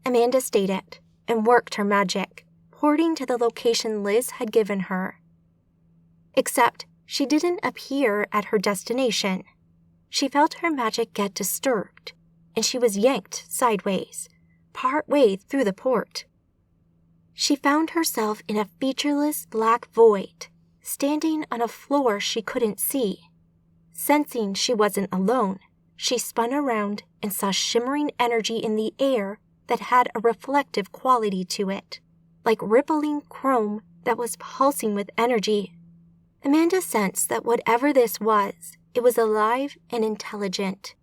S7: Amanda stated, and worked her magic, porting to the location Liz had given her. Except she didn't appear at her destination. She felt her magic get disturbed, and she was yanked sideways, part way through the port. She found herself in a featureless black void, standing on a floor she couldn't see. Sensing she wasn't alone, she spun around and saw shimmering energy in the air that had a reflective quality to it, like rippling chrome that was pulsing with energy. Amanda sensed that whatever this was, it was alive and intelligent.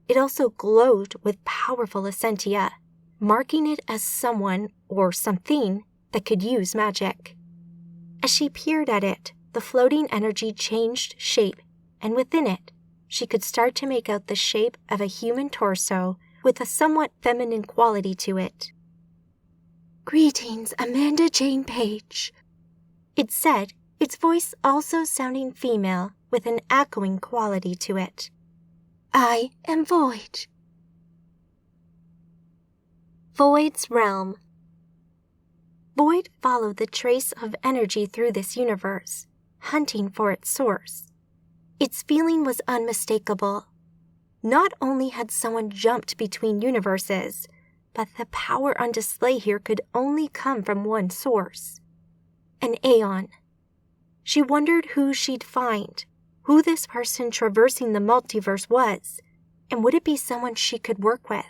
S7: It also glowed with powerful essentia, marking it as someone or something that could use magic. As she peered at it, the floating energy changed shape, and within it, she could start to make out the shape of a human torso with a somewhat feminine quality to it. Greetings, Amanda Jane Page, it said, its voice also sounding female with an echoing quality to it. I am Void. Void's realm. Void followed the trace of energy through this universe, hunting for its source. Its feeling was unmistakable. Not only had someone jumped between universes, but the power on display here could only come from one source. An aeon. She wondered who she'd find, who this person traversing the multiverse was, and would it be someone she could work with?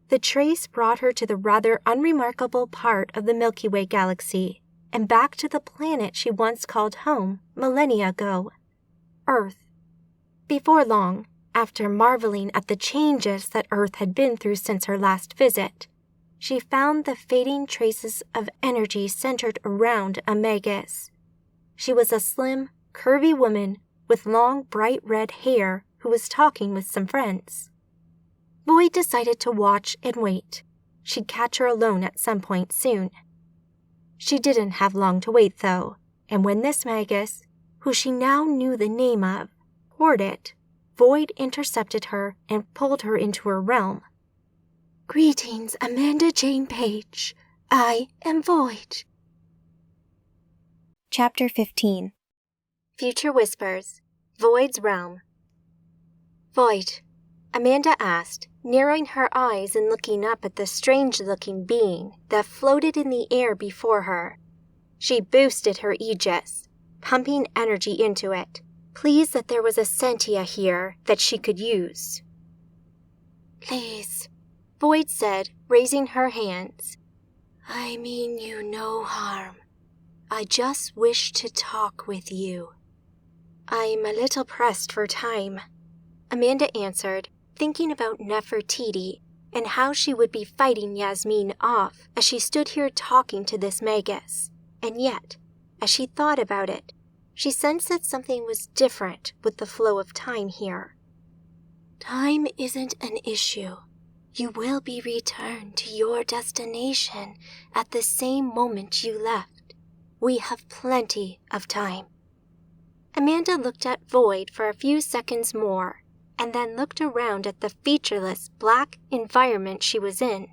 S7: The trace brought her to the rather unremarkable part of the Milky Way galaxy,
S1: and back to the planet she once called home millennia ago, Earth. Before long, after marveling at the changes that Earth had been through since her last visit, she found the fading traces of energy centered around a Magus. She was a slim, curvy woman with long, bright red hair who was talking with some friends. Void decided to watch and wait. She'd catch her alone at some point soon. She didn't have long to wait, though, and when this Magus, who she now knew the name of, courted, Void intercepted her and pulled her into her realm.
S10: Greetings, Amanda Jane Page. I am Void.
S2: Chapter 15.
S1: Future Whispers, Void's Realm. Void, Amanda asked, narrowing her eyes and looking up at the strange-looking being that floated in the air before her. She boosted her aegis, pumping energy into it, pleased that there was a sentia here that she could use.
S10: Please,
S1: Void said, raising her hands.
S10: I mean you no harm. I just wish to talk with you.
S1: I'm a little pressed for time, Amanda answered, thinking about Nefertiti and how she would be fighting Yasmin off as she stood here talking to this Magus. And yet, as she thought about it, she sensed that something was different with the flow of time here.
S10: Time isn't an issue. You will be returned to your destination at the same moment you left.
S1: We have plenty of time. Amanda looked at Void for a few seconds more, and then looked around at the featureless black environment she was in.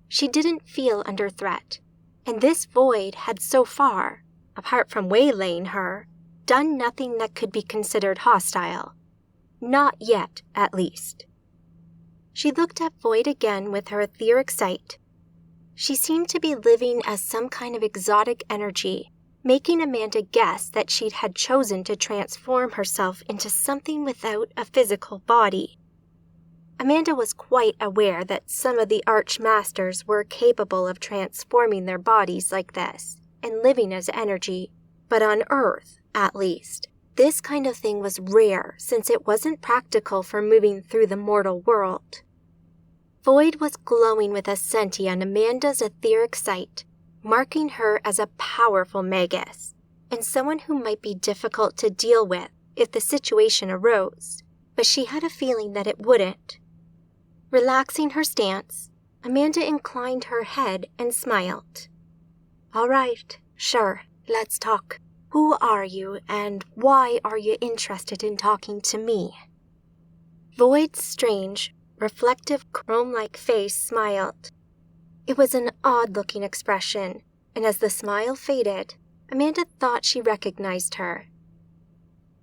S1: She didn't feel under threat, and this Void had so far, apart from waylaying her, done nothing that could be considered hostile. Not yet, at least. She looked at Void again with her etheric sight. She seemed to be living as some kind of exotic energy, making Amanda guess that she had chosen to transform herself into something without a physical body. Amanda was quite aware that some of the Archmasters were capable of transforming their bodies like this and living as energy, but on Earth, at least, this kind of thing was rare since it wasn't practical for moving through the mortal world. Void was glowing with a sentia on Amanda's etheric sight, marking her as a powerful Magus, and someone who might be difficult to deal with if the situation arose, but she had a feeling that it wouldn't. Relaxing her stance, Amanda inclined her head and smiled. All right, sure, let's talk. Who are you, and why are you interested in talking to me? Void's strange, reflective, chrome-like face smiled. It was an odd-looking expression, and as the smile faded, Amanda thought she recognized her.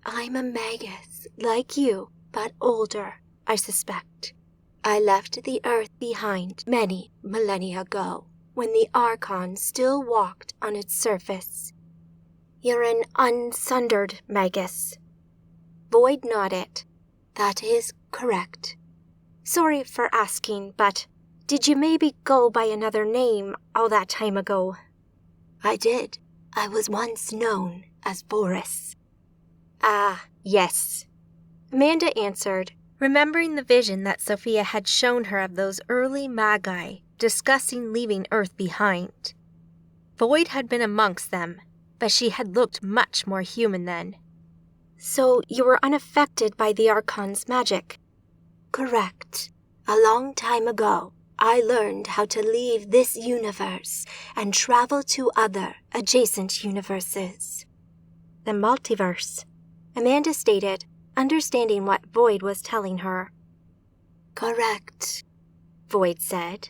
S10: I'm a Magus, like you, but older, I suspect. I left the Earth behind many millennia ago, when the Archon still walked on its surface.
S1: You're an unsundered Magus. Void nodded.
S10: That is correct.
S1: Sorry for asking, but did you maybe go by another name all that time ago?
S10: I did. I was once known as Boris.
S1: Ah, yes. Amanda answered, remembering the vision that Sophia had shown her of those early Magi discussing leaving Earth behind. Void had been amongst them, but she had looked much more human then. So you were unaffected by the Archon's magic?
S10: Correct. A long time ago, I learned how to leave this universe and travel to other adjacent universes.
S1: The multiverse, Amanda stated, understanding what Void was telling her.
S10: Correct,
S1: Void said.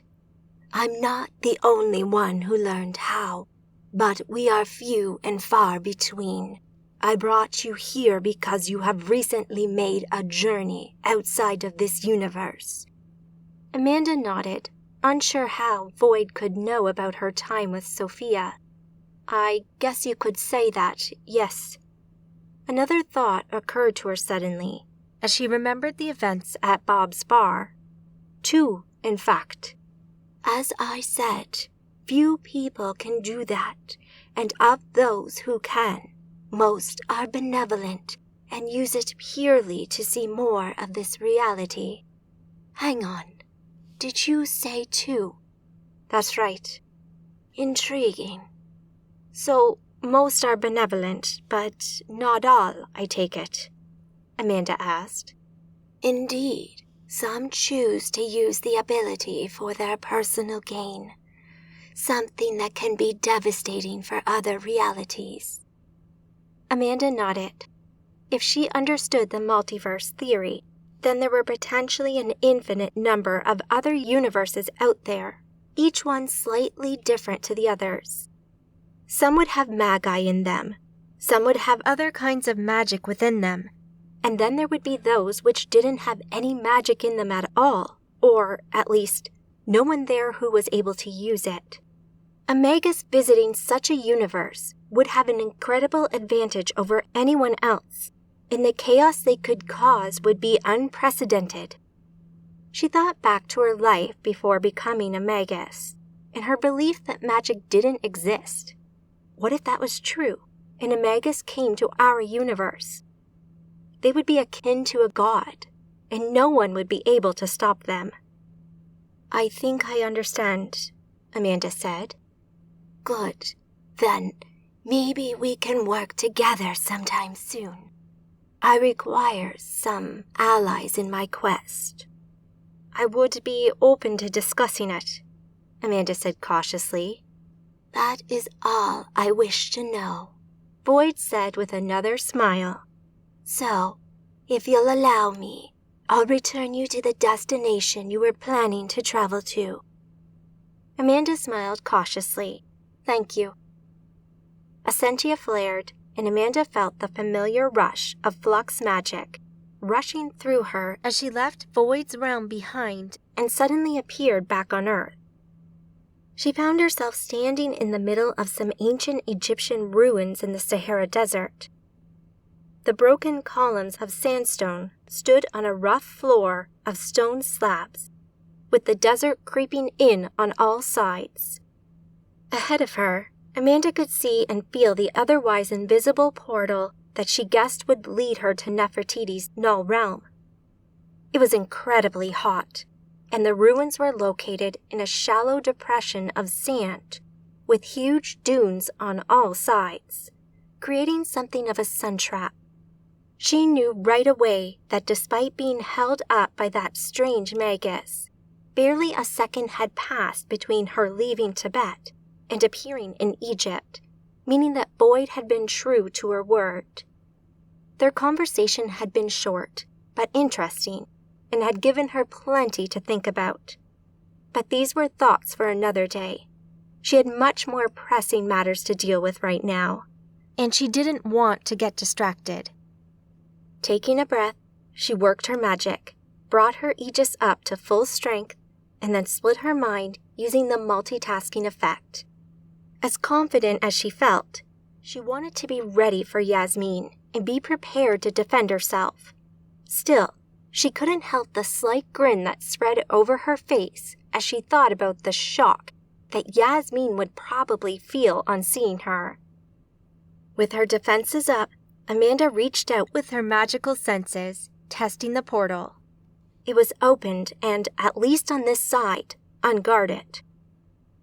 S10: I'm not the only one who learned how, but we are few and far between. I brought you here because you have recently made a journey outside of this universe.
S1: Amanda nodded, unsure how Void could know about her time with Sophia. I guess you could say that, yes. Another thought occurred to her suddenly, as she remembered the events at Bob's bar. Two, in fact.
S10: As I said, Few people can do that, and of those who can, most are benevolent and use it purely to see more of this reality. Hang on. Did you say 2?
S7: That's right.
S10: Intriguing.
S7: So, most are benevolent, but not all, I take it? Amanda asked.
S10: Indeed, some choose to use the ability for their personal gain, something that can be devastating for other realities.
S7: Amanda nodded. If she understood the multiverse theory, then there were potentially an infinite number of other universes out there, each one slightly different to the others. Some would have magi in them, some would have other kinds of magic within them, and then there would be those which didn't have any magic in them at all, or, at least, no one there who was able to use it. A magus visiting such a universe would have an incredible advantage over anyone else, and the chaos they could cause would be unprecedented. She thought back to her life before becoming a magus, and her belief that magic didn't exist. What if that was true, and a magus came to our universe? They would be akin to a god, and no one would be able to stop them. I think I understand, Amanda said.
S10: Good. Then, maybe we can work together sometime soon. I require some allies in my quest.
S7: I would be open to discussing it, Amanda said cautiously.
S10: That is all I wish to know,
S7: Boyd said with another smile.
S10: So, if you'll allow me, I'll return you to the destination you were planning to travel to.
S7: Amanda smiled cautiously. Thank you. A sentia flared, and Amanda felt the familiar rush of flux magic rushing through her as she left Void's realm behind and suddenly appeared back on Earth. She found herself standing in the middle of some ancient Egyptian ruins in the Sahara Desert. The broken columns of sandstone stood on a rough floor of stone slabs, with the desert creeping in on all sides. Ahead of her, Amanda could see and feel the otherwise invisible portal that she guessed would lead her to Nefertiti's null realm. It was incredibly hot, and the ruins were located in a shallow depression of sand with huge dunes on all sides, creating something of a sun trap. She knew right away that despite being held up by that strange magus, barely a second had passed between her leaving Tibet and appearing in Egypt, meaning that Boyd had been true to her word. Their conversation had been short, but interesting, and had given her plenty to think about. But these were thoughts for another day. She had much more pressing matters to deal with right now, and she didn't want to get distracted. Taking a breath, she worked her magic, brought her Aegis up to full strength, and then split her mind using the multitasking effect. As confident as she felt, she wanted to be ready for Yasmin and be prepared to defend herself. Still, she couldn't help the slight grin that spread over her face as she thought about the shock that Yasmin would probably feel on seeing her. With her defenses up, Amanda reached out with her magical senses, testing the portal. It was opened and, at least on this side, unguarded.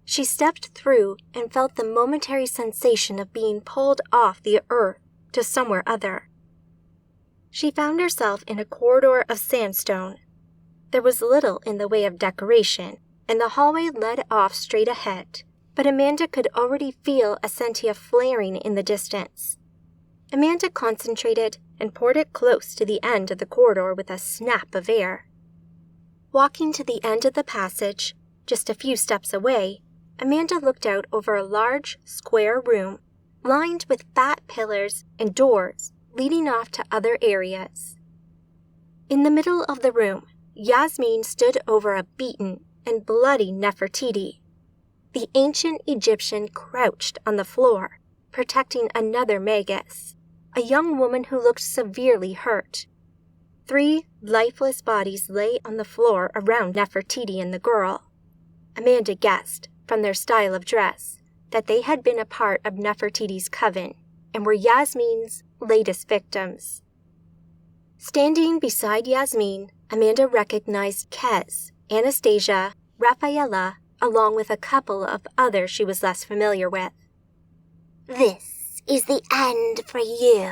S7: She stepped through and felt the momentary sensation of being pulled off the earth to somewhere other. She found herself in a corridor of sandstone. There was little in the way of decoration, and the hallway led off straight ahead, but Amanda could already feel a sentia flaring in the distance. Amanda concentrated and poured it close to the end of the corridor with a snap of air. Walking to the end of the passage, just a few steps away, Amanda looked out over a large, square room, lined with fat pillars and doors leading off to other areas. In the middle of the room, Yasmin stood over a beaten and bloody Nefertiti. The ancient Egyptian crouched on the floor, protecting another magus, a young woman who looked severely hurt. 3 lifeless bodies lay on the floor around Nefertiti and the girl. Amanda guessed,
S1: from their style of dress that they had been a part of Nefertiti's coven and were Yasmin's latest victims. Standing beside Yasmin, Amanda recognized Kez, Anastasia, Rafaela, along with a couple of others she was less familiar with.
S3: This is the end for you,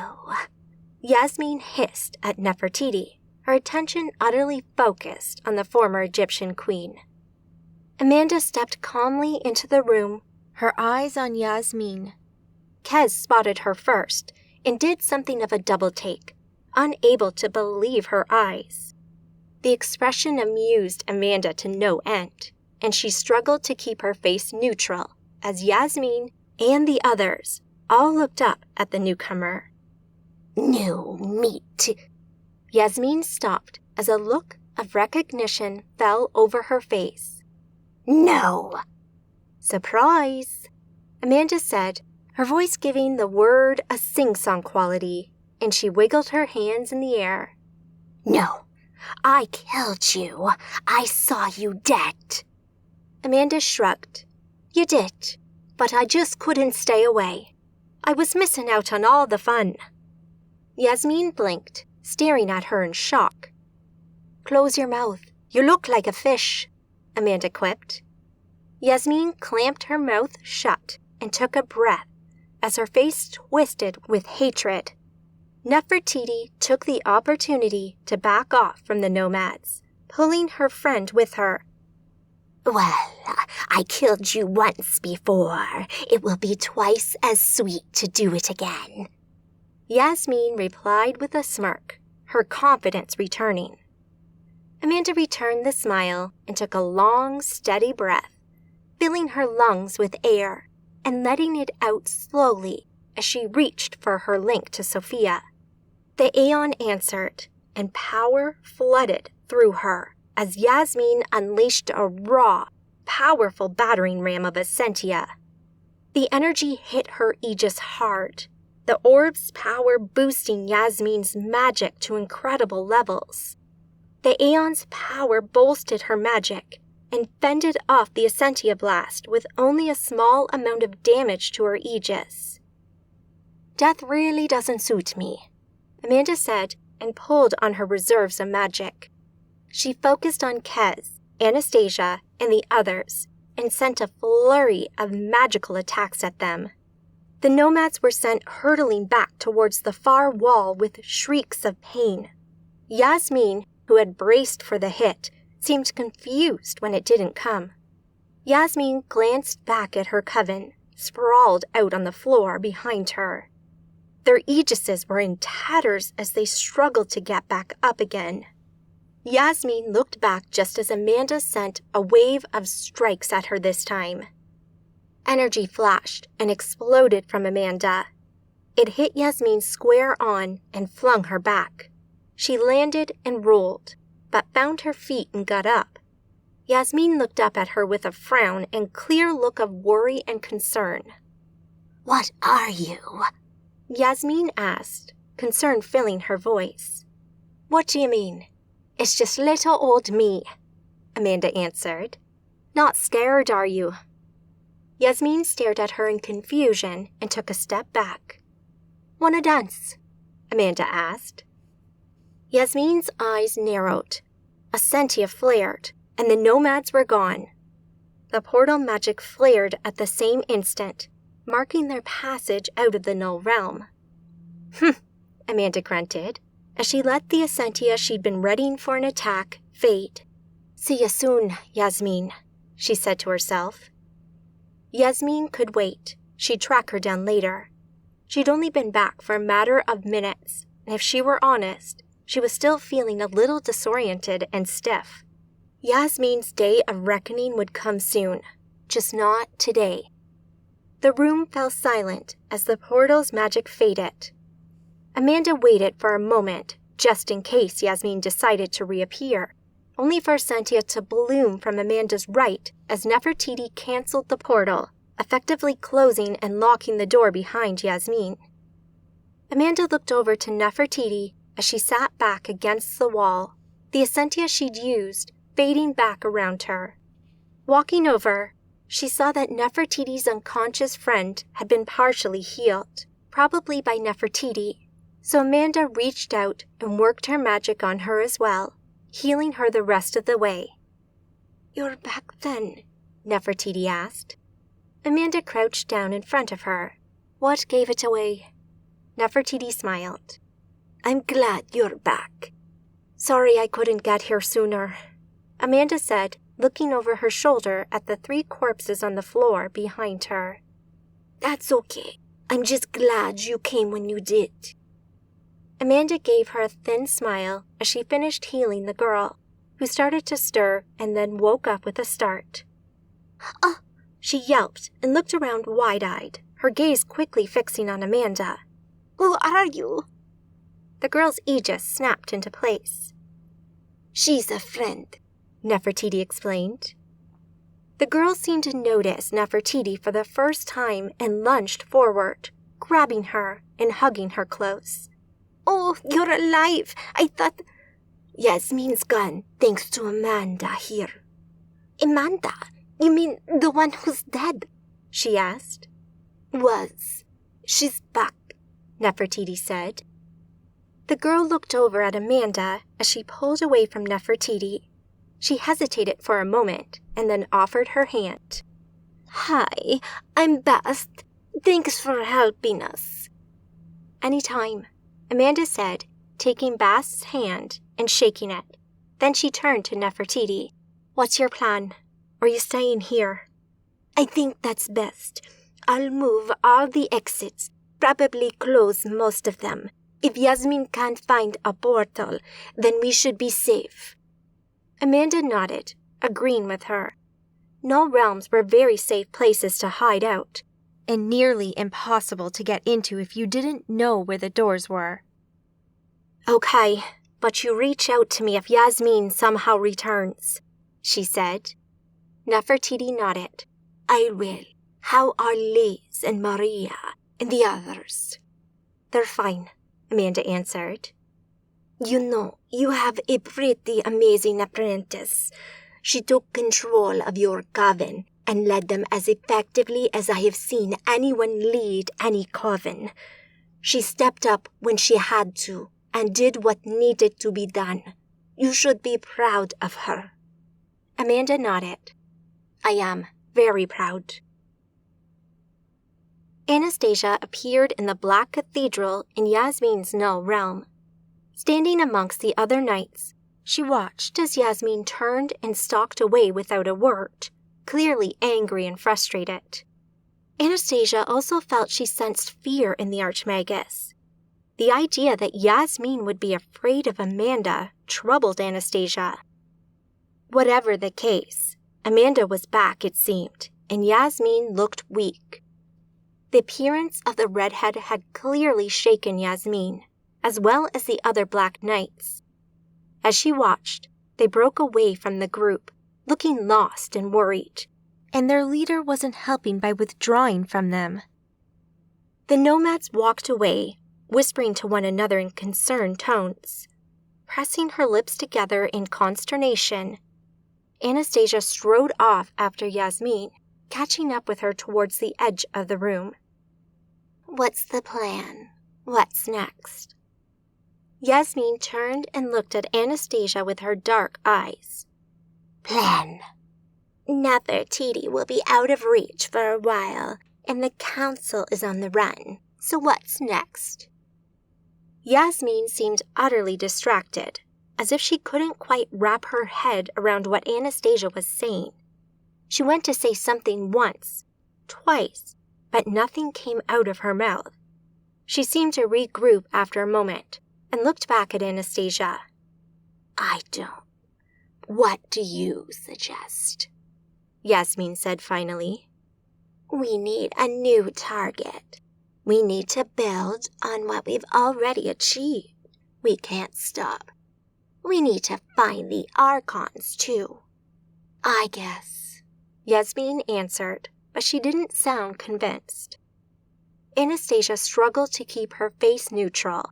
S1: Yasmin hissed at Nefertiti, her attention utterly focused on the former Egyptian queen. Amanda stepped calmly into the room, her eyes on Yasmin. Kez spotted her first and did something of a double take, unable to believe her eyes. The expression amused Amanda to no end, and she struggled to keep her face neutral as Yasmin and the others all looked up at the newcomer.
S3: New meat.
S1: Yasmin stopped as a look of recognition fell over her face.
S3: No.
S1: Surprise, Amanda said, her voice giving the word a sing-song quality, and she wiggled her hands in the air.
S3: No, I killed you. I saw you dead.
S1: Amanda shrugged. You did, but I just couldn't stay away. I was missing out on all the fun. Yasmin blinked, staring at her in shock. Close your mouth. You look like a fish, Amanda quipped. Yasmin clamped her mouth shut and took a breath as her face twisted with hatred. Nefertiti took the opportunity to back off from the nomads, pulling her friend with her.
S3: Well, I killed you once before. It will be twice as sweet to do it again.
S1: Yasmin replied with a smirk, her confidence returning. Amanda returned the smile and took a long, steady breath, filling her lungs with air and letting it out slowly as she reached for her link to Sophia. The Aeon answered, and power flooded through her as Yasmin unleashed a raw, powerful battering ram of Essentia. The energy hit her aegis hard, the orb's power boosting Yasmin's magic to incredible levels. The Aeon's power bolstered her magic and fended off the Essentia blast with only a small amount of damage to her aegis. Death really doesn't suit me, Amanda said and pulled on her reserves of magic. She focused on Kez, Anastasia, and the others and sent a flurry of magical attacks at them. The nomads were sent hurtling back towards the far wall with shrieks of pain. Yasmin, who had braced for the hit, seemed confused when it didn't come. Yasmin glanced back at her coven, sprawled out on the floor behind her. Their aegises were in tatters as they struggled to get back up again. Yasmin looked back just as Amanda sent a wave of strikes at her this time. Energy flashed and exploded from Amanda. It hit Yasmin square on and flung her back. She landed and rolled, but found her feet and got up. Yasmin looked up at her with a frown and clear look of worry and concern.
S3: What are you?
S1: Yasmin asked, concern filling her voice. What do you mean? It's just little old me, Amanda answered. Not scared, are you? Yasmin stared at her in confusion and took a step back. Want to dance? Amanda asked. Yasmin's eyes narrowed. Essentia flared, and the nomads were gone. The portal magic flared at the same instant, marking their passage out of the null realm. Amanda grunted, as she let the Essentia she'd been readying for an attack fade. See you soon, Yasmin, she said to herself. Yasmin could wait. She'd track her down later. She'd only been back for a matter of minutes, and if she were honest, she was still feeling a little disoriented and stiff. Yasmin's day of reckoning would come soon, just not today. The room fell silent as the portal's magic faded. Amanda waited for a moment, just in case Yasmin decided to reappear, only for Essentia to bloom from Amanda's right as Nefertiti canceled the portal, effectively closing and locking the door behind Yasmin. Amanda looked over to Nefertiti as she sat back against the wall, the Essentia she'd used fading back around her. Walking over, She saw that Nefertiti's unconscious friend had been partially healed, probably by Nefertiti, so Amanda reached out and worked her magic on her as well, healing her the rest of the way. "You're back then?" Nefertiti asked. Amanda crouched down in front of her. "What gave it away?" Nefertiti smiled. "I'm glad you're back. Sorry I couldn't get here sooner," Amanda said, looking over her shoulder at the 3 corpses on the floor behind her. "That's okay. I'm just glad you came when you did." Amanda gave her a thin smile as she finished healing the girl, who started to stir and then woke up with a start. "Ah!" She yelped and looked around wide-eyed, her gaze quickly fixing on Amanda. "Who are you?" The girl's aegis snapped into place. "She's a friend," Nefertiti explained. The girl seemed to notice Nefertiti for the first time and lunged forward, grabbing her and hugging her close. "Oh, you're alive! I thought—" "Yasmin's gone, thanks to Amanda here." "Amanda? You mean the one who's dead?" she asked. "Was. She's back," Nefertiti said. The girl looked over at Amanda as she pulled away from Nefertiti. She hesitated for a moment and then offered her hand. "Hi, I'm Bast. Thanks for helping us." "Anytime," Amanda said, taking Bast's hand and shaking it. Then she turned to Nefertiti. "What's your plan? Are you staying here?" "I think that's best. I'll move all the exits, probably close most of them. If Yasmin can't find a portal, then we should be safe." Amanda nodded, agreeing with her. Null realms were very safe places to hide out, and nearly impossible to get into if you didn't know where the doors were. "Okay, but you reach out to me if Yasmin somehow returns," she said. Nefertiti nodded. "I will. How are Liz and Maria and the others?" "They're fine," Amanda answered. "You know, you have a pretty amazing apprentice. She took control of your coven and led them as effectively as I have seen anyone lead any coven. She stepped up when she had to and did what needed to be done. You should be proud of her." Amanda nodded. "I am very proud." Anastasia appeared in the Black Cathedral in Yasmin's Null realm. Standing amongst the other knights, she watched as Yasmin turned and stalked away without a word, clearly angry and frustrated. Anastasia also felt she sensed fear in the Archmagus. The idea that Yasmin would be afraid of Amanda troubled Anastasia. Whatever the case, Amanda was back, it seemed, and Yasmin looked weak. The appearance of the redhead had clearly shaken Yasmin, as well as the other Black Knights. As she watched, they broke away from the group, looking lost and worried, and their leader wasn't helping by withdrawing from them. The nomads walked away, whispering to one another in concerned tones. Pressing her lips together in consternation, Anastasia strode off after Yasmin, catching up with her towards the edge of the room. "What's the plan? What's next?" Yasmin turned and looked at Anastasia with her dark eyes. "Plan. Nefertiti will be out of reach for a while, and the council is on the run. So what's next?" Yasmin seemed utterly distracted, as if she couldn't quite wrap her head around what Anastasia was saying. She went to say something once, twice, but nothing came out of her mouth. She seemed to regroup after a moment and looked back at Anastasia. "I don't. What do you suggest?" Yasmin said finally. "We need a new target. We need to build on what we've already achieved. We can't stop. We need to find the Archons, too." "I guess," Yasmin answered, but she didn't sound convinced. Anastasia struggled to keep her face neutral.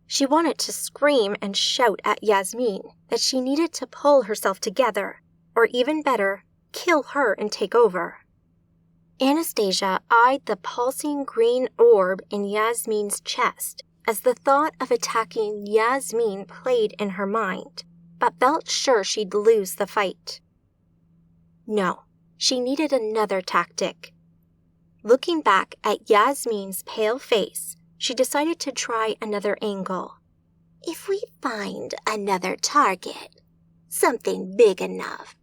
S1: She wanted to scream and shout at Yasmin that she needed to pull herself together, or even better, kill her and take over.
S7: Anastasia eyed the pulsing green orb in Yasmin's chest as the thought of attacking Yasmin played in her mind, but felt sure she'd lose the fight. No, she needed another tactic. Looking back at Yasmin's pale face, she decided to try another angle.
S3: If we find another target, something big enough,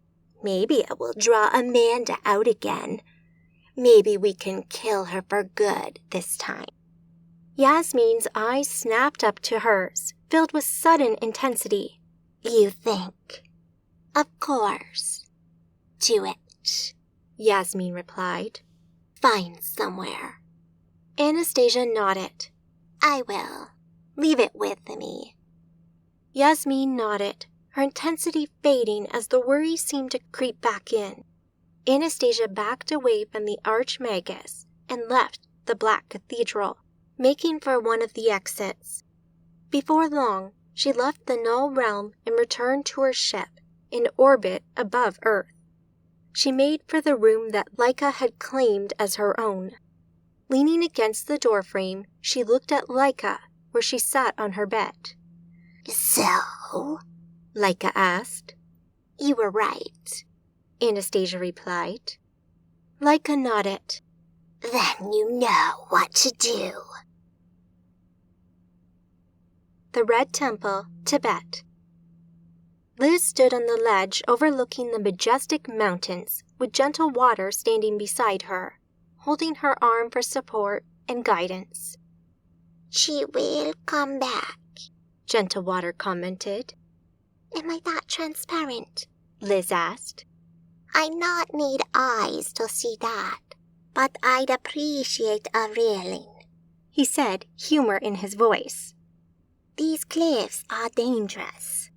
S3: maybe it will draw Amanda out again. Maybe we can kill her for good this time.
S7: Yasmin's eyes snapped up to hers, filled with sudden intensity.
S3: You think? Of course. Do it,
S7: Yasmin replied.
S3: Find somewhere.
S7: Anastasia nodded.
S3: I will. Leave it with me.
S7: Yasmin nodded, her intensity fading as the worry seemed to creep back in. Anastasia backed away from the Archmagus and left the Black Cathedral, making for one of the exits. Before long, she left the Null Realm and returned to her ship, in orbit above Earth. She made for the room that Leica had claimed as her own. Leaning against the doorframe, she looked at Leica, where she sat on her bed.
S3: So?
S7: Leica asked.
S3: You were right,
S7: Anastasia replied. Leica nodded.
S3: Then you know what to do.
S7: The Red Temple, Tibet. Liz stood on the ledge overlooking the majestic mountains, with Gentle Water standing beside her, holding her arm for support and guidance.
S3: She will come back,
S7: Gentle Water commented.
S3: Am I that transparent?
S7: Liz asked.
S3: I not need eyes to see that, but I'd appreciate a railing,
S7: he said, humor in his voice.
S3: These cliffs are dangerous.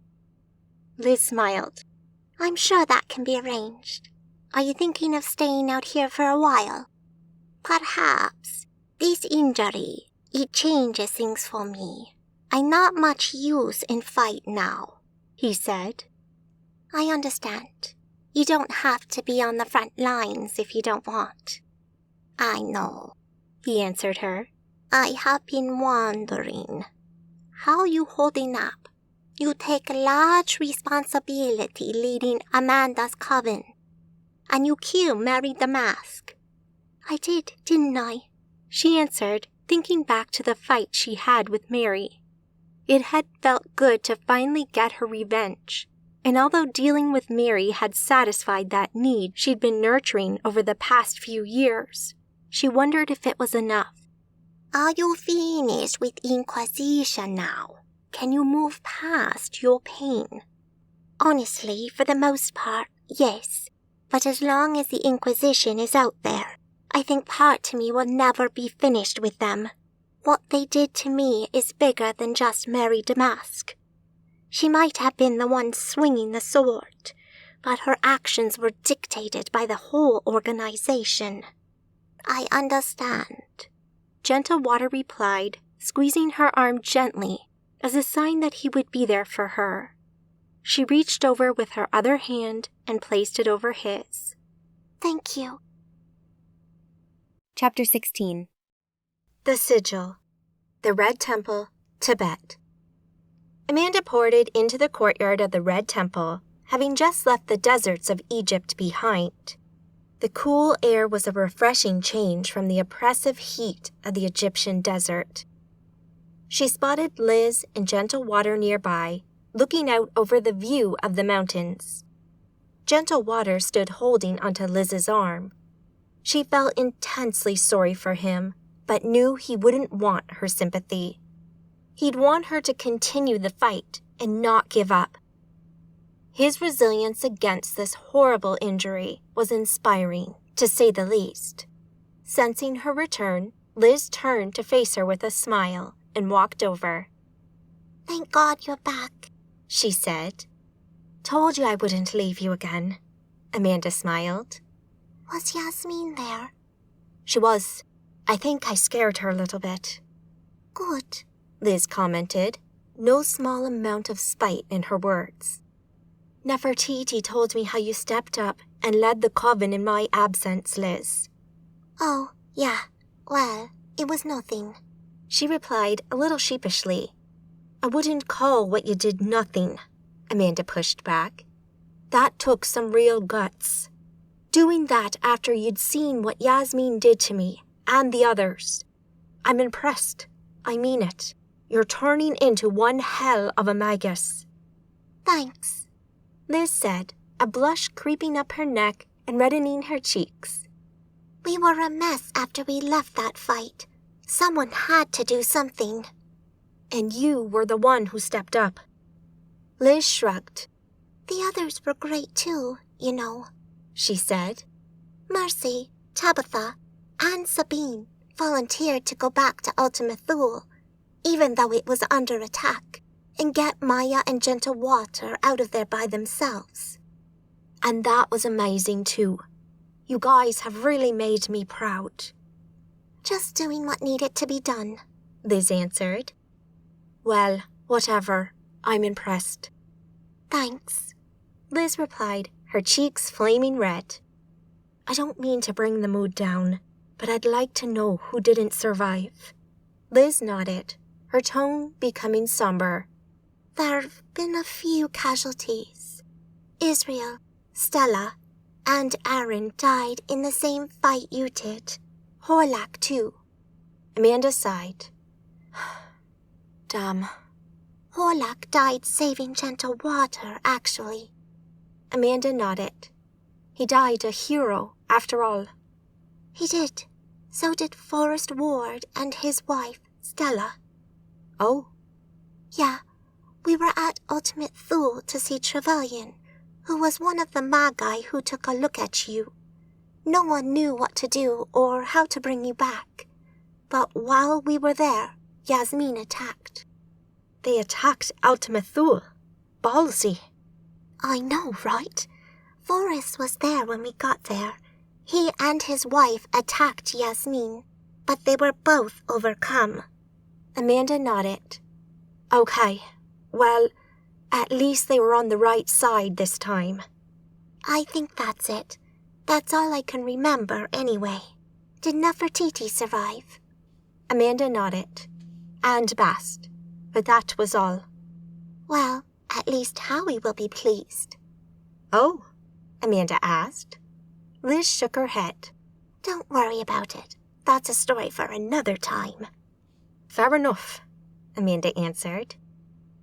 S7: Liz smiled.
S3: I'm sure that can be arranged. Are you thinking of staying out here for a while? Perhaps. This injury, it changes things for me. I'm not much use in fight now, he said. I understand. You don't have to be on the front lines if you don't want. I know, he answered her. I have been wondering. How you holding up? You take large responsibility leading Amanda's coven. And you kill Mary the Mask. I did, didn't I? She answered, thinking back to the fight she had with Mary. It had felt good to finally get her revenge. And although dealing with Mary had satisfied that need she'd been nurturing over the past few years, she wondered if it was enough. Are you finished with Inquisition now? Can you move past your pain? Honestly, for the most part, yes. But as long as the Inquisition is out there, I think part to me will never be finished with them. What they did to me is bigger than just Mary Damask. She might have been the one swinging the sword, but her actions were dictated by the whole organization. I understand, Gentle Water replied, squeezing her arm gently as a sign that he would be there for her. She reached over with her other hand and placed it over his. Thank you.
S2: Chapter 16.
S1: The Sigil. The Red Temple, Tibet. Amanda ported into the courtyard of the Red Temple, having just left the deserts of Egypt behind. The cool air was a refreshing change from the oppressive heat of the Egyptian desert. She spotted Liz and Gentle Water nearby, looking out over the view of the mountains. Gentle Water stood holding onto Liz's arm. She felt intensely sorry for him, but knew he wouldn't want her sympathy. He'd want her to continue the fight and not give up. His resilience against this horrible injury was inspiring, to say the least. Sensing her return, Liz turned to face her with a smile and walked over.
S3: Thank God you're back,
S1: she said. Told you I wouldn't leave you again, Amanda smiled.
S3: Was Yasmin there?
S1: She was. I think I scared her a little bit.
S3: Good,
S1: Liz commented, no small amount of spite in her words. Nefertiti told me how you stepped up and led the coven in my absence, Liz.
S3: Oh, yeah. Well, it was nothing,
S1: she replied a little sheepishly. I wouldn't call what you did nothing, Amanda pushed back. That took some real guts. Doing that after you'd seen what Yasmin did to me and the others. I'm impressed. I mean it. You're turning into one hell of a magus.
S3: Thanks,
S1: Liz said, a blush creeping up her neck and reddening her cheeks.
S3: We were a mess after we left that fight. Someone had to do something.
S1: And you were the one who stepped up. Liz shrugged.
S3: The others were great too, you know,
S1: she said.
S3: Mercy, Tabitha, and Sabine volunteered to go back to Ultima Thule, even though it was under attack, and get Maya and Gentle Water out of there by themselves.
S1: And that was amazing too. You guys have really made me proud.
S3: Just doing what needed to be done,
S1: Liz answered. Well, whatever. I'm impressed.
S3: Thanks,
S1: Liz replied, her cheeks flaming red. I don't mean to bring the mood down, but I'd like to know who didn't survive. Liz nodded, her tone becoming somber.
S3: There've been a few casualties. Israel, Stella, and Aaron died in the same fight you did. Horlak, too.
S1: Amanda sighed. Damn.
S3: Horlak died saving Gentle Water, actually.
S1: Amanda nodded. He died a hero, after all.
S3: He did. So did Forrest Ward and his wife, Stella.
S1: Oh?
S3: Yeah, we were at Ultimate Thule to see Trevelyan, who was one of the Magi who took a look at you. No one knew what to do or how to bring you back. But while we were there, Yasmin attacked.
S1: They attacked Ultima Thule. Ballsy.
S3: I know, right? Forrest was there when we got there. He and his wife attacked Yasmin, but they were both overcome.
S1: Amanda nodded. Okay, well, at least they were on the right side this time.
S3: I think that's it. That's all I can remember anyway. Did Nefertiti survive?
S1: Amanda nodded. And Bast. But that was all.
S3: Well, at least Howie will be pleased.
S1: Oh? Amanda asked. Liz shook her head.
S3: Don't worry about it. That's a story for another time.
S1: Fair enough, Amanda answered.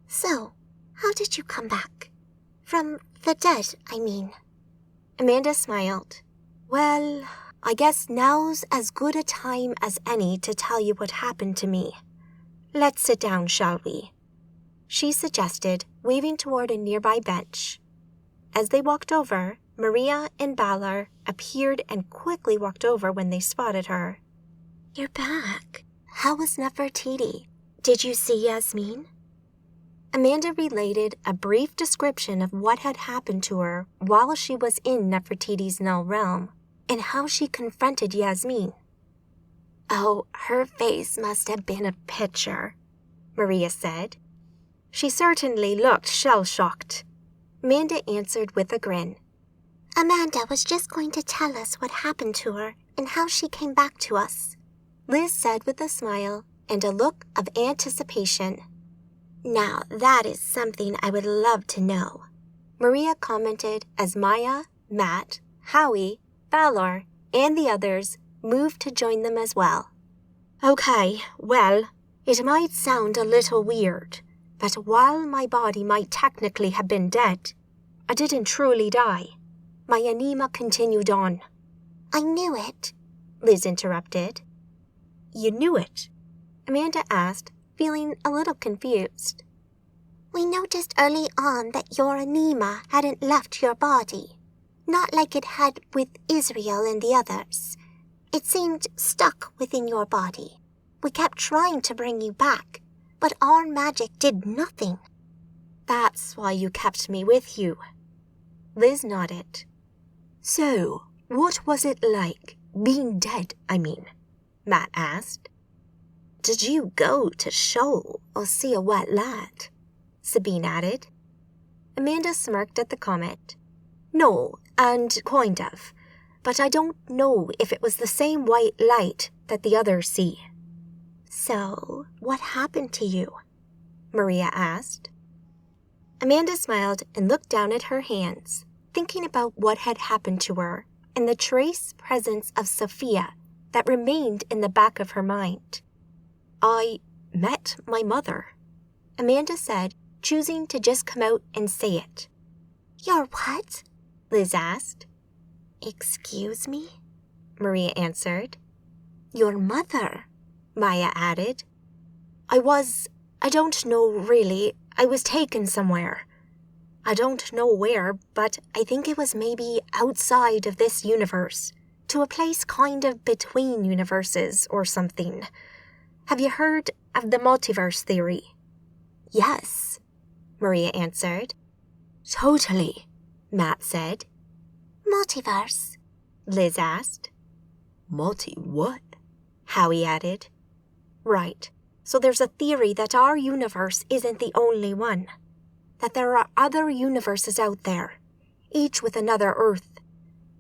S3: So, how did you come back? From the dead, I mean.
S1: Amanda smiled. Well, I guess now's as good a time as any to tell you what happened to me. Let's sit down, shall we? She suggested, waving toward a nearby bench. As they walked over, Maria and Balor appeared and quickly walked over when they spotted her.
S3: You're back. How was Nefertiti?
S1: Did you see Yasmin? Amanda related a brief description of what had happened to her while she was in Nefertiti's Null realm and how she confronted Yasmin. Oh, her face must have been a picture, Maria said. She certainly looked shell-shocked. Amanda answered with a grin.
S3: Amanda was just going to tell us what happened to her and how she came back to us,
S1: Liz said with a smile and a look of anticipation. Now that is something I would love to know, Maria commented as Maya, Matt, Howie, Balor, and the others moved to join them as well. Okay, well, it might sound a little weird, but while my body might technically have been dead, I didn't truly die. My anima continued on.
S3: I knew it,
S1: Liz interrupted. You knew it? Amanda asked, feeling a little confused.
S3: We noticed early on that your anima hadn't left your body, not like it had with Israel and the others. It seemed stuck within your body. We kept trying to bring you back, but our magic did nothing.
S1: That's why you kept me with you. Liz nodded. So, what was it like, being dead, I mean? Matt asked. Did you go to shoal or see a wet lad? Sabine added. Amanda smirked at the comment. No, and kind of. but I don't know if it was the same white light that the others see."
S7: "So, what happened to you?"
S1: Maria asked. Amanda smiled and looked down at her hands, thinking about what had happened to her and the trace presence of Sophia that remained in the back of her mind. "I met my mother," Amanda said, choosing to just come out and say it.
S3: "Your what?"
S1: Liz asked.
S7: "Excuse me?"
S1: Maria answered.
S3: "Your mother,"
S1: Maya added. I don't know really. I was taken somewhere. I don't know where, but I think it was maybe outside of this universe, to a place kind of between universes or something. Have you heard of the multiverse theory?"
S3: "Yes,"
S1: Maria answered.
S3: "Totally,"
S1: Matt said.
S3: "Multiverse?"
S1: Liz asked.
S5: "Multi what?"
S1: Howie added. "Right. So there's a theory that our universe isn't the only one. That there are other universes out there, each with another Earth,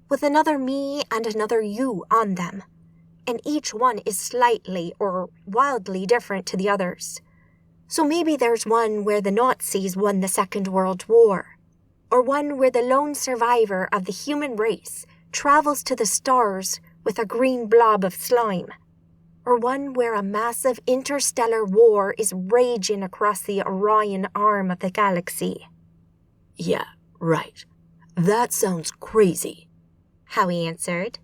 S1: with another me and another you on them. And each one is slightly or wildly different to the others. So maybe there's one where the Nazis won the Second World War, or one where the lone survivor of the human race travels to the stars with a green blob of slime, or one where a massive interstellar war is raging across the Orion arm of the galaxy."
S5: "Yeah, right. That sounds crazy,"
S1: Howie answered.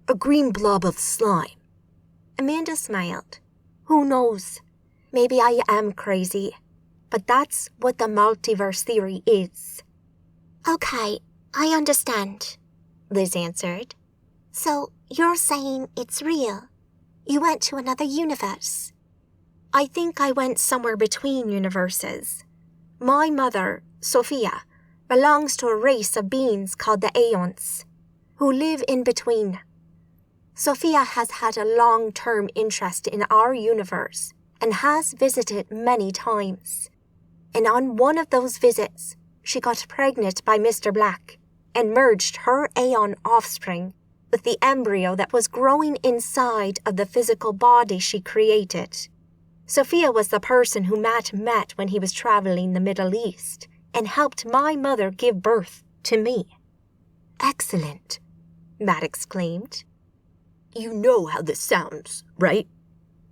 S5: "A green blob of slime."
S1: Amanda smiled. "Who knows? Maybe I am crazy, but that's what the multiverse theory is."
S3: "Okay, I understand,"
S1: Liz answered.
S3: "So, you're saying it's real? You went to another universe?"
S1: "I think I went somewhere between universes. My mother, Sophia, belongs to a race of beings called the Aeons, who live in between. Sophia has had a long-term interest in our universe and has visited many times. And on one of those visits, she got pregnant by Mr. Black and merged her Aeon offspring with the embryo that was growing inside of the physical body she created. Sophia was the person who Matt met when he was traveling the Middle East and helped my mother give birth to me."
S5: "Excellent,"
S1: Matt exclaimed.
S5: "You know how this sounds, right?"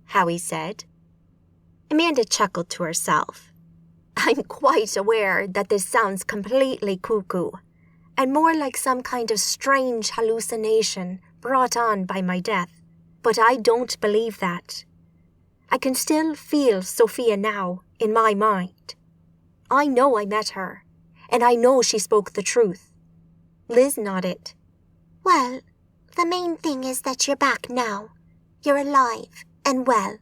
S1: Howie said. Amanda chuckled to herself. "I'm quite aware that this sounds completely cuckoo, and more like some kind of strange hallucination brought on by my death, but I don't believe that. I can still feel Sophia now in my mind. I know I met her, and I know she spoke the truth." Liz nodded.
S3: "Well, the main thing is that you're back now. You're alive and well,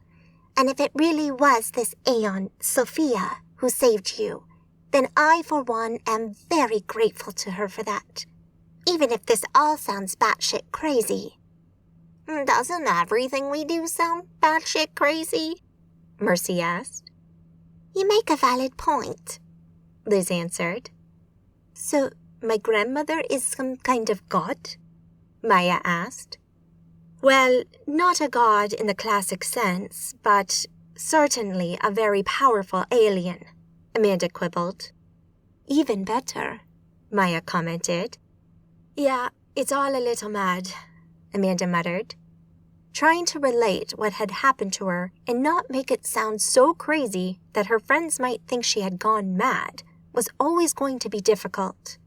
S3: and if it really was this Aeon, Sophia, who saved you, then I, for one, am very grateful to her for that. Even if this all sounds batshit crazy."
S6: "Doesn't everything we do sound batshit crazy?"
S1: Mercy asked.
S3: "You make a valid point,"
S1: Liz answered. "So, my grandmother is some kind of god?" Maya asked. "Well, not a god in the classic sense, but certainly a very powerful alien," Amanda quibbled. "Even better," Maya commented. "Yeah, it's all a little mad," Amanda muttered. Trying to relate what had happened to her and not make it sound so crazy that her friends might think she had gone mad was always going to be difficult.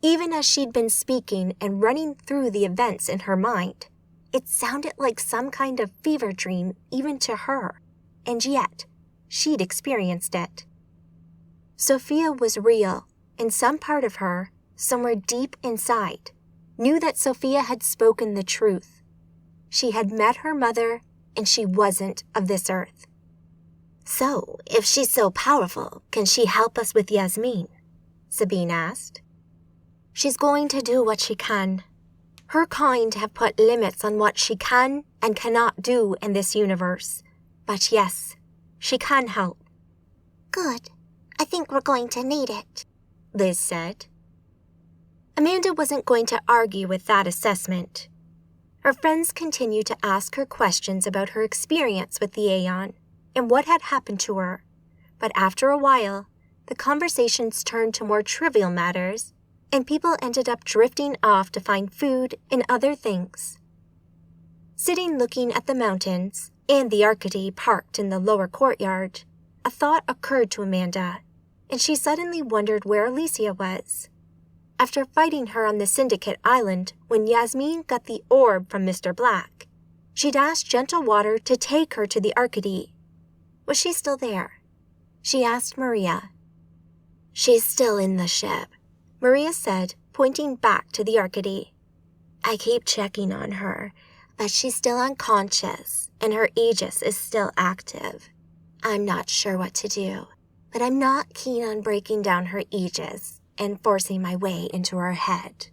S1: Even as she'd been speaking and running through the events in her mind, it sounded like some kind of fever dream even to her, and yet she'd experienced it. Sophia was real, and some part of her, somewhere deep inside, knew that Sophia had spoken the truth. She had met her mother, and she wasn't of this earth. "So, if she's so powerful, can she help us with Yasmin?" Sabine asked. "She's going to do what she can. Her kind have put limits on what she can and cannot do in this universe. But yes, she can help."
S3: "Good. I think we're going to need it,"
S1: Liz said. Amanda wasn't going to argue with that assessment. Her friends continued to ask her questions about her experience with the Aeon and what had happened to her, but after a while, the conversations turned to more trivial matters, and people ended up drifting off to find food and other things. Sitting looking at the mountains and the Arcady parked in the lower courtyard, a thought occurred to Amanda, and she suddenly wondered where Alicia was. After fighting her on the Syndicate Island when Yasmin got the orb from Mr. Black, she'd asked Gentle Water to take her to the Arcady. Was she still there? She asked Maria. "She's still in the ship," Maria said, pointing back to the Arcady. "I keep checking on her, but she's still unconscious and her Aegis is still active. I'm not sure what to do, but I'm not keen on breaking down her Aegis and forcing my way into her head."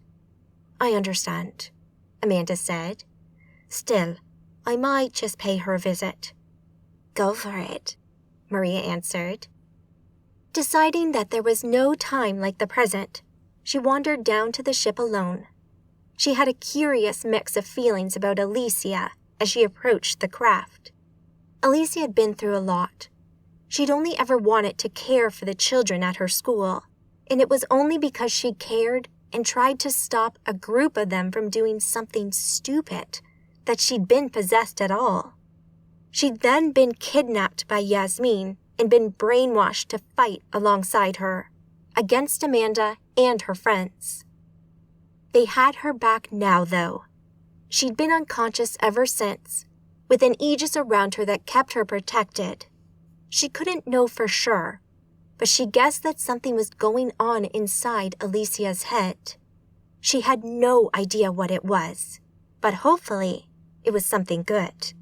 S1: "I understand," Amanda said. "Still, I might just pay her a visit." "Go for it," Maria answered. Deciding that there was no time like the present, she wandered down to the ship alone. She had a curious mix of feelings about Alicia as she approached the craft. Alicia had been through a lot. She'd only ever wanted to care for the children at her school, and it was only because she cared and tried to stop a group of them from doing something stupid that she'd been possessed at all. She'd then been kidnapped by Yasmin and been brainwashed to fight alongside her, against Amanda and her friends. They had her back now, though. She'd been unconscious ever since, with an Aegis around her that kept her protected. She couldn't know for sure, but she guessed that something was going on inside Alicia's head. She had no idea what it was, but hopefully it was something good.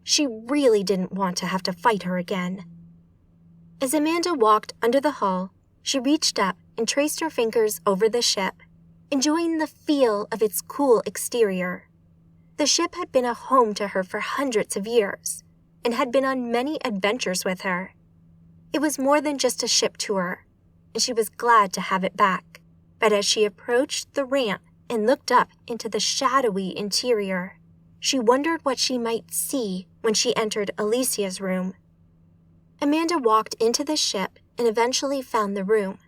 S1: She really didn't want to have to fight her again. As Amanda walked under the hull, she reached up and traced her fingers over the ship, enjoying the feel of its cool exterior. The ship had been a home to her for hundreds of years, and had been on many adventures with her. It was more than just a ship to her, and she was glad to have it back. But as she approached the ramp and looked up into the shadowy interior, she wondered what she might see when she entered Alicia's room. Amanda walked into the ship and eventually found the room.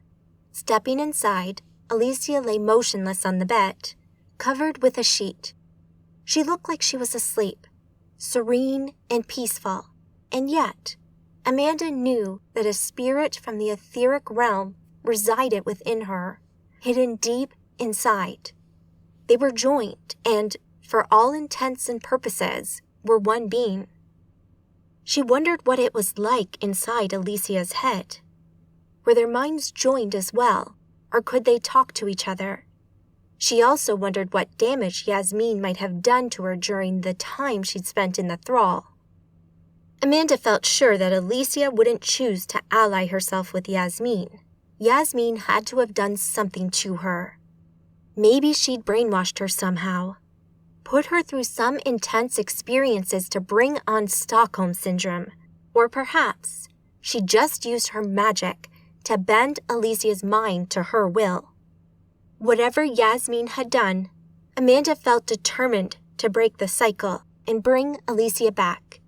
S1: Stepping inside, Alicia lay motionless on the bed, covered with a sheet. She looked like she was asleep, serene and peaceful, and yet Amanda knew that a spirit from the etheric realm resided within her, hidden deep inside. They were joined and, for all intents and purposes, were one being. She wondered what it was like inside Alicia's head. Were their minds joined as well, or could they talk to each other? She also wondered what damage Yasmin might have done to her during the time she'd spent in the thrall. Amanda felt sure that Alicia wouldn't choose to ally herself with Yasmin. Yasmin had to have done something to her. Maybe she'd brainwashed her somehow, put her through some intense experiences to bring on Stockholm Syndrome, or perhaps she just used her magic to bend Alicia's mind to her will. Whatever Yasmin had done, Amanda felt determined to break the cycle and bring Alicia back.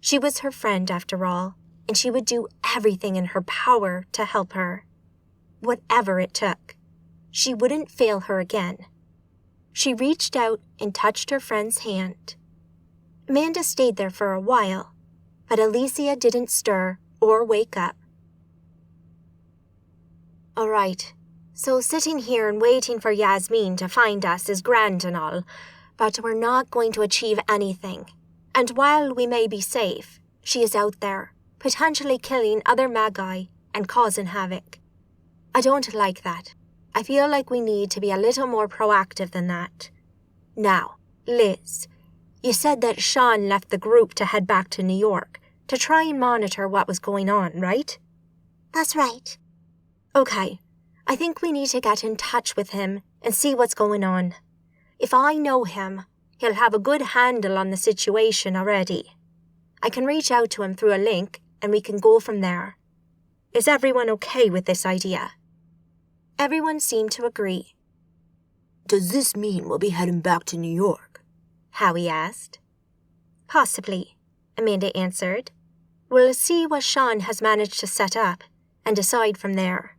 S1: She was her friend, after all, and she would do everything in her power to help her. Whatever it took, she wouldn't fail her again. She reached out and touched her friend's hand. Amanda stayed there for a while, but Alicia didn't stir or wake up. "All right, so sitting here and waiting for Yasmin to find us is grand and all, but we're not going to achieve anything. And while we may be safe, she is out there, potentially killing other Magi and causing havoc. I don't like that. I feel like we need to be a little more proactive than that. Now, Liz, you said that Sean left the group to head back to New York to try and monitor what was going on, right?"
S3: That's right.
S1: Okay, I think we need to get in touch with him and see what's going on. If I know him, he'll have a good handle on the situation already. I can reach out to him through a link and we can go from there. Is everyone okay with this idea? Everyone seemed to agree.
S8: Does this mean we'll be heading back to New York?
S1: Howie asked. Possibly, Amanda answered. We'll see what Sean has managed to set up and decide from there.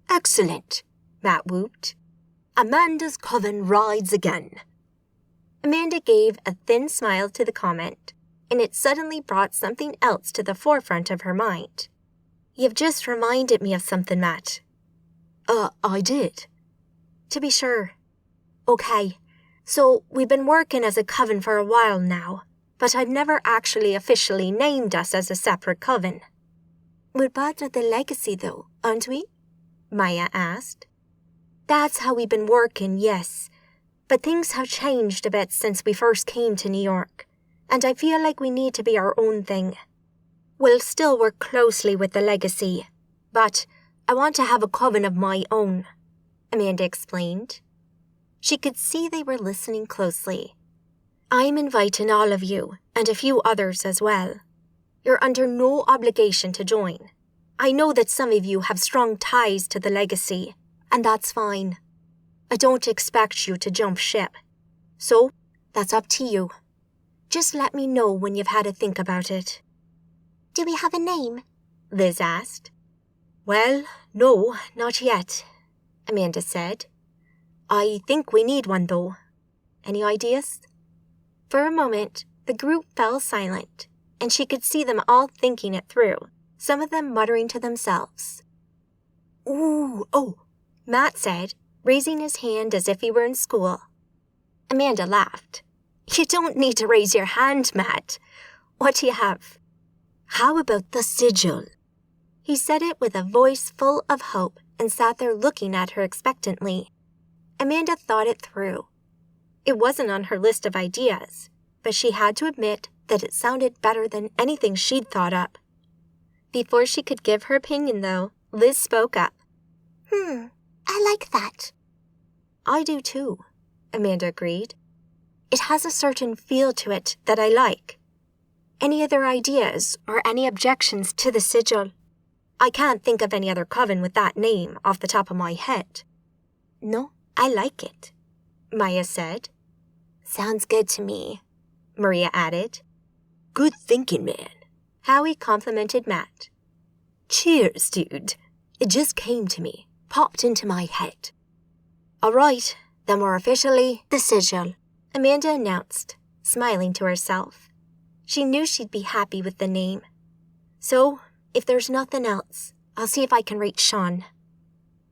S8: Excellent, Matt whooped. Amanda's coven rides again.
S1: Amanda gave a thin smile to the comment, and it suddenly brought something else to the forefront of her mind. You've just reminded me of something, Matt.
S8: I did.
S1: To be sure. Okay, so we've been working as a coven for a while now, but I've never actually officially named us as a separate coven.
S10: We're part of the legacy, though, aren't we?
S1: Maya asked. That's how we've been working, yes. But things have changed a bit since we first came to New York, and I feel like we need to be our own thing. We'll still work closely with the legacy, but I want to have a coven of my own, Amanda explained. She could see they were listening closely. I'm inviting all of you, and a few others as well. You're under no obligation to join. I know that some of you have strong ties to the legacy, and that's fine. I don't expect you to jump ship. So, that's up to you. Just let me know when you've had a think about it.
S3: Do we have a name?
S1: Liz asked. Well, no, not yet, Amanda said. I think we need one, though. Any ideas? For a moment, the group fell silent, and she could see them all thinking it through, some of them muttering to themselves.
S8: Oh,
S1: Matt said, raising his hand as if he were in school. Amanda laughed. You don't need to raise your hand, Matt. What do you have?
S8: How about the sigil?
S1: He said it with a voice full of hope and sat there looking at her expectantly. Amanda thought it through. It wasn't on her list of ideas, but she had to admit that it sounded better than anything she'd thought up. Before she could give her opinion, though, Liz spoke up.
S3: I like that.
S1: I do too, Amanda agreed. It has a certain feel to it that I like. Any other ideas or any objections to the sigil? I can't think of any other coven with that name off the top of my head.
S10: No,
S1: I like it, Maya said.
S10: Sounds good to me,
S1: Maria added.
S8: Good thinking, man.
S1: Howie complimented Matt.
S8: Cheers, dude. It just came to me, popped into my head. All right, then we're officially the sigil,
S1: Amanda announced, smiling to herself. She knew she'd be happy with the name. So, if there's nothing else, I'll see if I can reach Sean.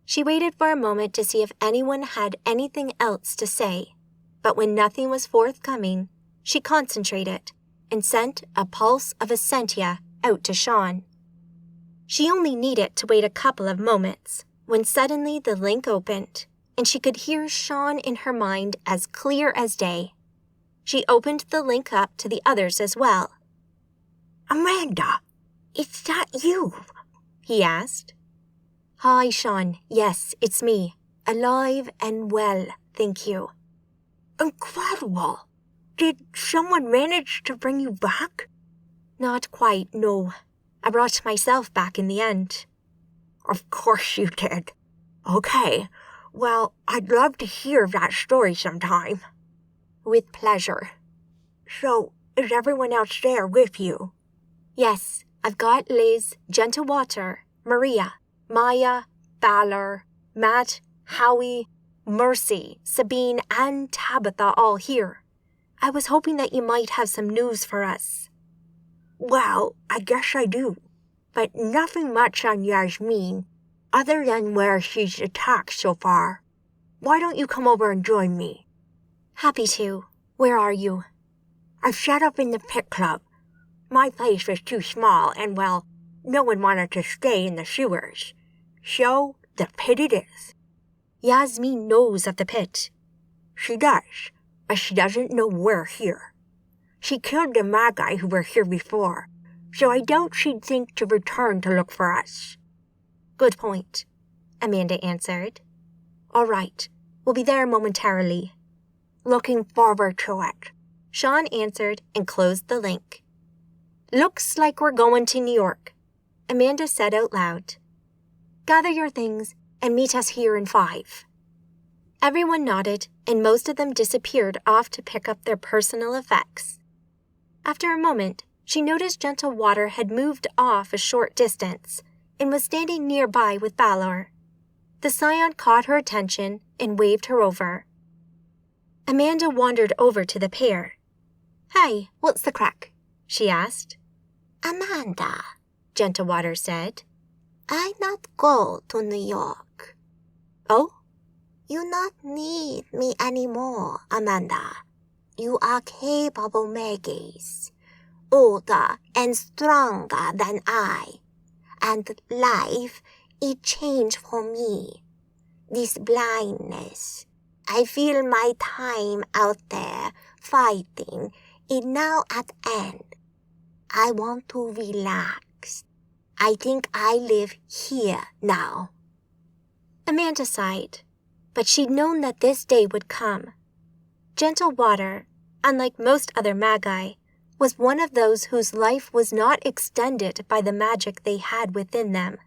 S1: She waited for a moment to see if anyone had anything else to say, but when nothing was forthcoming, she concentrated and sent a pulse of Essentia out to Sean. She only needed to wait a couple of moments when suddenly the link opened, and she could hear Sean in her mind as clear as day. She opened the link up to the others as well.
S8: Amanda, is that you?
S1: He asked. Hi, Sean. Yes, it's me. Alive and well, thank you.
S8: Incredible. Did someone manage to bring you back?
S1: Not quite, no. I brought myself back in the end.
S8: Of course you did. Okay, well, I'd love to hear that story sometime.
S1: With pleasure.
S8: So, is everyone else there with you?
S1: Yes, I've got Liz, Gentle Water, Maria, Maya, Balor, Matt, Howie, Mercy, Sabine, and Tabitha all here. I was hoping that you might have some news for us.
S8: Well, I guess I do, but nothing much on Yasmin, other than where she's attacked so far. Why don't you come over and join me?
S1: Happy to. Where are you?
S8: I've set up in the pit club. My place was too small and, well, no one wanted to stay in the sewers. So, the pit it is.
S1: Yasmin knows of the pit.
S8: She does, but she doesn't know we're here. She killed the Magi who were here before, so I doubt she'd think to return to look for us.
S1: Good point, Amanda answered. All right, we'll be there momentarily.
S8: Looking forward to it,
S1: Sean answered and closed the link. Looks like we're going to New York, Amanda said out loud. Gather your things and meet us here in 5. Everyone nodded, and most of them disappeared off to pick up their personal effects. After a moment, she noticed Gentle Water had moved off a short distance and was standing nearby with Balor. The scion caught her attention and waved her over. Amanda wandered over to the pair. "Hey, what's the crack?" she asked.
S6: Amanda,
S1: Gentle Water said.
S6: I not go to New York.
S1: "Oh?"
S6: You not need me anymore, Amanda. You are capable Magis, older and stronger than I, and life it changed for me. This blindness, I feel my time out there fighting is now at end. I want to relax. I think I live here now.
S1: Amanda sighed, but she'd known that this day would come. Gentle Water, unlike most other Magi, was one of those whose life was not extended by the magic they had within them.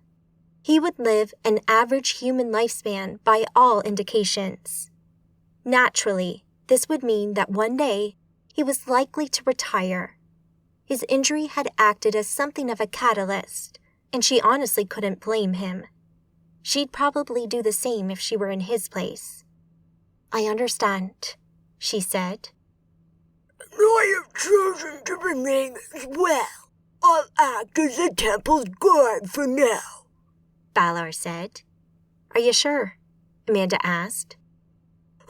S1: He would live an average human lifespan by all indications. Naturally, this would mean that one day he was likely to retire. His injury had acted as something of a catalyst, and she honestly couldn't blame him. She'd probably do the same if she were in his place. "I understand," she said.
S11: "I have chosen to remain as well. I'll act as the temple's guard for now,"
S1: Balor said. "Are you sure?" Amanda asked.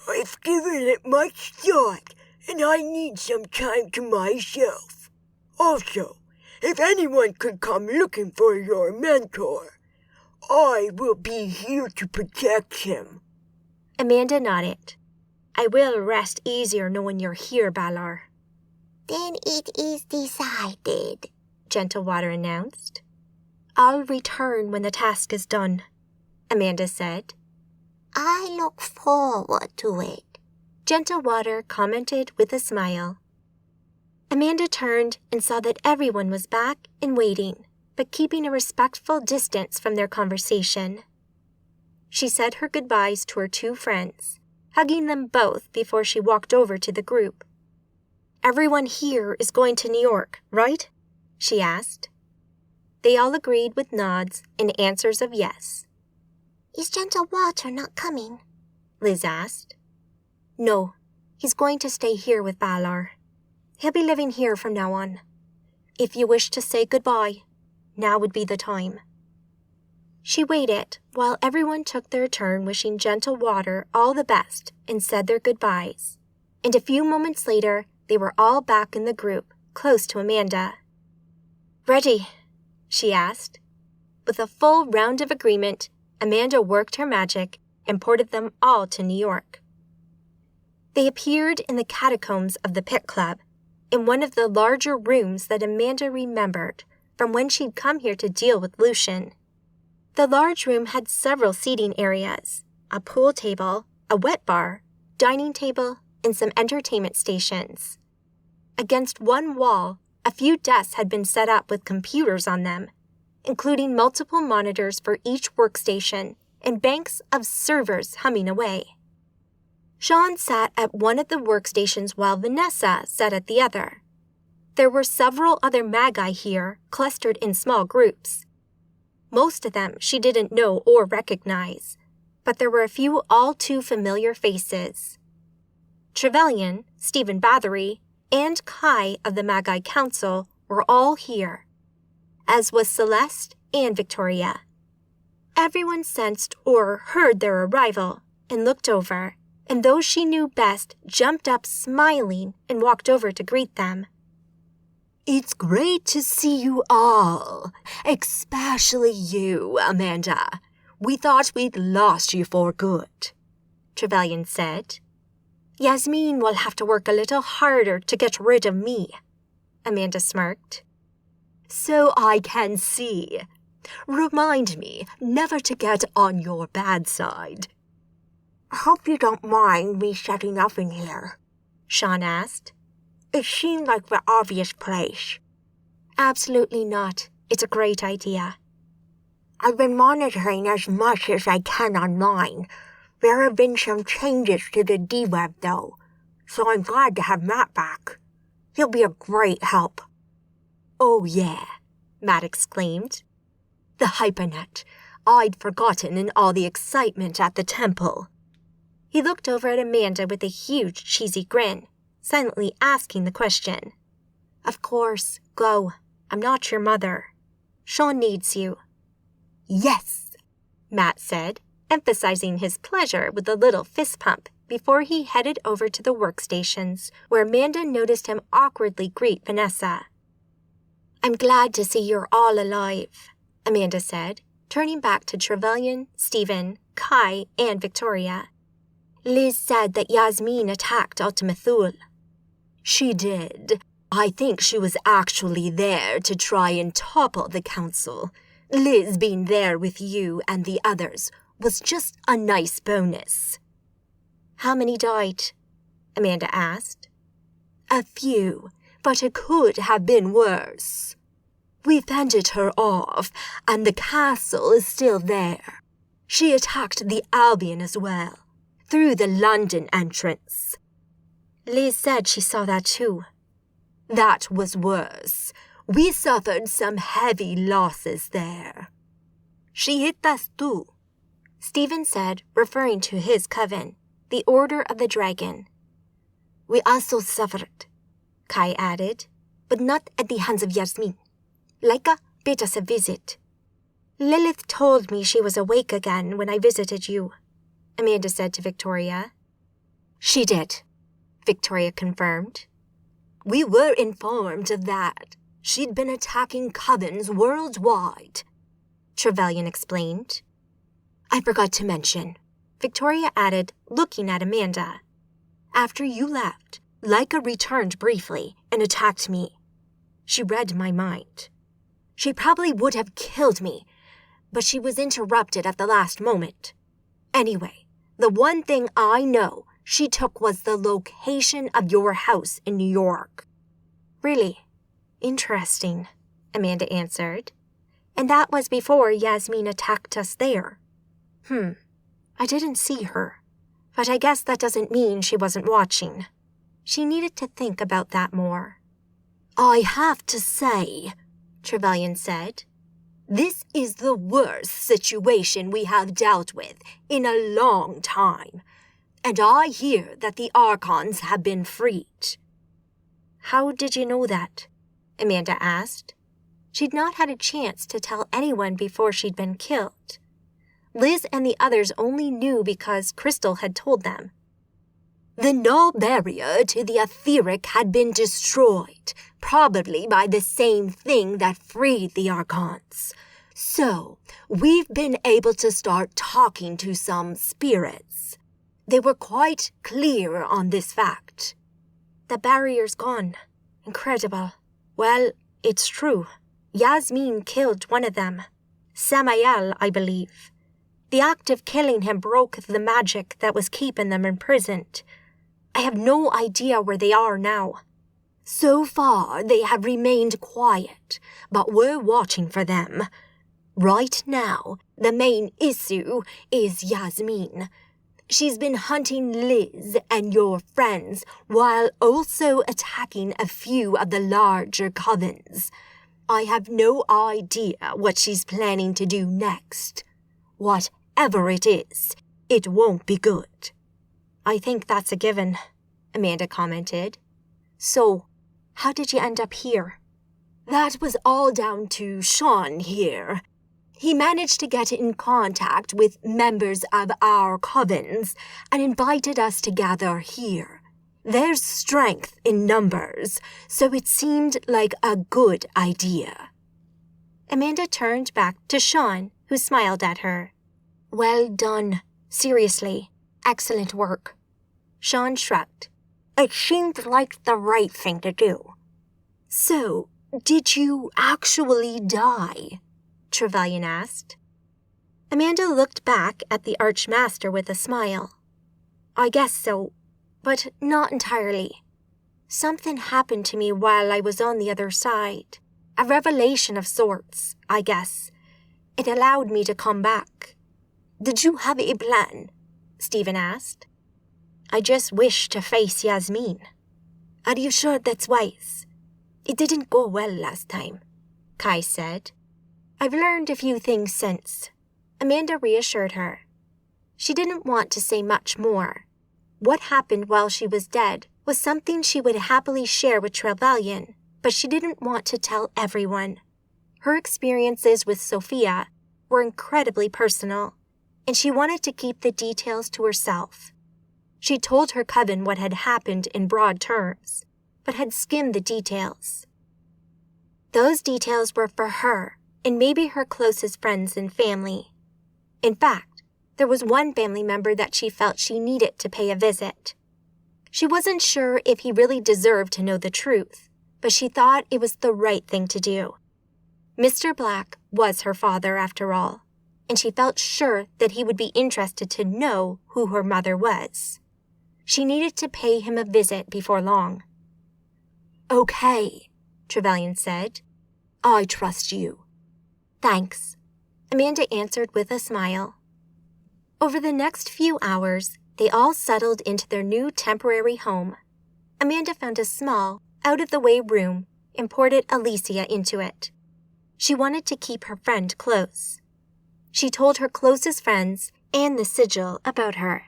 S11: "I've given it much thought, and I need some time to myself. Also, if anyone could come looking for your mentor, I will be here to protect him."
S1: Amanda nodded. "I will rest easier knowing you're here, Balor."
S6: Then it is decided,
S1: Gentle Water announced. "I'll return when the task is done," Amanda said.
S6: I look forward to it,
S1: Gentle Water commented with a smile. Amanda turned and saw that everyone was back and waiting, but keeping a respectful distance from their conversation. She said her goodbyes to her 2 friends, hugging them both before she walked over to the group. "Everyone here is going to New York, right?" she asked. They all agreed with nods and answers of yes.
S6: Is Gentle Water not coming?
S1: Liz asked. "No, he's going to stay here with Balor. He'll be living here from now on. If you wish to say goodbye, now would be the time." She waited while everyone took their turn wishing Gentle Water all the best and said their goodbyes, and a few moments later they were all back in the group, close to Amanda. "Ready?" she asked. With a full round of agreement, Amanda worked her magic and ported them all to New York. They appeared in the catacombs of the Pit Club, in one of the larger rooms that Amanda remembered from when she'd come here to deal with Lucian. The large room had several seating areas, a pool table, a wet bar, dining table, and some entertainment stations. Against one wall, a few desks had been set up with computers on them, including multiple monitors for each workstation and banks of servers humming away. Sean sat at one of the workstations while Vanessa sat at the other. There were several other Magi here, clustered in small groups. Most of them she didn't know or recognize, but there were a few all too familiar faces. Trevelyan, Stephen Bathory, and Kai of the Magi Council were all here, as was Celeste and Victoria. Everyone sensed or heard their arrival and looked over, and those she knew best jumped up smiling and walked over to greet them.
S8: "It's great to see you all, especially you, Amanda. We thought we'd lost you for good," Trevelyan said.
S1: "Yasmin will have to work a little harder to get rid of me," Amanda smirked.
S8: "So I can see. Remind me never to get on your bad side."
S10: "I hope you don't mind me setting up in here,"
S1: Sean asked.
S10: "It seemed like the obvious place."
S1: "Absolutely not. It's a great idea."
S10: I've been monitoring as much as I can online. There have been some changes to the D-Web, though, so I'm glad to have Matt back. He'll be a great help.
S1: Oh yeah, Matt exclaimed. The hypernet. I'd forgotten in all the excitement at the temple. He looked over at Amanda with a huge cheesy grin, silently asking the question. Of course, go. I'm not your mother. Sean needs you. Yes, Matt said, emphasizing his pleasure with a little fist pump before he headed over to the workstations, where Amanda noticed him awkwardly greet Vanessa. I'm glad to see you're all alive, Amanda said, turning back to Trevelyan, Stephen, Kai, and Victoria. Liz said that Yasmin attacked Ultima Thule. She did. I think she was actually there to try and topple the council. Liz being there with you and the others was just a nice bonus. How many died? Amanda asked. A few, but it could have been worse. We fended her off, and the castle is still there. She attacked the Albion as well, through the London entrance. Liz said she saw that too. That was worse. We suffered some heavy losses there. She hit us too, Stephen said, referring to his coven, the Order of the Dragon. We also suffered, Kai added, but not at the hands of Yasmin. Laika bid us a visit. Lilith told me she was awake again when I visited you, Amanda said to Victoria. She did, Victoria confirmed. We were informed of that. She'd been attacking covens worldwide, Trevelyan explained. I forgot to mention, Victoria added, looking at Amanda. After you left, Laika returned briefly and attacked me. She read my mind. She probably would have killed me, but she was interrupted at the last moment. Anyway, the one thing I know she took was the location of your house in New York. Really? Interesting, Amanda answered. And that was before Yasmin attacked us there. I didn't see her, but I guess that doesn't mean she wasn't watching. She needed to think about that more. I have to say, Trevelyan said, this is the worst situation we have dealt with in a long time, and I hear that the Archons have been freed. How did you know that? Amanda asked. She'd not had a chance to tell anyone before she'd been killed. Liz and the others only knew because Crystal had told them. The null barrier to the etheric had been destroyed, probably by the same thing that freed the Archons. So, we've been able to start talking to some spirits. They were quite clear on this fact. The barrier's gone. Incredible. Well, it's true. Yasmin killed one of them. Samael, I believe. The act of killing him broke the magic that was keeping them imprisoned. I have no idea where they are now. So far, they have remained quiet, but we're watching for them. Right now, the main issue is Yasmin. She's been hunting Liz and your friends while also attacking a few of the larger covens. I have no idea what she's planning to do next. Whatever it is, it won't be good. I think that's a given, Amanda commented. So, how did you end up here? That was all down to Sean here. He managed to get in contact with members of our covens and invited us to gather here. There's strength in numbers, so it seemed like a good idea. Amanda turned back to Sean, who smiled at her. Well done. Seriously, excellent work. Sean shrugged. It seemed like the right thing to do. So, did you actually die? Trevelyan asked. Amanda looked back at the Archmaster with a smile. I guess so, but not entirely. Something happened to me while I was on the other side. A revelation of sorts, I guess. It allowed me to come back."
S8: "Did you have a plan?" Stephen asked.
S1: "I just wish to face Yasmin."
S8: "Are you sure that's wise? It didn't go well last time,"
S1: Kai said. "I've learned a few things since," Amanda reassured her. She didn't want to say much more. What happened while she was dead was something she would happily share with Trevelyan, but she didn't want to tell everyone. Her experiences with Sophia were incredibly personal, and she wanted to keep the details to herself. She told her coven what had happened in broad terms, but had skimmed the details. Those details were for her and maybe her closest friends and family. In fact, there was one family member that she felt she needed to pay a visit. She wasn't sure if he really deserved to know the truth, but she thought it was the right thing to do. Mr. Black was her father, after all, and she felt sure that he would be interested to know who her mother was. She needed to pay him a visit before long.
S8: "Okay," Trevelyan said. "I trust you."
S1: "Thanks," Amanda answered with a smile. Over the next few hours, they all settled into their new temporary home. Amanda found a small, out-of-the-way room and ported Alicia into it. She wanted to keep her friend close. She told her closest friends and the Sigil about her,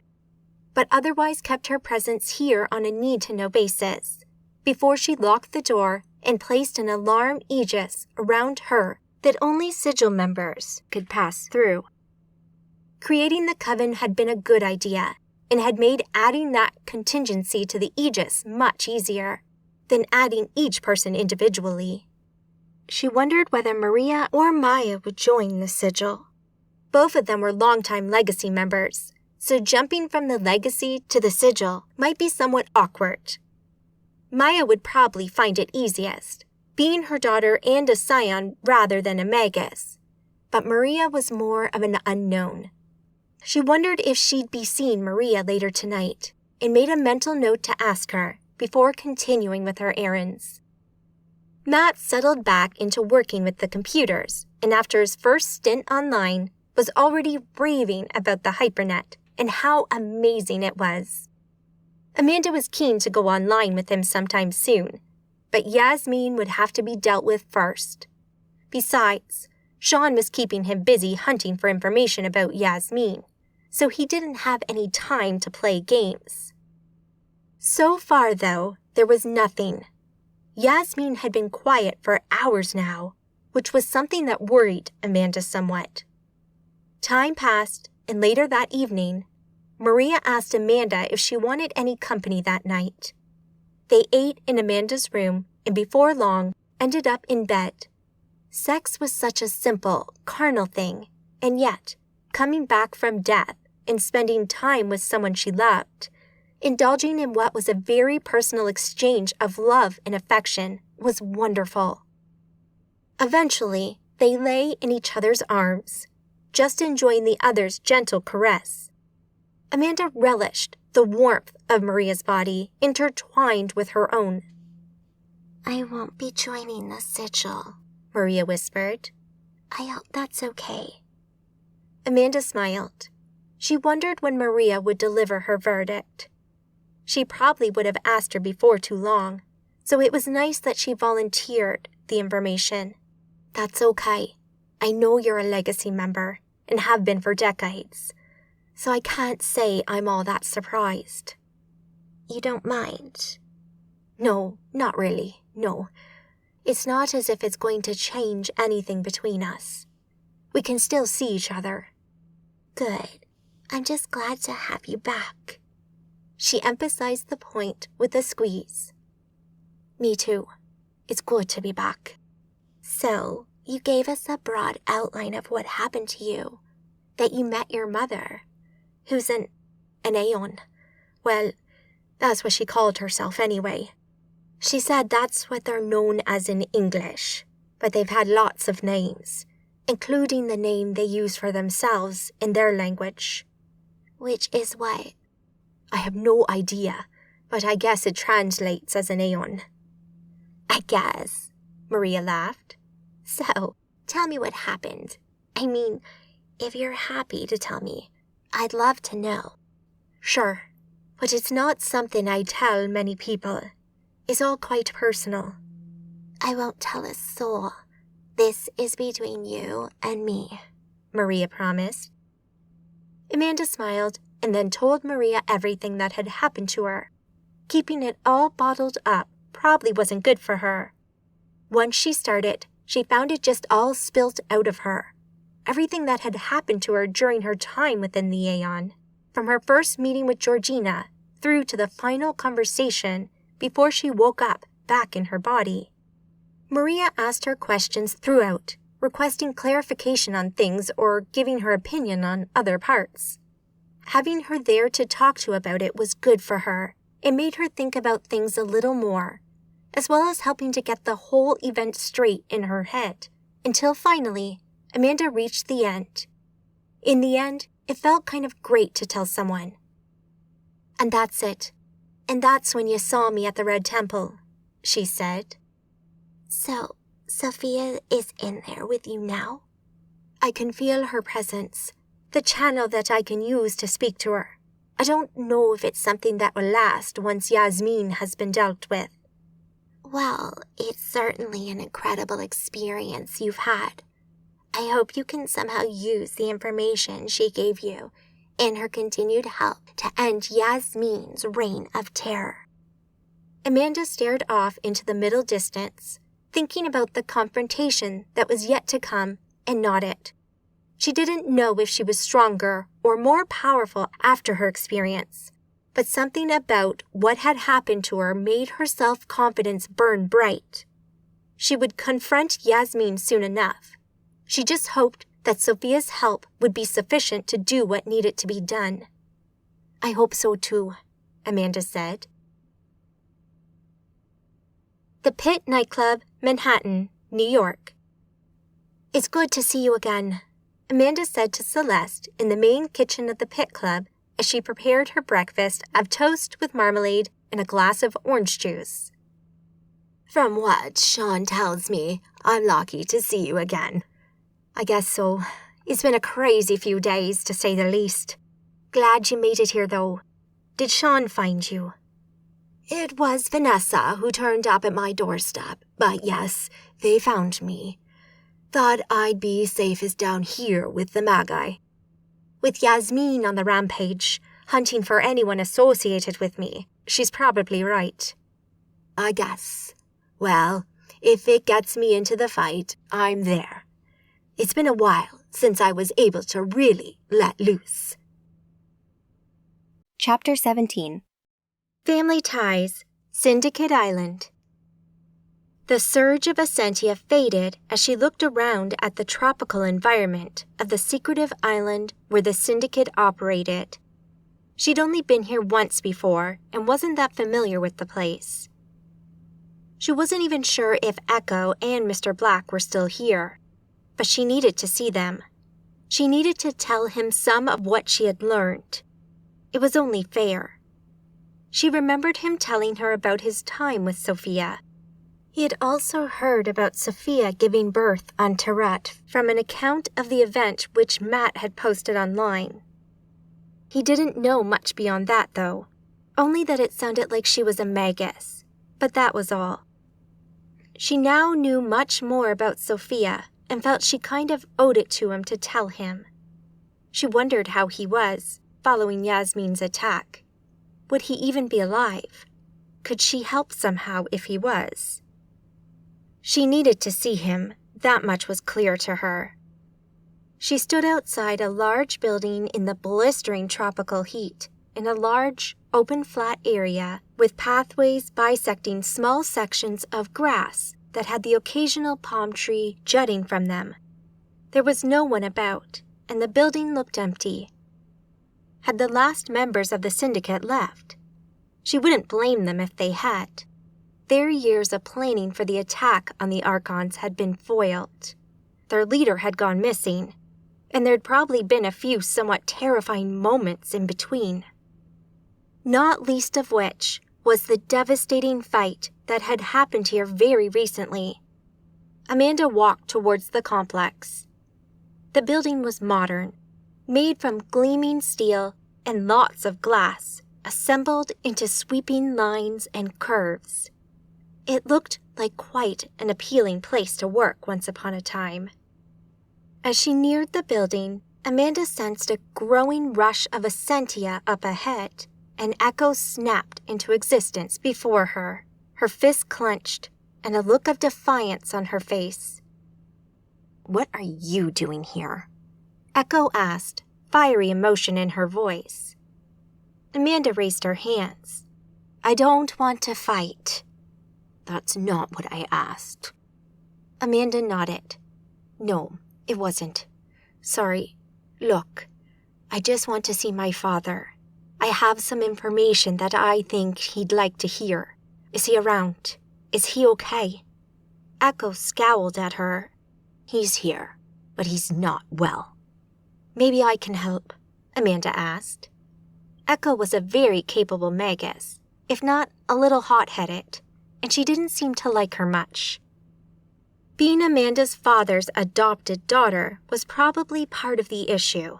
S1: but otherwise kept her presence here on a need-to-know basis, before she locked the door and placed an alarm aegis around her that only Sigil members could pass through. Creating the coven had been a good idea, and had made adding that contingency to the aegis much easier than adding each person individually. She wondered whether Maria or Maya would join the Sigil. Both of them were longtime Legacy members, so jumping from the Legacy to the Sigil might be somewhat awkward. Maya would probably find it easiest, being her daughter and a scion rather than a Magus, but Maria was more of an unknown. She wondered if she'd be seeing Maria later tonight, and made a mental note to ask her before continuing with her errands. Matt settled back into working with the computers, and after his first stint online, was already raving about the HyperNet and how amazing it was. Amanda was keen to go online with him sometime soon, but Yasmin would have to be dealt with first. Besides, Sean was keeping him busy hunting for information about Yasmin, so he didn't have any time to play games. So far, though, there was nothing. Yasmin had been quiet for hours now, which was something that worried Amanda somewhat. Time passed, and later that evening, Maria asked Amanda if she wanted any company that night. They ate in Amanda's room, and before long, ended up in bed. Sex was such a simple, carnal thing, and yet, coming back from death and spending time with someone she loved, indulging in what was a very personal exchange of love and affection, was wonderful. Eventually, they lay in each other's arms, just enjoying the other's gentle caress. Amanda relished the warmth of Maria's body intertwined with her own.
S3: "I won't be joining the Sigil,"
S1: Maria whispered.
S3: "I hope that's okay."
S1: Amanda smiled. She wondered when Maria would deliver her verdict. She probably would have asked her before too long, so it was nice that she volunteered the information. "That's okay. I know you're a Legacy member, and have been for decades, so I can't say I'm all that surprised."
S3: "You don't mind?"
S1: "No, not really, no. It's not as if it's going to change anything between us. We can still see each other."
S3: "Good. I'm just glad to have you back."
S1: She emphasized the point with a squeeze. "Me too. It's good to be back."
S3: "So, you gave us a broad outline of what happened to you.
S1: That you met your mother, who's an Aeon. Well, that's what she called herself anyway. She said that's what they're known as in English, but they've had lots of names, including the name they use for themselves in their language."
S3: "Which is what?"
S1: "I have no idea, but I guess it translates as an Aeon."
S3: "I guess," Maria laughed. "So, tell me what happened.
S7: I mean, if you're happy to tell me, I'd love to know.
S1: Sure, but it's not something I tell many people. It's all quite personal.
S7: I won't tell a soul. This is between you and me,
S1: Maria promised. Amanda smiled and then told Maria everything that had happened to her. Keeping it all bottled up probably wasn't good for her. Once she started, she found it just all spilt out of her. Everything that had happened to her during her time within the Aeon, from her first meeting with Georgina through to the final conversation before she woke up back in her body. Maria asked her questions throughout, requesting clarification on things or giving her opinion on other parts. Having her there to talk to about it was good for her. It made her think about things a little more, as well as helping to get the whole event straight in her head, until finally, Amanda reached the end. In the end, it felt kind of great to tell someone. And that's it. And that's when you saw me at the Red Temple, she said.
S7: So, Sophia is in there with you now?
S1: I can feel her presence, the channel that I can use to speak to her. I don't know if it's something that will last once Yasmin has been dealt with.
S7: Well, it's certainly an incredible experience you've had. I hope you can somehow use the information she gave you in her continued help to end Yasmin's reign of terror.
S1: Amanda stared off into the middle distance, thinking about the confrontation that was yet to come and nodded. She didn't know if she was stronger or more powerful after her experience, but something about what had happened to her made her self-confidence burn bright. She would confront Yasmin soon enough. She just hoped that Sophia's help would be sufficient to do what needed to be done. I hope so too, Amanda said. The Pit Nightclub, Manhattan, New York. It's good to see you again, Amanda said to Celeste in the main kitchen of the Pit Club as she prepared her breakfast of toast with marmalade and a glass of orange juice.
S8: From what Sean tells me, I'm lucky to see you again.
S1: I guess so. It's been a crazy few days, to say the least. Glad you made it here, though. Did Sean find you?
S8: It was Vanessa who turned up at my doorstep, but yes, they found me. Thought I'd be safest down here with the Magi.
S1: With Yasmin on the rampage, hunting for anyone associated with me, she's probably right.
S8: I guess. Well, if it gets me into the fight, I'm there. It's been a while since I was able to really let loose.
S2: Chapter 17.
S1: Family Ties, Syndicate Island. The surge of Essentia faded as she looked around at the tropical environment of the secretive island where the Syndicate operated. She'd only been here once before and wasn't that familiar with the place. She wasn't even sure if Echo and Mr. Black were still here, but she needed to see them. She needed to tell him some of what she had learned. It was only fair. She remembered him telling her about his time with Sophia. He had also heard about Sophia giving birth on Tarat from an account of the event which Matt had posted online. He didn't know much beyond that, though, only that it sounded like she was a Magus, but that was all. She now knew much more about Sophia and felt she kind of owed it to him to tell him. She wondered how he was, following Yasmin's attack. Would he even be alive? Could she help somehow if he was? She needed to see him, that much was clear to her. She stood outside a large building in the blistering tropical heat, in a large, open flat area with pathways bisecting small sections of grass that had the occasional palm tree jutting from them. There was no one about, and the building looked empty. Had the last members of the syndicate left? She wouldn't blame them if they had. Their years of planning for the attack on the Archons had been foiled. Their leader had gone missing, and there'd probably been a few somewhat terrifying moments in between. Not least of which was the devastating fight that had happened here very recently. Amanda walked towards the complex.
S7: The building was modern, made from gleaming steel and lots of glass, assembled into sweeping lines and curves. It looked like quite an appealing place to work once upon a time. As she neared the building, Amanda sensed a growing rush of essentia up ahead, and echoes snapped into existence before her, her fists clenched, and a look of defiance on her face.
S1: "What are you doing here?" Echo asked, fiery emotion in her voice. Amanda raised her hands. "I don't want to fight." "That's not what I asked." Amanda nodded. "No, it wasn't. Sorry. Look, I just want to see my father. I have some information that I think he'd like to hear. Is he around? Is he okay?" Echo scowled at her. "He's here, but he's not well." "Maybe I can help," Amanda asked. Echo was a very capable magus, if not a little hot-headed, and she didn't seem to like her much. Being Amanda's father's adopted daughter was probably part of the issue.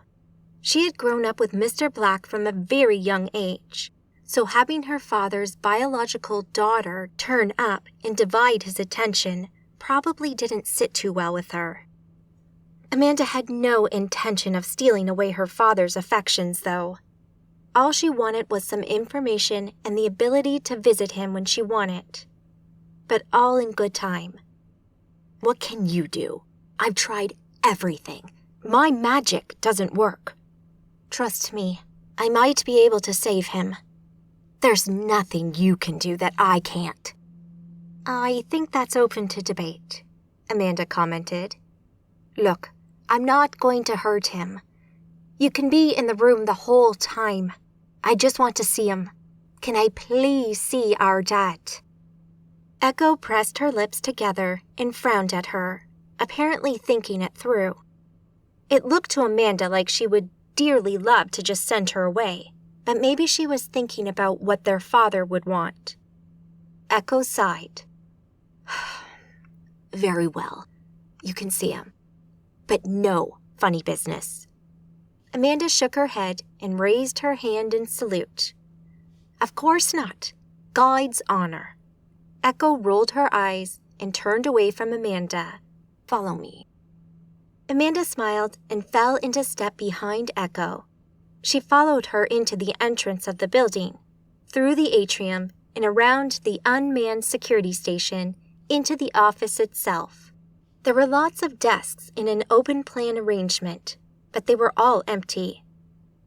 S1: She had grown up with Mr. Black from a very young age, so having her father's biological daughter turn up and divide his attention probably didn't sit too well with her. Amanda had no intention of stealing away her father's affections, though. All she wanted was some information and the ability to visit him when she wanted. But all in good time. "What can you do? I've tried everything. My magic doesn't work. Trust me, I might be able to save him. There's nothing you can do that I can't." "I think that's open to debate," Amanda commented. "Look, I'm not going to hurt him. You can be in the room the whole time. I just want to see him. Can I please see our dad?" Echo pressed her lips together and frowned at her, apparently thinking it through. It looked to Amanda like she would dearly love to just send her away, but maybe she was thinking about what their father would want. Echo sighed. "Very well. You can see him. But no funny business." Amanda shook her head and raised her hand in salute. "Of course not. God's honor." Echo rolled her eyes and turned away from Amanda. "Follow me." Amanda smiled and fell into step behind Echo. She followed her into the entrance of the building, through the atrium and around the unmanned security station into the office itself. There were lots of desks in an open-plan arrangement, but they were all empty.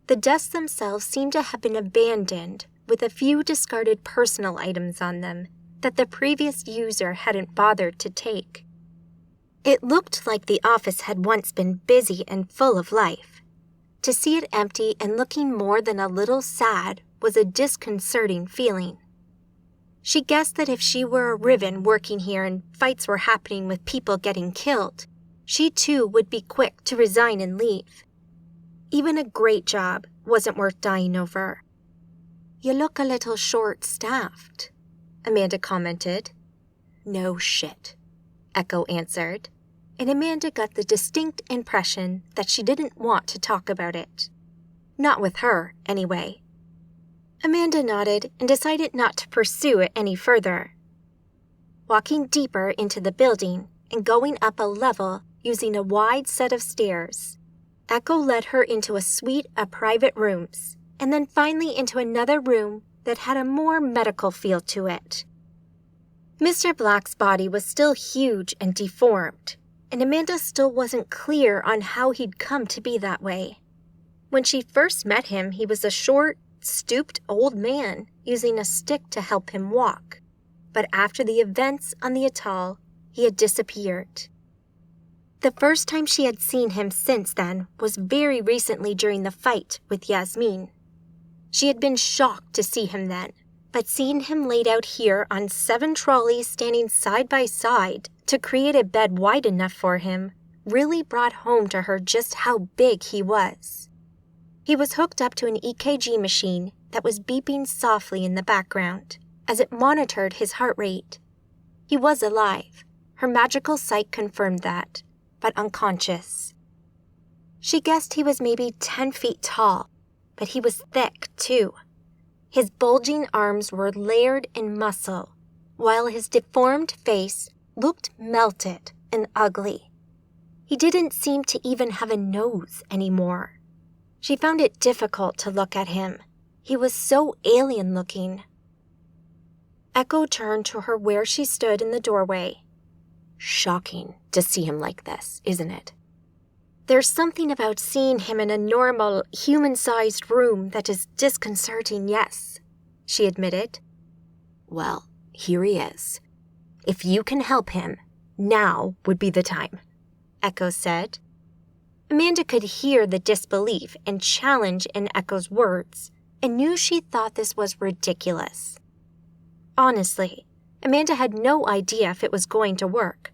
S1: The desks themselves seemed to have been abandoned, with a few discarded personal items on them that the previous user hadn't bothered to take. It looked like the office had once been busy and full of life. To see it empty and looking more than a little sad was a disconcerting feeling. She guessed that if she were a Riven working here and fights were happening with people getting killed, she too would be quick to resign and leave. Even a great job wasn't worth dying over. "You look a little short-staffed," Amanda commented. "No shit," Echo answered, and Amanda got the distinct impression that she didn't want to talk about it. Not with her, anyway. Amanda nodded and decided not to pursue it any further. Walking deeper into the building and going up a level using a wide set of stairs, Echo led her into a suite of private rooms, and then finally into another room that had a more medical feel to it. Mr. Black's body was still huge and deformed, and Amanda still wasn't clear on how he'd come to be that way. When she first met him, he was a short, stooped old man using a stick to help him walk, but after the events on the atoll, he had disappeared. The first time she had seen him since then was very recently during the fight with Yasmin. She had been shocked to see him then, but seeing him laid out here on 7 trolleys standing side by side to create a bed wide enough for him really brought home to her just how big he was. He was hooked up to an EKG machine that was beeping softly in the background as it monitored his heart rate. He was alive. Her magical sight confirmed that, but unconscious. She guessed he was maybe 10 feet tall, but he was thick, too. His bulging arms were layered in muscle, while his deformed face looked melted and ugly. He didn't seem to even have a nose anymore. She found it difficult to look at him. He was so alien-looking. Echo turned to her where she stood in the doorway.
S4: Shocking to see him like this, isn't it?
S1: There's something about seeing him in a normal, human-sized room that is disconcerting, yes, she admitted.
S4: Well, here he is. If you can help him, now would be the time,
S1: Echo said. Amanda could hear the disbelief and challenge in Echo's words and knew she thought this was ridiculous. Honestly, Amanda had no idea if it was going to work,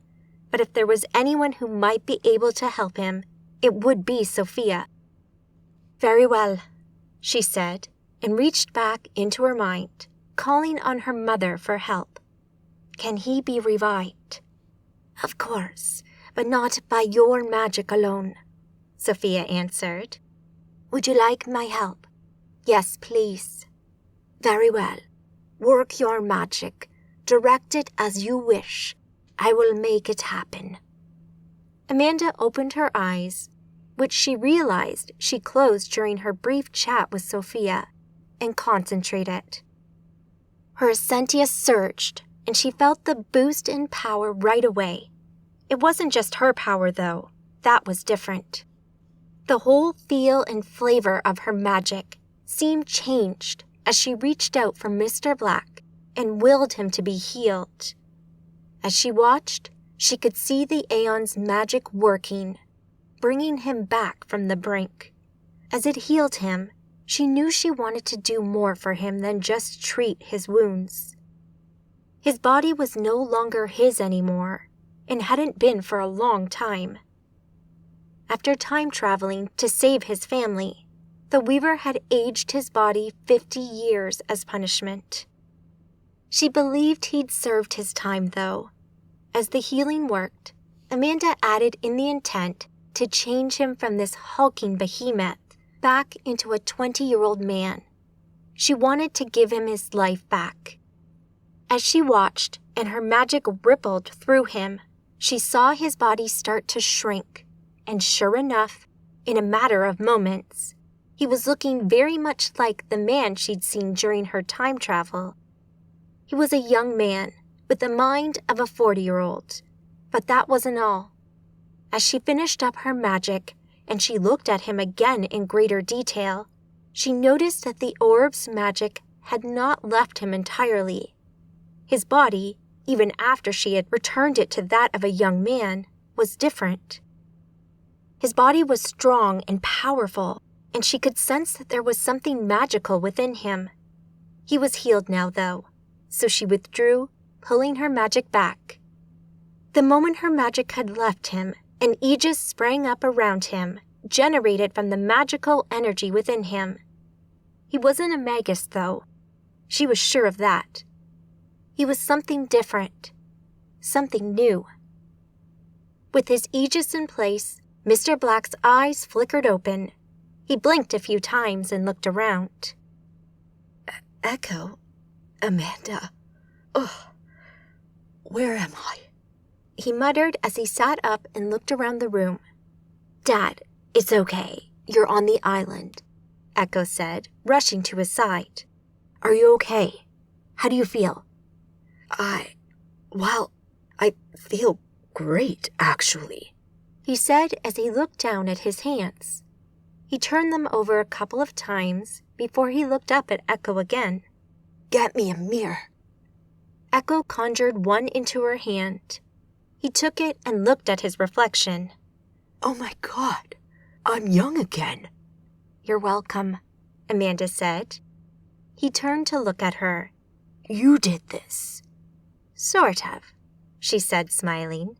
S1: but if there was anyone who might be able to help him, it would be Sophia. Very well, she said, and reached back into her mind, calling on her mother for help. Can he be revived? Of course, but not by your magic alone, Sophia answered. Would you like my help? Yes, please. Very well. Work your magic. Direct it as you wish. I will make it happen. Amanda opened her eyes, which she realized she closed during her brief chat with Sophia, and concentrated. Her Ascentia surged, and she felt the boost in power right away. It wasn't just her power, though. That was different. The whole feel and flavor of her magic seemed changed as she reached out for Mr. Black and willed him to be healed. As she watched, she could see the Aeon's magic working, bringing him back from the brink. As it healed him, she knew she wanted to do more for him than just treat his wounds. His body was no longer his anymore, and hadn't been for a long time. After time traveling to save his family, the Weaver had aged his body 50 years as punishment. She believed he'd served his time, though. As the healing worked, Amanda added in the intent to change him from this hulking behemoth back into a 20-year-old man. She wanted to give him his life back. As she watched and her magic rippled through him, she saw his body start to shrink, and sure enough, in a matter of moments, he was looking very much like the man she'd seen during her time travel. He was a young man with the mind of a 40-year-old, but that wasn't all. As she finished up her magic and she looked at him again in greater detail, she noticed that the orb's magic had not left him entirely. His body, even after she had returned it to that of a young man, was different. His body was strong and powerful, and she could sense that there was something magical within him. He was healed now, though, so she withdrew, pulling her magic back. The moment her magic had left him, an aegis sprang up around him, generated from the magical energy within him. He wasn't a magus, though. She was sure of that. He was something different, something new. With his aegis in place, Mr. Black's eyes flickered open. He blinked a few times and looked around.
S8: Echo? Amanda? Ugh. Where am I?
S1: He muttered as he sat up and looked around the room. Dad, it's okay. You're on the island, Echo said, rushing to his side. Are you okay? How do you feel?
S8: I feel great, actually,
S1: he said as he looked down at his hands. He turned them over a couple of times before he looked up at Echo again.
S8: Get me a mirror.
S1: Echo conjured one into her hand. He took it and looked at his reflection.
S8: Oh my God, I'm young again.
S1: You're welcome, Amanda said. He turned to look at her.
S8: You did this.
S1: Sort of, she said, smiling.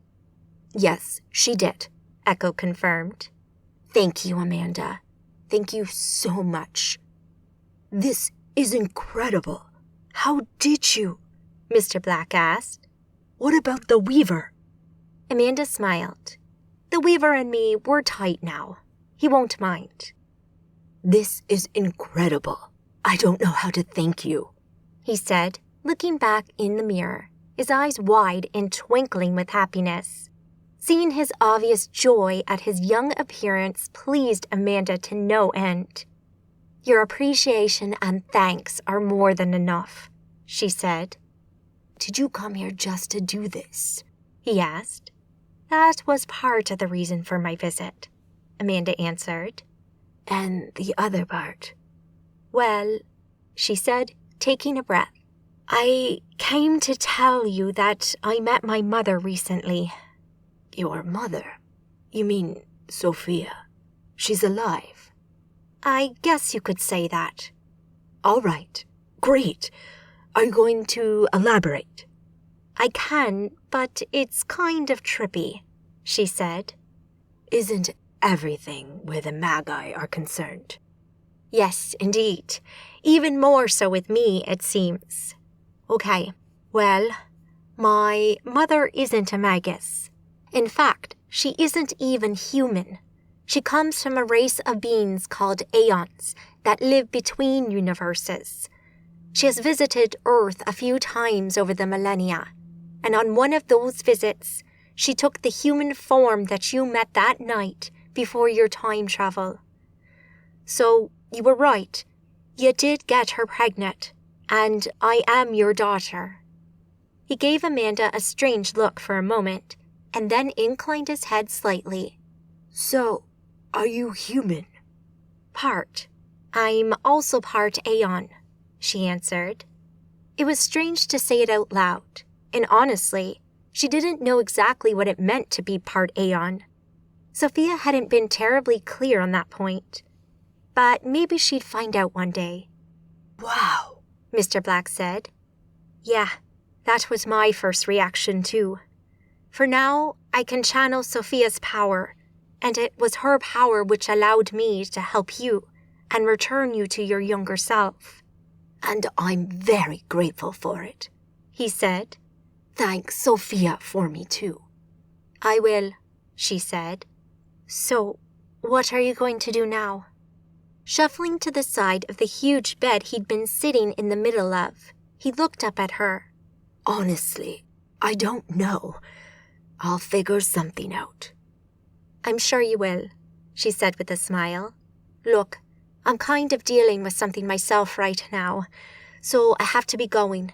S8: Yes, she did,
S1: Echo confirmed.
S8: Thank you, Amanda. Thank you so much. This is incredible. How did you?
S1: Mr. Black asked.
S8: What about the Weaver?
S1: Amanda smiled. The Weaver and me were tight now. He won't mind."
S8: "This is incredible. I don't know how to thank you,"
S1: he said, looking back in the mirror, his eyes wide and twinkling with happiness. Seeing his obvious joy at his young appearance pleased Amanda to no end. "Your appreciation and thanks are more than enough," she said.
S8: "Did you come here just to do this?"
S1: he asked. "That was part of the reason for my visit," Amanda answered.
S8: "And the other part?"
S1: "Well," she said, taking a breath, "I came to tell you that I met my mother recently."
S8: "Your mother? You mean Sophia? She's alive?"
S1: "I guess you could say that."
S8: "All right. Great. Are you going to elaborate?"
S1: "I can, but it's kind of trippy," she said.
S8: "Isn't everything where the Magi are concerned?"
S1: "Yes, indeed. Even more so with me, it seems. Okay, well, my mother isn't a Magus. In fact, she isn't even human. She comes from a race of beings called Aeons that live between universes. She has visited Earth a few times over the millennia, and on one of those visits, she took the human form that you met that night before your time travel. So, you were right. You did get her pregnant, and I am your daughter." He gave Amanda a strange look for a moment, and then inclined his head slightly.
S8: "So, are you human?"
S1: "Part. I'm also part Aeon," she answered. It was strange to say it out loud, and honestly, she didn't know exactly what it meant to be part Aeon. Sophia hadn't been terribly clear on that point. But maybe she'd find out one day.
S8: "Wow,"
S1: Mr. Black said. "Yeah, that was my first reaction too. For now, I can channel Sophia's power, and it was her power which allowed me to help you and return you to your younger self."
S8: "And I'm very grateful for it,"
S1: he said.
S8: "Thank Sophia for me too."
S1: "I will," she said. "So, what are you going to do now?" Shuffling to the side of the huge bed he'd been sitting in the middle of, he looked up at her.
S8: "Honestly, I don't know. I'll figure something out."
S1: "I'm sure you will," she said with a smile. "Look, I'm kind of dealing with something myself right now, so I have to be going.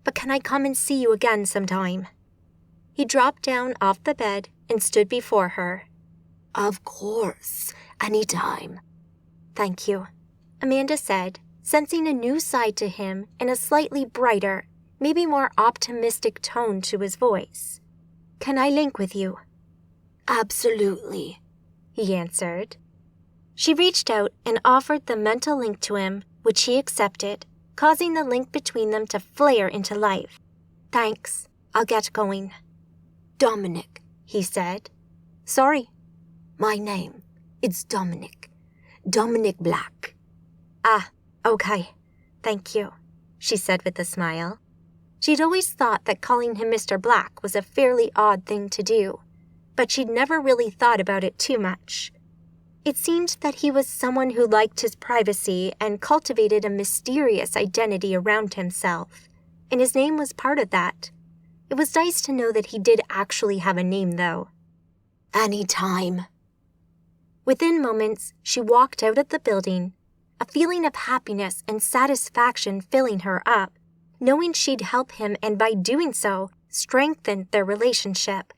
S1: But can I come and see you again sometime?" He dropped down off the bed and stood before her.
S8: "Of course, anytime."
S1: "Thank you," Amanda said, sensing a new side to him and a slightly brighter, maybe more optimistic tone to his voice. "Can I link with you?"
S8: "Absolutely,"
S1: he answered. She reached out and offered the mental link to him, which he accepted, causing the link between them to flare into life. "Thanks. I'll get going."
S8: "Dominic,"
S1: he said. "Sorry."
S8: "My name. It's Dominic. Dominic Black."
S1: "Ah, okay. Thank you," she said with a smile. She'd always thought that calling him Mr. Black was a fairly odd thing to do, but she'd never really thought about it too much. It seemed that he was someone who liked his privacy and cultivated a mysterious identity around himself, and his name was part of that. It was nice to know that he did actually have a name, though.
S8: "Anytime."
S1: Within moments, she walked out of the building, a feeling of happiness and satisfaction filling her up, knowing she'd help him and by doing so, strengthen their relationship.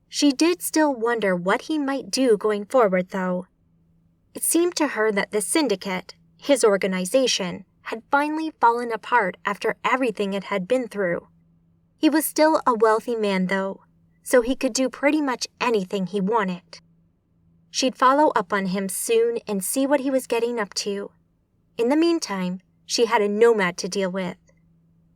S1: She did still wonder what he might do going forward, though. It seemed to her that the syndicate, his organization, had finally fallen apart after everything it had been through. He was still a wealthy man, though, so he could do pretty much anything he wanted. She'd follow up on him soon and see what he was getting up to. In the meantime, she had a nomad to deal with.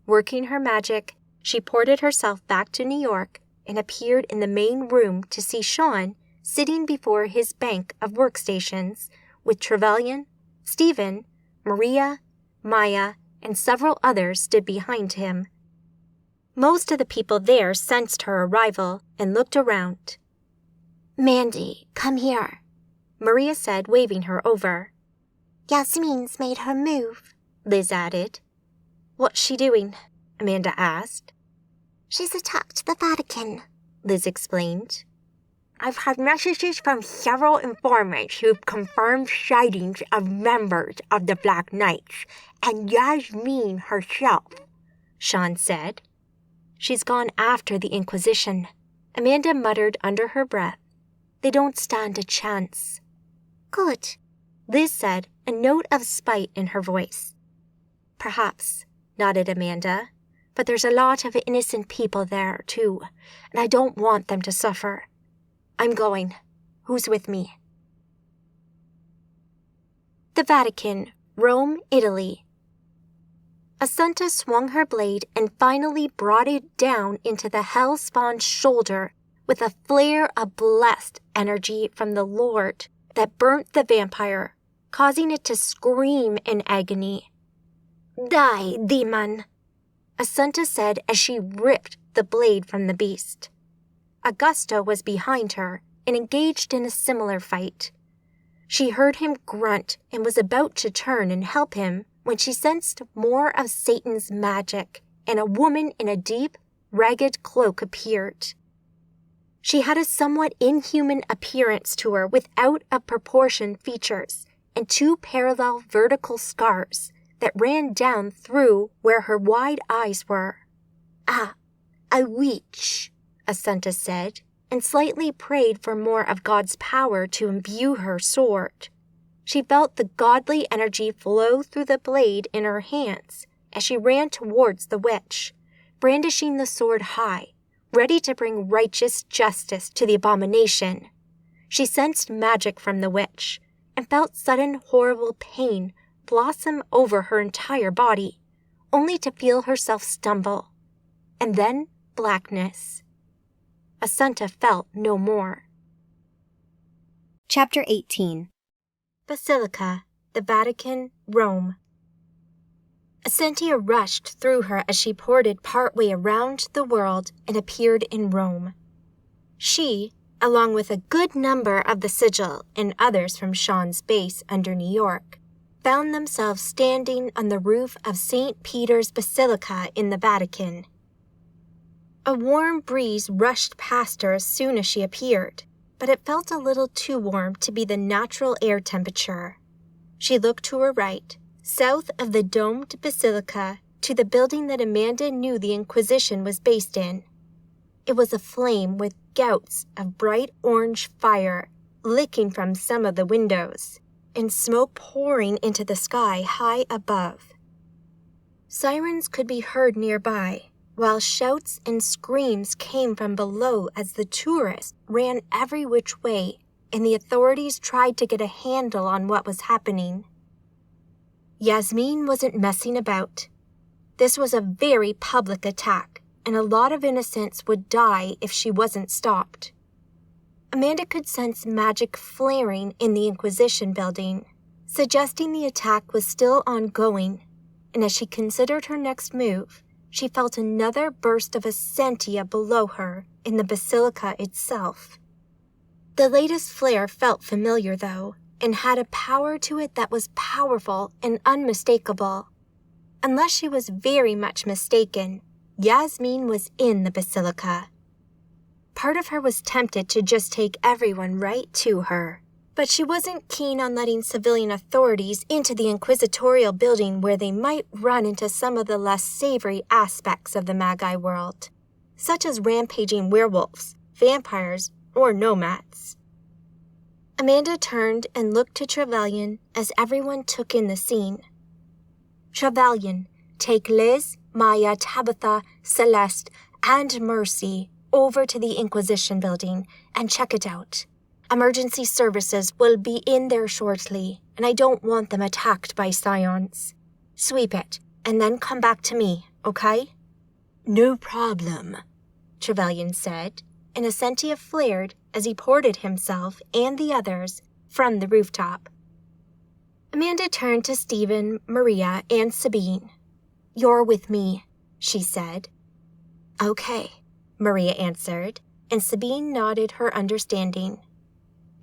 S1: Working her magic, she ported herself back to New York and appeared in the main room to see Sean sitting before his bank of workstations with Trevelyan, Stephen, Maria, Maya, and several others stood behind him. Most of the people there sensed her arrival and looked around.
S3: "Mandy, come here,"
S7: Maria said, waving her over.
S3: Yasmin's made her move,
S7: Liz added. What's she doing? Amanda asked.
S3: She's attacked the Vatican,
S7: Liz explained.
S6: I've had messages from several informants who've confirmed sightings of members of the Black Knights and Yasmin herself,
S7: Sean said. She's gone after the Inquisition, Amanda muttered under her breath. They don't stand a chance.
S3: Good,
S7: Liz said, a note of spite in her voice. Perhaps, nodded Amanda, but there's a lot of innocent people there, too, and I don't want them to suffer. I'm going. Who's with me? The Vatican, Rome, Italy. Assunta swung her blade and finally brought it down into the hell-spawn's shoulder with a flare of blessed energy from the Lord that burnt the vampire, causing it to scream in agony. Die, demon, Assunta said as she ripped the blade from the beast. Augusta was behind her and engaged in a similar fight. She heard him grunt and was about to turn and help him when she sensed more of Satan's magic, and a woman in a deep, ragged cloak appeared. She had a somewhat inhuman appearance to her with out-of-proportion features and 2 parallel vertical scars that ran down through where her wide eyes were. Ah, a witch, Assunta said, and slightly prayed for more of God's power to imbue her sword. She felt the godly energy flow through the blade in her hands as she ran towards the witch, brandishing the sword high, ready to bring righteous justice to the abomination. She sensed magic from the witch and felt sudden horrible pain blossom over her entire body, only to feel herself stumble. And then blackness. Assunta felt no more.
S2: Chapter 18.
S7: Basilica, the Vatican, Rome. Ascentia rushed through her as she ported partway around the world and appeared in Rome. She, along with a good number of the Sigil and others from Sean's base under New York, found themselves standing on the roof of St. Peter's Basilica in the Vatican. A warm breeze rushed past her as soon as she appeared, but it felt a little too warm to be the natural air temperature. She looked to her right, south of the domed basilica, to the building that Amanda knew the Inquisition was based in. It was aflame with gouts of bright orange fire licking from some of the windows, and smoke pouring into the sky high above. Sirens could be heard nearby, while shouts and screams came from below as the tourists ran every which way and the authorities tried to get a handle on what was happening. Yasmin wasn't messing about. This was a very public attack, and a lot of innocents would die if she wasn't stopped. Amanda could sense magic flaring in the Inquisition building, suggesting the attack was still ongoing, and as she considered her next move, she felt another burst of Ascentia below her in the basilica itself. The latest flare felt familiar, though, and had a power to it that was powerful and unmistakable. Unless she was very much mistaken, Yasmin was in the basilica. Part of her was tempted to just take everyone right to her, but she wasn't keen on letting civilian authorities into the inquisitorial building where they might run into some of the less savory aspects of the Magi world, such as rampaging werewolves, vampires, or nomads. Amanda turned and looked to Trevelyan as everyone took in the scene. Trevelyan, take Liz, Maya, Tabitha, Celeste, and Mercy over to the Inquisition building and check it out. Emergency services will be in there shortly, and I don't want them attacked by scions. Sweep it, and then come back to me, okay?
S8: No problem,
S7: Trevelyan said, and Ascentia flared as he ported himself and the others from the rooftop. Amanda turned to Stephen, Maria, and Sabine. You're with me, she said. Okay, Maria answered, and Sabine nodded her understanding.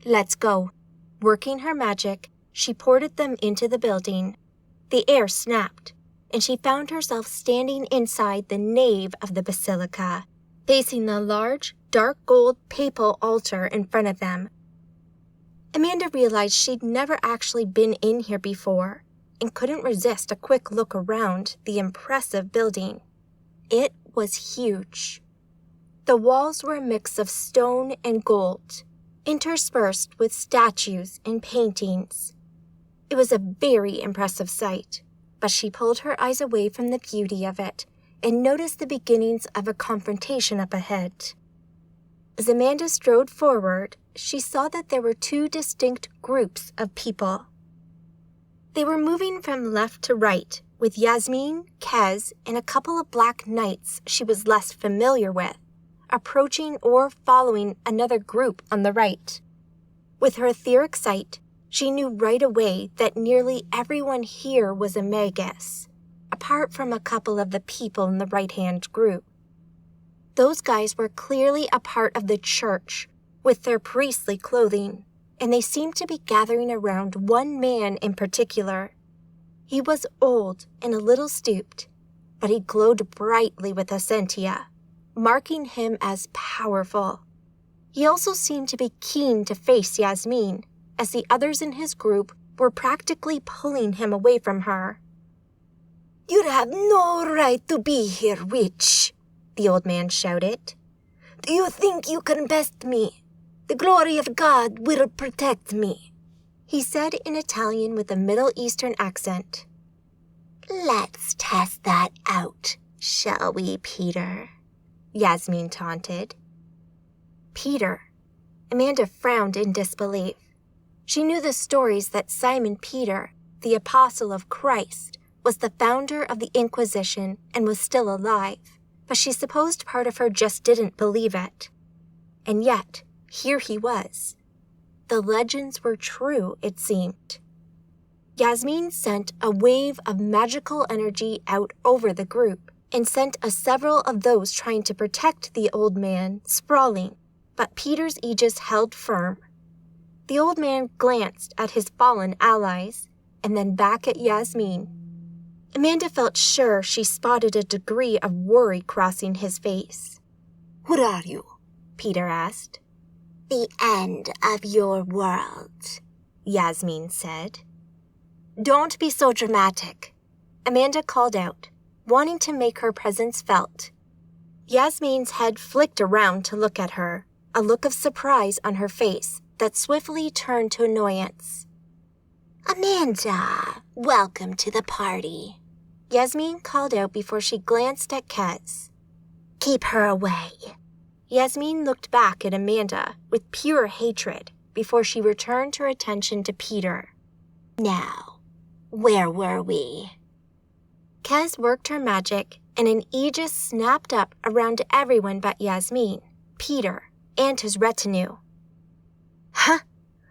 S7: Let's go. Working her magic, she ported them into the building. The air snapped, and she found herself standing inside the nave of the Basilica, facing the large, dark gold papal altar in front of them. Amanda realized she'd never actually been in here before and couldn't resist a quick look around the impressive building. It was huge. The walls were a mix of stone and gold, interspersed with statues and paintings. It was a very impressive sight, but she pulled her eyes away from the beauty of it and noticed the beginnings of a confrontation up ahead. As Amanda strode forward, she saw that there were two distinct groups of people. They were moving from left to right, with Yasmin, Kez, and a couple of black knights she was less familiar with, approaching or following another group on the right. With her etheric sight, she knew right away that nearly everyone here was a Magus, apart from a couple of the people in the right-hand group. Those guys were clearly a part of the church, with their priestly clothing, and they seemed to be gathering around one man in particular. He was old and a little stooped, but he glowed brightly with Essentia, marking him as powerful. He also seemed to be keen to face Yasmin, as the others in his group were practically pulling him away from her.
S8: "You have no right to be here, witch," the old man shouted. "Do you think you can best me? The glory of God will protect me," he said in Italian with a Middle Eastern accent.
S3: Let's test that out, shall we, Peter?
S7: Yasmin taunted. Peter. Amanda frowned in disbelief. She knew the stories that Simon Peter, the apostle of Christ, was the founder of the Inquisition and was still alive, but she supposed part of her just didn't believe it. And yet, here he was. The legends were true, it seemed. Yasmin sent a wave of magical energy out over the group and sent several of those trying to protect the old man sprawling, but Peter's aegis held firm. The old man glanced at his fallen allies and then back at Yasmin. Amanda felt sure she spotted a degree of worry crossing his face.
S8: "What are you?"
S7: Peter asked.
S3: The end of your world,
S7: Yasmin said. Don't be so dramatic, Amanda called out, wanting to make her presence felt. Yasmin's head flicked around to look at her, a look of surprise on her face that swiftly turned to annoyance.
S3: Amanda, welcome to the party,
S7: Yasmin called out before she glanced at Kez.
S3: Keep her away.
S7: Yasmin looked back at Amanda with pure hatred before she returned her attention to Peter.
S3: Now, where were we?
S7: Kez worked her magic, and an aegis snapped up around everyone but Yasmin, Peter, and his retinue. Huh?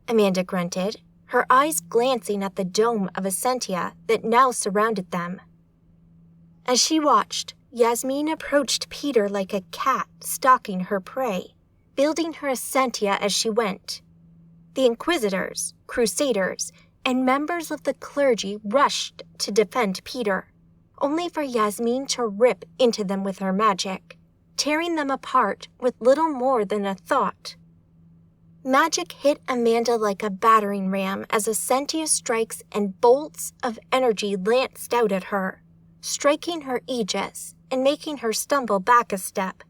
S7: Amanda grunted, her eyes glancing at the dome of Essentia that now surrounded them. As she watched, Yasmin approached Peter like a cat stalking her prey, building her Essentia as she went. The Inquisitors, Crusaders, and members of the clergy rushed to defend Peter, only for Yasmin to rip into them with her magic, tearing them apart with little more than a thought. Magic hit Amanda like a battering ram as Essentia strikes and bolts of energy lanced out at her, striking her aegis and making her stumble back a step.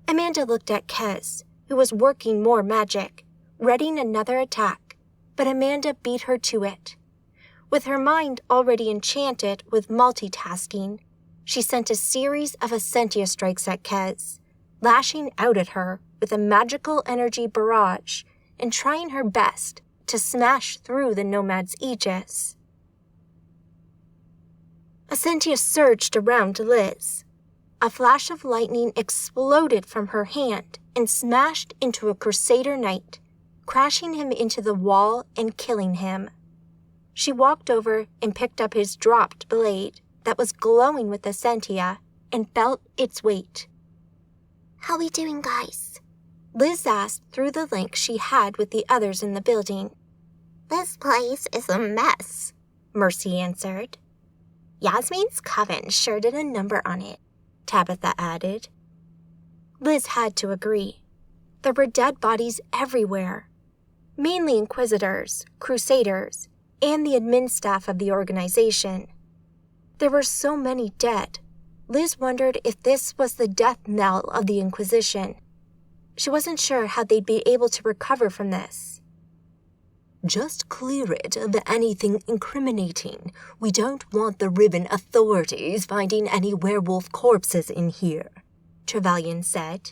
S7: Amanda looked at Kez, who was working more magic, readying another attack, but Amanda beat her to it. With her mind already enchanted with multitasking, she sent a series of Essentia strikes at Kez, lashing out at her with a magical energy barrage and trying her best to smash through the nomad's aegis. Essentia surged around Liz. A flash of lightning exploded from her hand and smashed into a Crusader knight, crashing him into the wall and killing him. She walked over and picked up his dropped blade that was glowing with Essentia and felt its weight.
S3: How we doing, guys?
S7: Liz asked through the link she had with the others in the building, This place is a mess, Mercy answered. Yasmin's coven sure did a number on it, Tabitha added.
S1: Liz had to agree. There were dead bodies everywhere, mainly Inquisitors, Crusaders, and the admin staff of the organization. There were so many dead. Liz wondered if this was the death knell of the Inquisition. She wasn't sure how they'd be able to recover from this.
S8: Just clear it of anything incriminating. We don't want the Ribbon authorities finding any werewolf corpses in here, Trevelyan said.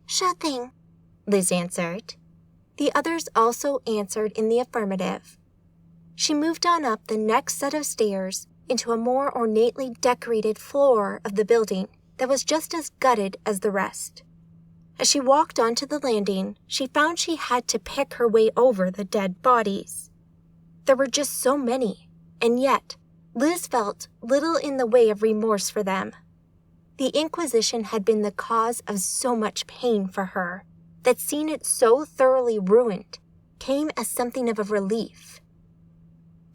S3: Sure thing,
S1: Liz answered. The others also answered in the affirmative. She moved on up the next set of stairs into a more ornately decorated floor of the building that was just as gutted as the rest. As she walked onto the landing, she found she had to pick her way over the dead bodies. There were just so many, and yet Liz felt little in the way of remorse for them. The Inquisition had been the cause of so much pain for her that seeing it so thoroughly ruined came as something of a relief.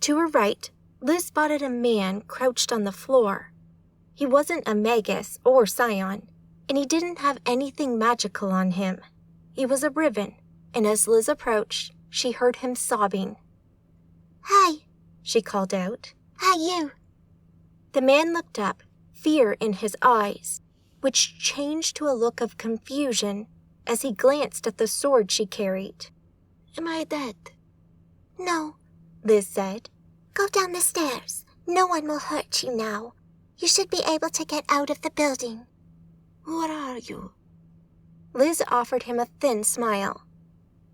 S1: To her right, Liz spotted a man crouched on the floor. He wasn't a Magus or Scion, and he didn't have anything magical on him. He was a Ribbon, and as Liz approached, she heard him sobbing.
S3: "Hi,"
S1: she called out.
S3: "Hi, you."
S1: The man looked up, fear in his eyes, which changed to a look of confusion as he glanced at the sword she carried.
S10: "Am I dead?"
S3: "No."
S1: Liz said.
S3: "Go down the stairs. No one will hurt you now. You should be able to get out of the building."
S10: "What are you?"
S1: Liz offered him a thin smile.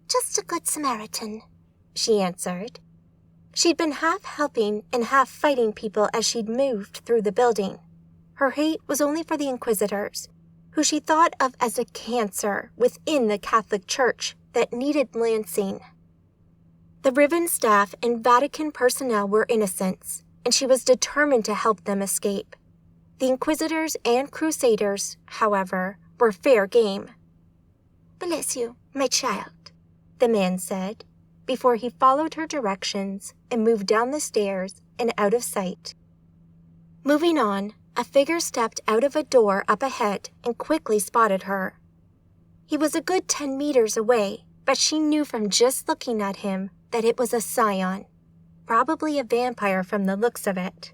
S3: "Just a good Samaritan,"
S1: she answered. She'd been half helping and half fighting people as she'd moved through the building. Her hate was only for the Inquisitors, who she thought of as a cancer within the Catholic Church that needed lancing. The Ribbon staff and Vatican personnel were innocents, and she was determined to help them escape. The Inquisitors and Crusaders, however, were fair game.
S3: "Bless you, my child,"
S1: the man said, before he followed her directions and moved down the stairs and out of sight. Moving on, a figure stepped out of a door up ahead and quickly spotted her. He was a good 10 meters away, but she knew from just looking at him that it was a Scion, probably a vampire from the looks of it.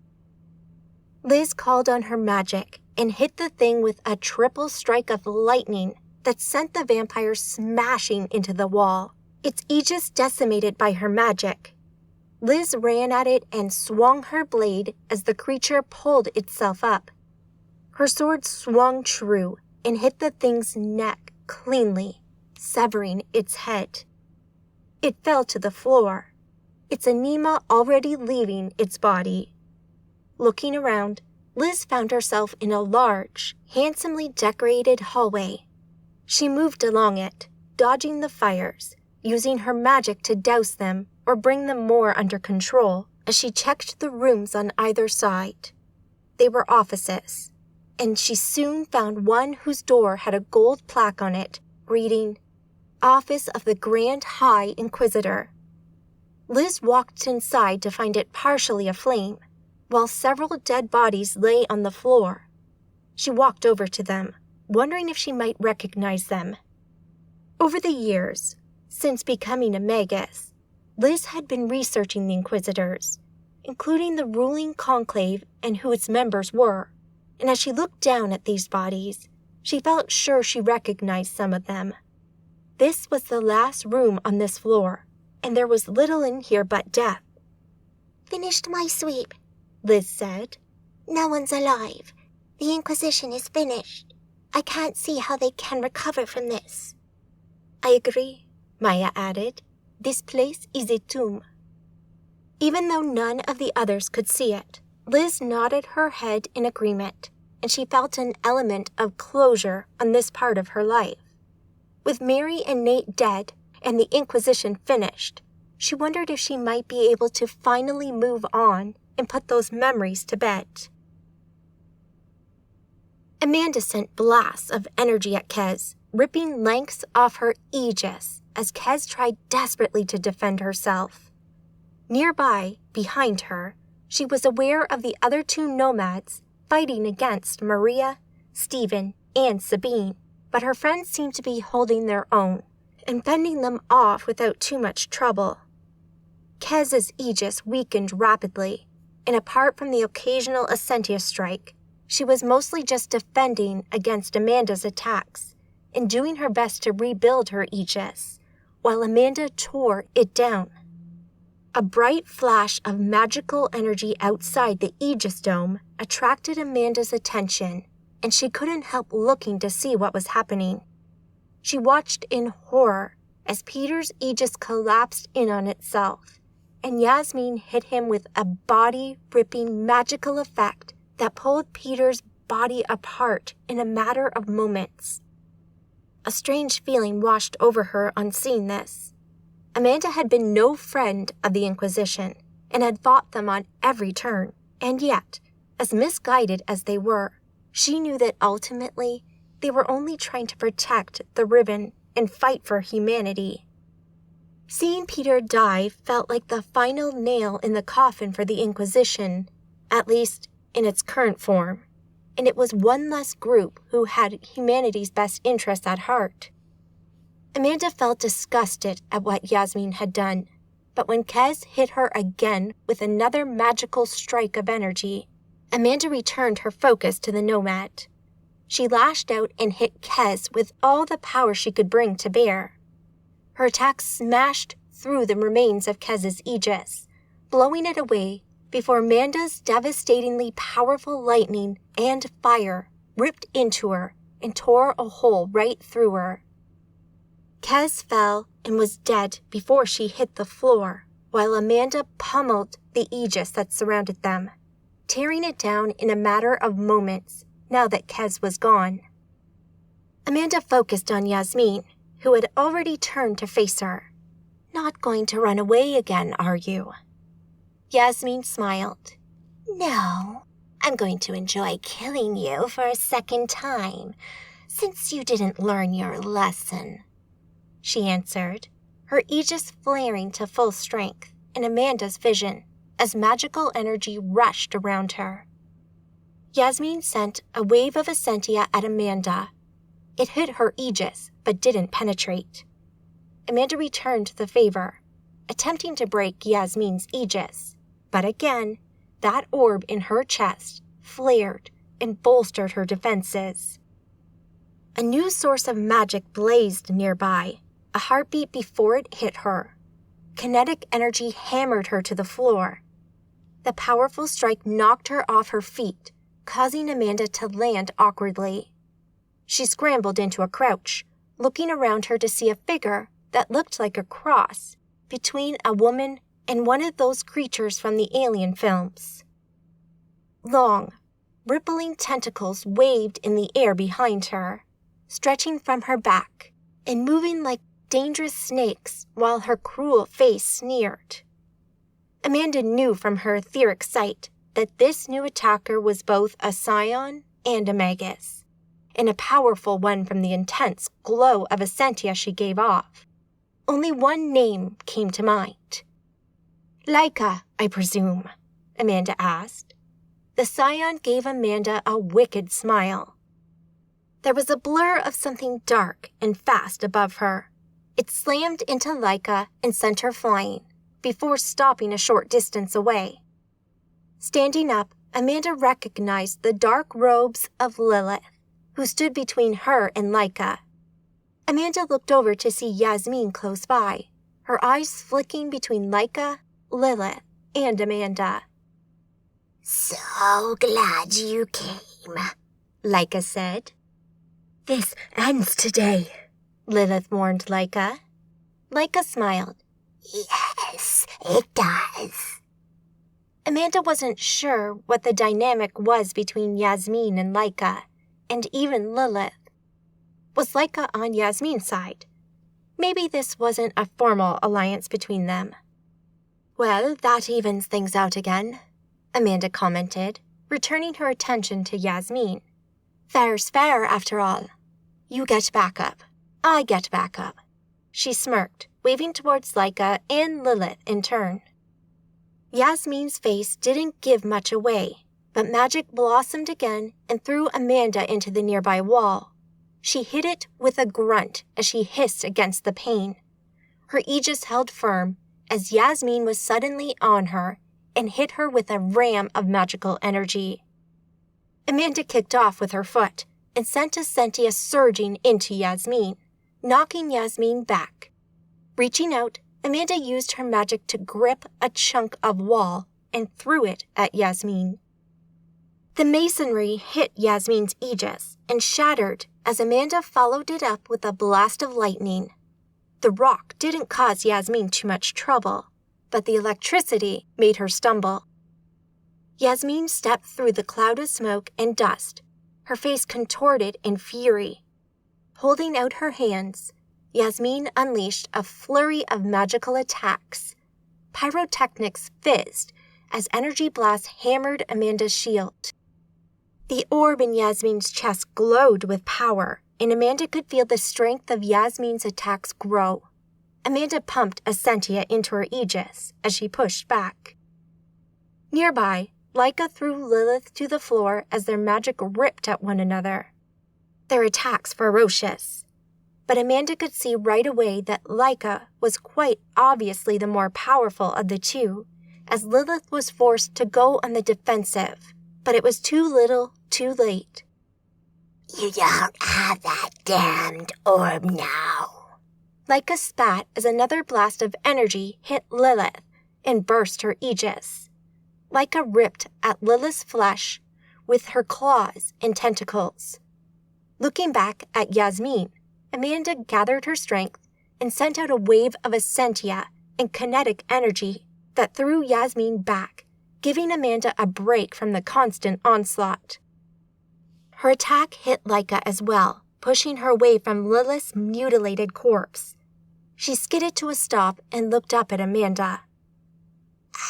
S1: Liz called on her magic and hit the thing with a triple strike of lightning that sent the vampire smashing into the wall, its aegis decimated by her magic. Liz ran at it and swung her blade as the creature pulled itself up. Her sword swung true and hit the thing's neck cleanly, severing its head. It fell to the floor, its anima already leaving its body. Looking around, Liz found herself in a large, handsomely decorated hallway. She moved along it, dodging the fires, using her magic to douse them or bring them more under control as she checked the rooms on either side. They were offices, and she soon found one whose door had a gold plaque on it reading, "Office of the Grand High Inquisitor." Liz walked inside to find it partially aflame, while several dead bodies lay on the floor. She walked over to them, wondering if she might recognize them. Over the years, since becoming a Magus, Liz had been researching the Inquisitors, including the ruling conclave and who its members were, and as she looked down at these bodies, she felt sure she recognized some of them. This was the last room on this floor, and there was little in here but death.
S3: "Finished my sweep,"
S1: Liz said.
S3: "No one's alive. The Inquisition is finished. I can't see how they can recover from this."
S1: "I agree," Maya added. "This place is a tomb." Even though none of the others could see it, Liz nodded her head in agreement, and she felt an element of closure on this part of her life. With Mary and Nate dead and the Inquisition finished, she wondered if she might be able to finally move on and put those memories to bed. Amanda sent blasts of energy at Kez, ripping lengths off her aegis as Kez tried desperately to defend herself. Nearby, behind her, she was aware of the other two nomads fighting against Maria, Stephen, and Sabine, but her friends seemed to be holding their own and fending them off without too much trouble. Kez's aegis weakened rapidly, and apart from the occasional Essentia strike, she was mostly just defending against Amanda's attacks and doing her best to rebuild her aegis, while Amanda tore it down. A bright flash of magical energy outside the Aegis dome attracted Amanda's attention, and she couldn't help looking to see what was happening. She watched in horror as Peter's Aegis collapsed in on itself, and Yasmin hit him with a body-ripping magical effect that pulled Peter's body apart in a matter of moments. A strange feeling washed over her on seeing this. Amanda had been no friend of the Inquisition and had fought them on every turn, and yet, as misguided as they were, she knew that ultimately they were only trying to protect the ribbon and fight for humanity. Seeing Peter die felt like the final nail in the coffin for the Inquisition, at least in its current form, and it was one less group who had humanity's best interests at heart. Amanda felt disgusted at what Yasmin had done, but when Kez hit her again with another magical strike of energy, Amanda returned her focus to the nomad. She lashed out and hit Kez with all the power she could bring to bear. Her attack smashed through the remains of Kez's aegis, blowing it away before Amanda's devastatingly powerful lightning and fire ripped into her and tore a hole right through her. Kez fell and was dead before she hit the floor, while Amanda pummeled the aegis that surrounded them, tearing it down in a matter of moments now that Kez was gone. Amanda focused on Yasmin, who had already turned to face her. "Not going to run away again, are you?" Yasmin smiled.
S3: No, I'm going to enjoy killing you for a second time, since you didn't learn your lesson,"
S1: she answered, her aegis flaring to full strength in Amanda's vision as magical energy rushed around her. Yasmin sent a wave of Essentia at Amanda. It hit her aegis, but didn't penetrate. Amanda returned the favor, attempting to break Yasmin's aegis, but again, that orb in her chest flared and bolstered her defenses. A new source of magic blazed nearby, a heartbeat before it hit her. Kinetic energy hammered her to the floor. The powerful strike knocked her off her feet, causing Amanda to land awkwardly. She scrambled into a crouch, looking around her to see a figure that looked like a cross between a woman and one of those creatures from the Alien films. Long, rippling tentacles waved in the air behind her, stretching from her back and moving like dangerous snakes while her cruel face sneered. Amanda knew from her etheric sight that this new attacker was both a scion and a magus, and a powerful one from the intense glow of Essentia she gave off. Only one name came to mind. "Laika, I presume?" Amanda asked. The scion gave Amanda a wicked smile. There was a blur of something dark and fast above her. It slammed into Laika and sent her flying, before stopping a short distance away. Standing up, Amanda recognized the dark robes of Lilith, who stood between her and Laika. Amanda looked over to see Yasmin close by, her eyes flicking between Laika, Lilith, and Amanda.
S3: "So glad you came,"
S1: Laika said.
S8: "This ends today,"
S1: Lilith warned Laika. Laika smiled.
S3: "Yes, it does."
S1: Amanda wasn't sure what the dynamic was between Yasmin and Laika, and even Lilith. Was Laika on Yasmin's side? Maybe this wasn't a formal alliance between them. "Well, that evens things out again," Amanda commented, returning her attention to Yasmin. "Fair's fair, after all. You get back up. I get back up." She smirked, waving towards Laika and Lilith in turn.
S7: Yasmin's face didn't give much away, but magic blossomed again and threw Amanda into the nearby wall. She hit it with a grunt as she hissed against the pane. Her aegis held firm as Yasmin was suddenly on her and hit her with a ram of magical energy. Amanda kicked off with her foot and sent Essentia surging into Yasmin, knocking Yasmin back. Reaching out, Amanda used her magic to grip a chunk of wall and threw it at Yasmin. The masonry hit Yasmin's aegis and shattered as Amanda followed it up with a blast of lightning. The rock didn't cause Yasmin too much trouble, but the electricity made her stumble. Yasmin stepped through the cloud of smoke and dust, her face contorted in fury. Holding out her hands, Yasmin unleashed a flurry of magical attacks. Pyrotechnics fizzed as energy blasts hammered Amanda's shield. The orb in Yasmin's chest glowed with power, and Amanda could feel the strength of Yasmin's attacks grow. Amanda pumped Essentia into her aegis as she pushed back. Nearby, Laika threw Lilith to the floor as their magic ripped at one another. Their attacks ferocious. But Amanda could see right away that Laika was quite obviously the more powerful of the two, as Lilith was forced to go on the defensive. But it was too little, too late.
S8: You don't have that damned orb now.
S7: Laika spat as another blast of energy hit Lilith and burst her aegis. Laika ripped at Lilith's flesh with her claws and tentacles. Looking back at Yasmin, Amanda gathered her strength and sent out a wave of Essentia and kinetic energy that threw Yasmin back, giving Amanda a break from the constant onslaught. Her attack hit Laika as well, pushing her away from Lilith's mutilated corpse. She skidded to a stop and looked up at Amanda.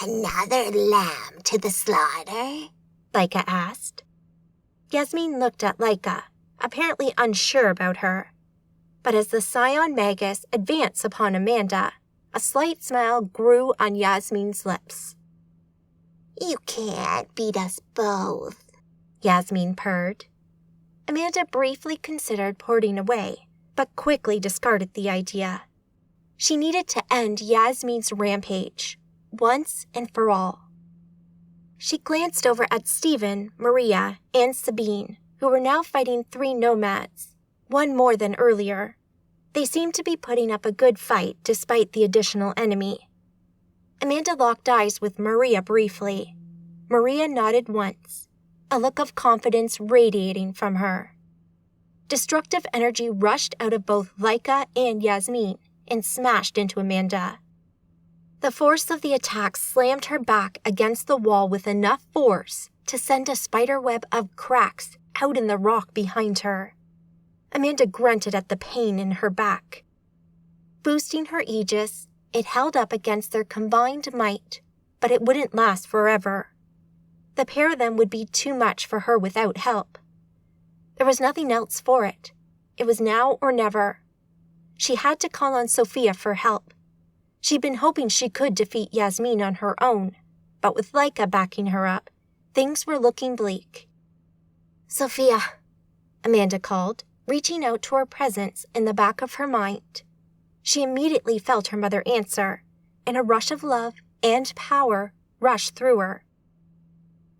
S8: Another lamb to the slaughter?
S7: Laika asked. Yasmin looked at Laika, apparently unsure about her. But as the Scion Magus advanced upon Amanda, a slight smile grew on Yasmin's lips.
S8: You can't beat us both,
S7: Yasmin purred. Amanda briefly considered porting away, but quickly discarded the idea. She needed to end Yasmin's rampage, once and for all. She glanced over at Stephen, Maria, and Sabine, who were now fighting 3 nomads, one more than earlier. They seemed to be putting up a good fight despite the additional enemy. Amanda locked eyes with Maria briefly. Maria nodded once, a look of confidence radiating from her. Destructive energy rushed out of both Laika and Yasmin and smashed into Amanda. The force of the attack slammed her back against the wall with enough force to send a spiderweb of cracks out in the rock behind her. Amanda grunted at the pain in her back. Boosting her aegis, it held up against their combined might, but it wouldn't last forever. The pair of them would be too much for her without help. There was nothing else for it. It was now or never. She had to call on Sophia for help. She'd been hoping she could defeat Yasmin on her own, but with Laika backing her up, things were looking bleak. "Sophia," Amanda called, reaching out to her presence in the back of her mind. She immediately felt her mother answer, and a rush of love and power rushed through her.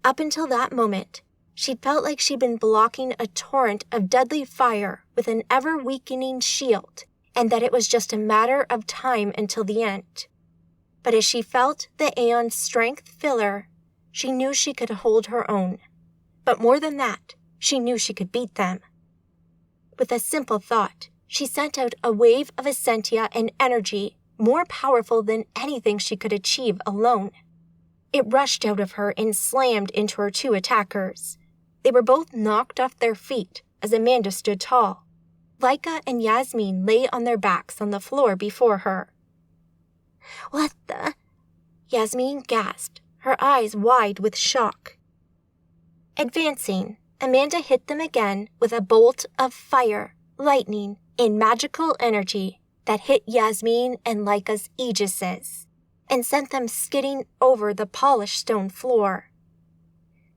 S7: Up until that moment, she'd felt like she'd been blocking a torrent of deadly fire with an ever-weakening shield, and that it was just a matter of time until the end. But as she felt the Aeon's strength fill her, she knew she could hold her own. But more than that, she knew she could beat them. With a simple thought, she sent out a wave of Essentia and energy more powerful than anything she could achieve alone. It rushed out of her and slammed into her 2 attackers. They were both knocked off their feet as Amanda stood tall. Laika and Yasmin lay on their backs on the floor before her. "What the?" Yasmin gasped, her eyes wide with shock. Advancing, Amanda hit them again with a bolt of fire, lightning, and magical energy that hit Yasmin and Laika's aegises. and sent them skidding over the polished stone floor.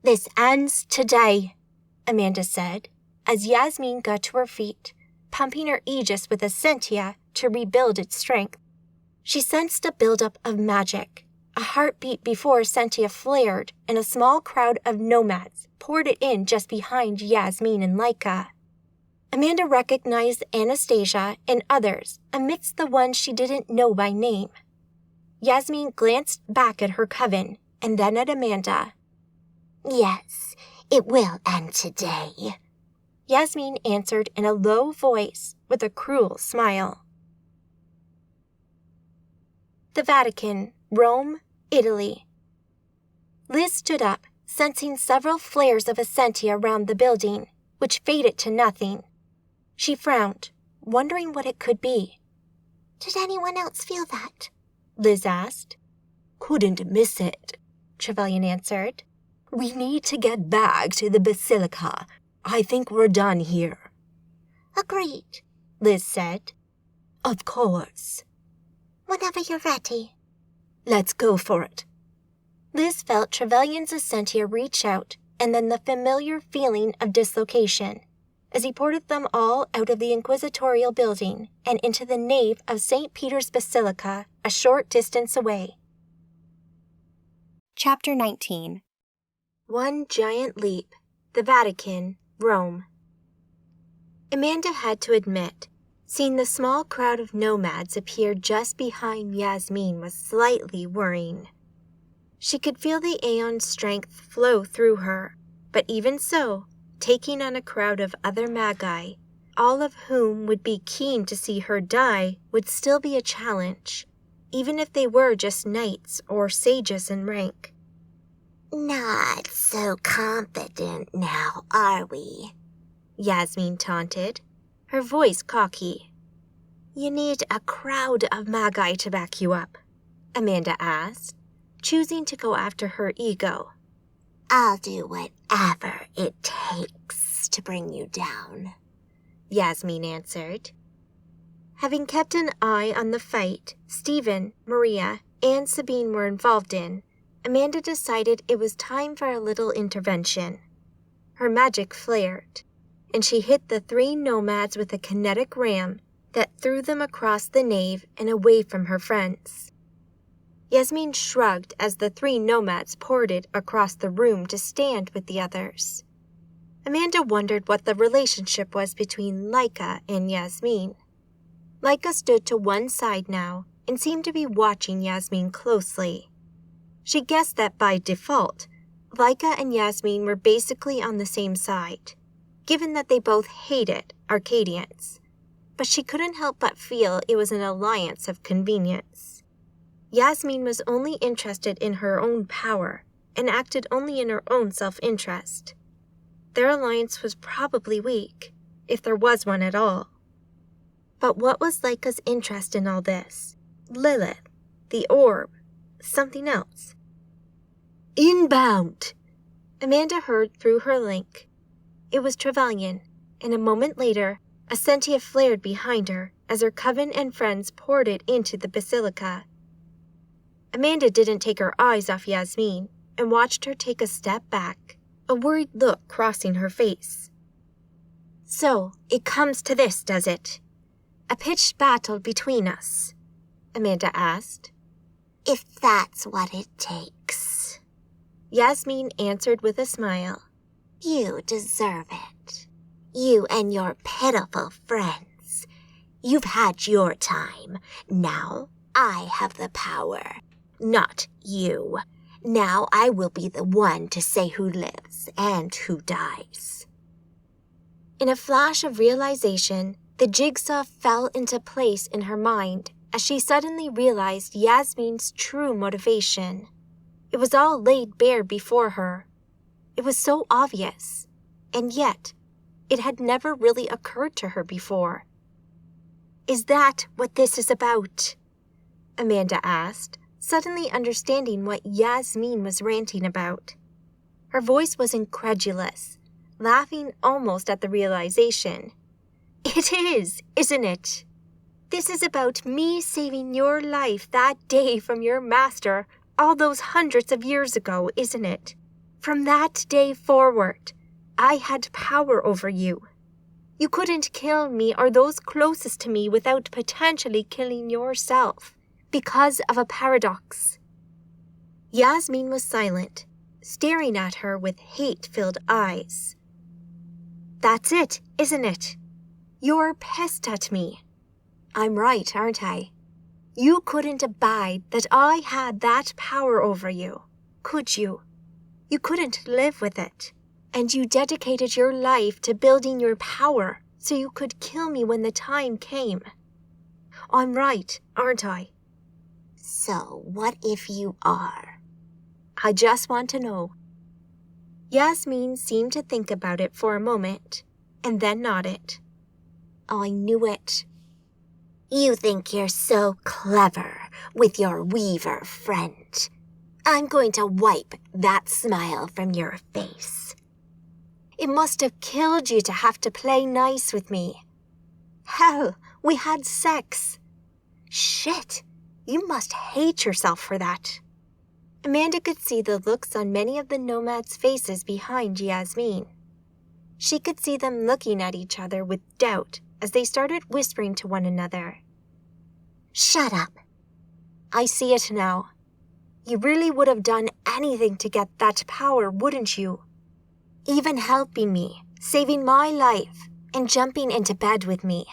S7: "This ends today," Amanda said, as Yasmin got to her feet, pumping her aegis with Essentia to rebuild its strength. She sensed a buildup of magic. A heartbeat before Essentia flared, and a small crowd of nomads poured it in just behind Yasmin and Laika. Amanda recognized Anastasia and others amidst the ones she didn't know by name. Yasmin glanced back at her coven and then at Amanda.
S3: "Yes, it will end today,"
S7: Yasmin answered in a low voice with a cruel smile. The Vatican, Rome, Italy. Liz stood up, sensing several flares of Essentia around the building, which faded to nothing. She frowned, wondering what it could be.
S3: "Did anyone else feel that?"
S7: Liz asked.
S8: "Couldn't miss it," Trevelyan answered. "We need to get back to the Basilica. I think we're done here."
S3: "Agreed,"
S7: Liz said.
S8: "Of course."
S3: "Whenever you're ready."
S8: "Let's go for it."
S7: Liz felt Trevelyan's Essentia reach out, and then the familiar feeling of dislocation, as he ported them all out of the inquisitorial building and into the nave of St. Peter's Basilica a short distance away.
S2: Chapter 19.
S1: One Giant Leap, the Vatican, Rome. Amanda had to admit, seeing the small crowd of nomads appear just behind Yasmin was slightly worrying. She could feel the Aeon's strength flow through her, but even so, taking on a crowd of other Magi, all of whom would be keen to see her die, would still be a challenge, even if they were just knights or sages in rank.
S3: "Not so confident now, are we?"
S1: Yasmin taunted, her voice cocky.
S8: "You need a crowd of Magi to back you up," Amanda asked, choosing to go after her ego.
S3: "I'll do whatever it takes to bring you down,"
S1: Yasmin answered. Having kept an eye on the fight Stephen, Maria, and Sabine were involved in, Amanda decided it was time for a little intervention. Her magic flared, and she hit the 3 nomads with a kinetic ram that threw them across the nave and away from her friends. Yasmin shrugged as the 3 nomads ported across the room to stand with the others. Amanda wondered what the relationship was between Laika and Yasmin. Laika stood to one side now and seemed to be watching Yasmin closely. She guessed that by default, Laika and Yasmin were basically on the same side, given that they both hated Arcadians. But she couldn't help but feel it was an alliance of convenience. Yasmin was only interested in her own power and acted only in her own self-interest. Their alliance was probably weak, if there was one at all. But what was Laika's interest in all this? Lilith, the orb, something else?
S8: "Inbound!"
S1: Amanda heard through her link. It was Trevelyan, and a moment later, Essentia flared behind her as her coven and friends poured it into the Basilica. Amanda didn't take her eyes off Yasmin and watched her take a step back, a worried look crossing her face. "So, it comes to this, does it? A pitched battle between us?" Amanda asked.
S3: "If that's what it takes,"
S1: Yasmin answered with a smile.
S3: "You deserve it. You and your pitiful friends. You've had your time. Now I have the power. Not you. Now I will be the one to say who lives and who dies."
S1: In a flash of realization, the jigsaw fell into place in her mind as she suddenly realized Yasmin's true motivation. It was all laid bare before her. It was so obvious, and yet it had never really occurred to her before. "Is that what this is about?" Amanda asked, suddenly understanding what Yasmin was ranting about. Her voice was incredulous, laughing almost at the realization. "It is, isn't it?" This is about me saving your life that day from your master all those hundreds of years ago, isn't it? From that day forward, I had power over you. You couldn't kill me or those closest to me without potentially killing yourself because of a paradox. Yasmin was silent, staring at her with hate-filled eyes. That's it, isn't it? You're pissed at me. I'm right, aren't I? You couldn't abide that I had that power over you, could you? You couldn't live with it, and you dedicated your life to building your power so you could kill me when the time came. I'm right, aren't I?
S8: So what if you are?
S1: I just want to know. Yasmin seemed to think about it for a moment, and then nodded.
S8: I knew it. You think you're so clever with your weaver friend. I'm going to wipe that smile from your face.
S1: It must have killed you to have to play nice with me. Hell, we had sex. Shit, you must hate yourself for that. Amanda could see the looks on many of the nomads' faces behind Yasmin. She could see them looking at each other with doubt as they started whispering to one another.
S8: Shut up.
S1: I see it now. You really would have done anything to get that power, wouldn't you? Even helping me, saving my life, and jumping into bed with me.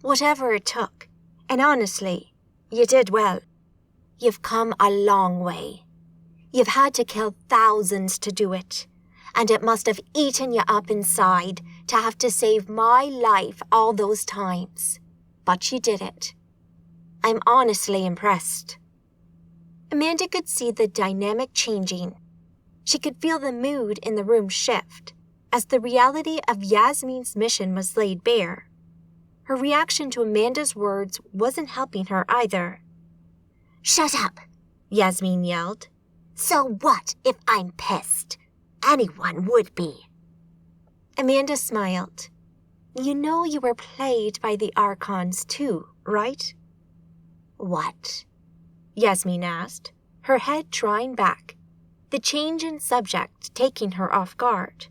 S1: Whatever it took. And honestly, you did well. You've come a long way. You've had to kill thousands to do it. And it must have eaten you up inside to have to save my life all those times. But you did it. I'm honestly impressed. Amanda could see the dynamic changing. She could feel the mood in the room shift as the reality of Yasmin's mission was laid bare. Her reaction to Amanda's words wasn't helping her either.
S8: Shut up,
S1: Yasmin yelled.
S8: So what if I'm pissed? Anyone would be.
S1: Amanda smiled. You know you were played by the Archons too, right?
S8: What?
S1: Yasmin asked, her head drawing back, the change in subject taking her off guard.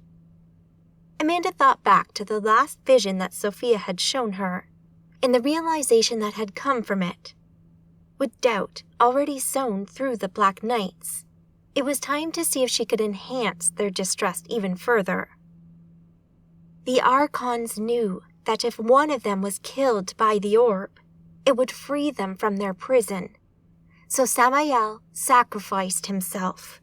S1: Amanda thought back to the last vision that Sophia had shown her, and the realization that had come from it. With doubt already sown through the Black Knights, it was time to see if she could enhance their distrust even further. The Archons knew that if one of them was killed by the orb, it would free them from their prison. So Samael sacrificed himself.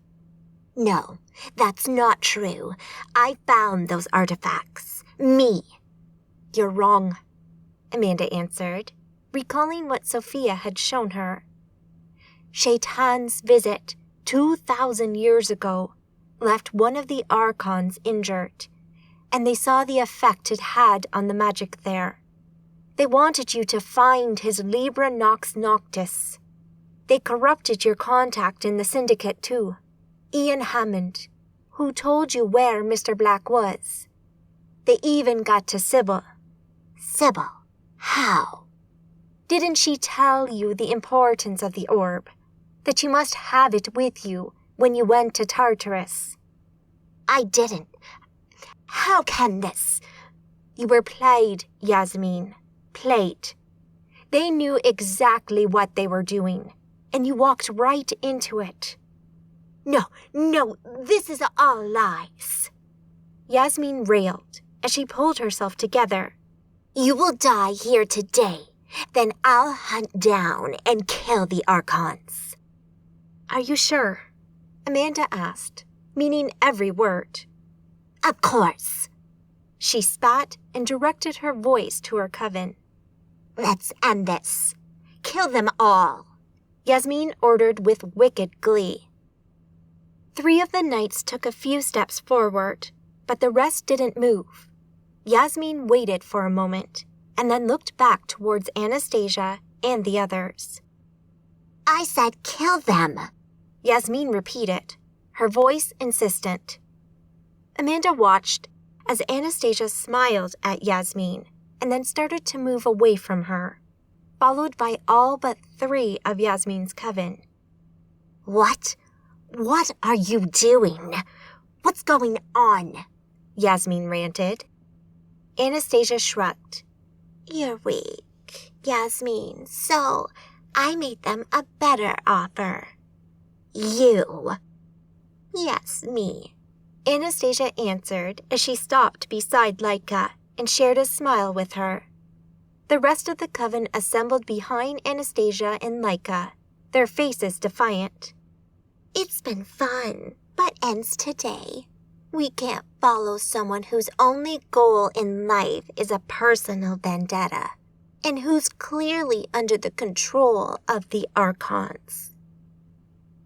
S8: No, that's not true. I found those artifacts. Me.
S1: You're wrong, Amanda answered, recalling what Sophia had shown her. Shaitan's visit 2,000 years ago left one of the Archons injured, and they saw the effect it had on the magic there. They wanted you to find his Libra Nox Noctis. They corrupted your contact in the syndicate too, Ian Hammond, who told you where Mr. Black was. They even got to Sybil.
S8: Sybil? How?
S1: Didn't she tell you the importance of the orb? That you must have it with you when you went to Tartarus?
S8: I didn't. How can this?
S1: You were played, Yasmin. Played. They knew exactly what they were doing, and you walked right into it.
S8: No, this is all lies.
S1: Yasmin railed as she pulled herself together.
S8: You will die here today. Then I'll hunt down and kill the Archons.
S1: Are you sure? Amanda asked, meaning every word.
S8: Of course.
S1: She spat and directed her voice to her coven.
S8: Let's end this. Kill them all.
S1: Yasmin ordered with wicked glee. 3 of the knights took a few steps forward, but the rest didn't move. Yasmin waited for a moment, and then looked back towards Anastasia and the others.
S8: I said kill them,
S1: Yasmin repeated, her voice insistent. Amanda watched as Anastasia smiled at Yasmin and then started to move away from her. followed by all but 3 of Yasmin's coven.
S6: What? What are you doing? What's going on?
S1: Yasmin ranted. Anastasia shrugged.
S6: You're weak, Yasmin, so I made them a better offer. You? Yes, me.
S1: Anastasia answered as she stopped beside Laika and shared a smile with her. The rest of the coven assembled behind Anastasia and Laika, their faces defiant.
S6: It's been fun, but ends today. We can't follow someone whose only goal in life is a personal vendetta, and who's clearly under the control of the Archons.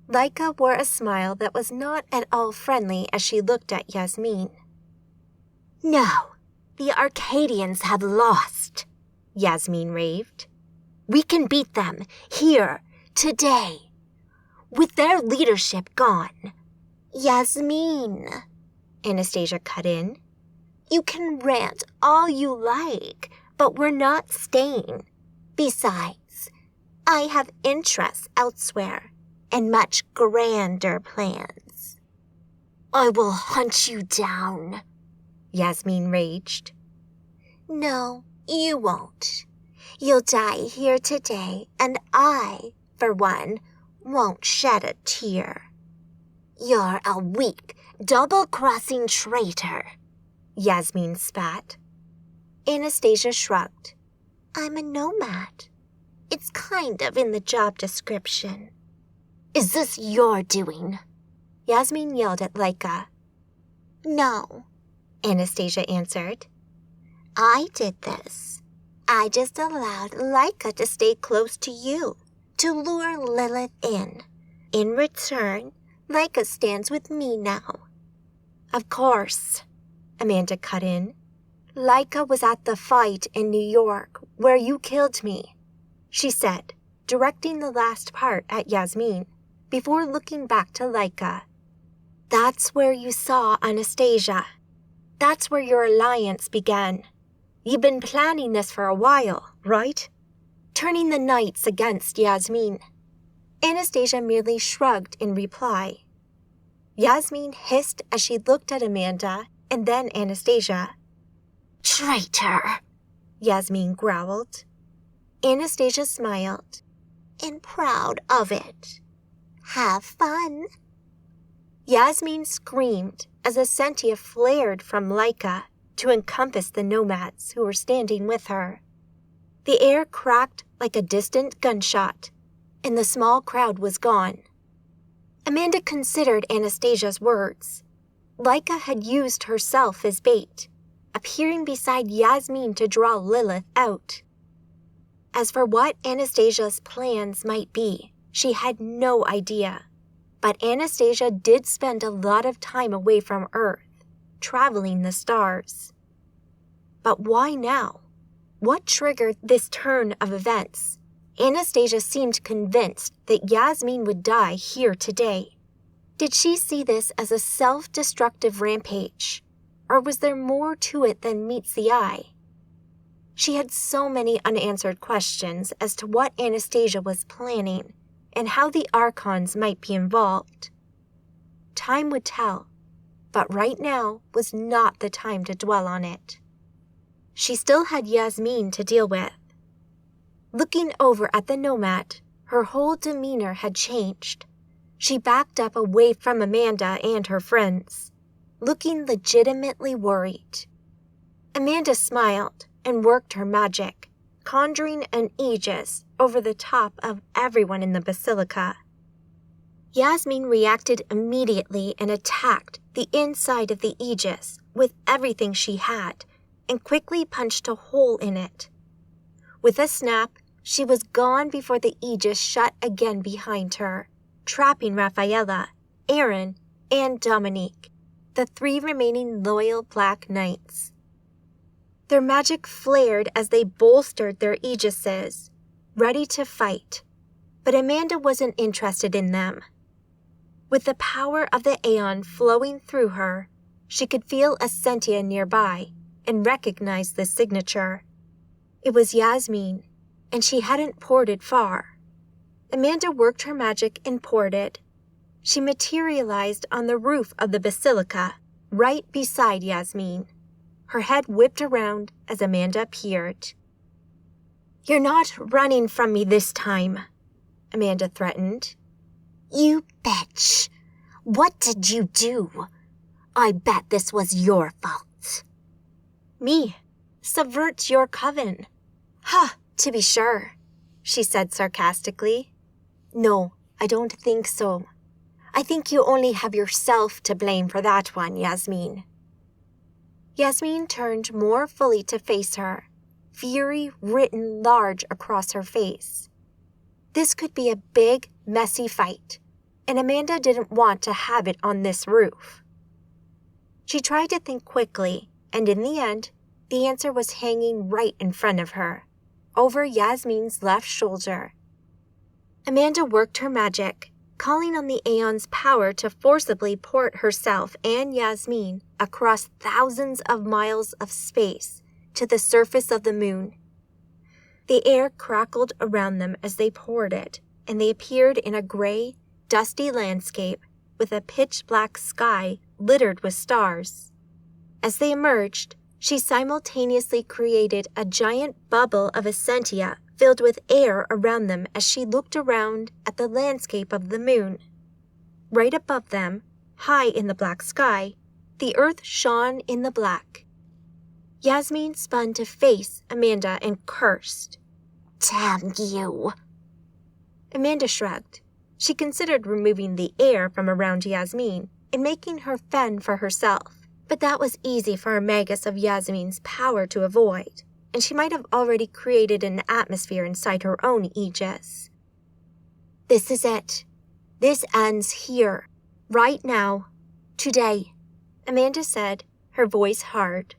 S1: Laika wore a smile that was not at all friendly as she looked at Yasmin.
S6: No, the Arcadians have lost,
S1: Yasmin raved.
S6: We can beat them, here, today. With their leadership gone. Yasmin,
S1: Anastasia cut in.
S6: You can rant all you like, but we're not staying. Besides, I have interests elsewhere and much grander plans. I will hunt you down,
S1: Yasmin raged.
S6: No, you won't. You'll die here today, and I, for one, won't shed a tear. You're a weak, double-crossing traitor,
S1: Yasmin spat.
S6: Anastasia shrugged. I'm a nomad. It's kind of in the job description. Is this your doing?
S1: Yasmin yelled at Laika.
S6: No,
S1: Anastasia answered.
S6: I did this. I just allowed Laika to stay close to you, to lure Lilith in. In return, Laika stands with me now.
S1: Of course, Amanda cut in. Laika was at the fight in New York where you killed me, she said, directing the last part at Yasmin before looking back to Laika. That's where you saw Anastasia. That's where your alliance began. You've been planning this for a while, right? Turning the knights against Yasmin. Anastasia merely shrugged in reply. Yasmin hissed as she looked at Amanda and then Anastasia.
S6: Traitor,
S1: Yasmin growled. Anastasia smiled.
S6: And proud of it. Have fun.
S1: Yasmin screamed as a sentia flared from Laika to encompass the nomads who were standing with her. The air cracked like a distant gunshot, and the small crowd was gone. Amanda considered Anastasia's words. Laika had used herself as bait, appearing beside Yasmin to draw Lilith out. As for what Anastasia's plans might be, she had no idea. But Anastasia did spend a lot of time away from Earth, traveling the stars. But why now? What triggered this turn of events? Anastasia seemed convinced that Yasmin would die here today. Did she see this as a self-destructive rampage? Or was there more to it than meets the eye? She had so many unanswered questions as to what Anastasia was planning and how the Archons might be involved. Time would tell, but right now was not the time to dwell on it. She still had Yasmin to deal with. Looking over at the nomad, her whole demeanor had changed. She backed up away from Amanda and her friends, looking legitimately worried. Amanda smiled and worked her magic, conjuring an aegis over the top of everyone in the Basilica. Yasmin reacted immediately and attacked the inside of the aegis with everything she had and quickly punched a hole in it. With a snap, she was gone before the aegis shut again behind her, trapping Rafaela, Aaron, and Dominique, the 3 remaining loyal Black Knights. Their magic flared as they bolstered their aegises, ready to fight, but Amanda wasn't interested in them. With the power of the Aeon flowing through her, she could feel a sentia nearby and recognize the signature. It was Yasmin, and she hadn't ported far. Amanda worked her magic and ported. She materialized on the roof of the Basilica, right beside Yasmin. Her head whipped around as Amanda appeared. "You're not running from me this time," Amanda threatened.
S6: You bitch! What did you do? I bet this was your fault.
S1: "Me? Subvert your coven?" "Ha, to be sure," she said sarcastically. "No, I don't think so. I think you only have yourself to blame for that one, Yasmin." Yasmin turned more fully to face her, fury written large across her face. This could be a big, messy fight, and Amanda didn't want to have it on this roof. She tried to think quickly, and in the end, the answer was hanging right in front of her, over Yasmin's left shoulder. Amanda worked her magic, calling on the Aeon's power to forcibly port herself and Yasmin across thousands of miles of space to the surface of the moon. The air crackled around them as they ported, and they appeared in a gray, dusty landscape with a pitch-black sky littered with stars. As they emerged, she simultaneously created a giant bubble of essentia filled with air around them as she looked around at the landscape of the moon. Right above them, high in the black sky, the earth shone in the black. Yasmin spun to face Amanda and cursed.
S6: Damn you!
S1: Amanda shrugged. She considered removing the air from around Yasmin and making her fend for herself, but that was easy for a magus of Yasmin's power to avoid, and she might have already created an atmosphere inside her own aegis. "This is it. This ends here, right now, today," Amanda said, her voice hard.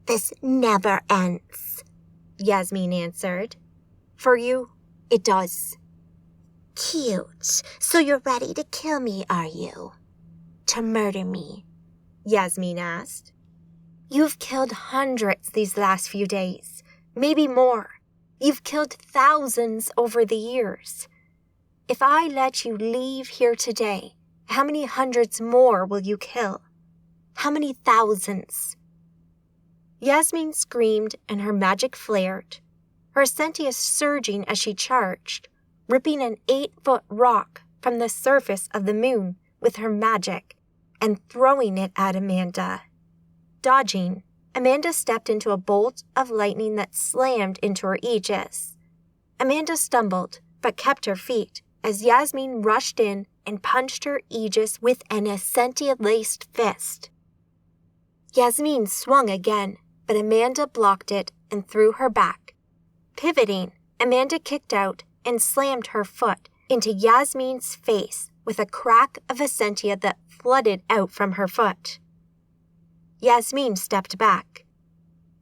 S6: This never ends,
S1: Yasmin answered. "For you, it does."
S6: Cute. So you're ready to kill me, are you? To murder me?
S1: Yasmin asked. "You've killed hundreds these last few days, maybe more. You've killed thousands over the years. If I let you leave here today, how many hundreds more will you kill? How many thousands?" Yasmin screamed and her magic flared, her essentia surging as she charged, ripping an 8-foot rock from the surface of the moon with her magic and throwing it at Amanda. Dodging, Amanda stepped into a bolt of lightning that slammed into her aegis. Amanda stumbled, but kept her feet as Yasmin rushed in and punched her aegis with an essentia-laced fist. Yasmin swung again, but Amanda blocked it and threw her back. Pivoting, Amanda kicked out and slammed her foot into Yasmin's face with a crack of essentia that flooded out from her foot. Yasmin stepped back.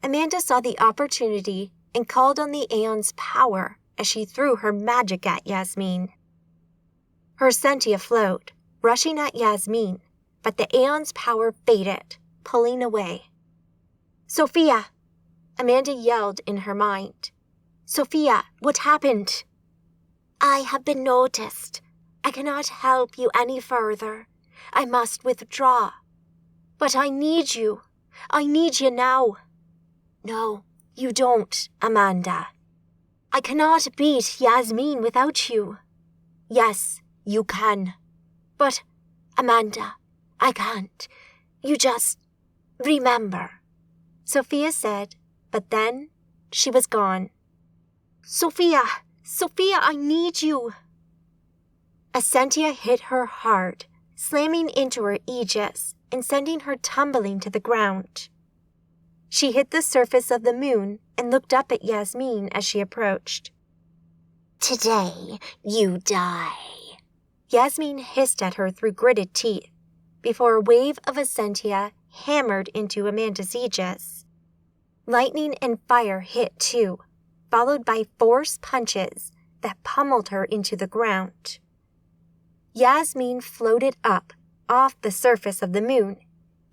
S1: Amanda saw the opportunity and called on the Aeon's power as she threw her magic at Yasmin. Her essentia flowed, rushing at Yasmin, but the Aeon's power faded, pulling away. "Sophia!" Amanda yelled in her mind. "Sophia, what happened?"
S6: I have been noticed. I cannot help you any further. I must withdraw.
S1: "But I need you. I need you now."
S6: No, you don't, Amanda.
S1: "I cannot beat Yasmin without you."
S6: Yes, you can.
S1: "But,
S6: Amanda, I can't. You just remember,"
S1: Sophia said, but then she was gone. "Sophia! Sophia, I need you!" Essentia hit her hard, slamming into her aegis and sending her tumbling to the ground. She hit the surface of the moon and looked up at Yasmin as she approached.
S6: "Today, you die,"
S1: Yasmin hissed at her through gritted teeth, before a wave of essentia hammered into Amanda's aegis. Lightning and fire hit too, followed by force punches that pummeled her into the ground. Yasmin floated up off the surface of the moon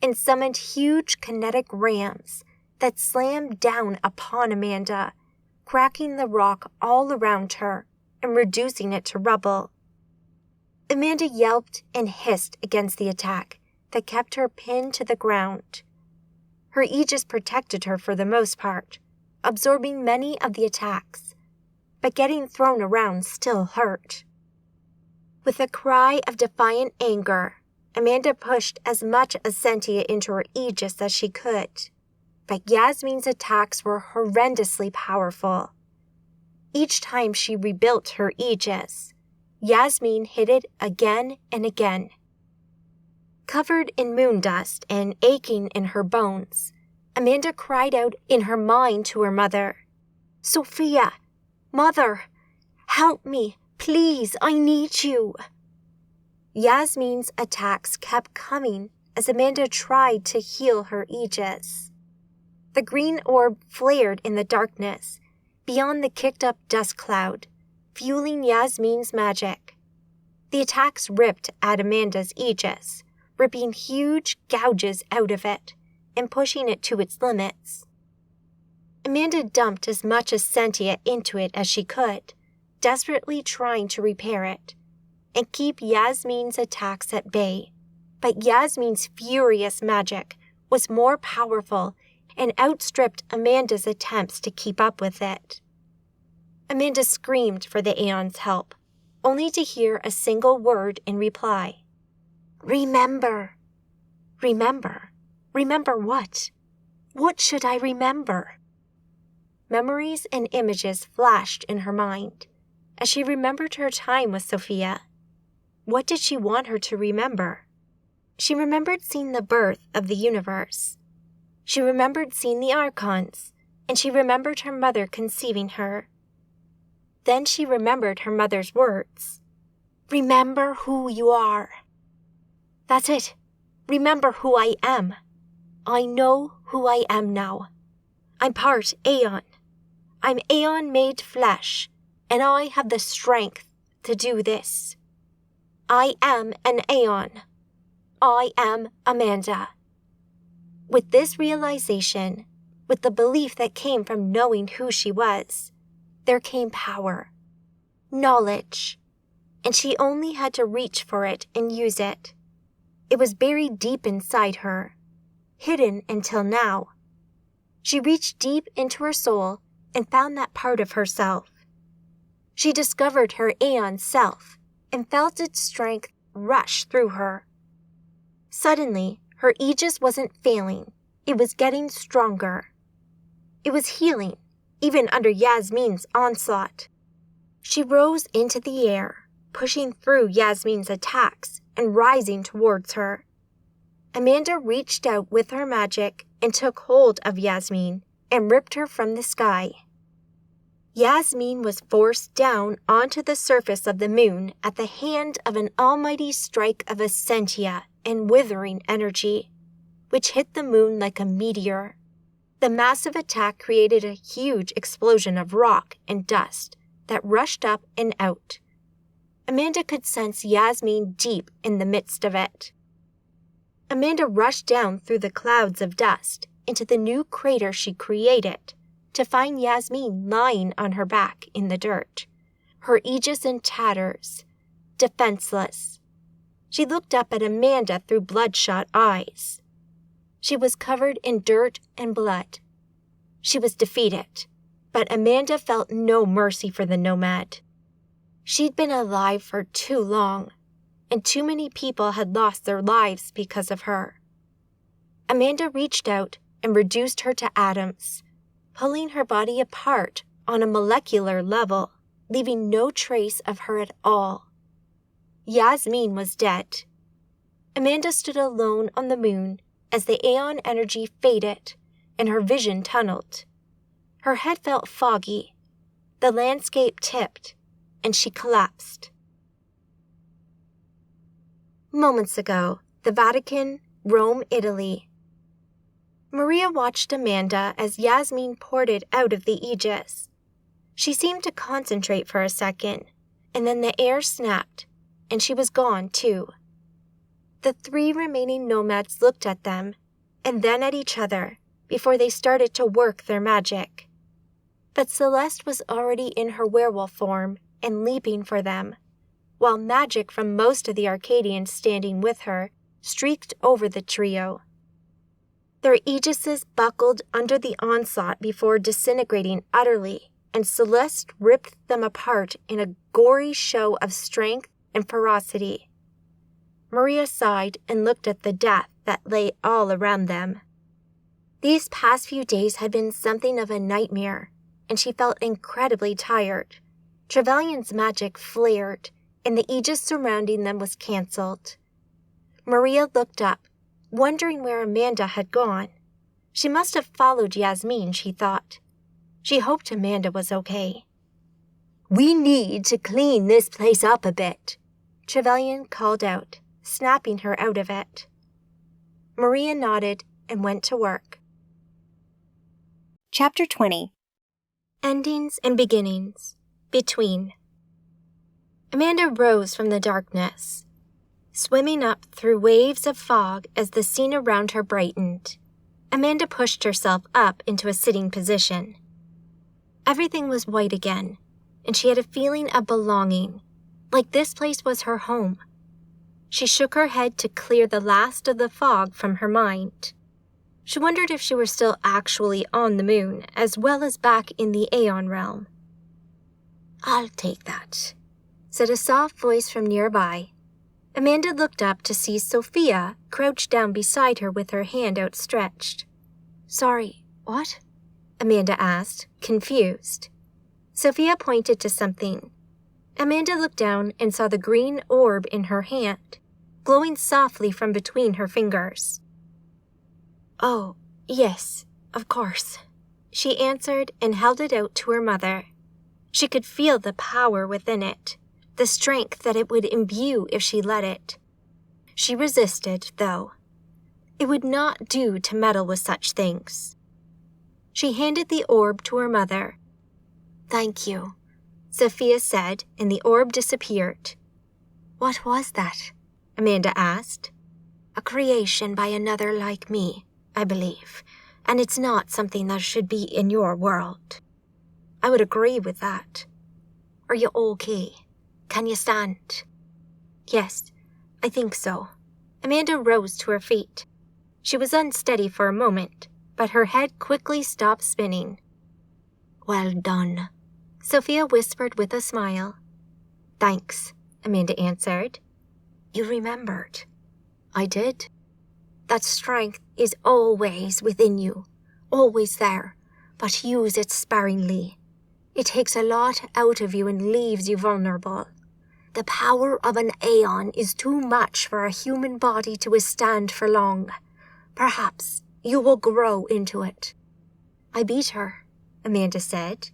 S1: and summoned huge kinetic rams that slammed down upon Amanda,
S7: cracking the rock all around her and reducing it to rubble. Amanda yelped and hissed against the attack that kept her pinned to the ground. Her aegis protected her for the most part, absorbing many of the attacks, but getting thrown around still hurt. With a cry of defiant anger, Amanda pushed as much Ascentia into her aegis as she could, but Yasmin's attacks were horrendously powerful. Each time she rebuilt her aegis, Yasmin hit it again and again. Covered in moon dust and aching in her bones, Amanda cried out in her mind to her mother, "Sophia, Mother, help me, please, I need you." Yasmin's attacks kept coming as Amanda tried to heal her aegis. The green orb flared in the darkness, beyond the kicked-up dust cloud, fueling Yasmin's magic. The attacks ripped at Amanda's aegis, ripping huge gouges out of it and pushing it to its limits. Amanda dumped as much Ascentia into it as she could, desperately trying to repair it and keep Yasmin's attacks at bay. But Yasmin's furious magic was more powerful and outstripped Amanda's attempts to keep up with it. Amanda screamed for the Aeon's help, only to hear a single word in reply. "Remember." Remember? Remember what? What should I remember? Memories and images flashed in her mind as she remembered her time with Sophia. What did she want her to remember? She remembered seeing the birth of the universe. She remembered seeing the Archons, and she remembered her mother conceiving her. Then she remembered her mother's words. "Remember who you are." That's it. Remember who I am. I know who I am now. I'm part Aeon. I'm Aeon made flesh, and I have the strength to do this. I am an Aeon. I am Amanda. With this realization, with the belief that came from knowing who she was, there came power, knowledge, and she only had to reach for it and use it. It was buried deep inside her, hidden until now. She reached deep into her soul and found that part of herself. She discovered her Aeon self and felt its strength rush through her. Suddenly, her aegis wasn't failing. It was getting stronger. It was healing, even under Yasmin's onslaught. She rose into the air, pushing through Yasmin's attacks and rising towards her. Amanda reached out with her magic and took hold of Yasmin and ripped her from the sky. Yasmin was forced down onto the surface of the moon at the hand of an almighty strike of Ascentia and withering energy, which hit the moon like a meteor. The massive attack created a huge explosion of rock and dust that rushed up and out. Amanda could sense Yasmin deep in the midst of it. Amanda rushed down through the clouds of dust into the new crater she created to find Yasmin lying on her back in the dirt, her aegis in tatters, defenseless. She looked up at Amanda through bloodshot eyes. She was covered in dirt and blood. She was defeated, but Amanda felt no mercy for the nomad. She'd been alive for too long, and too many people had lost their lives because of her. Amanda reached out and reduced her to atoms, pulling her body apart on a molecular level, leaving no trace of her at all. Yasmin was dead. Amanda stood alone on the moon as the Aeon energy faded and her vision tunneled. Her head felt foggy. The landscape tipped, and she collapsed. Moments ago, the Vatican, Rome, Italy. Maria watched Amanda as Yasmin ported out of the aegis. She seemed to concentrate for a second, and then the air snapped, and she was gone too. The 3 remaining nomads looked at them, and then at each other, before they started to work their magic.
S1: that Celeste was already in her werewolf form and leaping for them, while magic from most of the Arcadians standing with her streaked over the trio. Their aegises buckled under the onslaught before disintegrating utterly, and Celeste ripped them apart in a gory show of strength and ferocity. Maria sighed and looked at the death that lay all around them. These past few days had been something of a nightmare, and she felt incredibly tired. Trevelyan's magic flared, and the aegis surrounding them was cancelled. Maria looked up, wondering where Amanda had gone. She must have followed Yasmin, she thought. She hoped Amanda was okay.
S8: "We need to clean this place up a bit,"
S1: Trevelyan called out, snapping her out of it. Maria nodded and went to work.
S2: Chapter 20.
S1: Endings and Beginnings. Between. Amanda rose from the darkness, swimming up through waves of fog as the scene around her brightened. Amanda pushed herself up into a sitting position. Everything was white again, and she had a feeling of belonging, like this place was her home. She shook her head to clear the last of the fog from her mind. She wondered if she were still actually on the moon, as well as back in the Aeon realm.
S8: "I'll take that,"
S1: said a soft voice from nearby. Amanda looked up to see Sophia crouched down beside her with her hand outstretched. "Sorry, what?" Amanda asked, confused. Sophia pointed to something. Amanda looked down and saw the green orb in her hand, glowing softly from between her fingers. "Oh, yes, of course," she answered and held it out to her mother. She could feel the power within it, the strength that it would imbue if she let it. She resisted, though. It would not do to meddle with such things. She handed the orb to her mother. "Thank you," Sophia said, and the orb disappeared. "What was that?" Amanda asked. "A creation by another like me, I believe, and it's not something that should be in your world." "I would agree with that." "Are you okay? Can you stand?" "Yes, I think so." Amanda rose to her feet. She was unsteady for a moment, but her head quickly stopped spinning. "Well done," Sophia whispered with a smile. "Thanks," Amanda answered. "You remembered." "I did." "That strength is always within you, always there, but use it sparingly. It takes a lot out of you and leaves you vulnerable. The power of an Aeon is too much for a human body to withstand for long. Perhaps you will grow into it." "I beat her," Amanda said.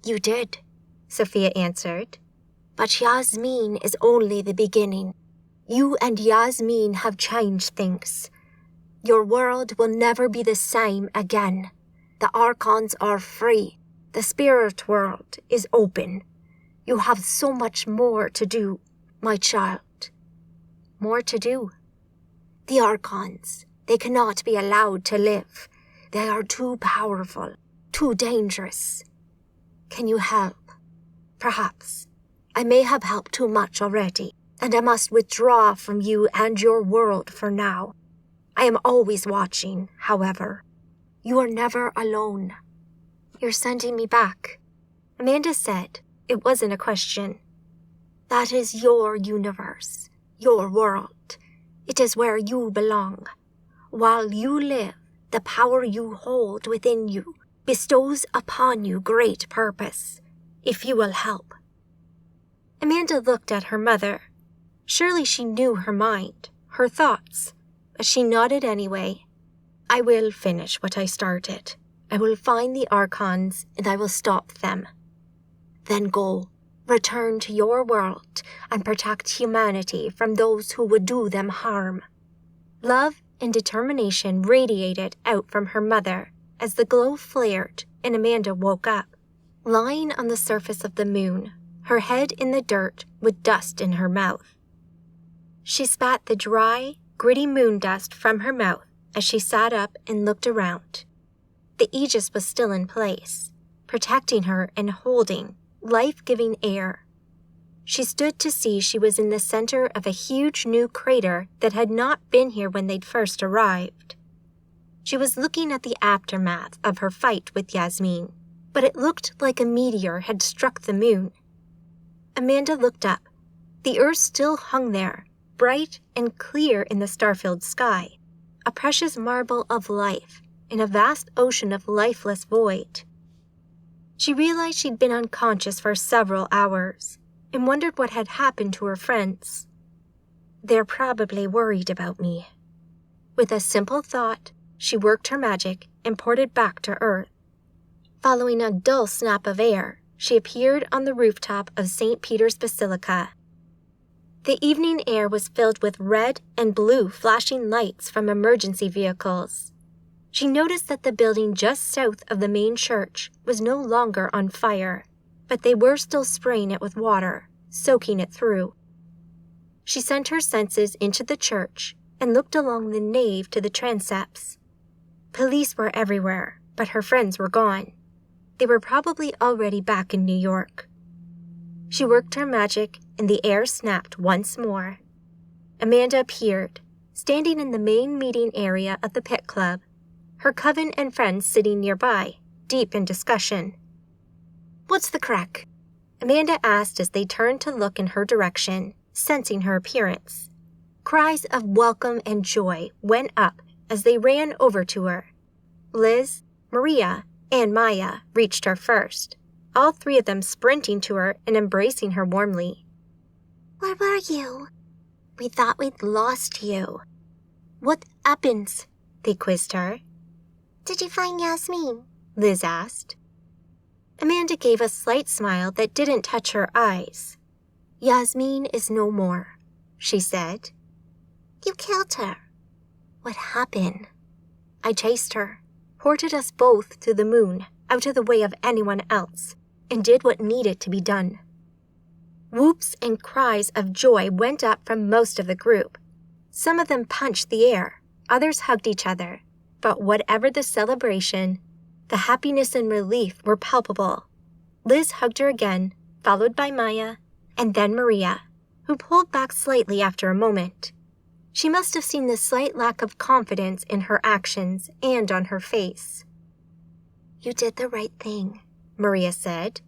S1: "You did," Sophia answered. "But Yasmin is only the beginning. You and Yasmin have changed things. Your world will never be the same again. The Archons are free. The spirit world is open. You have so much more to do, my child." "More to do?" "The Archons, they cannot be allowed to live. They are too powerful, too dangerous. Can you help? Perhaps. I may have helped too much already, and I must withdraw from you and your world for now. I am always watching, however. You are never alone." "You're sending me back," Amanda said. It wasn't a question. "That is your universe, your world. It is where you belong. While you live, the power you hold within you bestows upon you great purpose, if you will help." Amanda looked at her mother. Surely she knew her mind, her thoughts, but she nodded anyway. "I will finish what I started. I will find the Archons, and I will stop them. Then go, return to your world, and protect humanity from those who would do them harm." Love and determination radiated out from her mother as the glow flared and Amanda woke up, lying on the surface of the moon, her head in the dirt with dust in her mouth. She spat the dry, gritty moon dust from her mouth as she sat up and looked around. The aegis was still in place, protecting her and holding life-giving air. She stood to see she was in the center of a huge new crater that had not been here when they'd first arrived. She was looking at the aftermath of her fight with Yasmin, but it looked like a meteor had struck the moon. Amanda looked up. The Earth still hung there, bright and clear in the star-filled sky, a precious marble of life in a vast ocean of lifeless void. She realized she'd been unconscious for several hours and wondered what had happened to her friends. They're probably worried about me. With a simple thought, she worked her magic and ported back to Earth. Following a dull snap of air, she appeared on the rooftop of St. Peter's Basilica. The evening air was filled with red and blue flashing lights from emergency vehicles. She noticed that the building just south of the main church was no longer on fire, but they were still spraying it with water, soaking it through. She sent her senses into the church and looked along the nave to the transepts. Police were everywhere, but her friends were gone. They were probably already back in New York. She worked her magic, and the air snapped once more. Amanda appeared, standing in the main meeting area of the Pit Club, her coven and friends sitting nearby, deep in discussion. "What's the crack?" Amanda asked as they turned to look in her direction, sensing her appearance. Cries of welcome and joy went up as they ran over to her. Liz, Maria, and Maya reached her first, all three of them sprinting to her and embracing her warmly.
S3: Where were you?
S1: "We thought we'd lost you." "What happens?" they quizzed her.
S3: Did you find Yasmin?
S1: Liz asked. Amanda gave a slight smile that didn't touch her eyes. "Yasmin is no more," she said.
S3: You killed her.
S1: "What happened?" "I chased her, ported us both to the moon, out of the way of anyone else, and did what needed to be done." Whoops and cries of joy went up from most of the group. Some of them punched the air, others hugged each other, but whatever the celebration, the happiness and relief were palpable. Liz hugged her again, followed by Maya, and then Maria, who pulled back slightly after a moment. She must have seen the slight lack of confidence in her actions and on her face. "You did the right thing," Maria said.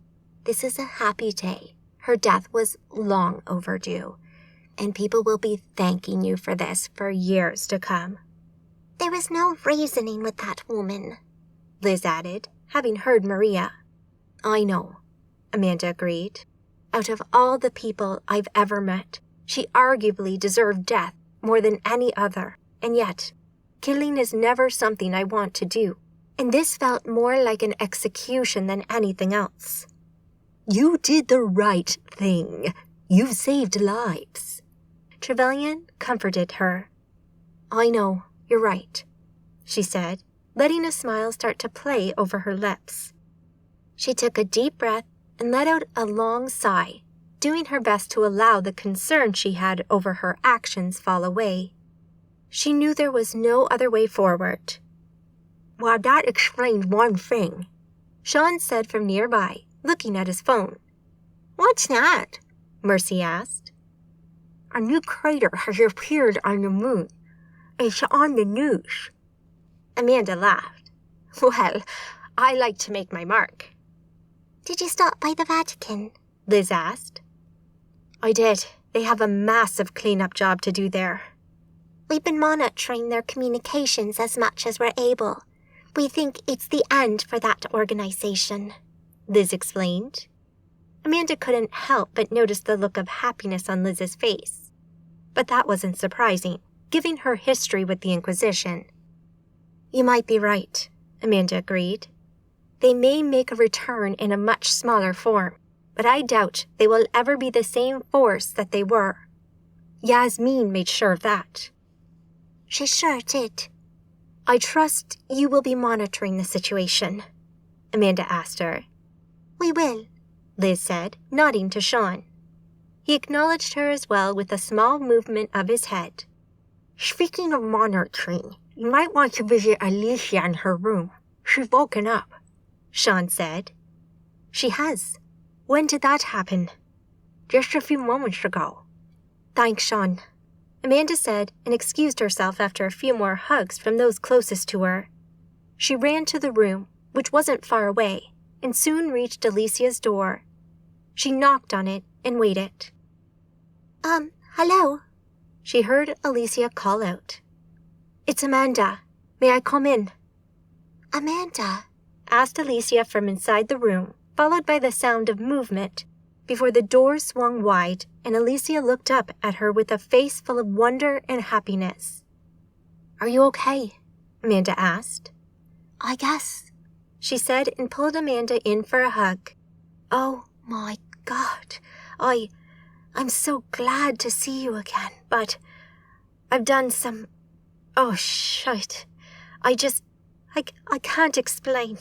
S1: "This is a happy day. Her death was long overdue, and people will be thanking you for this for years to come."
S3: There was no reasoning with that woman,
S1: Liz added, having heard Maria. "I know," Amanda agreed. "Out of all the people I've ever met, she arguably deserved death more than any other, and yet, killing is never something I want to do, and this felt more like an execution than anything else." "You did the right thing. You've saved lives," Trevelyan comforted her. "I know, you're right," she said, letting a smile start to play over her lips. She took a deep breath and let out a long sigh, doing her best to allow the concern she had over her actions fall away. She knew there was no other way forward. "Well, that explains one thing," Sean said from nearby, looking at his phone. "What's that?" Mercy asked. "A new crater has appeared on the moon. It's on the news." Amanda laughed. "Well, I like to make my mark."
S3: Did you stop by the Vatican?
S1: Liz asked. "I did. They have a massive cleanup job to do there."
S3: We've been monitoring their communications as much as we're able. We think it's the end for that organization,
S1: Liz explained. Amanda couldn't help but notice the look of happiness on Liz's face. But that wasn't surprising, given her history with the Inquisition. "You might be right," Amanda agreed. "They may make a return in a much smaller form, but I doubt they will ever be the same force that they were. Yasmin made sure of that."
S3: She sure did.
S1: "I trust you will be monitoring the situation," Amanda asked her.
S3: We will,
S1: Liz said, nodding to Sean. He acknowledged her as well with a small movement of his head. "Speaking of monitoring, you might want to visit Alicia in her room. She's woken up," Sean said. She has. When did that happen?
S7: Just a few moments ago.
S1: Thanks, Sean, Amanda said and excused herself after a few more hugs from those closest to her. She ran to the room, which wasn't far away, and soon reached Alicia's door. She knocked on it and waited.
S10: Hello?
S1: She heard Alicia call out. It's Amanda. May I come in?
S10: Amanda?
S1: Asked Alicia from inside the room, followed by the sound of movement, before the door swung wide and Alicia looked up at her with a face full of wonder and happiness. Are you okay? Amanda asked.
S10: I guess,
S1: she said and pulled Amanda in for a hug.
S10: Oh my God, I'm so glad to see you again, but
S1: I've done some... Oh, shit. I can't explain,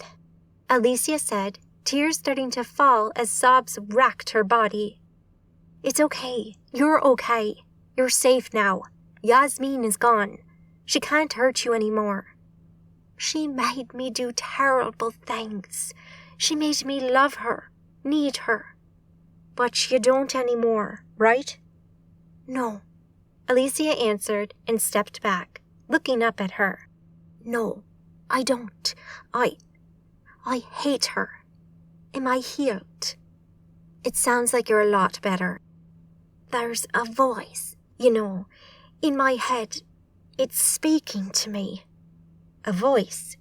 S1: Alicia said, tears starting to fall as sobs racked her body. It's okay. You're okay. You're safe now. Yasmin is gone. She can't hurt you anymore.
S10: She made me do terrible things. She made me love her, need her.
S1: But you don't anymore, right?
S10: No,
S1: Alicia answered and stepped back, looking up at her.
S10: No, I don't. I hate her. Am I healed?
S1: It sounds like you're a lot better.
S10: There's a voice, in my head. It's speaking to me.
S1: A voice?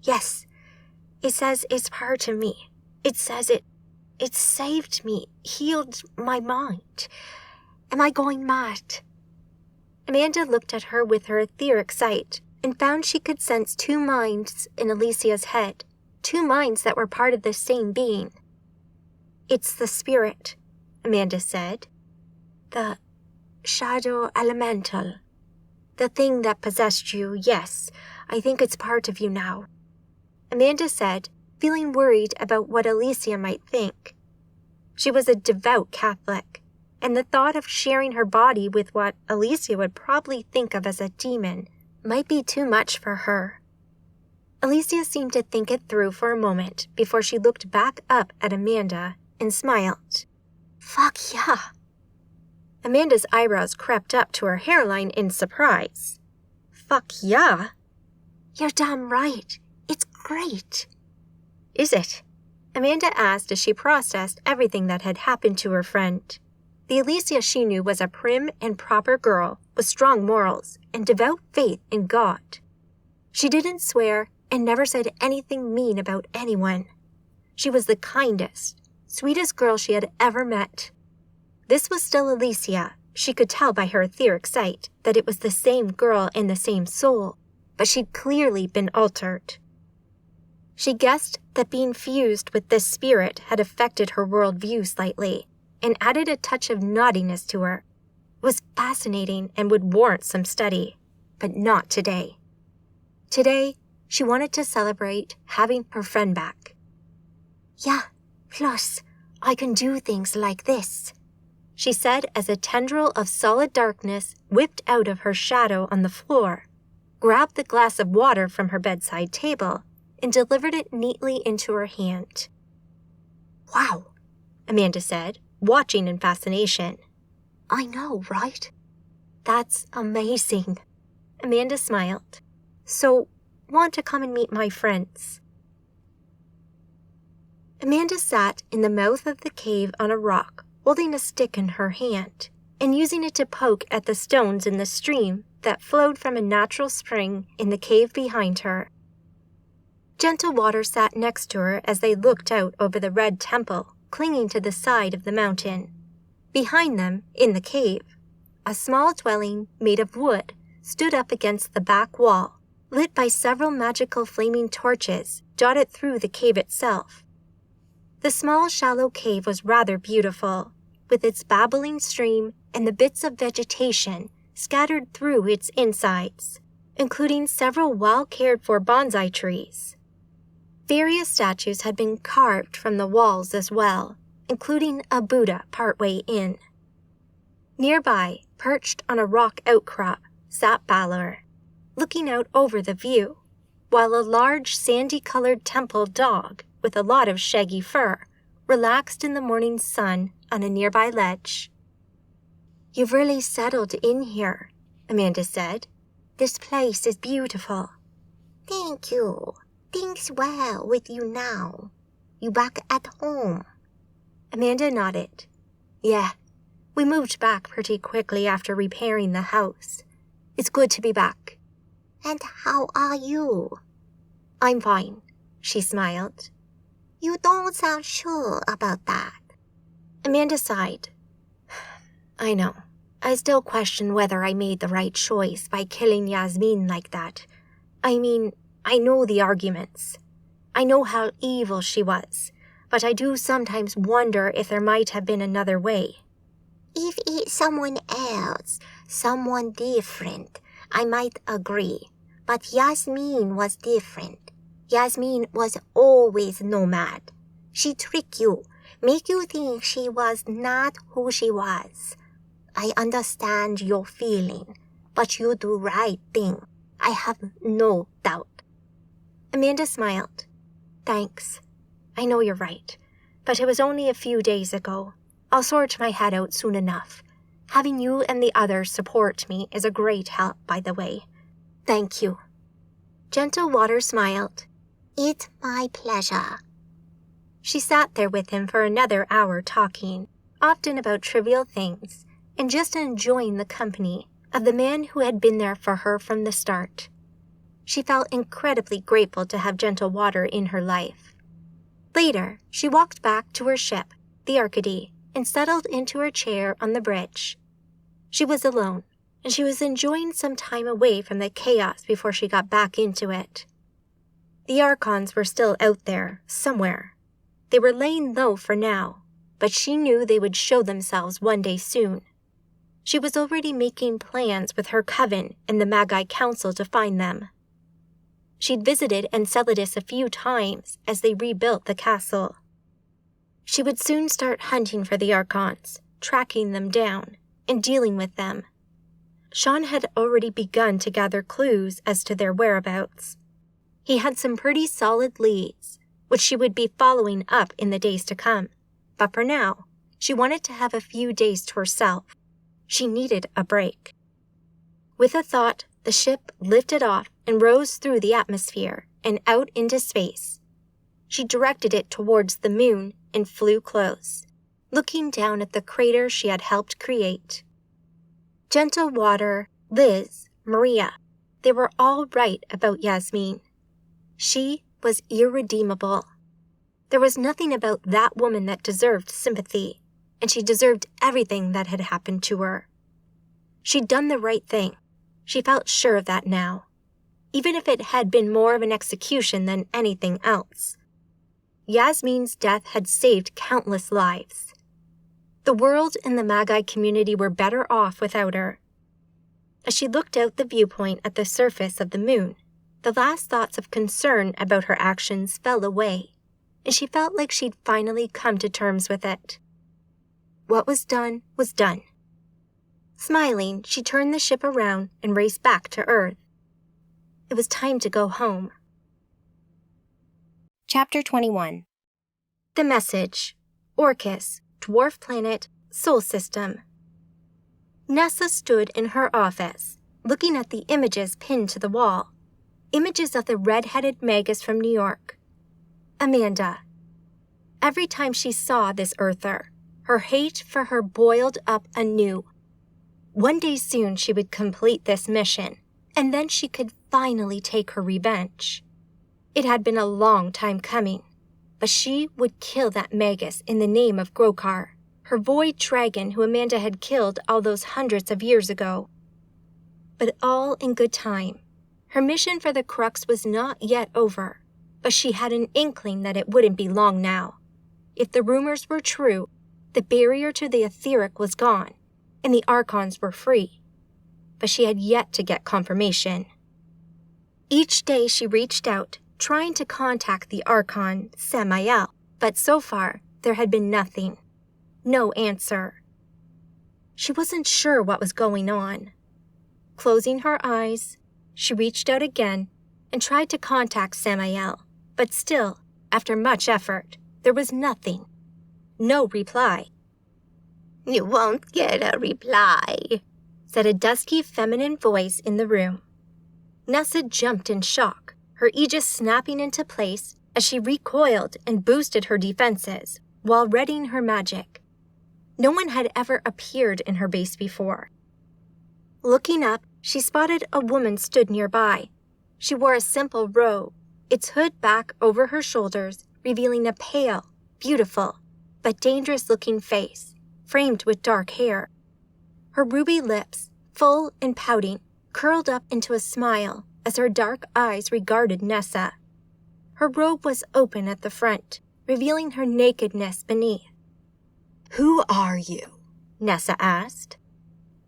S10: Yes. It says it's part of me. It says it saved me, healed my mind. Am I going mad?
S1: Amanda looked at her with her etheric sight and found she could sense two minds in Alicia's head, two minds that were part of the same being. It's the spirit, Amanda said.
S10: The shadow elemental.
S1: The thing that possessed you, yes. I think it's part of you now, Amanda said, feeling worried about what Alicia might think. She was a devout Catholic, and the thought of sharing her body with what Alicia would probably think of as a demon might be too much for her. Alicia seemed to think it through for a moment before she looked back up at Amanda and smiled.
S10: Fuck yeah!
S1: Amanda's eyebrows crept up to her hairline in surprise. Fuck yeah?
S10: You're damn right. It's great.
S1: Is it? Amanda asked as she processed everything that had happened to her friend. The Alicia she knew was a prim and proper girl with strong morals and devout faith in God. She didn't swear and never said anything mean about anyone. She was the kindest, sweetest girl she had ever met. This was still Alicia. She could tell by her etheric sight that it was the same girl and the same soul, but she'd clearly been altered. She guessed that being fused with this spirit had affected her worldview slightly and added a touch of naughtiness to her. It was fascinating and would warrant some study, but not today. Today, she wanted to celebrate having her friend back.
S10: Yeah, plus, I can do things like this,
S1: she said as a tendril of solid darkness whipped out of her shadow on the floor, grabbed the glass of water from her bedside table, and delivered it neatly into her hand.
S10: Wow,
S1: Amanda said, watching in fascination.
S10: I know, right?
S1: That's amazing. Amanda smiled. So, want to come and meet my friends? Amanda sat in the mouth of the cave on a rock, holding a stick in her hand, and using it to poke at the stones in the stream that flowed from a natural spring in the cave behind her. Gentle water sat next to her as they looked out over the red temple clinging to the side of the mountain. Behind them, in the cave, a small dwelling made of wood stood up against the back wall, lit by several magical flaming torches dotted through the cave itself. The small, shallow cave was rather beautiful, with its babbling stream and the bits of vegetation scattered through its insides, including several well-cared-for bonsai trees. Various statues had been carved from the walls as well, including a Buddha partway in. Nearby, perched on a rock outcrop, sat Balor, looking out over the view, while a large sandy-colored temple dog with a lot of shaggy fur relaxed in the morning sun on a nearby ledge.
S10: "You've really settled in here," Amanda said. "This place is beautiful."
S6: Thank you. Things well with you now. You back at home?
S1: Amanda nodded. "Yeah, we moved back pretty quickly after repairing the house. It's good to be back."
S6: And how are you?
S1: "I'm fine," she smiled.
S6: You don't sound sure about that.
S1: Amanda sighed. "I know. I still question whether I made the right choice by killing Yasmin like that. I mean, I know the arguments. I know how evil she was, but I do sometimes wonder if there might have been another way."
S6: If it's someone else, someone different, I might agree. But Yasmin was different. Yasmin was always nomad. She tricked you, make you think she was not who she was. I understand your feeling, but you do right thing. I have no doubt.
S1: Amanda smiled. "Thanks. I know you're right, but it was only a few days ago. I'll sort my head out soon enough. Having you and the others support me is a great help, by the way. Thank you." Gentle Water smiled.
S6: It's my pleasure.
S1: She sat there with him for another hour talking, often about trivial things, and just enjoying the company of the man who had been there for her from the start. She felt incredibly grateful to have Gentle Water in her life. Later, she walked back to her ship, the Arcady, and settled into her chair on the bridge. She was alone, and she was enjoying some time away from the chaos before she got back into it. The Archons were still out there, somewhere. They were laying low for now, but she knew they would show themselves one day soon. She was already making plans with her coven and the Magi Council to find them. She'd visited Enceladus a few times as they rebuilt the castle. She would soon start hunting for the Archons, tracking them down, and dealing with them. Sean had already begun to gather clues as to their whereabouts. He had some pretty solid leads, which she would be following up in the days to come. But for now, she wanted to have a few days to herself. She needed a break. With a thought, the ship lifted off and rose through the atmosphere and out into space. She directed it towards the moon and flew close, looking down at the crater she had helped create. Gentle Water, Liz, Maria, they were all right about Yasmin. She was irredeemable. There was nothing about that woman that deserved sympathy, and she deserved everything that had happened to her. She'd done the right thing. She felt sure of that now, even if it had been more of an execution than anything else. Yasmin's death had saved countless lives. The world and the Magi community were better off without her. As she looked out the viewpoint at the surface of the moon, the last thoughts of concern about her actions fell away, and she felt like she'd finally come to terms with it. What was done was done. Smiling, she turned the ship around and raced back to Earth. It was time to go home.
S2: Chapter 21.
S1: The message. Orcus, dwarf planet, Sol system. Nessa stood in her office, looking at the images pinned to the wall. Images of the red-headed Magus from New York. Amanda. Every time she saw this Earther, her hate for her boiled up anew. One day soon she would complete this mission, and then she could finally take her revenge. It had been a long time coming, but she would kill that Magus in the name of Grokar, her void dragon who Amanda had killed all those hundreds of years ago. But all in good time. Her mission for the Crux was not yet over, but she had an inkling that it wouldn't be long now. If the rumors were true, the barrier to the etheric was gone, and the Archons were free. But she had yet to get confirmation. Each day she reached out, trying to contact the Archon, Samael, but so far there had been nothing. No answer. She wasn't sure what was going on. Closing her eyes, she reached out again and tried to contact Samael, but still, after much effort, there was nothing. no reply.
S6: You won't get a reply,
S1: said a dusky feminine voice in the room. Nessa jumped in shock, her aegis snapping into place as she recoiled and boosted her defenses while readying her magic. No one had ever appeared in her base before. Looking up, she spotted a woman stood nearby. She wore a simple robe, its hood back over her shoulders, revealing a pale, beautiful, but dangerous-looking face, framed with dark hair. Her ruby lips, full and pouting, curled up into a smile as her dark eyes regarded Nessa. Her robe was open at the front, revealing her nakedness beneath.
S8: "Who are you?"
S1: Nessa asked.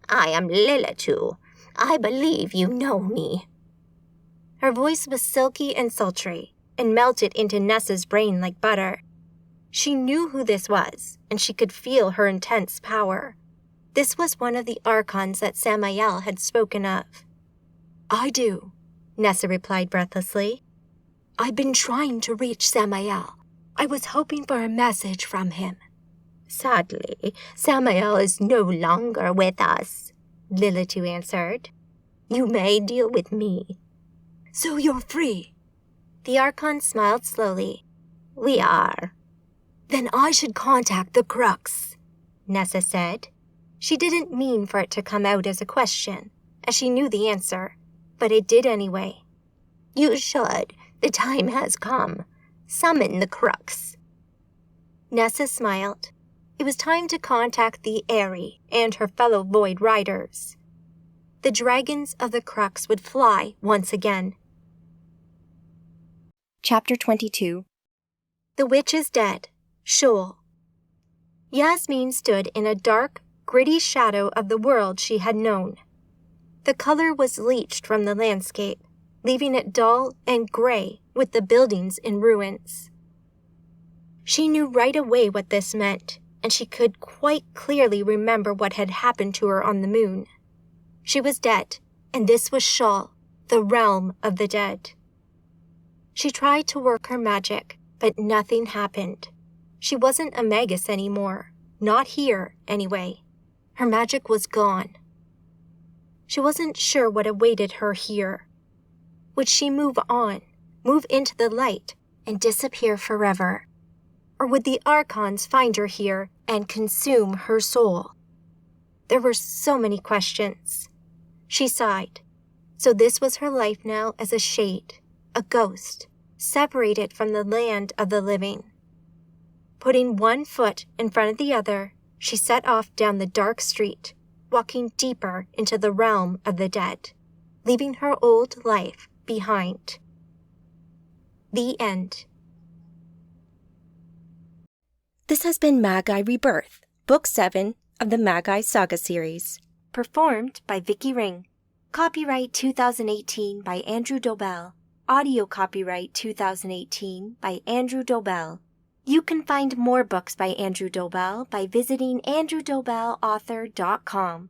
S6: I am Lilitu. I believe you know me.
S1: Her voice was silky and sultry, and melted into Nessa's brain like butter. She knew who this was, and she could feel her intense power. This was one of the archons that Samael had spoken of.
S8: "I do,"
S1: Nessa replied breathlessly.
S8: "I've been trying to reach Samael. I was hoping for a message from him."
S6: Sadly, Samael is no longer with us, Lilitu answered. You may deal with me.
S8: "So you're free?"
S1: The archon smiled slowly.
S6: We are.
S8: "Then I should contact the Crux,"
S1: Nessa said. She didn't mean for it to come out as a question, as she knew the answer, but it did anyway.
S6: You should. The time has come. Summon the Crux.
S1: Nessa smiled. It was time to contact the Aerie and her fellow Void Riders. The dragons of the Crux would fly once again.
S2: Chapter 22.
S1: The witch is dead. Sheol. Yasmin stood in a dark, gritty shadow of the world she had known. The color was leached from the landscape, leaving it dull and gray with the buildings in ruins. She knew right away what this meant, and she could quite clearly remember what had happened to her on the moon. She was dead, and this was Sheol, the realm of the dead. She tried to work her magic, but nothing happened. She wasn't a magus anymore, not here, anyway. Her magic was gone. She wasn't sure what awaited her here. Would she move on, move into the light, and disappear forever? Or would the archons find her here and consume her soul? There were so many questions. She sighed. So this was her life now as a shade, a ghost, separated from the land of the living. Putting one foot in front of the other, she set off down the dark street, walking deeper into the realm of the dead, leaving her old life behind. The end.
S7: This has been Magi Rebirth, Book 7 of the Magi Saga series.
S1: Performed by Vicky Ring. Copyright 2018 by Andrew Dobell. Audio copyright 2018 by Andrew Dobell. You can find more books by Andrew Dobell by visiting andrewdobellauthor.com.